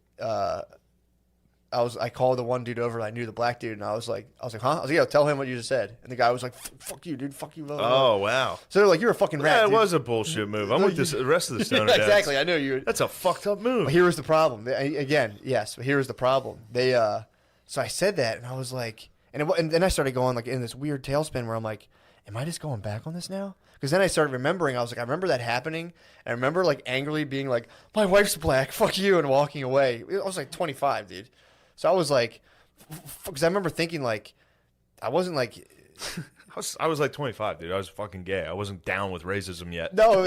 I called the one dude over. I knew the black dude, and I was like, huh? I was like, yo, tell him what you just said. And the guy was like, fuck you, dude, fuck you. Blah, blah, blah. Oh wow. So they're like, you're a fucking rat. Yeah, it dude. was a bullshit move. I'm with the rest of the Stoner Dads. Exactly. I know you. That's a fucked up move. But here was the problem. Again, yes, but here was the problem. They, so I said that, and I was like, and then I started going like in this weird tailspin where I'm like, am I just going back on this now? Because then I started remembering. I was like, I remember that happening. And I remember like angrily being like, my wife's black, fuck you, and walking away. I was like 25, dude. So I was like, because I remember thinking like, I wasn't like. I was like 25, dude. I was fucking gay. I wasn't down with racism yet. No,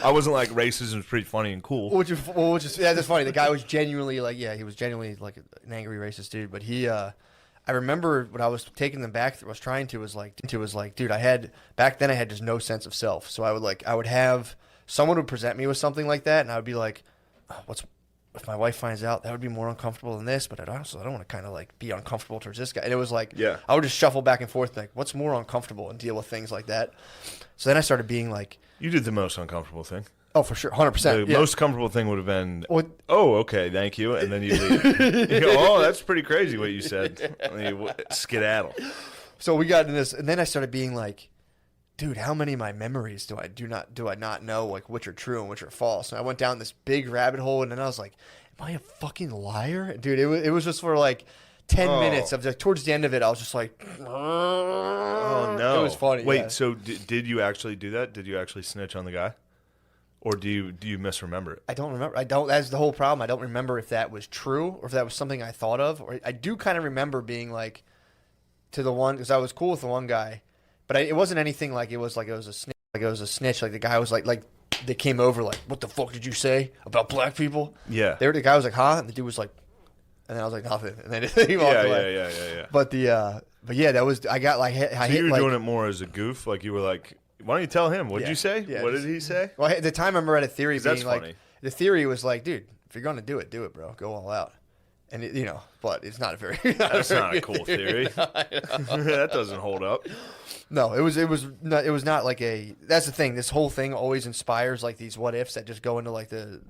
I wasn't like racism's pretty funny and cool. which is yeah, that's funny. The guy was genuinely like, yeah, he was genuinely like an angry racist dude. But he, I remember when I was taking them back, was like, dude, back then I had just no sense of self. So I would have someone would present me with something like that, and I would be like, oh, if my wife finds out, that would be more uncomfortable than this, but I don't want to kind of like be uncomfortable towards this guy. And it was like, yeah, I would just shuffle back and forth, like, what's more uncomfortable, and deal with things like that. So then I started being like, you did the most uncomfortable thing. Oh, for sure, The 100%. Yeah. most comfortable thing would have been, Well, oh, okay, thank you, and then you leave. You go, oh, that's pretty crazy what you said. And you skedaddle. so we got in this, and then I started being like, dude, how many of my memories do I not know, like, which are true and which are false? And I went down this big rabbit hole, and then I was like, am I a fucking liar? Dude, it was just for like 10 minutes of, like, towards the end of it, I was just like, Oh, no. It was funny. Wait, yeah. so did you actually do that? Did you actually snitch on the guy? Or do you misremember it? I don't remember. That's the whole problem. I don't remember if that was true or if that was something I thought of. Or I do kind of remember being like to the one, because I was cool with the one guy, but it wasn't anything like it was a snitch. Like it was a snitch. Like the guy was like they came over like, what the fuck did you say about black people? Yeah. The guy was like, huh? And the dude was like, and then I was like, nothing. And then he walked away. Yeah. But yeah, that was, I got like, So you were doing it more as a goof? Like you were like, why don't you tell him? What did Yeah, you say? yeah, What did he say? Well, at the time I remember at a theory 'Cause that's being like, funny. the theory was like, dude, if you're going to do it, bro. Go all out. And, but it's not a very... That's not a cool theory. That doesn't hold up. No, it was not like a... That's the thing. This whole thing always inspires like these what ifs that just go into like the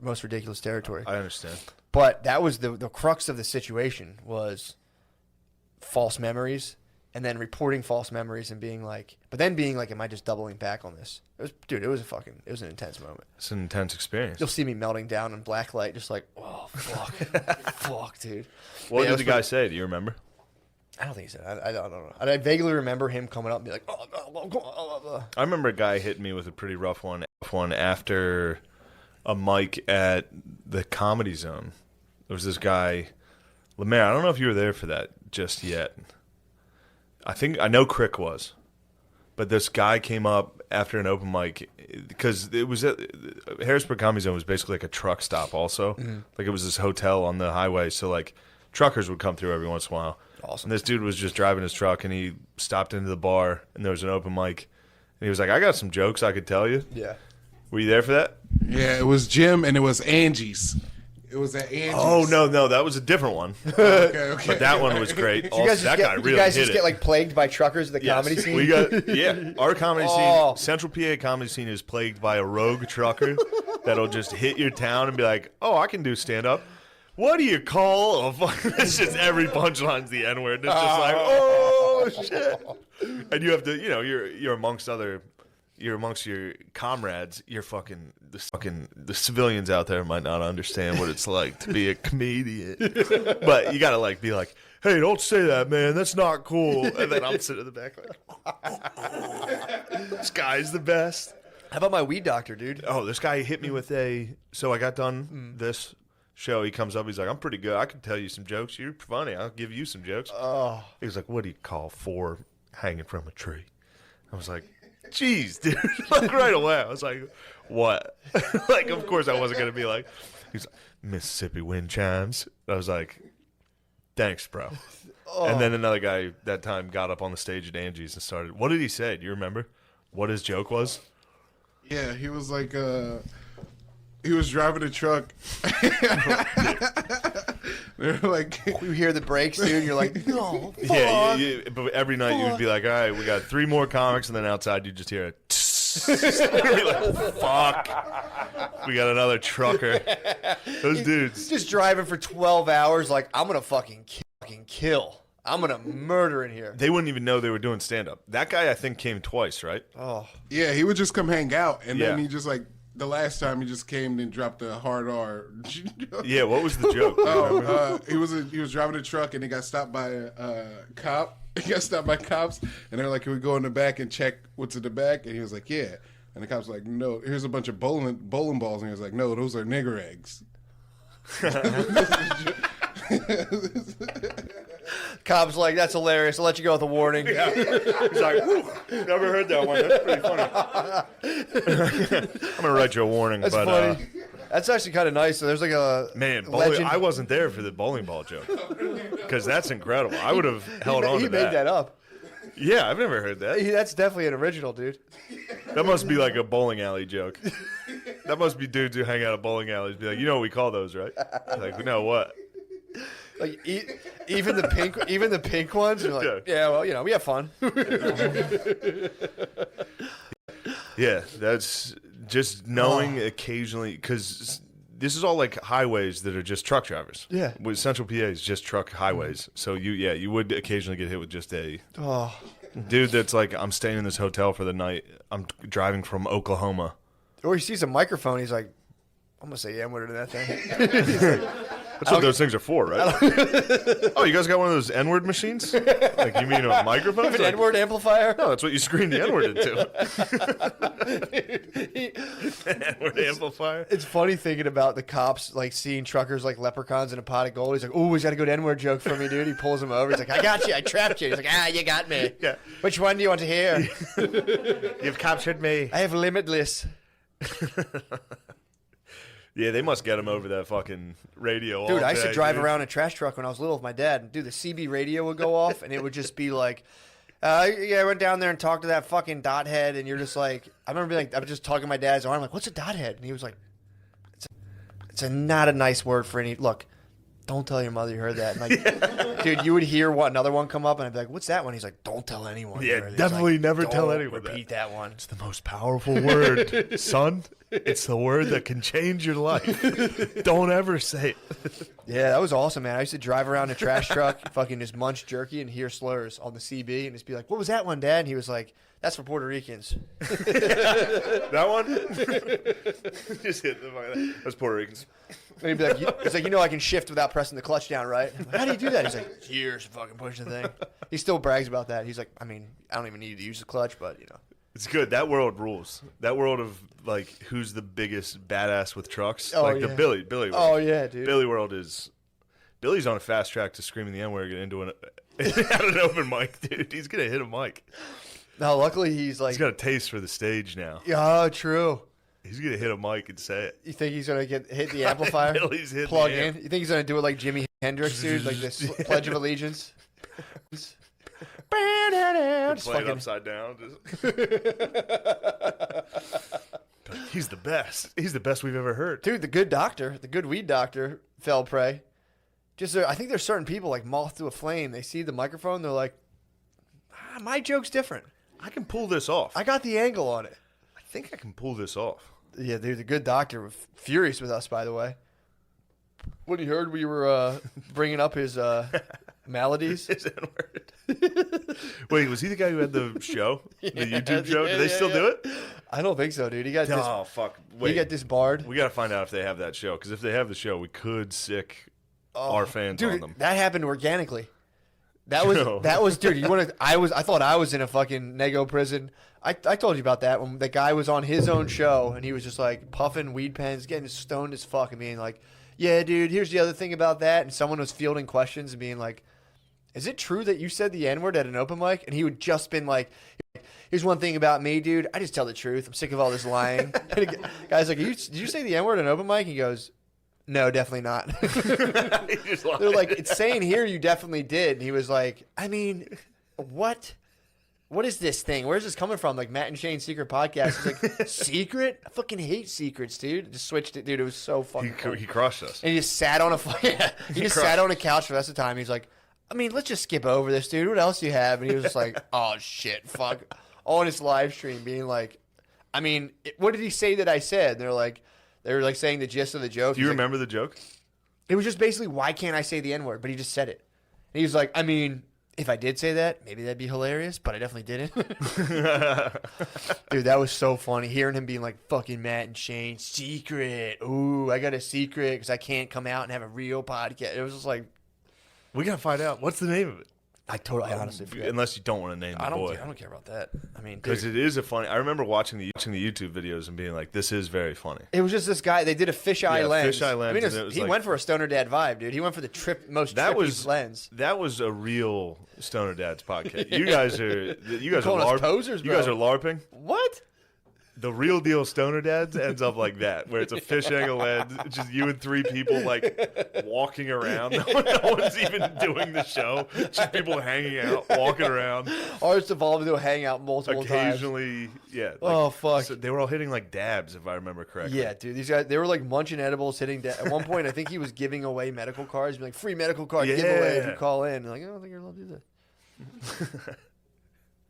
most ridiculous territory. I understand. But that was the crux of the situation was false memories and then reporting false memories and being like... But then being like, am I just doubling back on this? It was an intense moment. It's an intense experience. You'll see me melting down in black light, just like, oh, fuck. Fuck, dude. What Yeah, did the guy say? Do you remember? I don't think so. I don't know. I vaguely remember him coming up and be like, oh. I remember a guy hitting me with a pretty rough one after a mic at the Comedy Zone. There was this guy, Lemaire. I don't know if you were there for that just yet. I know Crick was. But this guy came up after an open mic because it was at Harrisburg Comedy Zone was basically like a truck stop also. Mm-hmm. Like it was this hotel on the highway. So like truckers would come through every once in a while. Awesome. And this dude was just driving his truck and he stopped into the bar and there was an open mic. And he was like, I got some jokes I could tell you. Yeah. Were you there for that? Yeah, it was Jim and it was Angie's. It was at Angie's. Oh, no, that was a different one. Okay. But that one was great. You guys that guy really just hit it. get like plagued by truckers at the Yes. comedy scene? We got our comedy Oh. scene, Central PA comedy scene is plagued by a rogue trucker that'll just hit your town and be like, "Oh, I can do stand up." What do you call a fucking? It's just every punchline's the N word. It's just like, oh shit, and you have to, you're amongst your comrades. The civilians out there might not understand what it's like to be a comedian, but you gotta like be like, hey, don't say that, man. That's not cool. And then I'm sitting in the back like, this guy's the best. How about my weed doctor, dude? Oh, this guy hit me with so I got done this show. He comes up. He's like, I'm pretty good. I can tell you some jokes. You're funny. I'll give you some jokes. Oh. He was like, what do you call 4 hanging from a tree? I was like, jeez, dude. Like right away. I was like, what? Like, of course I wasn't going to be like, he's like, Mississippi wind chimes. I was like, thanks, bro. And then another guy that time got up on the stage at Angie's and started. What did he say? Do you remember what his joke was? Yeah, he was like, he was driving a truck. They're like, You hear the brakes, dude, and you're like, no, fuck. Yeah, but every night you would be like, all right, we got 3 more comics, and then outside you just hear it. You're like, fuck. We got another trucker. Those dudes. Just driving for 12 hours, like, I'm going to fucking kill. I'm going to murder in here. They wouldn't even know they were doing stand-up. That guy, I think, came twice, right? Oh. yeah, he would just come hang out, and then Yeah. he just like the last time he just came and dropped a hard R. Yeah, what was the joke? Do you remember? He was driving a truck and he got stopped by a cop. He got stopped by cops, and they're like, "Can we go in the back and check what's in the back?" And he was like, "Yeah." And the cops were like, "No, here's a bunch of bowling balls," and he was like, "No, those are nigger eggs." Cops like, that's hilarious. I'll let you go with a warning. He's like, "Ooh, never heard that one. That's pretty funny." I'm going to write you a warning. That's but, funny. That's actually kind of nice. So there's like a Man, legend. I wasn't there for the bowling ball joke. Because that's incredible. I would have held on He to made that up. Yeah, I've never heard that. That's definitely an original, dude. That must be like a bowling alley joke. That must be dudes who hang out at bowling alleys. Be like, you know what we call those, right? Like, no, what? Like even the pink ones. You're like, yeah, well, we have fun. Yeah, that's Just knowing occasionally, because this is all like highways that are just truck drivers. Yeah. With Central PA is just truck highways. So you would occasionally get hit with just a dude that's like, I'm staying in this hotel for the night. I'm driving from Oklahoma. Or he sees a microphone. He's like, I'm gonna say N-word in that thing. That's what those things are for, right? Oh, you guys got one of those N-word machines? Like, you mean a microphone? An N-word amplifier. No, that's what you screen the N-word into. N-word amplifier. It's funny thinking about the cops like seeing truckers like leprechauns in a pot of gold. He's like, "Oh, he's got a good N-word joke for me, dude." He pulls him over. He's like, "I got you. I trapped you." He's like, "You got me." Yeah. Which one do you want to hear? You've captured me. I have limitless. Yeah, they must get him over that fucking radio. Dude, all I used to day, drive dude. around in a trash truck when I was little with my dad. And dude, the CB radio would go off, and it would just be like, yeah, I went down there and talked to that fucking dot head, and you're just like, I remember being like, I was just talking to my dad's arm, like, what's a dot head? And he was like, it's not a nice word for any, look, don't tell your mother you heard that. And like, dude, you would hear another one come up, and I'd be like, what's that one? He's like, don't tell anyone. you Yeah, heard it. He's definitely like, never tell "Don't anyone that." Repeat that one. It's the most powerful word, son. It's the word that can change your life. Don't ever say it. Yeah, that was awesome, man. I used to drive around in a trash truck, fucking just munch jerky and hear slurs on the CB, and just be like, "What was that one, Dad?" And he was like, "That's for Puerto Ricans." That one? Just hit the That's Puerto Ricans. And he'd be like, "He's like, I can shift without pressing the clutch down, right?" I'm like, "How do you do that?" He's like, "Years of fucking pushing the thing." He still brags about that. He's like, "I mean, I don't even need to use the clutch, but you know." It's good. That world rules. That world of like who's the biggest badass with trucks. Oh, like yeah. the Billy world. Oh yeah, dude. Billy world is Billy's on a fast track to screaming the N-word into an at an open mic, dude. He's gonna hit a mic. No, luckily he's like, He's got a taste for the stage now. "Yeah, true." He's gonna hit a mic and say it. You think he's gonna hit the amplifier? Billy's hitting Plug the in. amp. You think he's gonna do it like Jimi Hendrix, dude? Like this Pledge of Allegiance. Just Play it fucking- upside down. He's the best. He's the best we've ever heard. Dude, the good doctor, the good weed doctor, fell prey. Just, I think there's certain people like moth to a flame. They see the microphone, they're like, my joke's different. I can pull this off. I got the angle on it. I think I can pull this off. Yeah, dude, the good doctor was furious with us, by the way. When he heard we were bringing up his maladies. His N-word. Wait, was he the guy who had the show? The YouTube show? Do they still do it? I don't think so, dude. He got Oh, fuck. he Wait. got disbarred. We got to find out if they have that show. Because if they have the show, we could sick our fans on Dude, them. that happened organically. That No. was dude. You want to? I thought I was in a fucking Nego prison. I told you about that when the guy was on his own show and he was just like puffing weed pens, getting stoned as fuck, and being like, "Yeah, dude, here's the other thing about that." And someone was fielding questions and being like, "Is it true that you said the N-word at an open mic?" And he would just been like, "Here's one thing about me, dude. I just tell the truth. I'm sick of all this lying." And the guy's like, "Did you say the N-word at an open mic?" He goes, "No, definitely not." They're like, "It's saying here you definitely did." And he was like, "I mean, what? What is this thing? Where's this coming from?" Like Matt and Shane's secret podcast. He's like, "Secret? I fucking hate secrets, dude." Just switched it, dude. It was so fucking funny. He crushed us. And he just sat on a he just sat on a couch for the rest of the time. He's like, "I mean, let's just skip over this, dude. What else do you have?" And he was just like, "Oh shit, fuck." On his live stream, being like, "I mean, what did he say that I said?" And they were like saying the gist of the joke. Do you He's like, remember the joke? it was just basically, why can't I say the N-word? But he just said it. And he was like, "I mean, if I did say that, maybe that'd be hilarious, but I definitely didn't." Dude, that was so funny. Hearing him being like, "Fucking Matt and Shane, secret. Ooh, I got a secret because I can't come out and have a real podcast." It was just like, We got to find out. What's the name of it? I honestly forget. Unless you don't want to name the I boy. don't care about that. I mean, Because dude, it is a funny. I remember watching the YouTube videos and being like, "This is very funny." it was just this guy. They did a fisheye Yeah, lens. fisheye lens, I mean, and it was he like- went for a stoner dad vibe, dude. He went for the most trippy lens. That was a real Stoner Dads podcast. You guys are calling us LARP, posers, You guys are bro. LARPing. What? The real deal Stoner Dads ends up like that, where it's a fish angle lens, it's just you and three people like walking around. No one's even doing the show. Just people hanging out, walking around. Ours evolved into a hangout multiple times. Occasionally, yeah. Like, Oh, fuck. So they were all hitting like dabs, if I remember correctly. Yeah, dude. These guys, they were like munching edibles, hitting. At one point, I think he was giving away medical cards, being like, "Free medical card giveaway if you Yeah. call in." Like, I don't think you're allowed to do that.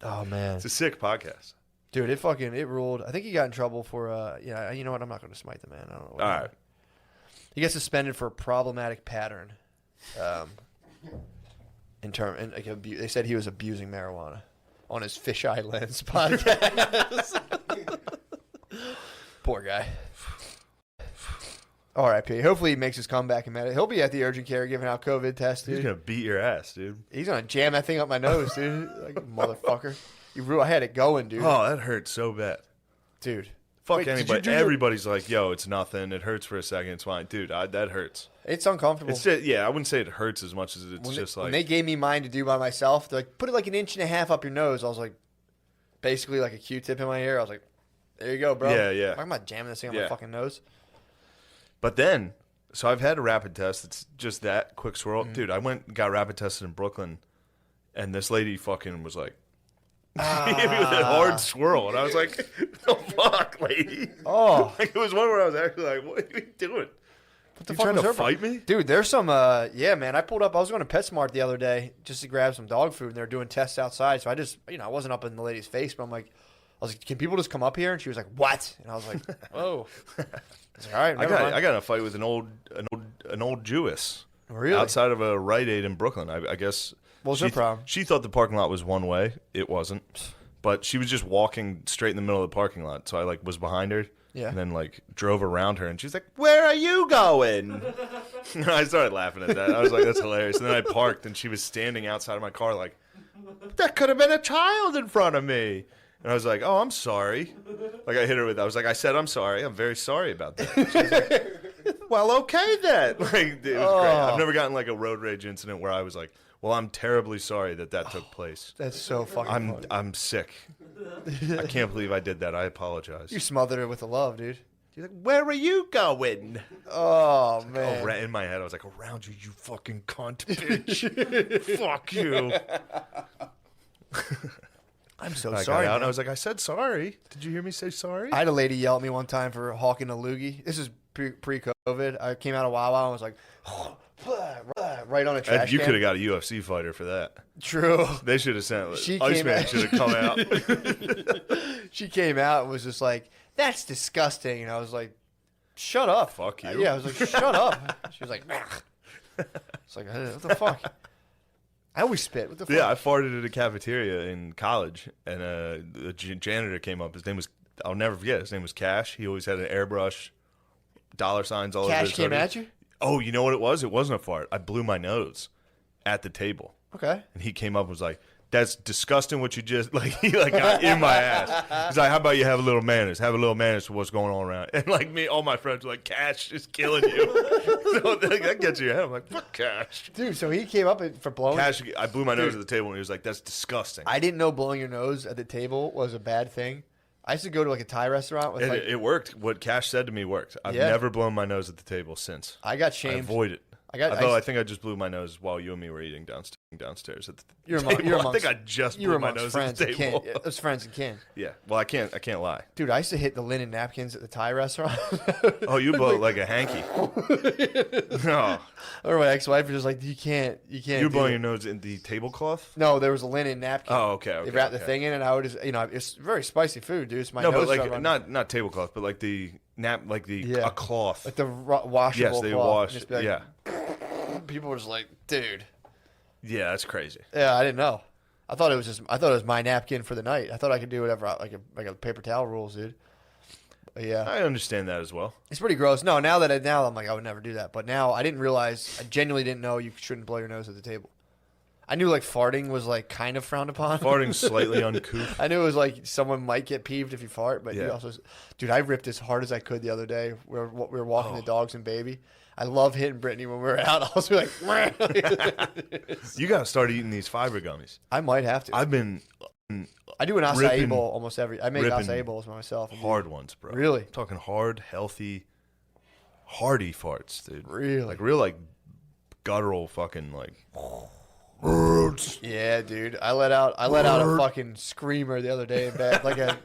Oh man, It's a sick podcast. Dude, it ruled. I think he got in trouble for yeah. You know what? I'm not going to smite the man. I don't know. What All right. He gets suspended for a problematic pattern. They said he was abusing marijuana on his Fisheye Lens podcast. Poor guy. R.I.P. Hopefully he makes his comeback and he'll be at the urgent care giving out COVID tests, dude. He's gonna beat your ass, dude. He's gonna jam that thing up my nose, dude. Like motherfucker. I had it going, dude. Oh, that hurts so bad, Dude. Fuck Wait, did you anybody. do your- Everybody's like, "Yo, it's nothing. It hurts for a second. It's fine, dude." That hurts. It's uncomfortable. It's just, yeah. I wouldn't say it hurts as much as it's just when like they gave me mine to do by myself, they're like, put it like an inch and a half up your nose. I was like, basically like a Q-tip in my ear. I was like, there you go, bro. Yeah, yeah. I'm not jamming this thing on my Yeah. fucking nose. But then, so I've had a rapid test. It's just that quick swirl, Mm-hmm. dude. I went and got rapid tested in Brooklyn, and this lady fucking was like, she hit me with a hard swirl, and I was like, "The fuck, lady!" Oh. Like it was one where I was actually like, "What are you doing? What the You fuck trying was to her fight me?" Dude, there's some, yeah, man. I pulled up. I was going to PetSmart the other day just to grab some dog food, and they were doing tests outside. So I just, I wasn't up in the lady's face, but I was like, can people just come up here? And she was like, what? And I was like, whoa. I was like, all right, I never mind. got in a fight with an old Jewess Really? outside of a Rite Aid in Brooklyn. I guess. What was her problem? She thought the parking lot was one way. It wasn't. But she was just walking straight in the middle of the parking lot. So I was behind her. Yeah. And then drove around her, and she's like, "Where are you going?" And I started laughing at that. I was like, "That's hilarious." And then I parked, and she was standing outside of my car, like, "That could have been a child in front of me." And I was like, "Oh, I'm sorry." I hit her with, I was like, "I said I'm sorry. I'm very sorry about that." She was like, "Well, okay then." It was great. I've never gotten a road rage incident where I was like, "Well, I'm terribly sorry that took place. That's so fucking funny. I'm sick. I can't believe I did that. I apologize." You smothered her with the love, dude. She's like, "Where are you going?" Oh, man. In my head, I was like, "Around you, you fucking cunt, bitch. Fuck you." I'm so I sorry. got out and man. I was like, "I said sorry. Did you hear me say sorry?" I had a lady yell at me one time for hawking a loogie. This is pre-COVID. I came out of Wawa and was like, right on a trash You can. could have got a UFC fighter for that. True. They should have sent She Iceman came should have come out. She came out and was just like, that's disgusting. And I was like, shut up. Fuck you. Yeah, I was like, shut up. She was like, it's like, what the fuck? I always spit. What the fuck? Yeah, I farted at a cafeteria in college, and the janitor came up. His name was, I'll never forget, his name was Cash. He always had an airbrush, dollar signs all over his Cash came hoodie. at you? Oh, you know what it was? It wasn't a fart. I blew my nose at the table. Okay. And he came up and was like, "That's disgusting what you just," he got in my ass. He's like, "How about you have a little manners? Have a little manners for what's going on around." And all my friends were like, "Cash is killing you." So that gets you ahead. I'm like, "Fuck Cash." Dude, so he came up for blowing. Cash, I blew my nose at the table, and he was like, "That's disgusting." I didn't know blowing your nose at the table was a bad thing. I used to go to a Thai restaurant with It worked. What Cash said to me worked. I've Yeah. never blown my nose at the table since. I got I shamed. avoid it. I I think I just blew my nose while you and me were eating downstairs at the You're table. you're I amongst, think I just you're blew my amongst nose friends at the and kin. table. Yeah, those friends and kin. Yeah. Well, I can't lie. Dude, I used to hit the linen napkins at the Thai restaurant. Oh, you blow it like a hanky. No. Or my ex-wife was just like, you can't. You do blowing it." your nose in the tablecloth? No, there was a linen napkin. Oh, okay. They wrapped the thing in, and I would just, it's very spicy food, dude. So my nose started running. not tablecloth, but the Yeah. a cloth. Like the washable Yes, they cloth. wash. And just be like- Yeah, People were just like, dude. yeah, that's crazy. Yeah, I didn't know. I thought it was my napkin for the night. I thought I could do whatever, like a paper towel rules, dude. But yeah, I understand that as well. it's pretty gross. No, now I'm like, I would never do that. But now I genuinely didn't know you shouldn't blow your nose at the table. I knew farting was kind of frowned upon. Farting's slightly uncouth. I knew it was someone might get peeved if you fart, but you Yeah. also, dude, I ripped as hard as I could the other day. We were walking the dogs and baby. I love hitting Brittany when we were out. I was like, You got to start eating these fiber gummies. I might have to. I've been I do an acai ripping- bowl almost I make ripping acai bowls myself. hard ones, bro. Really? I'm talking hard, healthy, hearty farts, dude. Really? Real guttural fucking Yeah, dude. I let out a fucking screamer the other day in bed, like a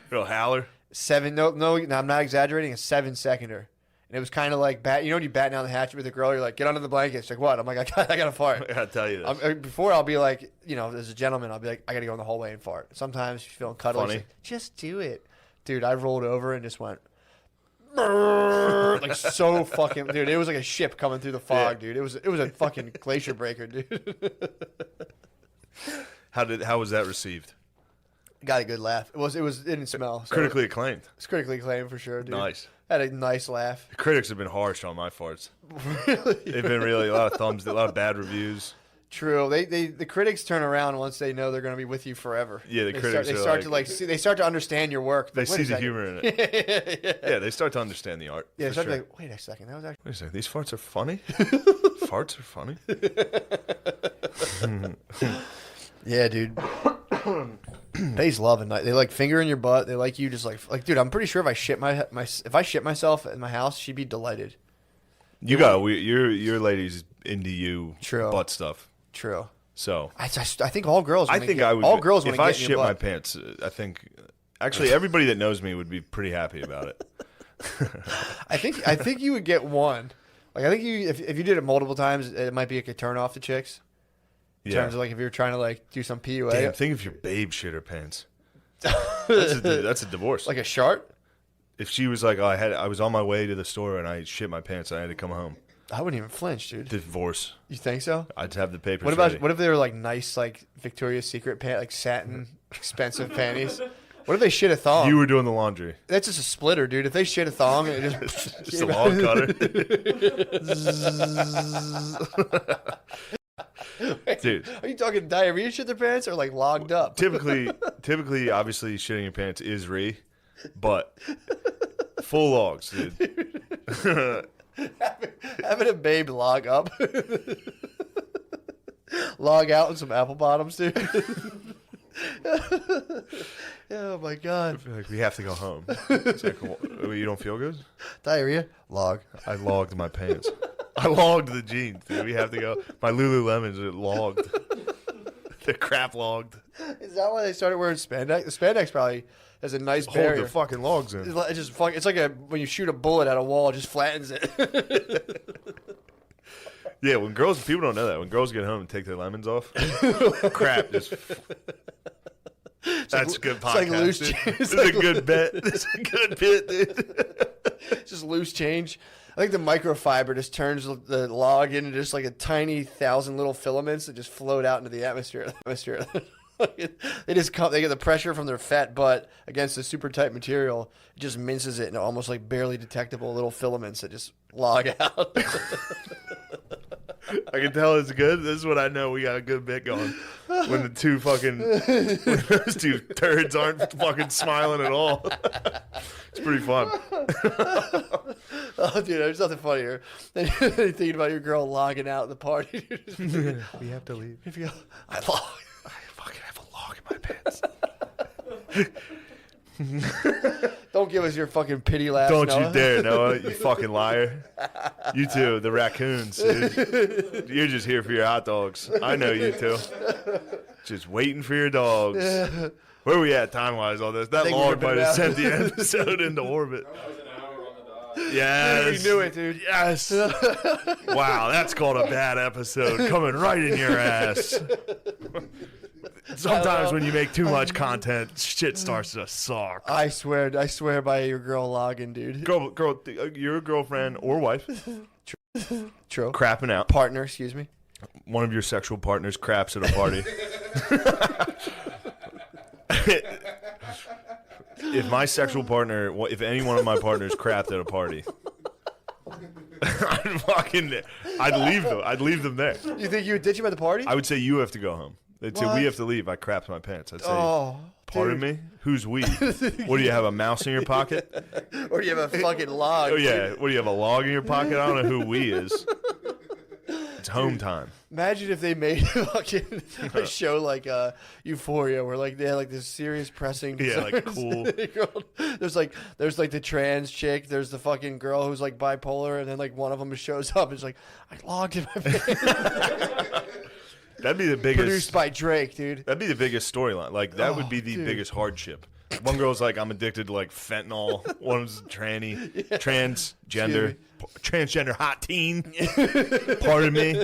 real howler. 7. No, I'm not exaggerating. A 7-seconder, And it was kind of like you know when you batten down the hatch with a girl, you're like, get under the blanket. She's like, what? I'm like, I got to fart. I gotta tell you this. Before I'll be like, you know, as a gentleman, I'll be like, I got to go in the hallway and fart. Sometimes she's feeling cuddly. Funny. She's like, just do it. Dude, I rolled over and just went, like so fucking, dude. It was like a ship coming through the fog, dude. It was a fucking glacier breaker, dude. How was that received? Got a good laugh. It didn't smell. So Critically acclaimed. It's critically acclaimed for sure, dude. Nice. Had a nice laugh. The critics have been harsh on my farts. Really? They've been really a lot of thumbs, a lot of bad reviews. True. The critics turn around once they know they're going to be with you forever. Yeah, the critics they start to understand your work. They Like, wait see a the second. humor in it. Yeah, they start to understand the art. Yeah, for start sure. to be like, wait a second, that was actually. Wait a second, these farts are funny? Farts are funny? Yeah, dude. They's loving it. They like finger in your butt. They like you just like dude. I'm pretty sure if I shit if I shit myself in my house, she'd be delighted. Your lady's into you True. butt stuff. True. So I think all girls. I think I would. All girls. If I shit my pants, I think actually everybody that knows me would be pretty happy about it. I think you would get one. Like I think if you did it multiple times, it might be like a turn off to chicks. In terms of like if you're trying to like do some PUA. Damn, think if your babe shit her pants. That's a divorce. Like a shart. If she was like, I was on my way to the store and I shit my pants and I had to come home. I wouldn't even flinch, dude. Divorce. You think so? I'd have the papers. What if they were like nice, like Victoria's Secret pants, like satin, expensive panties? What if they shit a thong? You were doing the laundry. That's just a splitter, dude. If they shit a thong, it just Just a log cutter. Dude, are you talking diarrhea shit their pants or like logged up? typically, obviously, shitting your pants is but full logs, dude. Having a babe log up, log out in some apple bottoms, dude. Oh my god! I feel like we have to go home. It's like, you don't feel good? Diarrhea, log. I logged my pants. I logged the jeans, dude. We have to go. My Lululemons are logged. They're crap logged. Is that why they started wearing spandex? The spandex probably has a nice Hold barrier. the fucking logs in. It's like when you shoot a bullet at a wall, it just flattens it. Yeah, people don't know that. When girls get home and take their lemons off, crap just. That's good podcast. like loose dude. change. This is a good bet. This is a good bit, dude. Just loose change. I think the microfiber just turns the log into just like a tiny 1,000 little filaments that just float out into the atmosphere. They get the pressure from their fat butt against the super tight material. It just minces it into almost like barely detectable little filaments that just log out. I can tell it's good. This is what I know. We got a good bit going. When the two fucking those two turds aren't fucking smiling at all. It's pretty fun. Oh, dude, there's nothing funnier than thinking about your girl logging out at the party. We have to leave. If you go, I log. I fucking have a log in my pants. Don't give us your fucking pity laugh. Don't Noah. you dare, Noah, you fucking liar. You two, the raccoons, dude. You're just here for your hot dogs. I know you two. Just waiting for your dogs. Where are we at time-wise on this? That think log we're might have about- sent the episode into orbit. You Yes. knew it, dude. Yes. Wow, that's called a bad episode. Coming right in your ass. Sometimes when you make too much content, shit starts to suck. I swear by your girl logging, dude. Girl, your girlfriend or wife True. crapping out. Partner, excuse me. One of your sexual partners craps at a party. If my sexual partner, if any one of my partners crapped at a party, I'd leave them. I'd leave them there. You think you would ditch him at the party? I would say you have to go home. They'd say What? we have to leave. I crapped my pants. I'd say, Oh, pardon me? Who's we? What do you have, a mouse in your pocket? Or do you have a fucking log? Oh yeah. What do you have, a log in your pocket? I don't know who we is. It's home time. Imagine if they made fucking a show like Euphoria, where like they had like this serious pressing. Yeah, like concerns. cool. there's like the trans chick. There's the fucking girl who's like bipolar, and then like one of them shows up and is like, I logged in my pants. That'd be the biggest. Produced by Drake, dude. That'd be the biggest storyline. Like that would Oh, be the dude. biggest hardship. One girl's like, I'm addicted to like fentanyl. One's transgender hot teen. Pardon me.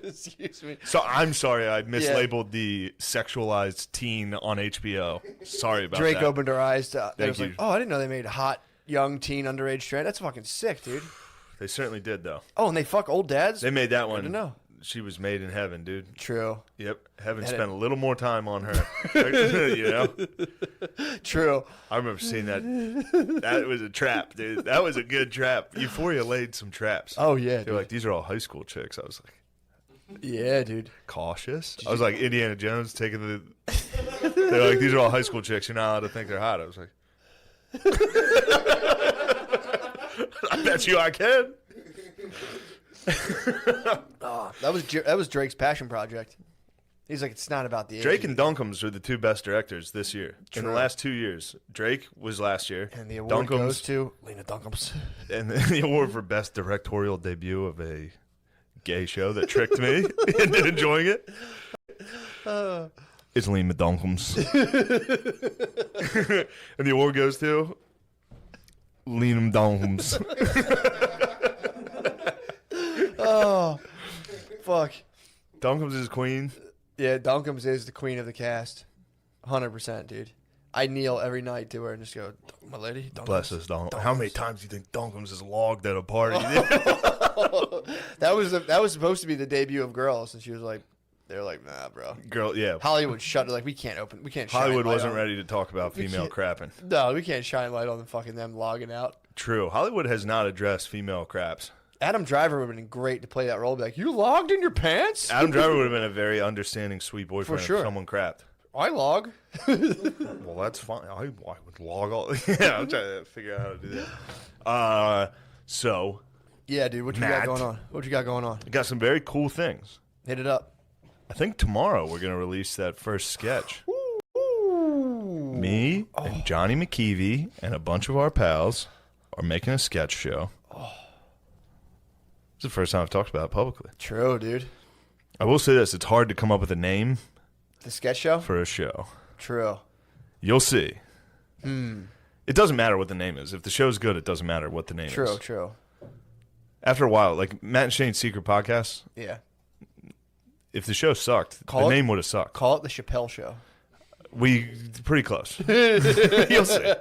Excuse me. So I'm sorry I mislabeled the sexualized teen on HBO. Sorry about Drake that. opened her eyes to. Thank Was like, you. oh, I didn't know they made hot young teen underage trans. That's fucking sick, dude. They certainly did, though. Oh, and they fuck old dads. They made that Good one. to know. She was made in heaven, dude. True. Yep. Heaven And spent a little more time on her. You know? True. I remember seeing that. That was a trap, dude. That was a good trap. Euphoria laid some traps. Oh yeah, They're dude. like, these are all high school chicks. I was like, Yeah, dude. cautious. I was like Indiana Jones taking the. They're like, these are all high school chicks. You're not allowed to think they're hot. I was like, I bet you I can. That was Drake's passion project. He's like, it's not about the age. Drake and Duncombe's are the two best directors this year. In the True. last 2 years, Drake was last year, And the award Duncombe's- goes to Lena Duncombs. and the award for best directorial debut of a gay show that tricked me into enjoying it. It's Lena Duncomb's. And the award goes to Lena Duncomb's. Oh, fuck. Duncomb's is queen. Yeah, Duncombs is the queen of the cast. 100%, dude. I kneel every night to her and just go, my lady, Duncombs. Bless us, Duncombs. How many times do you think Duncombs is logged at a party? That was supposed to be the debut of Girls, and she was like, they're like, nah, bro. Girl, yeah. Hollywood shut it. Like, we can't shine Hollywood light wasn't on- ready to talk about female can't- crapping. No, we can't shine light on the fucking them logging out. True. Hollywood has not addressed female craps. Adam Driver would have been great to play that role. Be like, you logged in your pants? Adam Driver would have been a very understanding, sweet boyfriend sure. if someone crapped. I log. Well, that's fine. I would log all. Yeah, I'm trying to figure out how to do that. So Yeah, dude. What you Matt. got going on? What you got going on? we got some very cool things. Hit it up. I think tomorrow we're gonna release that first sketch. Me and Johnny McKeevy and a bunch of our pals are making a sketch show. It's the first time I've talked about it publicly. True, dude. I will say this: it's hard to come up with a name The sketch show? for a show. True. You'll see. It doesn't matter what the name is. If the show's good, it doesn't matter what the name True, is. true. After a while, like Matt and Shane's Secret Podcast, Yeah. if the show sucked, Call the it- name would have sucked. Call it the Chappelle Show. We pretty close. You'll see.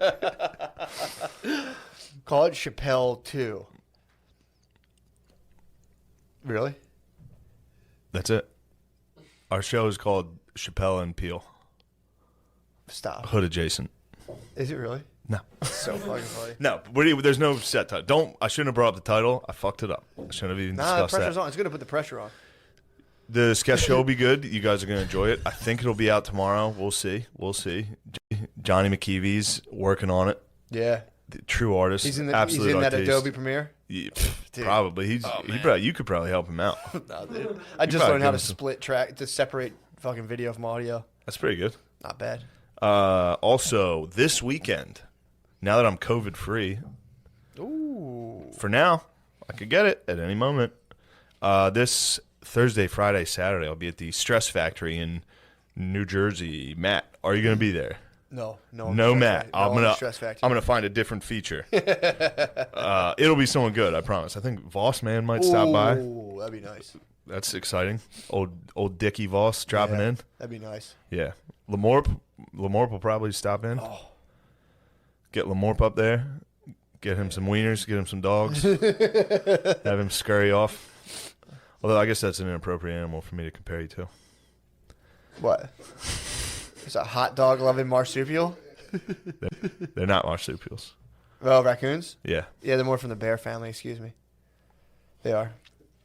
Call it Chappelle 2. Really? That's it. Our show is called Chappelle and Peel. Stop. Hood adjacent. Is it really? No. So fucking funny. No, there's no set title. I shouldn't have brought up the title. I fucked it up. I shouldn't have even Nah, the discussed pressure's that. on. It's going to put the pressure on. The sketch show will be good. You guys are going to enjoy it. I think it'll be out tomorrow. We'll see. Johnny McKeevy's working on it. Yeah. The true artist. He's in absolute that artiste. Adobe Premiere. Yeah, Dude. probably. You could probably help him out. No, dude. I just probably learned how give to him some- split track, to separate fucking video from audio. That's pretty good. Not bad. Also, this weekend, now that I'm COVID free, for now, I could get it at any moment. This Thursday, Friday, Saturday, I'll be at the Stress Factory in New Jersey. Matt, are you going to be there? No, No, Matt. I'm Factory. gonna find a different feature. It'll be someone good, I promise. I think Voss Man might stop by. Ooh, that'd be nice. That's exciting. Old Dickie Voss dropping Yeah, in. That'd be nice. Yeah, Lemorp will probably stop in. Get Lemorp up there. Get him some wieners. Get him some dogs. Have him scurry off. Although I guess that's an inappropriate animal for me to compare you to. What? It's a hot dog loving marsupial? They're not marsupials. Oh, raccoons? Yeah. Yeah, they're more from the bear family. Excuse me. They are.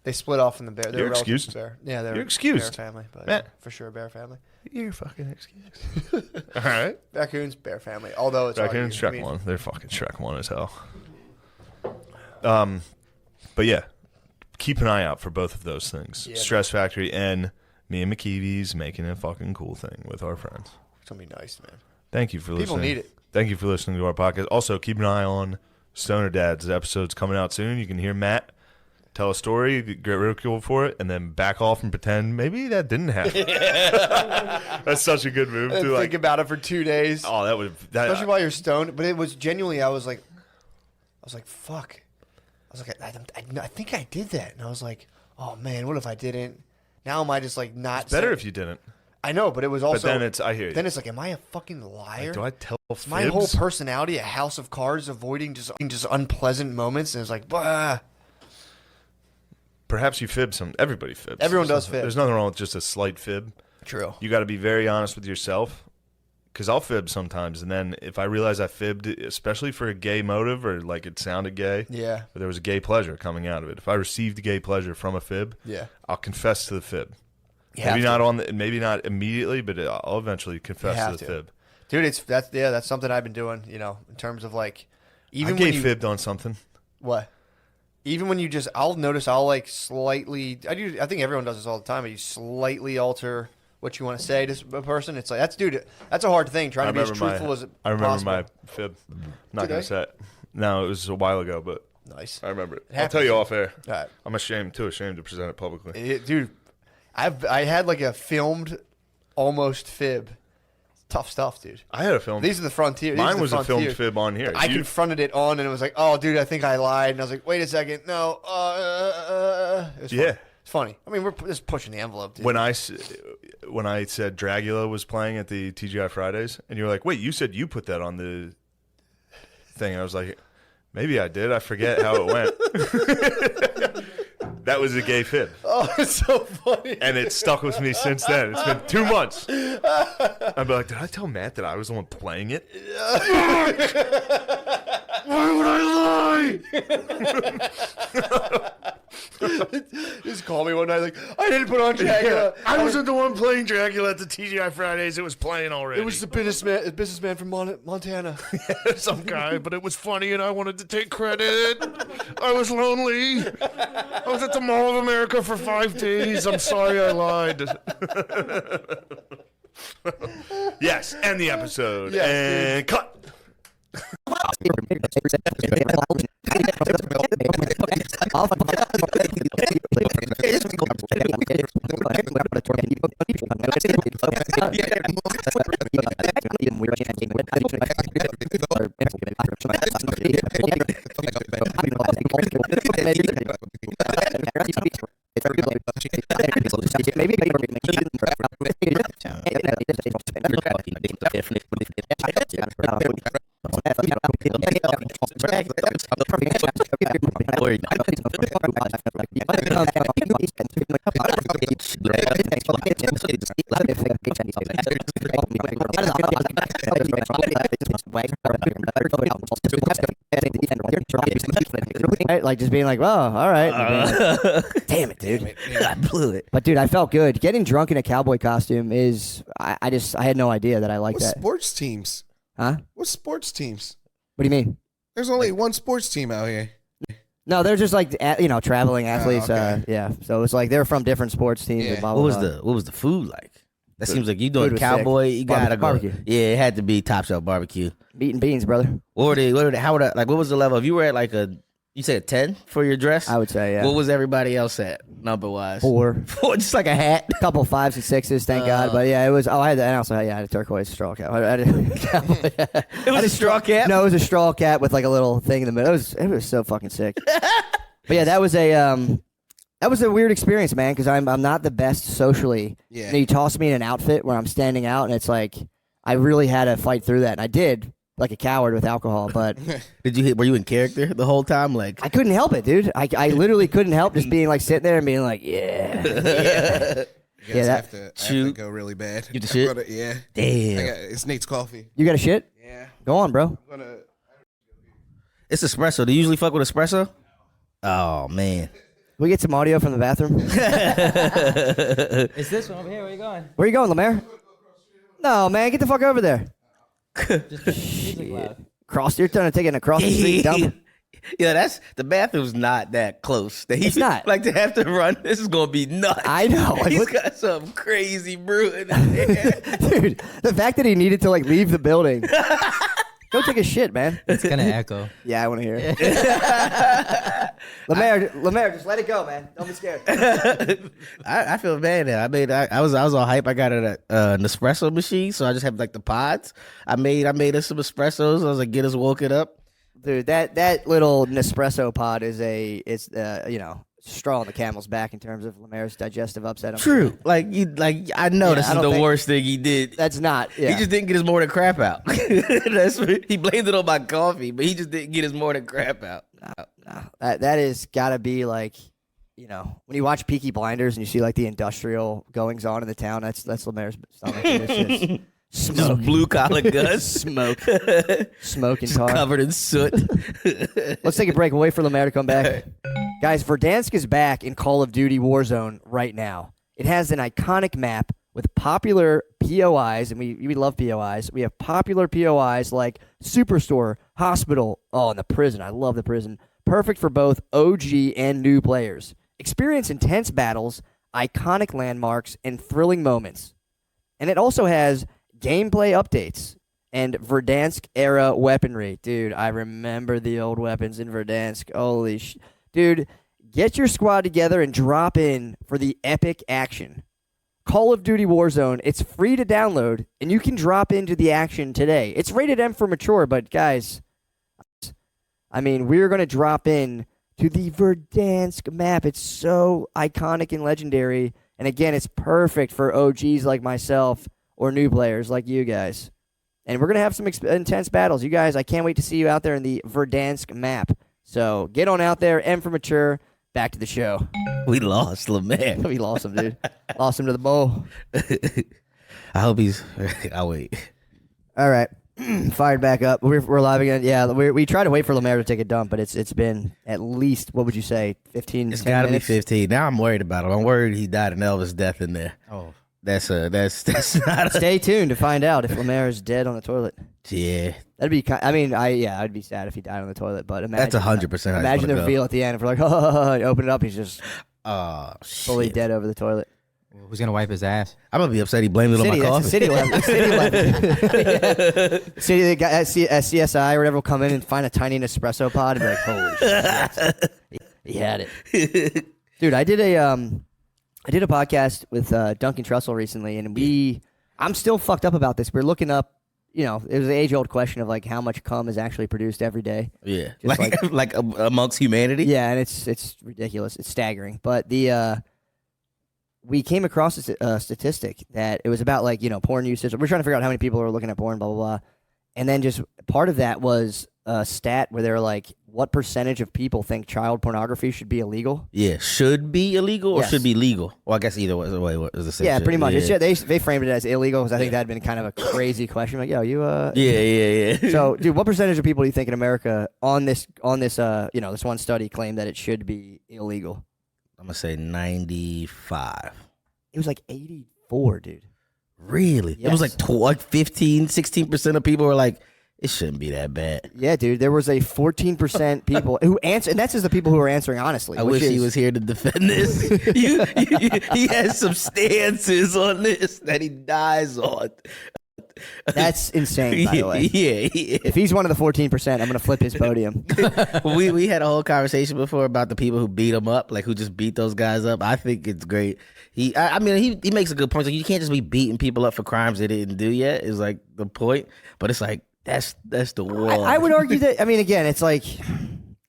They split off from the bear. They're You're relatives to excused. the bear. Yeah, they're You're excused. bear family, but Matt. for sure bear family. You're fucking excused. All right. Raccoons, bear family. Although it's Raccoons, argued. Shrek 1. They're fucking Shrek 1 as hell. But yeah, keep an eye out for both of those things. Yeah, Stress Factory and me and McKeevy's making a fucking cool thing with our friends. It's gonna be nice, man. Thank you for listening. People need it. Thank you for listening to our podcast. Also, keep an eye on Stoner Dad's episodes coming out soon. You can hear Matt tell a story, get ridiculed for it, and then back off and pretend maybe that didn't happen. That's such a good move And to think about it for 2 days. Oh, that would Especially while you're stoned. But it was genuinely, I was like, fuck. I was like, I think I did that. And I was like, oh man, what if I didn't? Now am I just like not? It's better if you didn't. I know, but it was also. But then it's, I hear you. Then it's like, am I a fucking liar? Like, do I tell Is my whole personality a house of cards, avoiding just unpleasant moments? And it's like, bah. Perhaps you fib some. Everybody fibs. Everyone does fib. There's nothing wrong with just a slight fib. True. You got to be very honest with yourself. Because I'll fib sometimes, and then if I realize I fibbed, especially for a gay motive or like it sounded gay, Yeah. but there was a gay pleasure coming out of it. If I received gay pleasure from a fib, Yeah. I'll confess to the fib. You Maybe have not to. maybe not immediately, but I'll eventually confess have to the to. fib. Dude, that's something I've been doing, in terms of like, even I when gay you, fibbed on something. what? Even when you just, I'll notice I'll like slightly, I think everyone does this all the time, but you slightly alter what you want to say to a person. It's like, that's a hard thing, trying to be as truthful as I remember possible. my fib. Not Did going I? to say it. No, it was a while ago, but Nice. I remember it. It I'll tell you happens. off air. All right. I'm too ashamed to present it publicly. Dude, I had like a filmed almost fib. Tough stuff, dude. I had a film. These are the frontier. Mine was a filmed fib on here. I confronted it on, and it was like, "Oh, dude, I think I lied." And I was like, "Wait a second, no." It was Yeah. funny. It's funny. I mean, we're just pushing the envelope, dude. When I said Dragula was playing at the TGI Fridays, and you were like, "Wait, you said you put that on the thing," and I was like, "Maybe I did. I forget how it went." That was a gay fib, Oh, it's so funny. and it stuck with me since then. It's been 2 months. I'd be like, "Did I tell Matt that I was the one playing it?" Why would I lie? Just call me one night like, I didn't put on Dracula. I wasn't the one playing Dracula at the TGI Fridays. It was playing already. It was the businessman from Montana. some guy, but it was funny, and I wanted to take credit. I was lonely. I was at the Mall of America for 5 days. I'm sorry I lied. Yes, end the episode. Yes, and cut. Like just being like, oh, all right. Damn it, dude. I blew it. But dude, I felt good. Getting drunk in a cowboy costume is, I had no idea that I liked What that. sports teams? Huh? What sports teams? What do you mean? There's only one sports team out here. No, they're just like traveling athletes. okay. Yeah, so it's like they're from different sports teams. Yeah. And blah, blah, blah. What was the food like? That seems like you Food doing was cowboy. sick. You gotta go. Barbecue. Yeah, it had to be top shelf barbecue. Meat and beans, brother. What was the level? If you were at like you said a 10 for your dress? I would say, yeah. What was everybody else at number wise? 4. 4, just like a hat. A couple 5s and 6s, thank God. But yeah, it was. Oh, I had that. And also, yeah, I had a turquoise straw cap. It was a straw cap. No, it was a straw cap with like a little thing in the middle. It was so fucking sick. But yeah, that was a weird experience, man. Because I'm not the best socially. Yeah. And you toss me in an outfit where I'm standing out, and it's like I really had to fight through that, and I did. Like a coward with alcohol, but Were you in character the whole time? Like I couldn't help it, dude. I literally couldn't help just being like sitting there and being like, yeah. You guys Yeah, have to go really bad. You the shit? I'm gonna- yeah. damn. It's Nate's coffee. You got a shit? Yeah. Go on, bro. I'm gonna. It's espresso. Do you usually fuck with espresso? Oh man. We get some audio from the bathroom. It's this one over here. Where you going? Where you going, Lemaire? No, man, get the fuck over there. Music loud. You're trying to take it across the street, dumb. Yeah, that's the bathroom's not that close. It's not. Like to have to run. This is gonna be nuts. I know. Like, He's what- got some crazy brewing in there. Dude, the fact that he needed to like leave the building. Go take a shit, man. It's gonna echo. Yeah, I want to hear it. Lemaire, just let it go, man. Don't be scared. I feel bad now. I was all hype. I got an espresso machine, so I just have like the pods. I made us some espressos. I was like, get us woken up. Dude, that little Nespresso pod is straw on the camel's back in terms of Lemaire's digestive upset. True. Like I know this is the worst thing he did. That's not. Yeah. He just didn't get his morning crap out. He blamed it on my coffee, but he just didn't get his morning crap out. No. That is gotta be like, when you watch Peaky Blinders and you see like the industrial goings on in the town. That's Lemaire's stomach. It's just smoke. Blue collar guns, smoke and just tar, covered in soot. Let's take a break. We'll wait for Lemaire to come back. Guys, Verdansk is back in Call of Duty Warzone right now. It has an iconic map with popular POIs, and we love POIs. We have popular POIs like Superstore, Hospital, and the prison. I love the prison. Perfect for both OG and new players. Experience intense battles, iconic landmarks, and thrilling moments. And it also has gameplay updates and Verdansk-era weaponry. Dude, I remember the old weapons in Verdansk. Holy Dude, get your squad together and drop in for the epic action. Call of Duty Warzone, it's free to download, and you can drop into the action today. It's rated M for mature, but guys, we're going to drop in to the Verdansk map. It's so iconic and legendary, and again, it's perfect for OGs like myself or new players like you guys. And we're going to have some intense battles. You guys, I can't wait to see you out there in the Verdansk map. So get on out there, M for mature. Back to the show. We lost Lemaire. We lost him, dude. Lost him to the bowl. I hope he's. I'll wait. All right. Fired back up. We're live again. Yeah, we try to wait for Lemaire to take a dump, but it's been at least, what would you say, 15 It's got to be minutes? 15. Now I'm worried about him. I'm worried he died an Elvis death in there. Oh. That's not. Stay tuned to find out if Lemaire is dead on the toilet. Yeah. That'd be. I'd be sad if he died on the toilet. But imagine That's 100%. Imagine the reveal at the end. If we're like, open it up, he's just fully dead over the toilet. Who's gonna wipe his ass? I'm gonna be upset. He blamed it on my coffee. City left. City, the guy at CSI or whatever will come in and find a tiny Nespresso pod and be like, holy shit, he had it. Dude, I did a podcast with Duncan Trussell recently, and I'm still fucked up about this. We're looking up, it was the age-old question of like how much cum is actually produced every day. Yeah, like amongst humanity. Yeah, and it's ridiculous. It's staggering. But we came across a statistic that it was about like porn usage. We're trying to figure out how many people are looking at porn, blah blah blah, and then just part of that was a stat where they're like, what percentage of people think child pornography should be illegal? Yeah, should be illegal or Yes. should be legal? Well, I guess either way was the same. Yeah, shit. pretty much. Yeah. They framed it as illegal because I think that had been kind of a crazy question. Like, yo, you Yeah. So, dude, what percentage of people do you think in America on this this one study claimed that it should be illegal? I'm gonna say 95. It was like 84, dude. Really? Yes. It was like 15, 16% of people were like, it shouldn't be that bad. Yeah, dude. There was a 14% people who answered, and that's just the people who are answering honestly. I wish he was here to defend this. He has some stances on this that he dies on. That's insane, by the way. Yeah. If he's one of the 14%, I'm going to flip his podium. we had a whole conversation before about the people who beat him up, like who just beat those guys up. I think it's great. He makes a good point. Like, you can't just be beating people up for crimes they didn't do yet. Is like the point. But it's like that's the war. I would argue that. I mean, again, it's like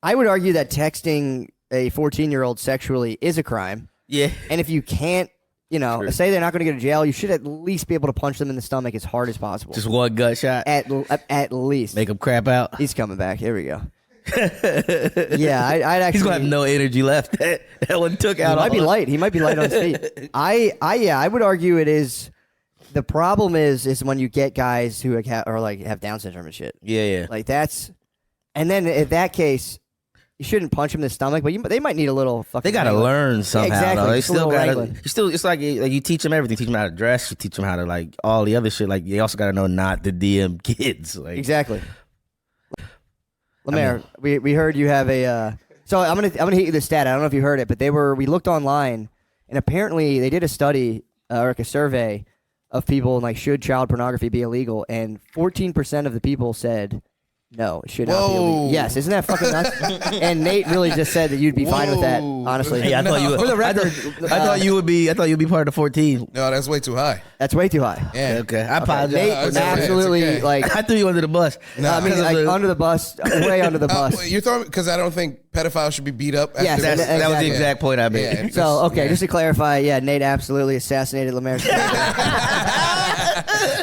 I would argue that texting a 14-year-old sexually is a crime. Yeah. And if you can't, say they're not going to go to jail, you should at least be able to punch them in the stomach as hard as possible. Just one gut shot. At least. Make them crap out. He's coming back. Here we go. Yeah, I'd actually. He's gonna have no energy left. That one took out. He might be light. He might be light on his feet. I would argue it is. The problem is when you get guys who have Down syndrome and shit. Yeah. Like that's, and then in that case, you shouldn't punch him in the stomach, but they might need a little fucking. They gotta learn somehow. Yeah, exactly. Though. They Just a still little gotta. wrangling. It's like you teach them everything. Teach them how to dress. You teach them how to like all the other shit. Like they also gotta know not to DM kids. Like Exactly. Lemaire, we heard you have a. So I'm gonna hit you the stat. I don't know if you heard it, but we looked online, and apparently they did a study or like a survey of people like should child pornography be illegal, and 14% of the people said No, it should not be Whoa. illegal. Yes, isn't that fucking nuts? And Nate really just said that you'd be fine with that, Whoa. honestly. Yeah, I thought you would. For the record, I thought you would be. I thought you'd be part of the 14. No, that's way too high. that's way too high. Yeah. Okay, I apologize. Nate it's was okay, it's absolutely okay. like, I threw you under the bus. I mean, like under the bus, way under the bus. You're throwing because I don't think pedophiles should be beat up. Yes, after that's- That was the Exactly. exact point I made. Yeah. So, okay, Yeah. just to clarify, yeah, Nate absolutely assassinated Lemaire.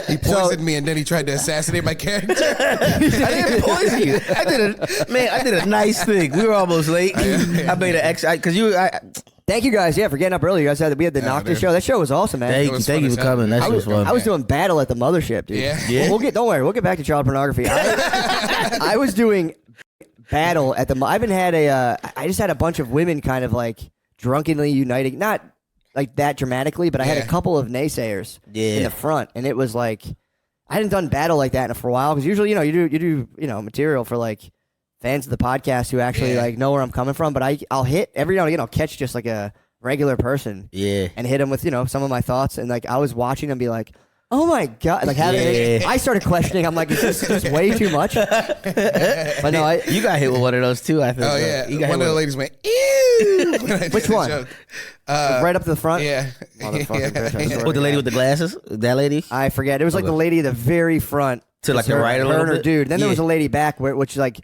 He poisoned me and then he tried to assassinate my character. I didn't poison you. I did a nice thing. We were almost late. I made an extra because you. Thank you guys, yeah, for getting up early. You guys we had the Noctis dude. show. That show was awesome, man. Thank you, was thank fun you as for hell. coming. That I shit was fun. I was doing battle at the mothership, dude. Yeah. We'll get. Don't worry. We'll get back to child pornography. I was doing battle at the. I haven't had a. I just had a bunch of women kind of like drunkenly uniting, not like that dramatically, but I had a Yeah. couple of naysayers in Yeah. the front, and it was like I hadn't done battle like that for a while because usually you do material for like fans of the podcast who actually like know where I'm coming from, but I'll hit every now and again. I'll catch just like a regular person. Yeah. And hit him with, some of my thoughts. And like, I was watching him be like, oh my God. Like, I started questioning. I'm like, is this just way too much? But no, You got hit with one of those too, I think. Oh so. yeah, You got one hit of the with- ladies went ew. when I did Which the one? joke. right up to the front. Yeah, Motherfucking bitch, I swear With the to lady God. with the glasses? That lady? I forget. It was like the lady at the very front. To, like, Just the right a her little and her bit? dude. Then there was Yeah. a lady back, which is like,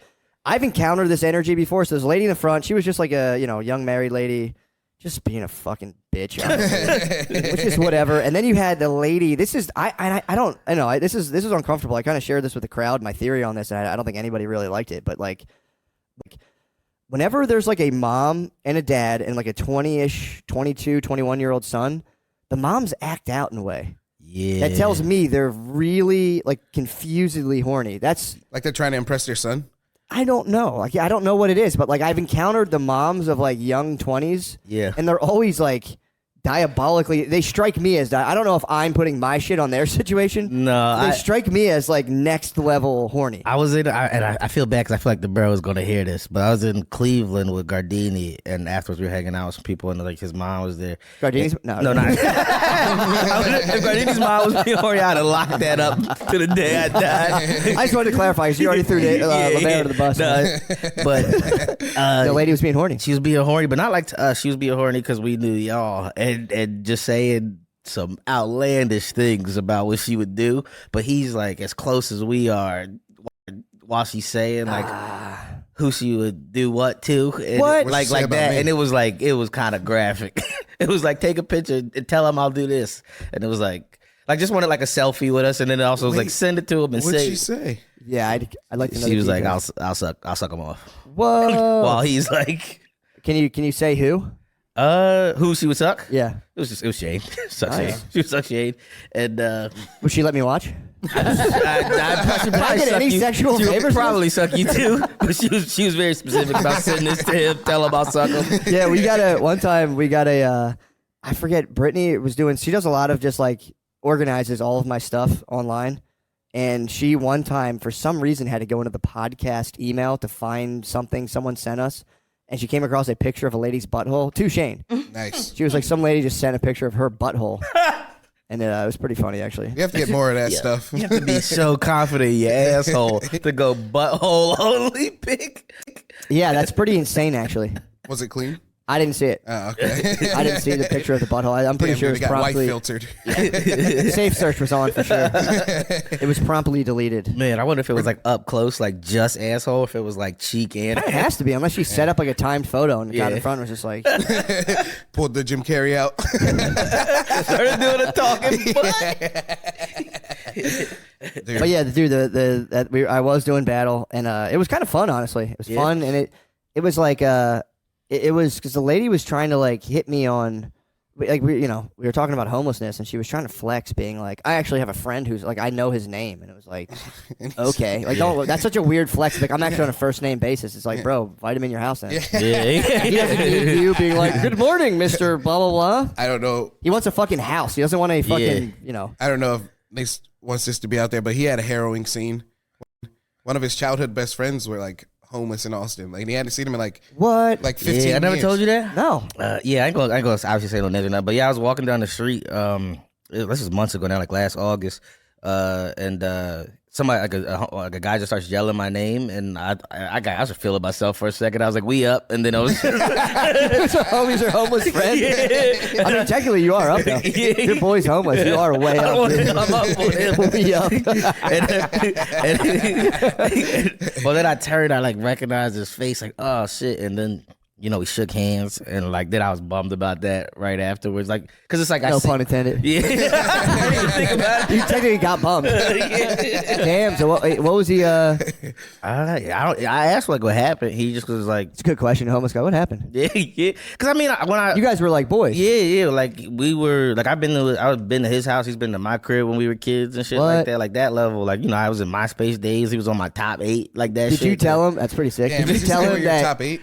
I've encountered this energy before. So there's a lady in the front. She was just like a, young married lady. Just being a fucking bitch, honestly. Which is whatever. And then you had the lady. This is I know this is uncomfortable. I kind of shared this with the crowd. My theory on this, and I don't think anybody really liked it. But like whenever there's like a mom and a dad and like a 20-ish, 22, 21-year-old son, the moms act out in a way. Yeah. That tells me they're really like confusedly horny. That's like they're trying to impress their son. I don't know. Like I don't know what it is, but like I've encountered the moms of like young 20s. Yeah. And they're always like diabolically. They strike me as I don't know if I'm putting my shit on their situation. No, they strike me as like next level horny. I was in, I feel bad because I feel like the bro is going to hear this, but I was in Cleveland with Gardini, and afterwards we were hanging out with some people, and like his mom was there. Gardini's No, not. If Gardini's mom was being horny, I'd have locked that up to the day I died. I just wanted to clarify. So you already threw Lemaire under the bus. But the lady was being horny. She was being horny, but not like to us. She was being horny because we knew y'all, and just saying some outlandish things about what she would do. But he's like as close as we are while she's saying like who she would do what to, and What? What'd like she say like about that. me? And it was kind of graphic. It was like take a picture and tell him I'll do this, and it was like just wanted like a selfie with us, and then it also was like Wait, send it to him and What'd say. she say? Yeah, I'd like to know. She the was like, details. I'll suck him off. Whoa. While he's like, Can you say who? who she would suck? Yeah. It was Shane. Suck Nice. Shane. She would suck Shane, and Would she let me watch? I'd probably get suck any you. sexual She would favors? probably suck you too. But she was very specific about sending this to him. Tell him I'll suck him. Yeah, one time we got I forget, Brittany she does a lot of just like organizes all of my stuff online. And she one time, for some reason, had to go into the podcast email to find something someone sent us. And she came across a picture of a lady's butthole to Shane. Nice. She was like, some lady just sent a picture of her butthole. And it was pretty funny, actually. You have to get more of that stuff. You have to be so confident in your asshole to go butthole only pick. Yeah, that's pretty insane, actually. Was it clean? I didn't see it. Oh, okay. I didn't see the picture of the butthole. I'm pretty Damn, sure dude, it was it got white promptly filtered. safe search was on for sure. It was promptly deleted. Man, I wonder if it was like up close, like just asshole, if it was like cheek and. It has to be, unless she set up like a timed photo and the guy in front was just like, Pulled the Jim Carrey out. Started doing a talking Dude. but yeah, dude, I was doing battle and it was kind of fun, honestly. It was fun and it was like it was because the lady was trying to like hit me on. Like we were talking about homelessness, and she was trying to flex, being like, "I actually have a friend who's like, I know his name," and it was like, "Okay, like, don't. That's such a weird flex. Like, I'm actually on a first name basis. It's like, bro, invite him in your house then. He doesn't need you being like, "Good morning, Mister Blah blah blah." I don't know. He wants a fucking house. He doesn't want a fucking, I don't know if Nick wants this to be out there, but he had a harrowing scene. One of his childhood best friends were like homeless in Austin. Like he hadn't seen him in like What? 15 Yeah, I never years. told you that. No. Yeah, I ain't gonna obviously say no names or nothing, but yeah, I was walking down the street. This is months ago now, like last August, and somebody like a guy just starts yelling my name, and I was feeling myself for a second. I was like, "We up," and then I was. So homies are homeless friends. Yeah. I mean, technically, you are up though. Yeah. Your boy's homeless. You are way up. I'm up for him. We up. Well, then I turned, I like recognized his face, like, oh shit, and then we shook hands, and like then I was bummed about that right afterwards, like because it's like No pun intended. Yeah, I didn't even think about it. You technically got bummed. Damn. So what was he? I asked like what happened. He just was like, It's a good question, homeless guy. What happened? yeah. Because I mean, You guys were like boys. yeah, like we were like I've been to his house. He's been to my crib when we were kids and shit like that. Like that level. Like I was in MySpace days. He was on my top 8. Like that. Did shit. you tell him? That's pretty sick. Damn, Did is you he tell still him in your that? top 8?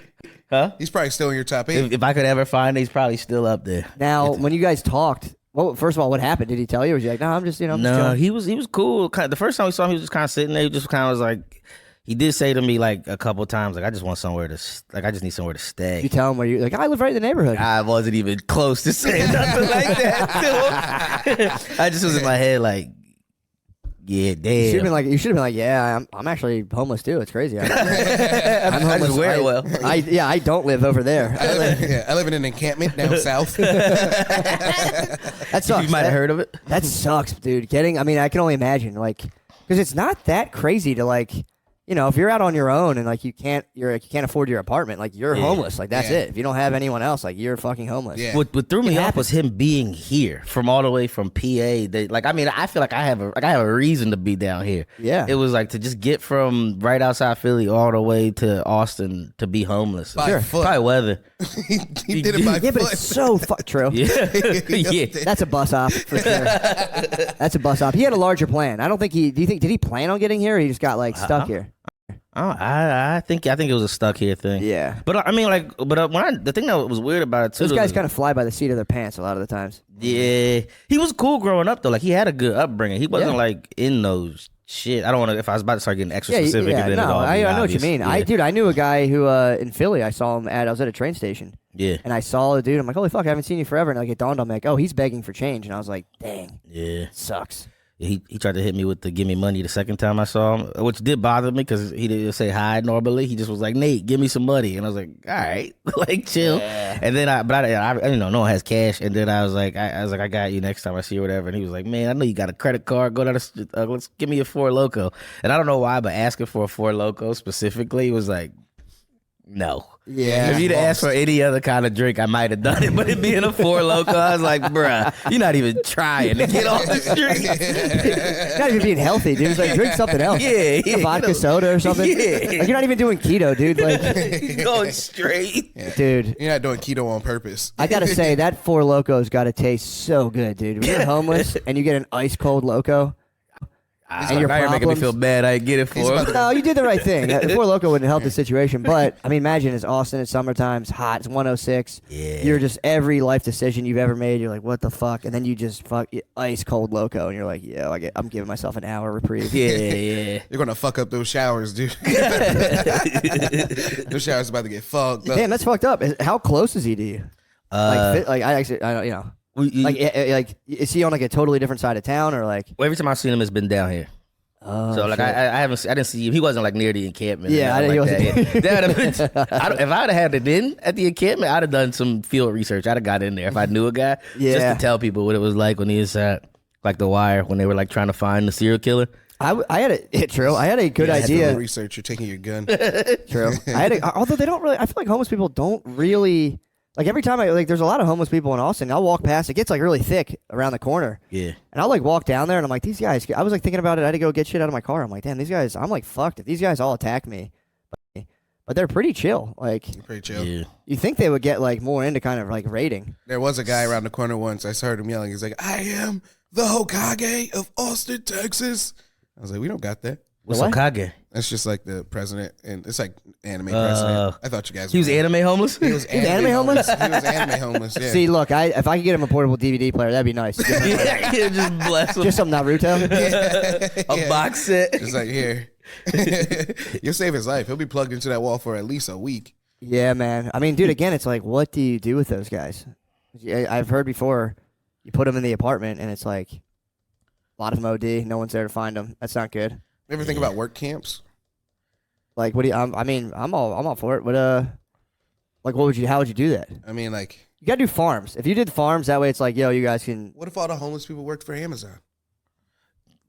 Huh? He's probably still in your top 8. If I could ever find it, he's probably still up there. Now, when you guys talked, well, first of all, what happened? Did he tell you? Or was he like, no, I'm just, I'm just No, chilling? he was cool. The first time we saw him, he was just kind of sitting there. He just kind of was like, he did say to me like a couple times, like I just want somewhere to, I just need somewhere to stay. You tell him where you like, I live right in the neighborhood. I wasn't even close to saying nothing like that to him. I just was in my head like, yeah, damn. You should have been like, yeah, I'm actually homeless too. It's crazy. I'm I homeless. just wear it well. I don't live over there. I live in an encampment down south. That sucks. You might have heard of it. That sucks, dude. I mean, I can only imagine, like, because it's not that crazy to like, if you're out on your own and like you can't afford your apartment, like you're homeless, like that's it. If you don't have anyone else, like you're fucking homeless. Yeah. What threw me off was him being here from all the way from PA. I feel like I have a reason to be down here. Yeah. It was like to just get from right outside Philly all the way to Austin to be homeless. By foot. Probably weather. he did it by Yeah, but foot. it's so true. Yeah. Yeah. That's a bus op for sure. That's a bus op. He had a larger plan. I don't think did he plan on getting here or he just got like stuck here? I think it was a stuck here thing. Yeah. But I mean, the thing that was weird about it too. Those guys kind of fly by the seat of their pants a lot of the times. Yeah, he was cool growing up though. Like he had a good upbringing. He wasn't Yeah. like in those shit. I don't want to. If I was about to start getting extra specific, and then no, I know what you obvious. mean. Yeah. I knew a guy who in Philly. I saw him I was at a train station. Yeah. And I saw a dude. I'm like, holy fuck, I haven't seen you forever. And like it dawned on me, like, oh, he's begging for change. And I was like, dang, Yeah. sucks. He tried to hit me with the give me money the second time I saw him, which did bother me because he didn't say hi normally. He just was like, Nate, give me some money. And I was like, all right, like chill. Yeah. And then I no one has cash. And then I was like, I got you next time I see you or whatever. And he was like, man, I know you got a credit card. Go down let's give me a Four Loko. And I don't know why, but asking for a Four Loko specifically was like, no. Yeah. If you'd asked for any other kind of drink, I might have done it. But it being a Four Loko, I was like, bruh, you're not even trying to get off the street. Not even being healthy, dude. It's like drink something else. Yeah, Like a vodka soda or something. Yeah. Like you're not even doing keto, dude. Like, Going straight. dude. You're not doing keto on purpose. I gotta say that Four Loco's gotta taste so good, dude. When you're homeless and you get an ice cold Loco, and your Now you're making me problems- feel bad. I get it for him. No, you did the right thing. Four Loco wouldn't help the situation, but I mean, imagine it's Austin. It's summertime. It's hot. It's 106. Yeah. You're just every life decision you've ever made. You're like, what the fuck? And then you just ice cold Loco, and you're like, yo, I'm giving myself an hour reprieve. Yeah. You're gonna fuck up those showers, dude. Those showers about to get fucked up. Damn, that's fucked up. How close is he to you? Like I actually, I don't, like is he on like a totally different side of town or like? Every time I've seen him, it's been down here. Oh, So like shit. I didn't see him. He wasn't like near the encampment. or Yeah, nothing he like wasn't. that. That would've been- if I'd have had it in at the encampment, I'd have done some field research. I'd have got in there if I knew a guy, just Yeah. to tell people what it was like when he was at like The Wire when they were like trying to find the serial killer. I had a good idea. Research. You're taking your gun. True. Although they don't really. I feel like homeless people don't really. Like every time there's a lot of homeless people in Austin. I'll walk past. It gets like really thick around the corner. Yeah. And I'll like walk down there and I'm like, these guys. I was like thinking about it. I had to go get shit out of my car. I'm like, damn, these guys. I'm like, fucked. If these guys all attack me, but they're pretty chill. Like, Pretty chill. Yeah. you think they would get like more into kind of like raiding. There was a guy around the corner once. I heard him yelling. He's like, I am the Hokage of Austin, Texas. I was like, we don't got that. What's What? Okage? That's just like the president, and it's like anime president. I thought you guys. He was were- anime homeless. He was anime homeless? He was anime homeless. Yeah. See, look, if I could get him a portable DVD player, that'd be nice. Yeah, just bless him. Just some Naruto. A box set. Just like here, you'll save his life. He'll be plugged into that wall for at least a week. Yeah, man. I mean, dude, again, it's like, what do you do with those guys? I've heard before, you put them in the apartment, and it's like a lot of them OD. No one's there to find them. That's not good. You ever think about work camps? Like, what do you? I mean, I'm all for it. But like, how would you do that? I mean, like, You gotta do farms. If you did farms, that way it's like, yo, you guys can. what if all the homeless people worked for Amazon?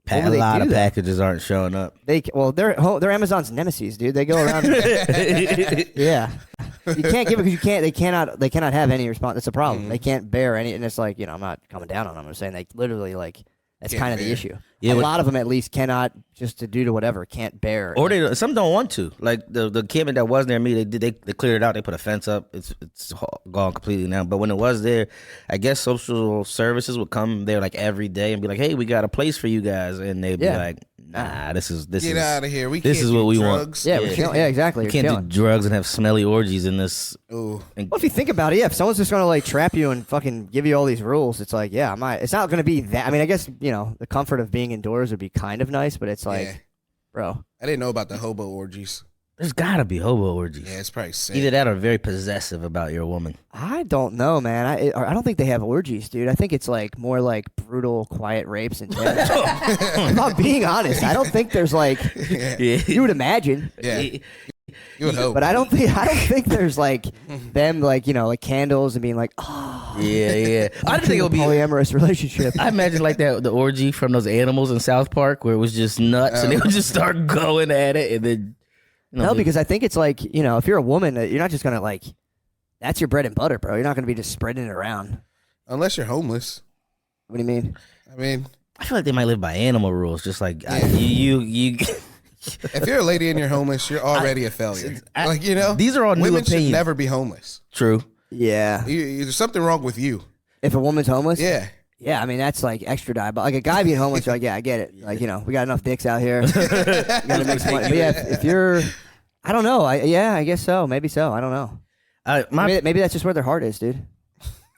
What A would they lot do of then? packages aren't showing up. They're Amazon's nemesis, dude. They go around. Yeah, you can't give it because you can't. They cannot have any response. That's a problem. They can't bear any, and it's like, I'm not coming down on them. I'm saying they literally like that's Can't kind of the bear. issue. Yeah, a but- lot of them at least cannot just to due to whatever can't bear. Or some don't want to. Like the camping that was near me, they cleared it out. They put a fence up. It's gone completely now. But when it was there, I guess social services would come there like every day and be like, "Hey, we got a place for you guys," and they'd be Yeah. like, "Nah, this is Get out of here. We this can't is do what we want." drugs. Yeah, we're chilling. Yeah, exactly. You You're can't chilling. do drugs and have smelly orgies in this. Ooh. And, Well, if you think about it, yeah, if someone's just gonna like trap you and fucking give you all these rules, it's like, yeah, it's not gonna be that. I mean, I guess the comfort of being indoors would be kind of nice, but it's like, Yeah. bro, I didn't know about the hobo orgies. there's gotta be hobo orgies. Yeah, it's probably sick. Either that or very possessive about your woman. I don't know, man. I don't think they have orgies, dude. I think it's like more like brutal, quiet rapes and. I'm not being honest. I don't think there's like you would imagine. Yeah. You would hope. But I don't think there's like them like like candles and being like, oh, Yeah. I didn't think it would be. polyamorous relationship. I imagine like that the orgy from those animals in South Park where it was just nuts and they would just start going at it and then. No, because I think it's like, if you're a woman, you're not just going to like, that's your bread and butter, bro. You're not going to be just spreading it around. Unless you're homeless. What do you mean? I mean, I feel like they might live by animal rules, just like you. if you're a lady and you're homeless, you're already a failure. These are all new women should opinions. never be homeless. True. Yeah. There's something wrong with you. If a woman's homeless? Yeah. Yeah, I mean, that's like extra diabolical. Like a guy being homeless, you're like, yeah, I get it. Like, we got enough dicks out here. You got to make some money. But yeah, if you're, I don't know. I guess so. Maybe so. I don't know. Maybe that's just where their heart is, dude.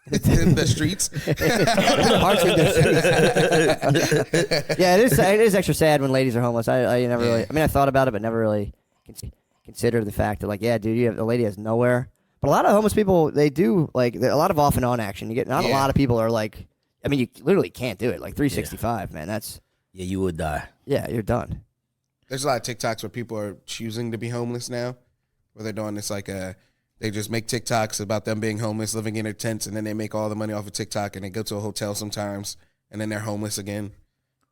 In the streets. Heart's in the streets. Yeah, it is extra sad when ladies are homeless. I never really. I mean, I thought about it, but never really considered the fact that, like, yeah, dude, the lady has nowhere. But a lot of homeless people, they do like a lot of off and on action. You get not a lot of people are like. I mean, you literally can't do it. Like 365, man. That's you would die. Yeah, you're done. There's a lot of TikToks where people are choosing to be homeless now, where they're doing this like they just make TikToks about them being homeless, living in their tents, and then they make all the money off of TikTok, and they go to a hotel sometimes, and then they're homeless again.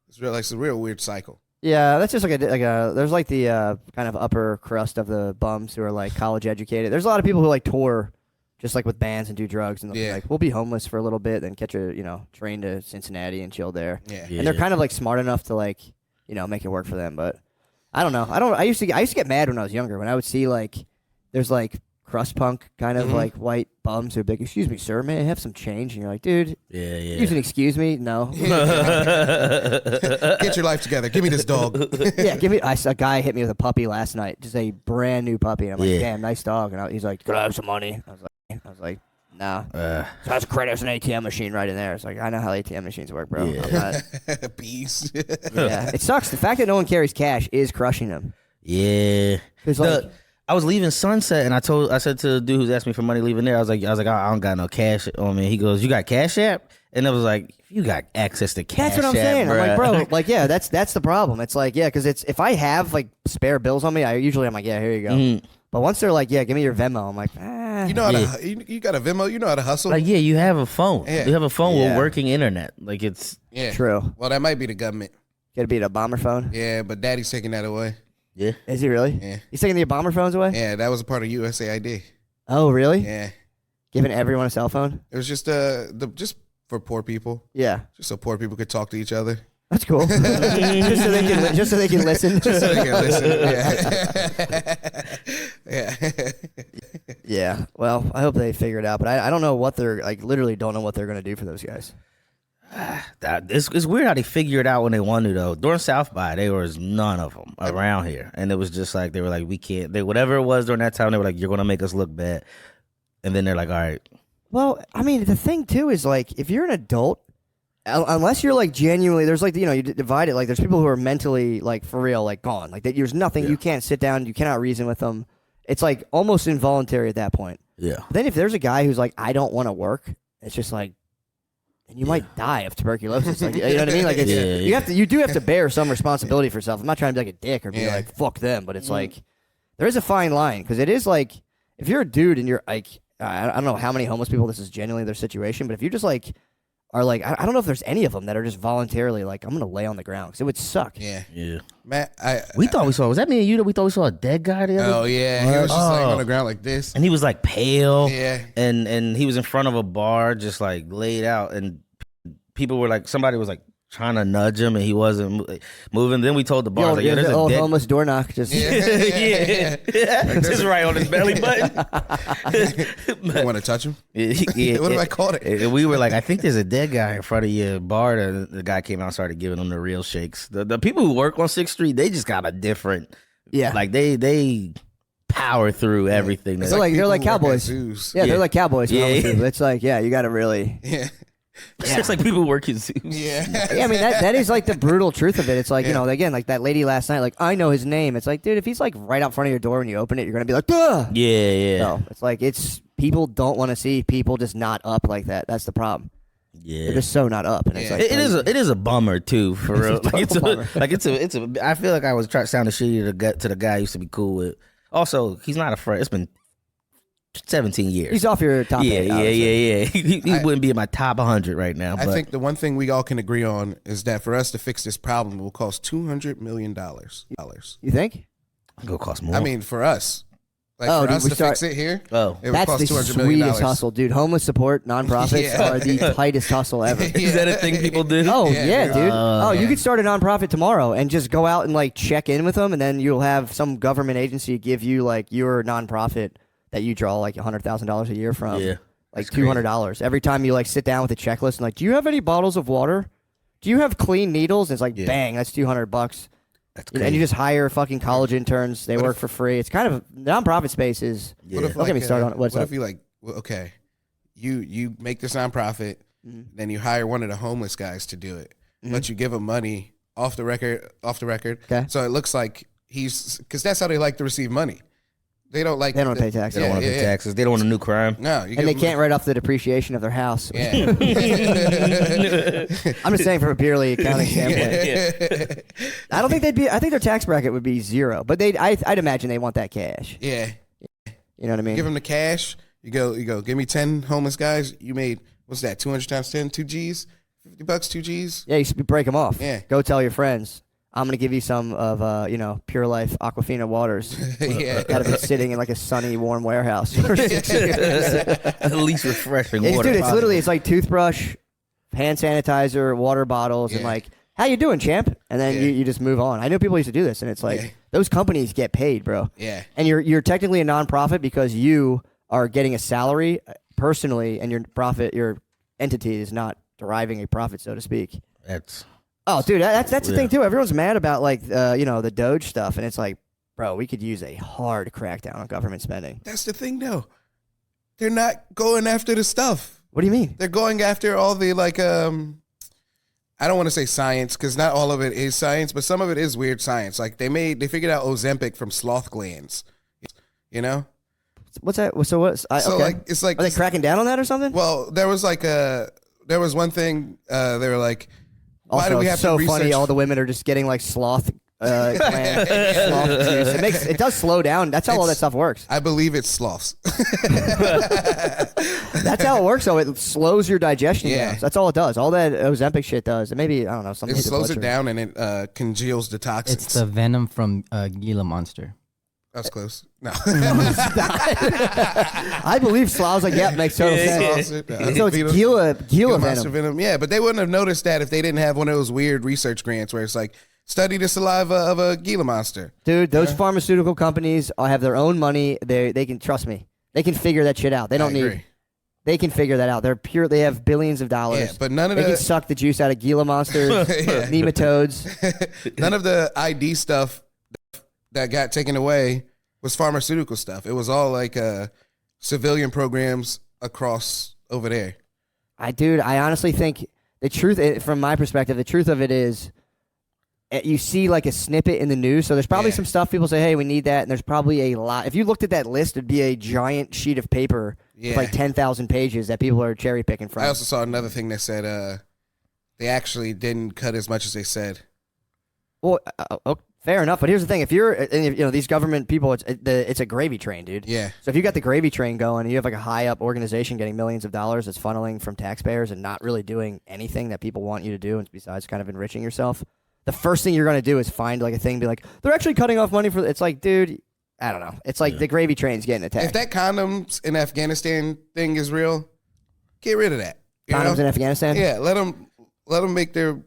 It's a real weird cycle. Yeah, that's just like a there's like the kind of upper crust of the bums who are like college educated. There's a lot of people who like tour just like with bands and do drugs and they'll be like, we'll be homeless for a little bit, then catch a train to Cincinnati and chill there. Yeah. And they're kind of like smart enough to like make it work for them. But I don't know. I used to get mad when I was younger when I would see like there's like crust punk kind of like white bums who are big. Excuse me, sir, may I have some change? And you're like, dude, use an excuse me. No. Get your life together. Give me this dog. Yeah, give me. A guy hit me with a puppy last night, just a brand new puppy, and I'm like, damn, nice dog. And he's like, could I have some money? I was like, nah. So that's credit. There's an ATM machine right in there. It's like, I know how ATM machines work, bro. Yeah. Bees. Yeah, it sucks. The fact that no one carries cash is crushing them. Yeah. Because I was leaving Sunset and I said to the dude who's asked me for money leaving there, I was like, I don't got no cash on me. He goes, you got Cash App? And I was like, you got access to Cash App. That's what I'm saying. Bruh. I'm like, bro, like, yeah, that's the problem. It's like, yeah, because if I have like spare bills on me, I'm like, yeah, here you go. But once they're like, yeah, give me your Venmo, I'm like, You know how to, you got a Venmo, you know how to hustle. Like, yeah, you have a phone. Yeah. You have a phone with working internet. Like, it's true. Well, that might be the government. Gotta be the bomber phone. Yeah, but Daddy's taking that away. Yeah. Is he really? Yeah. He's taking the Obama phones away? Yeah, that was a part of USAID. Oh, really? Yeah. Giving everyone a cell phone? It was just just for poor people. Yeah. Just so poor people could talk to each other. That's cool. just so they can listen. Just so they can listen. Yeah. Yeah. Yeah. Well, I hope they figure it out, but I don't know what they're like. Literally, don't know what they're gonna do for those guys. It's weird how they figure it out when they want to though. During South by, there was none of them around here, and it was just like they were like, we can't. Whatever it was during that time, they were like, you're gonna make us look bad, and then they're like, all right. Well, I mean, the thing too is like, if you're an adult, unless you're like genuinely, there's like you divide it. Like, there's people who are mentally like for real, like gone. Like there's nothing. You can't sit down. You cannot reason with them. It's like almost involuntary at that point. Yeah. But then if there's a guy who's like, I don't want to work, it's just like, and you might die of tuberculosis. Like, you know what I mean? Like, it's, you do have to bear some responsibility for yourself. I'm not trying to be like a dick or be like fuck them, but it's like there is a fine line because it is like if you're a dude and you're like I don't know how many homeless people this is genuinely their situation, but if you just like are like I don't know if there's any of them that are just voluntarily like I'm gonna lay on the ground because it would suck. Yeah. Yeah. Matt, We thought we saw. Was that me and you that we thought we saw a dead guy the other? Oh yeah, he was just like on the ground like this. And he was like pale. Yeah. And he was in front of a bar, just like laid out, and people were like, somebody was like trying to nudge him, and he wasn't moving. Then we told the bar, like, yeah, there's the a old dead. homeless door knock. Just Just right on his belly button. You want to touch him? Yeah, What have I called it? And we were like, I think there's a dead guy in front of your bar. The guy came out and started giving them the real shakes. The people who work on 6th Street, they just got a different, like they power through everything. It's they're like people who work at cowboys. zoos. Yeah, they're like cowboys. Yeah. It's like you got to really. Yeah. It's just like people who work in zoos. Yeah. Yeah, I mean that is like the brutal truth of it. It's like you know, again, like that lady last night. Like I know his name. It's like, dude, if he's like right out front of your door when you open it, you're gonna be like, duh. Yeah. No, it's like people don't want to see people just not up like that. That's the problem. Yeah. They're just so not up, and it's like It is a bummer too, for real. It's a total bummer. It's a. I feel like I was trying to sound shitty to the guy I used to be cool with. Also, he's not a friend. It's been 17 years. He's off your top. Yeah. eight, He wouldn't be in my top 100 right now. I But think the one thing we all can agree on is that for us to fix this problem, it will cost $200 million. You think? it's gonna cost more. I mean, for us, like Oh, for dude, us we to start- fix it here, oh, it would That's cost the $200 million. sweetest hustle, dude. Homeless support nonprofits Yeah. are the tightest hustle ever. is that a thing people do? Oh Yeah, yeah, dude. dude. Oh, you yeah. could start a nonprofit tomorrow and just go out and like check in with them, and then you'll have some government agency give you like your nonprofit that you draw like $100,000 a year from. Yeah. Like $200 every time you like sit down with a checklist and like, do you have any bottles of water? Do you have clean needles? And it's like, bang, that's $200. That's And crazy. you just hire fucking college interns. They work for free. It's kind of nonprofit space is. What if, Don't get me started on it. What's what up? if you like? Well, okay, you make this nonprofit, then you hire one of the homeless guys to do it, but you give him money off the record. Okay. So it looks like because that's how they like to receive money. They don't like. They don't pay taxes. They don't want to pay taxes. They don't want a new crime. No, you And they can't write off the depreciation of their house. Yeah. I'm just saying from a purely accounting standpoint. I don't think they'd be. I think their tax bracket would be 0, but I'd imagine they want that cash. Yeah. You know what I mean? Give them the cash. You go. Give me 10 homeless guys. You made what's that? 200 times 10, 2 G's, $50, 2 G's. Yeah, you break them off. Yeah. Go tell your friends. I'm gonna give you some of Pure Life Aquafina waters. Yeah. Got to be sitting in like a sunny, warm warehouse for 6 years. The least refreshing It's, water. dude, it's possible. literally it's like toothbrush, hand sanitizer, water bottles, and Yeah. like, how you doing, champ? And then Yeah. you just move on. I know people used to do this, and it's like Yeah. those companies get paid, bro. Yeah. And you're technically a nonprofit because you are getting a salary personally, and your entity is not deriving a profit, so to speak. That's Oh, dude, that's the Yeah. thing too. Everyone's mad about like the Doge stuff, and it's like, bro, we could use a hard crackdown on government spending. That's the thing, though. They're not going after the stuff. What do you mean? They're going after all the like. I don't want to say science because not all of it is science, but some of it is weird science. Like they figured out Ozempic from sloth glands. You know. What's that? So what's? So okay. like it's like Are they cracking down on that or something? Well, there was one thing they were like, why Also, do we have it's so to research? funny. All the women are just getting like sloth gland, sloth juice. It does slow down. That's how all that stuff works. I believe it's sloths. That's how it works. So it slows your digestion. Yeah. Down. That's all it does. All that Ozempic shit does. And maybe I don't know. Something It slows it down and it congeals the toxins. It's the venom from Gila monster. That's close. No. I believe Slav's like, yeah, makes total sense. So it's Gila monster venom. venom. Yeah, but they wouldn't have noticed that if they didn't have one of those weird research grants where it's like, study the saliva of a Gila monster. Dude, those pharmaceutical companies have their own money. They can trust me. They can figure that shit out. They don't need. They can figure that out. They're pure. They have billions of dollars. Yeah, but none of they the can suck the juice out of Gila monsters, nematodes. None of the ID stuff that got taken away was pharmaceutical stuff. It was all like civilian programs across over there. I honestly think the truth, from my perspective, the truth of it is, you see like a snippet in the news. So there's probably some stuff people say, hey, we need that. And there's probably a lot. If you looked at that list, it'd be a giant sheet of paper Yeah. with like 10,000 pages that people are cherry picking from. I also saw another thing that said they actually didn't cut as much as they said. Well, fair enough. But here's the thing: if you're, these government people, it's a gravy train, dude. Yeah. So if you got the gravy train going, and you have like a high up organization getting millions of dollars that's funneling from taxpayers and not really doing anything that people want you to do, and besides kind of enriching yourself, the first thing you're going to do is find like a thing, and be like, they're actually cutting off money for. It's like, dude, I don't know. It's like the gravy train's getting attacked. If that condoms in Afghanistan thing is real, get rid of that. You Condoms know? in Afghanistan. Yeah, let them make their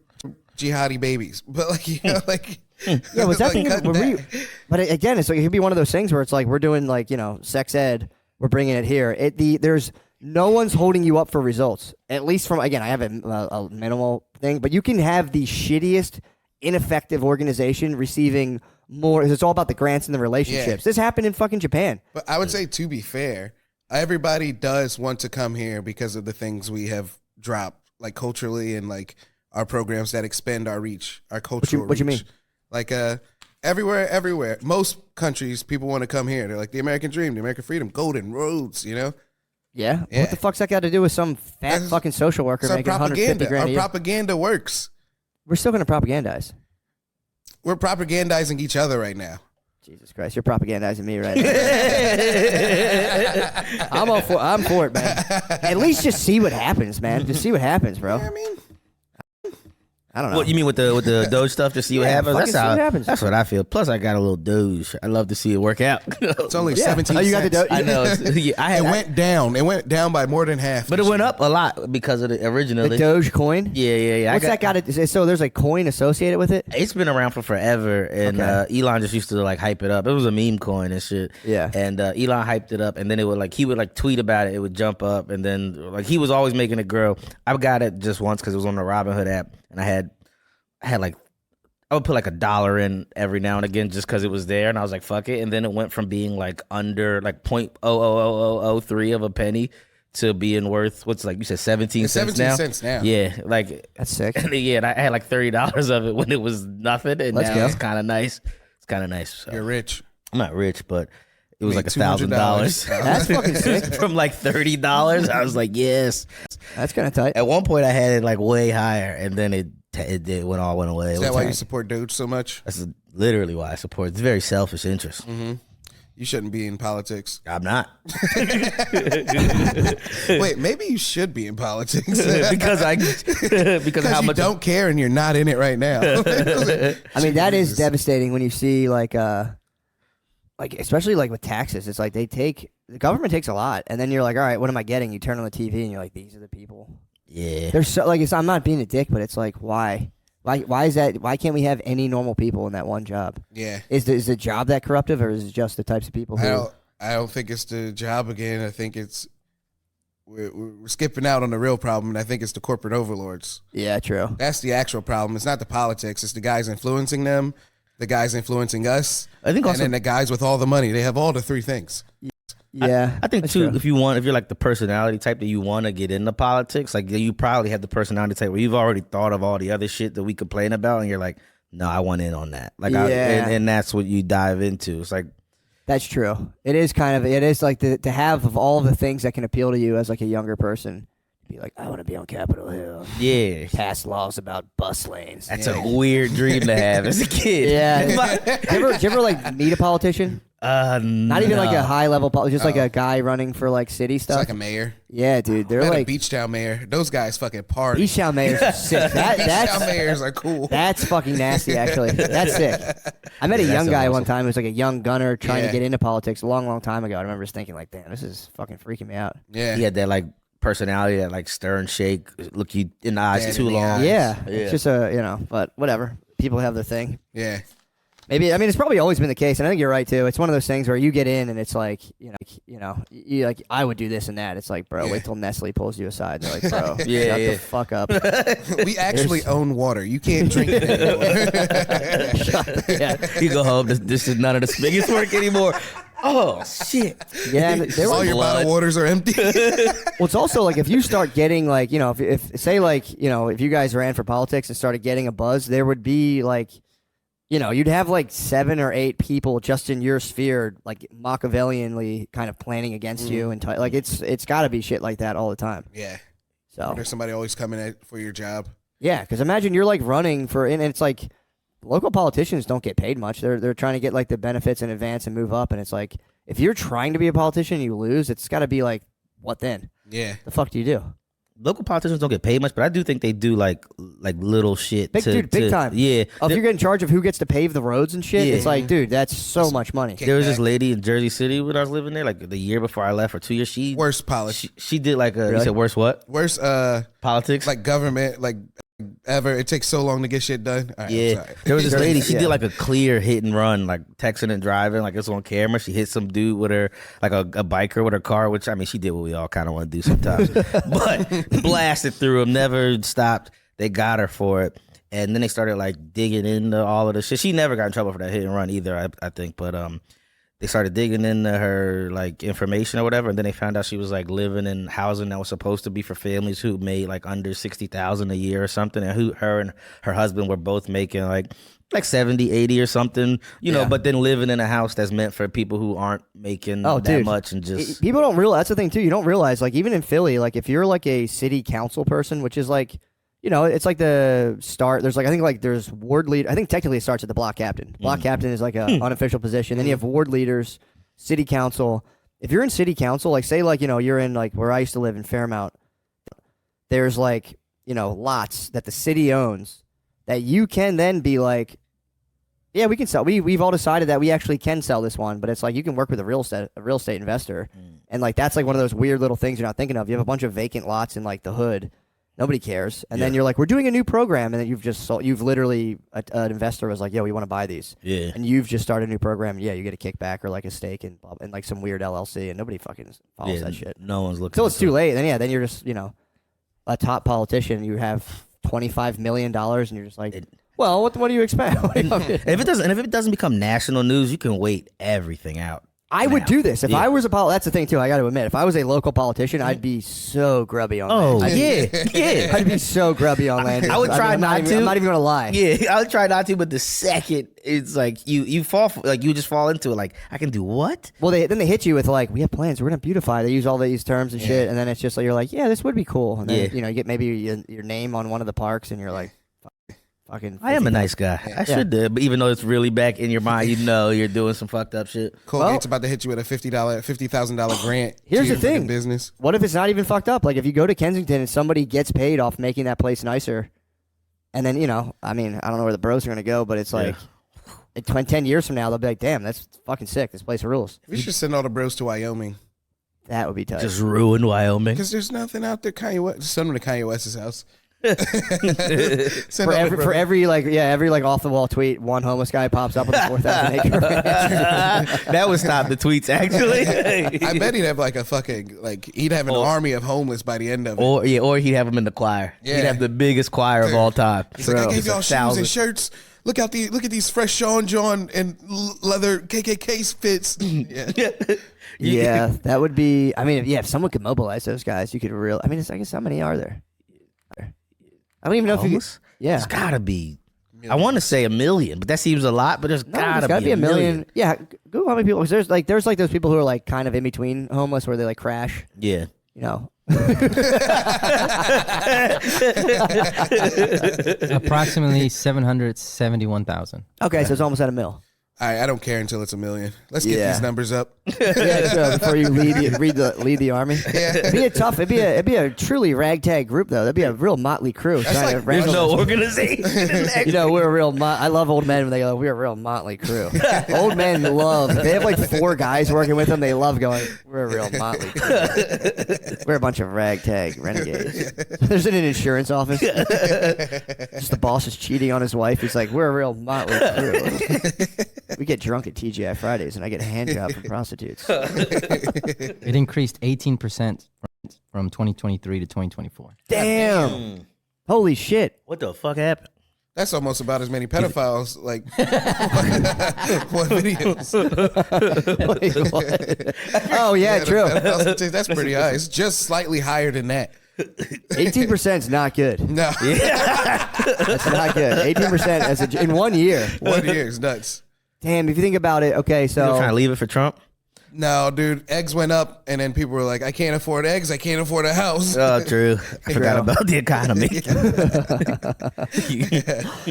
jihadi babies, but like. Yeah, was that like, the But again, it's like it could be one of those things where it's like we're doing like sex ed, we're bringing it here. There's no one's holding you up for results. At least from again, I have a minimal thing, but you can have the shittiest, ineffective organization receiving more. It's all about the grants and the relationships. This happened in fucking Japan. But I would say, to be fair, everybody does want to come here because of the things we have dropped, like culturally and like our programs that expand our reach, our cultural What you reach. mean? Like everywhere. Most countries, people want to come here. They're like the American dream, the American freedom, golden roads, Yeah? Yeah. What the fuck's that got to do with some fat fucking social worker It's our making 150 propaganda. grand Our a year? propaganda works. We're still going to propagandize. We're propagandizing each other right now. Jesus Christ, you're propagandizing me right now. I'm for it, man. At least just see what happens, man. Just see what happens, bro. I mean, I don't know. What you mean with the Doge stuff? To see what happens. fucking see what happens. That's what I feel. Plus, I got a little Doge. I love to see it work out. it's only 17 Oh, you got the cents. I know. It went down. It went down by more than half. but it went up a lot because of the originally. the Doge coin. Yeah. What's that got to? So there's a coin associated with it. It's been around for forever, and Elon just used to like hype it up. It was a meme coin and shit. Yeah. And Elon hyped it up, and then he would tweet about it. It would jump up, and then he was always making it grow. I got it just once because it was on the Robinhood app, and I had I would put like $1 in every now and again just because it was there, and I was like, fuck it. And then it went from being like under like 0.00003 of a penny to being worth what's like you said 17 It's cents 17 now. cents now. Yeah, like That's sick. and I had like $30 of it when it was nothing, and Let's now go. it's kind of nice. It's kind of nice. So. You're rich. I'm not rich, but it was made like $1,000. That's fucking sick. From like $30. I was like, yes. That's kind of tight. At one point, I had it like way higher, and then it went away. Is It that was why like- you support Doge so much? That's literally why I support. It's very selfish interest. You shouldn't be in politics. I'm not Wait, maybe you should be in politics because of how you much don't care and you're not in it right now. I mean, that is devastating when you see like especially like with taxes. It's like the government takes a lot, and then you're like, all right, what am I getting? You turn on the TV and you're like, these are the people. Yeah, They're so like I'm not being a dick, but it's like why is that? Why can't we have any normal people in that one job? Yeah, is the job that corruptive, or is it just the types of people who? I don't think it's the job again. I think it's we're skipping out on the real problem, and I think it's the corporate overlords. Yeah, true. That's the actual problem. It's not the politics. It's the guys influencing them, the guys influencing us. I think also and then the guys with all the money. They have all the three things. Yeah, I think that's too. true. If you're like the personality type that you want to get into politics, like you probably have the personality type where you've already thought of all the other shit that we complain about, and you're like, no, I want in on that. Like, and that's what you dive into. It's like. That's true. It is like to have of all the things that can appeal to you as like a younger person. Be like, I want to be on Capitol Hill. Yeah. Pass laws about bus lanes. That's a weird dream to have as a kid. Yeah. Did you ever like meet a politician? Not even like a high level politician, just like a guy running for like city It's stuff. like a mayor. Yeah, dude. They're Met a like beach town mayor. Those guys fucking party. beach town mayors are sick. Beach town mayors are cool. That's fucking nasty, actually. That's sick. I met a young guy one time who was like a young gunner trying to get into politics a long, long time ago. I remember just thinking like, damn, this is fucking freaking me out. Yeah. He had that like personality, that like stern shake, look you in the eyes Dead too in the long. eyes. Yeah. It's just but whatever. People have their thing. Yeah. Maybe it's probably always been the case, and I think you're right too. It's one of those things where you get in, and it's like, you like I would do this and that. It's like, bro, wait till Nestle pulls you aside. They're like, bro, shut the fuck up. We actually own water. You can't drink it anymore. You go home. This is none of the spigots work anymore. Oh shit! Yeah, there All was your bottled waters are empty. Well, it's also like if you start getting like if say like if you guys ran for politics and started getting a buzz, there would be like you'd have like 7 or 8 people just in your sphere, like Machiavellianly kind of planning against you, and like it's got to be shit like that all the time. Yeah. So There's somebody always coming at for your job. yeah, because imagine you're like running for, and it's like local politicians don't get paid much. They're trying to get like the benefits in advance and move up, and it's like if you're trying to be a politician and you lose, it's got to be like, what then? Yeah. The fuck do you do? Local politicians don't get paid much, but I do think they do like little shit. Big time. Yeah. Oh, if you're getting in charge of who gets to pave the roads and shit, Yeah. it's like, dude, that's so much money. There was this lady in Jersey City when I was living there, like the year before I left, or 2 years. She Worst policy. she did like a. Really? You said worse what? Worst Politics. like government, like ever. It takes so long to get shit done. All right, I'm Yeah, sorry. there was this lady. She Yeah. did like a clear hit and run, like texting and driving, like it's on camera. She hit some dude with her, like a biker with her car. Which I mean, she did what we all kind of want to do sometimes, but blasted through him, never stopped. They got her for it, and then they started like digging into all of the shit. She never got in trouble for that hit and run either, I think. But they started digging into her like information or whatever, and then they found out she was like living in housing that was supposed to be for families who made like under $60,000 a year or something, and who her and her husband were both making like 70, 80 or something, you know, but then living in a house that's meant for people who aren't making that dude. much, and just People don't realize, that's the thing too. You don't realize, like, even in Philly, like if you're like a city council person, which is like, it's like the start. There's like, I think like there's ward leader. I think technically it starts at the block captain. Block captain is like a unofficial position. Then you have ward leaders, city council. If you're in city council, like say like, you're in like where I used to live in Fairmount, there's like, lots that the city owns that you can then be like, yeah, we can sell. We've all decided that we actually can sell this one, but it's like you can work with a real estate investor, and like that's like one of those weird little things you're not thinking of. You have a bunch of vacant lots in like the hood, nobody cares, and then you're like, we're doing a new program, and then you've just sold. You've literally an investor was like, yo, we want to buy these, and you've just started a new program. Yeah, you get a kickback or like a stake and like some weird LLC, and nobody fucking follows that shit. No one's looking Until it's too late. Then you're just a top politician. You have $25 million, and you're just like. Well, what do you expect? if it doesn't become national news, you can wait everything out. I would do this if I was that's the thing too. I got to admit, if I was a local politician, I'd be so grubby on. Yeah. I'd be so grubby on land. I would try not to. I'm not even gonna lie. Yeah, I would try not to. But the second it's like you fall you just fall into it. Like I can do what? Well, then they hit you with like, we have plans. We're gonna beautify. They use all these terms and shit, and then it's just like you're like, yeah, this would be cool. And then you get maybe your name on one of the parks, and you're like. I am a nice guy. I should do, but even though it's really back in your mind, you're doing some fucked up shit. Colgate's about to hit you with a $50,000 grant. Here's to the thing: business. What if it's not even fucked up? Like if you go to Kensington and somebody gets paid off making that place nicer, and then I mean, I don't know where the bros are gonna go, but it's like, 10 years from now, they'll be like, damn, that's fucking sick. This place rules. We should send all the bros to Wyoming. That would be tight. Just ruin Wyoming Because there's nothing out there. Kanye West, send them to Kanye West's house. for every off the wall tweet, one homeless guy pops up with a 4,000 acre ranch. That would stop the tweets. Actually, I bet he'd have like a fucking he'd have an army of homeless by the end of it. Or he'd have them in the choir. Yeah. He'd have the biggest choir of all time. He's like, I gave y'all shoes and shirts. Look at these fresh Sean John and leather KKK fits. Yeah, that would be. I mean, if someone could mobilize those guys, you could I mean, I guess how many are there? I don't even know Homeless? if you. Yeah, There's gotta be. I want to say 1 million, but that seems a lot. But there's gotta be a million. Yeah, Google how many people. There's like those people who are like kind of in between homeless, where they like crash. Yeah. Approximately 771,000. Okay, so it's almost at $1 million. All right, I don't care until it's 1 million. Let's get these numbers up. So before you lead the army. It'd be a tough. It'd be a truly ragtag group though. That'd be a real motley crew. There's no organization. We're a real. I love old men when they go, we're a real motley crew. Old men love. They have like 4 guys working with them. They love going, we're a real motley crew. We're a bunch of ragtag renegades. There's an insurance office. Just the boss is cheating on his wife. He's like, we're a real motley crew. We get drunk at TGI Fridays, and I get a hand job from prostitutes. It increased 18% from 2023 to 2024. Damn. Holy shit. What the fuck happened? That's almost about as many pedophiles, like, one videos. Wait, what? Oh, yeah, true. That's pretty high. It's just slightly higher than that. 18% is not good. No. That's not good. 18% in 1 year. 1 year is nuts. Damn, if you think about it, okay, so You trying to leave it for Trump? No, dude, eggs went up, and then people were like, I can't afford eggs. I can't afford a house. Oh, true. I forgot about the economy.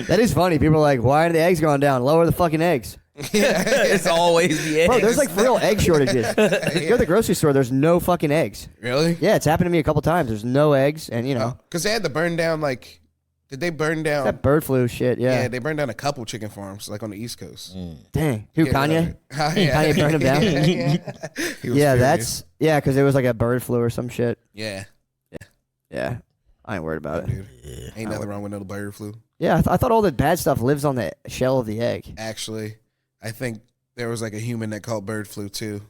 that is funny. People are like, why are the eggs going down? Lower the fucking eggs. It's always the eggs. Bro, there's like real egg shortages. You go to the grocery store, there's no fucking eggs. Really? Yeah, it's happened to me a couple times. There's no eggs, and you know. Because they had to burn down, like, did they burn down? That bird flu shit, yeah. Yeah, they burned down a couple chicken farms, like on the East Coast. Dang. Who, Yeah, Kanye? yeah. Kanye burned him down? He was Yeah, furious. because it was like a bird flu or some shit. Yeah. Yeah. I ain't worried about it. Dude. Ain't nothing wrong with no bird flu. Yeah, I thought all the bad stuff lives on the shell of the egg. Actually, I think there was like a human that caught bird flu too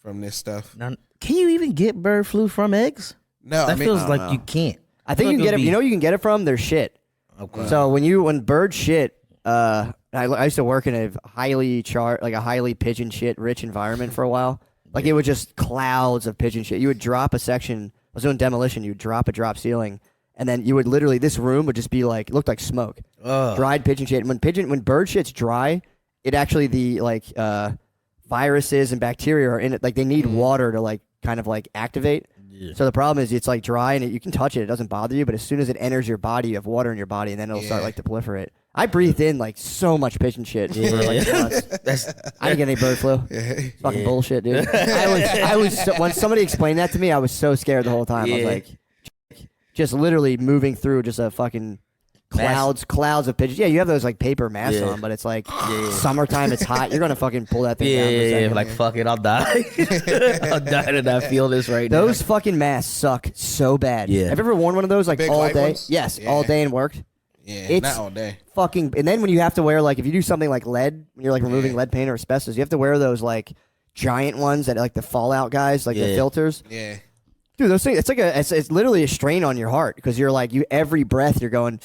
from this stuff. Now, can you even get bird flu from eggs? No, That I mean, feels I don't like know. you can't. I think you can get it. You know, you can get it from their shit. Okay. So when birds shit, I used to work in a highly pigeon shit rich environment for a while. Like it was just clouds of pigeon shit. You would drop a section. I was doing demolition. You would drop a drop ceiling, and then you would literally this room would just be like it looked like smoke. Dried pigeon shit. And when bird shit's dry, it actually viruses and bacteria are in it. Like they need water to like kind of like activate. Yeah. So the problem is it's like dry and you can touch it. It doesn't bother you. But as soon as it enters your body, you have water in your body and then it'll start like to proliferate. I breathed in like so much pigeon shit. For, like, months. I didn't get any bird flu. It's fucking bullshit, dude. I was when somebody explained that to me, I was so scared the whole time. I was like, just literally moving through just a fucking clouds of pigeons. Yeah, you have those like paper masks on, but it's like summertime. It's hot. You're gonna fucking pull that thing down. Yeah. Like fuck it, I'll die. I'll die to not feel this right now. Those fucking masks suck so bad. Yeah. Have you ever worn one of those like Big all light day? ones? Yes, Yeah. all day and worked. Yeah, It's not all day. Fucking. And then when you have to wear like if you do something like lead, when you're like removing lead paint or asbestos, you have to wear those like giant ones that like the Fallout guys, like the filters. Yeah. Dude, those things, it's literally a strain on your heart because you're like, every breath you're going,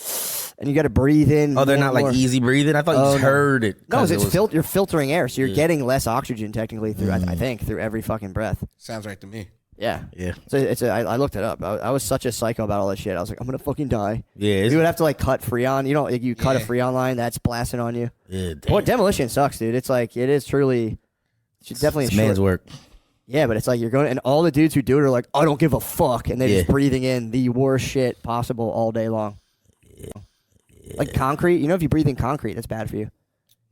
and you got to breathe in. Oh, they're more not and like more. easy breathing? I thought you just heard it. No, it was you're filtering air, so you're getting less oxygen technically through, I think, through every fucking breath. Sounds right to me. Yeah. Yeah. So I looked it up. I was such a psycho about all this shit. I was like, I'm going to fucking die. Yeah. You would have to like cut Freon. You know, like, you cut a Freon line, that's blasting on you. Yeah. Boy, demolition sucks, dude. It's like, it is truly, it's definitely It's a man's work. Yeah, but it's like you're going, and all the dudes who do it are like, I don't give a fuck, and they're just breathing in the worst shit possible all day long. Like concrete, you know, if you breathe in concrete, that's bad for you.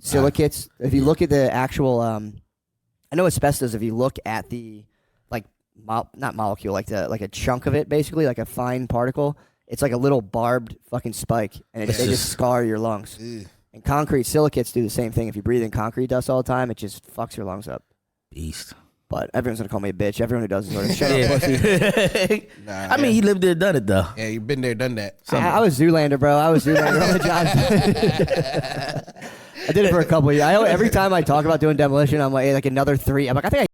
Silicates. If you look at the actual, I know asbestos. If you look at the like, not molecule, like a chunk of it, basically like a fine particle, it's like a little barbed fucking spike, and they just scar your lungs. And concrete silicates do the same thing. If you breathe in concrete dust all the time, it just fucks your lungs up. Beast. But everyone's gonna call me a bitch. Everyone who does is gonna shut up, pussy. I mean, you lived there, done it though. Yeah, you've been there, done that. I was Zoolander, bro. I was Zoolander on the job. I did it for a couple of years. Every time I talk about doing demolition, I'm like another 3. I'm like, I think I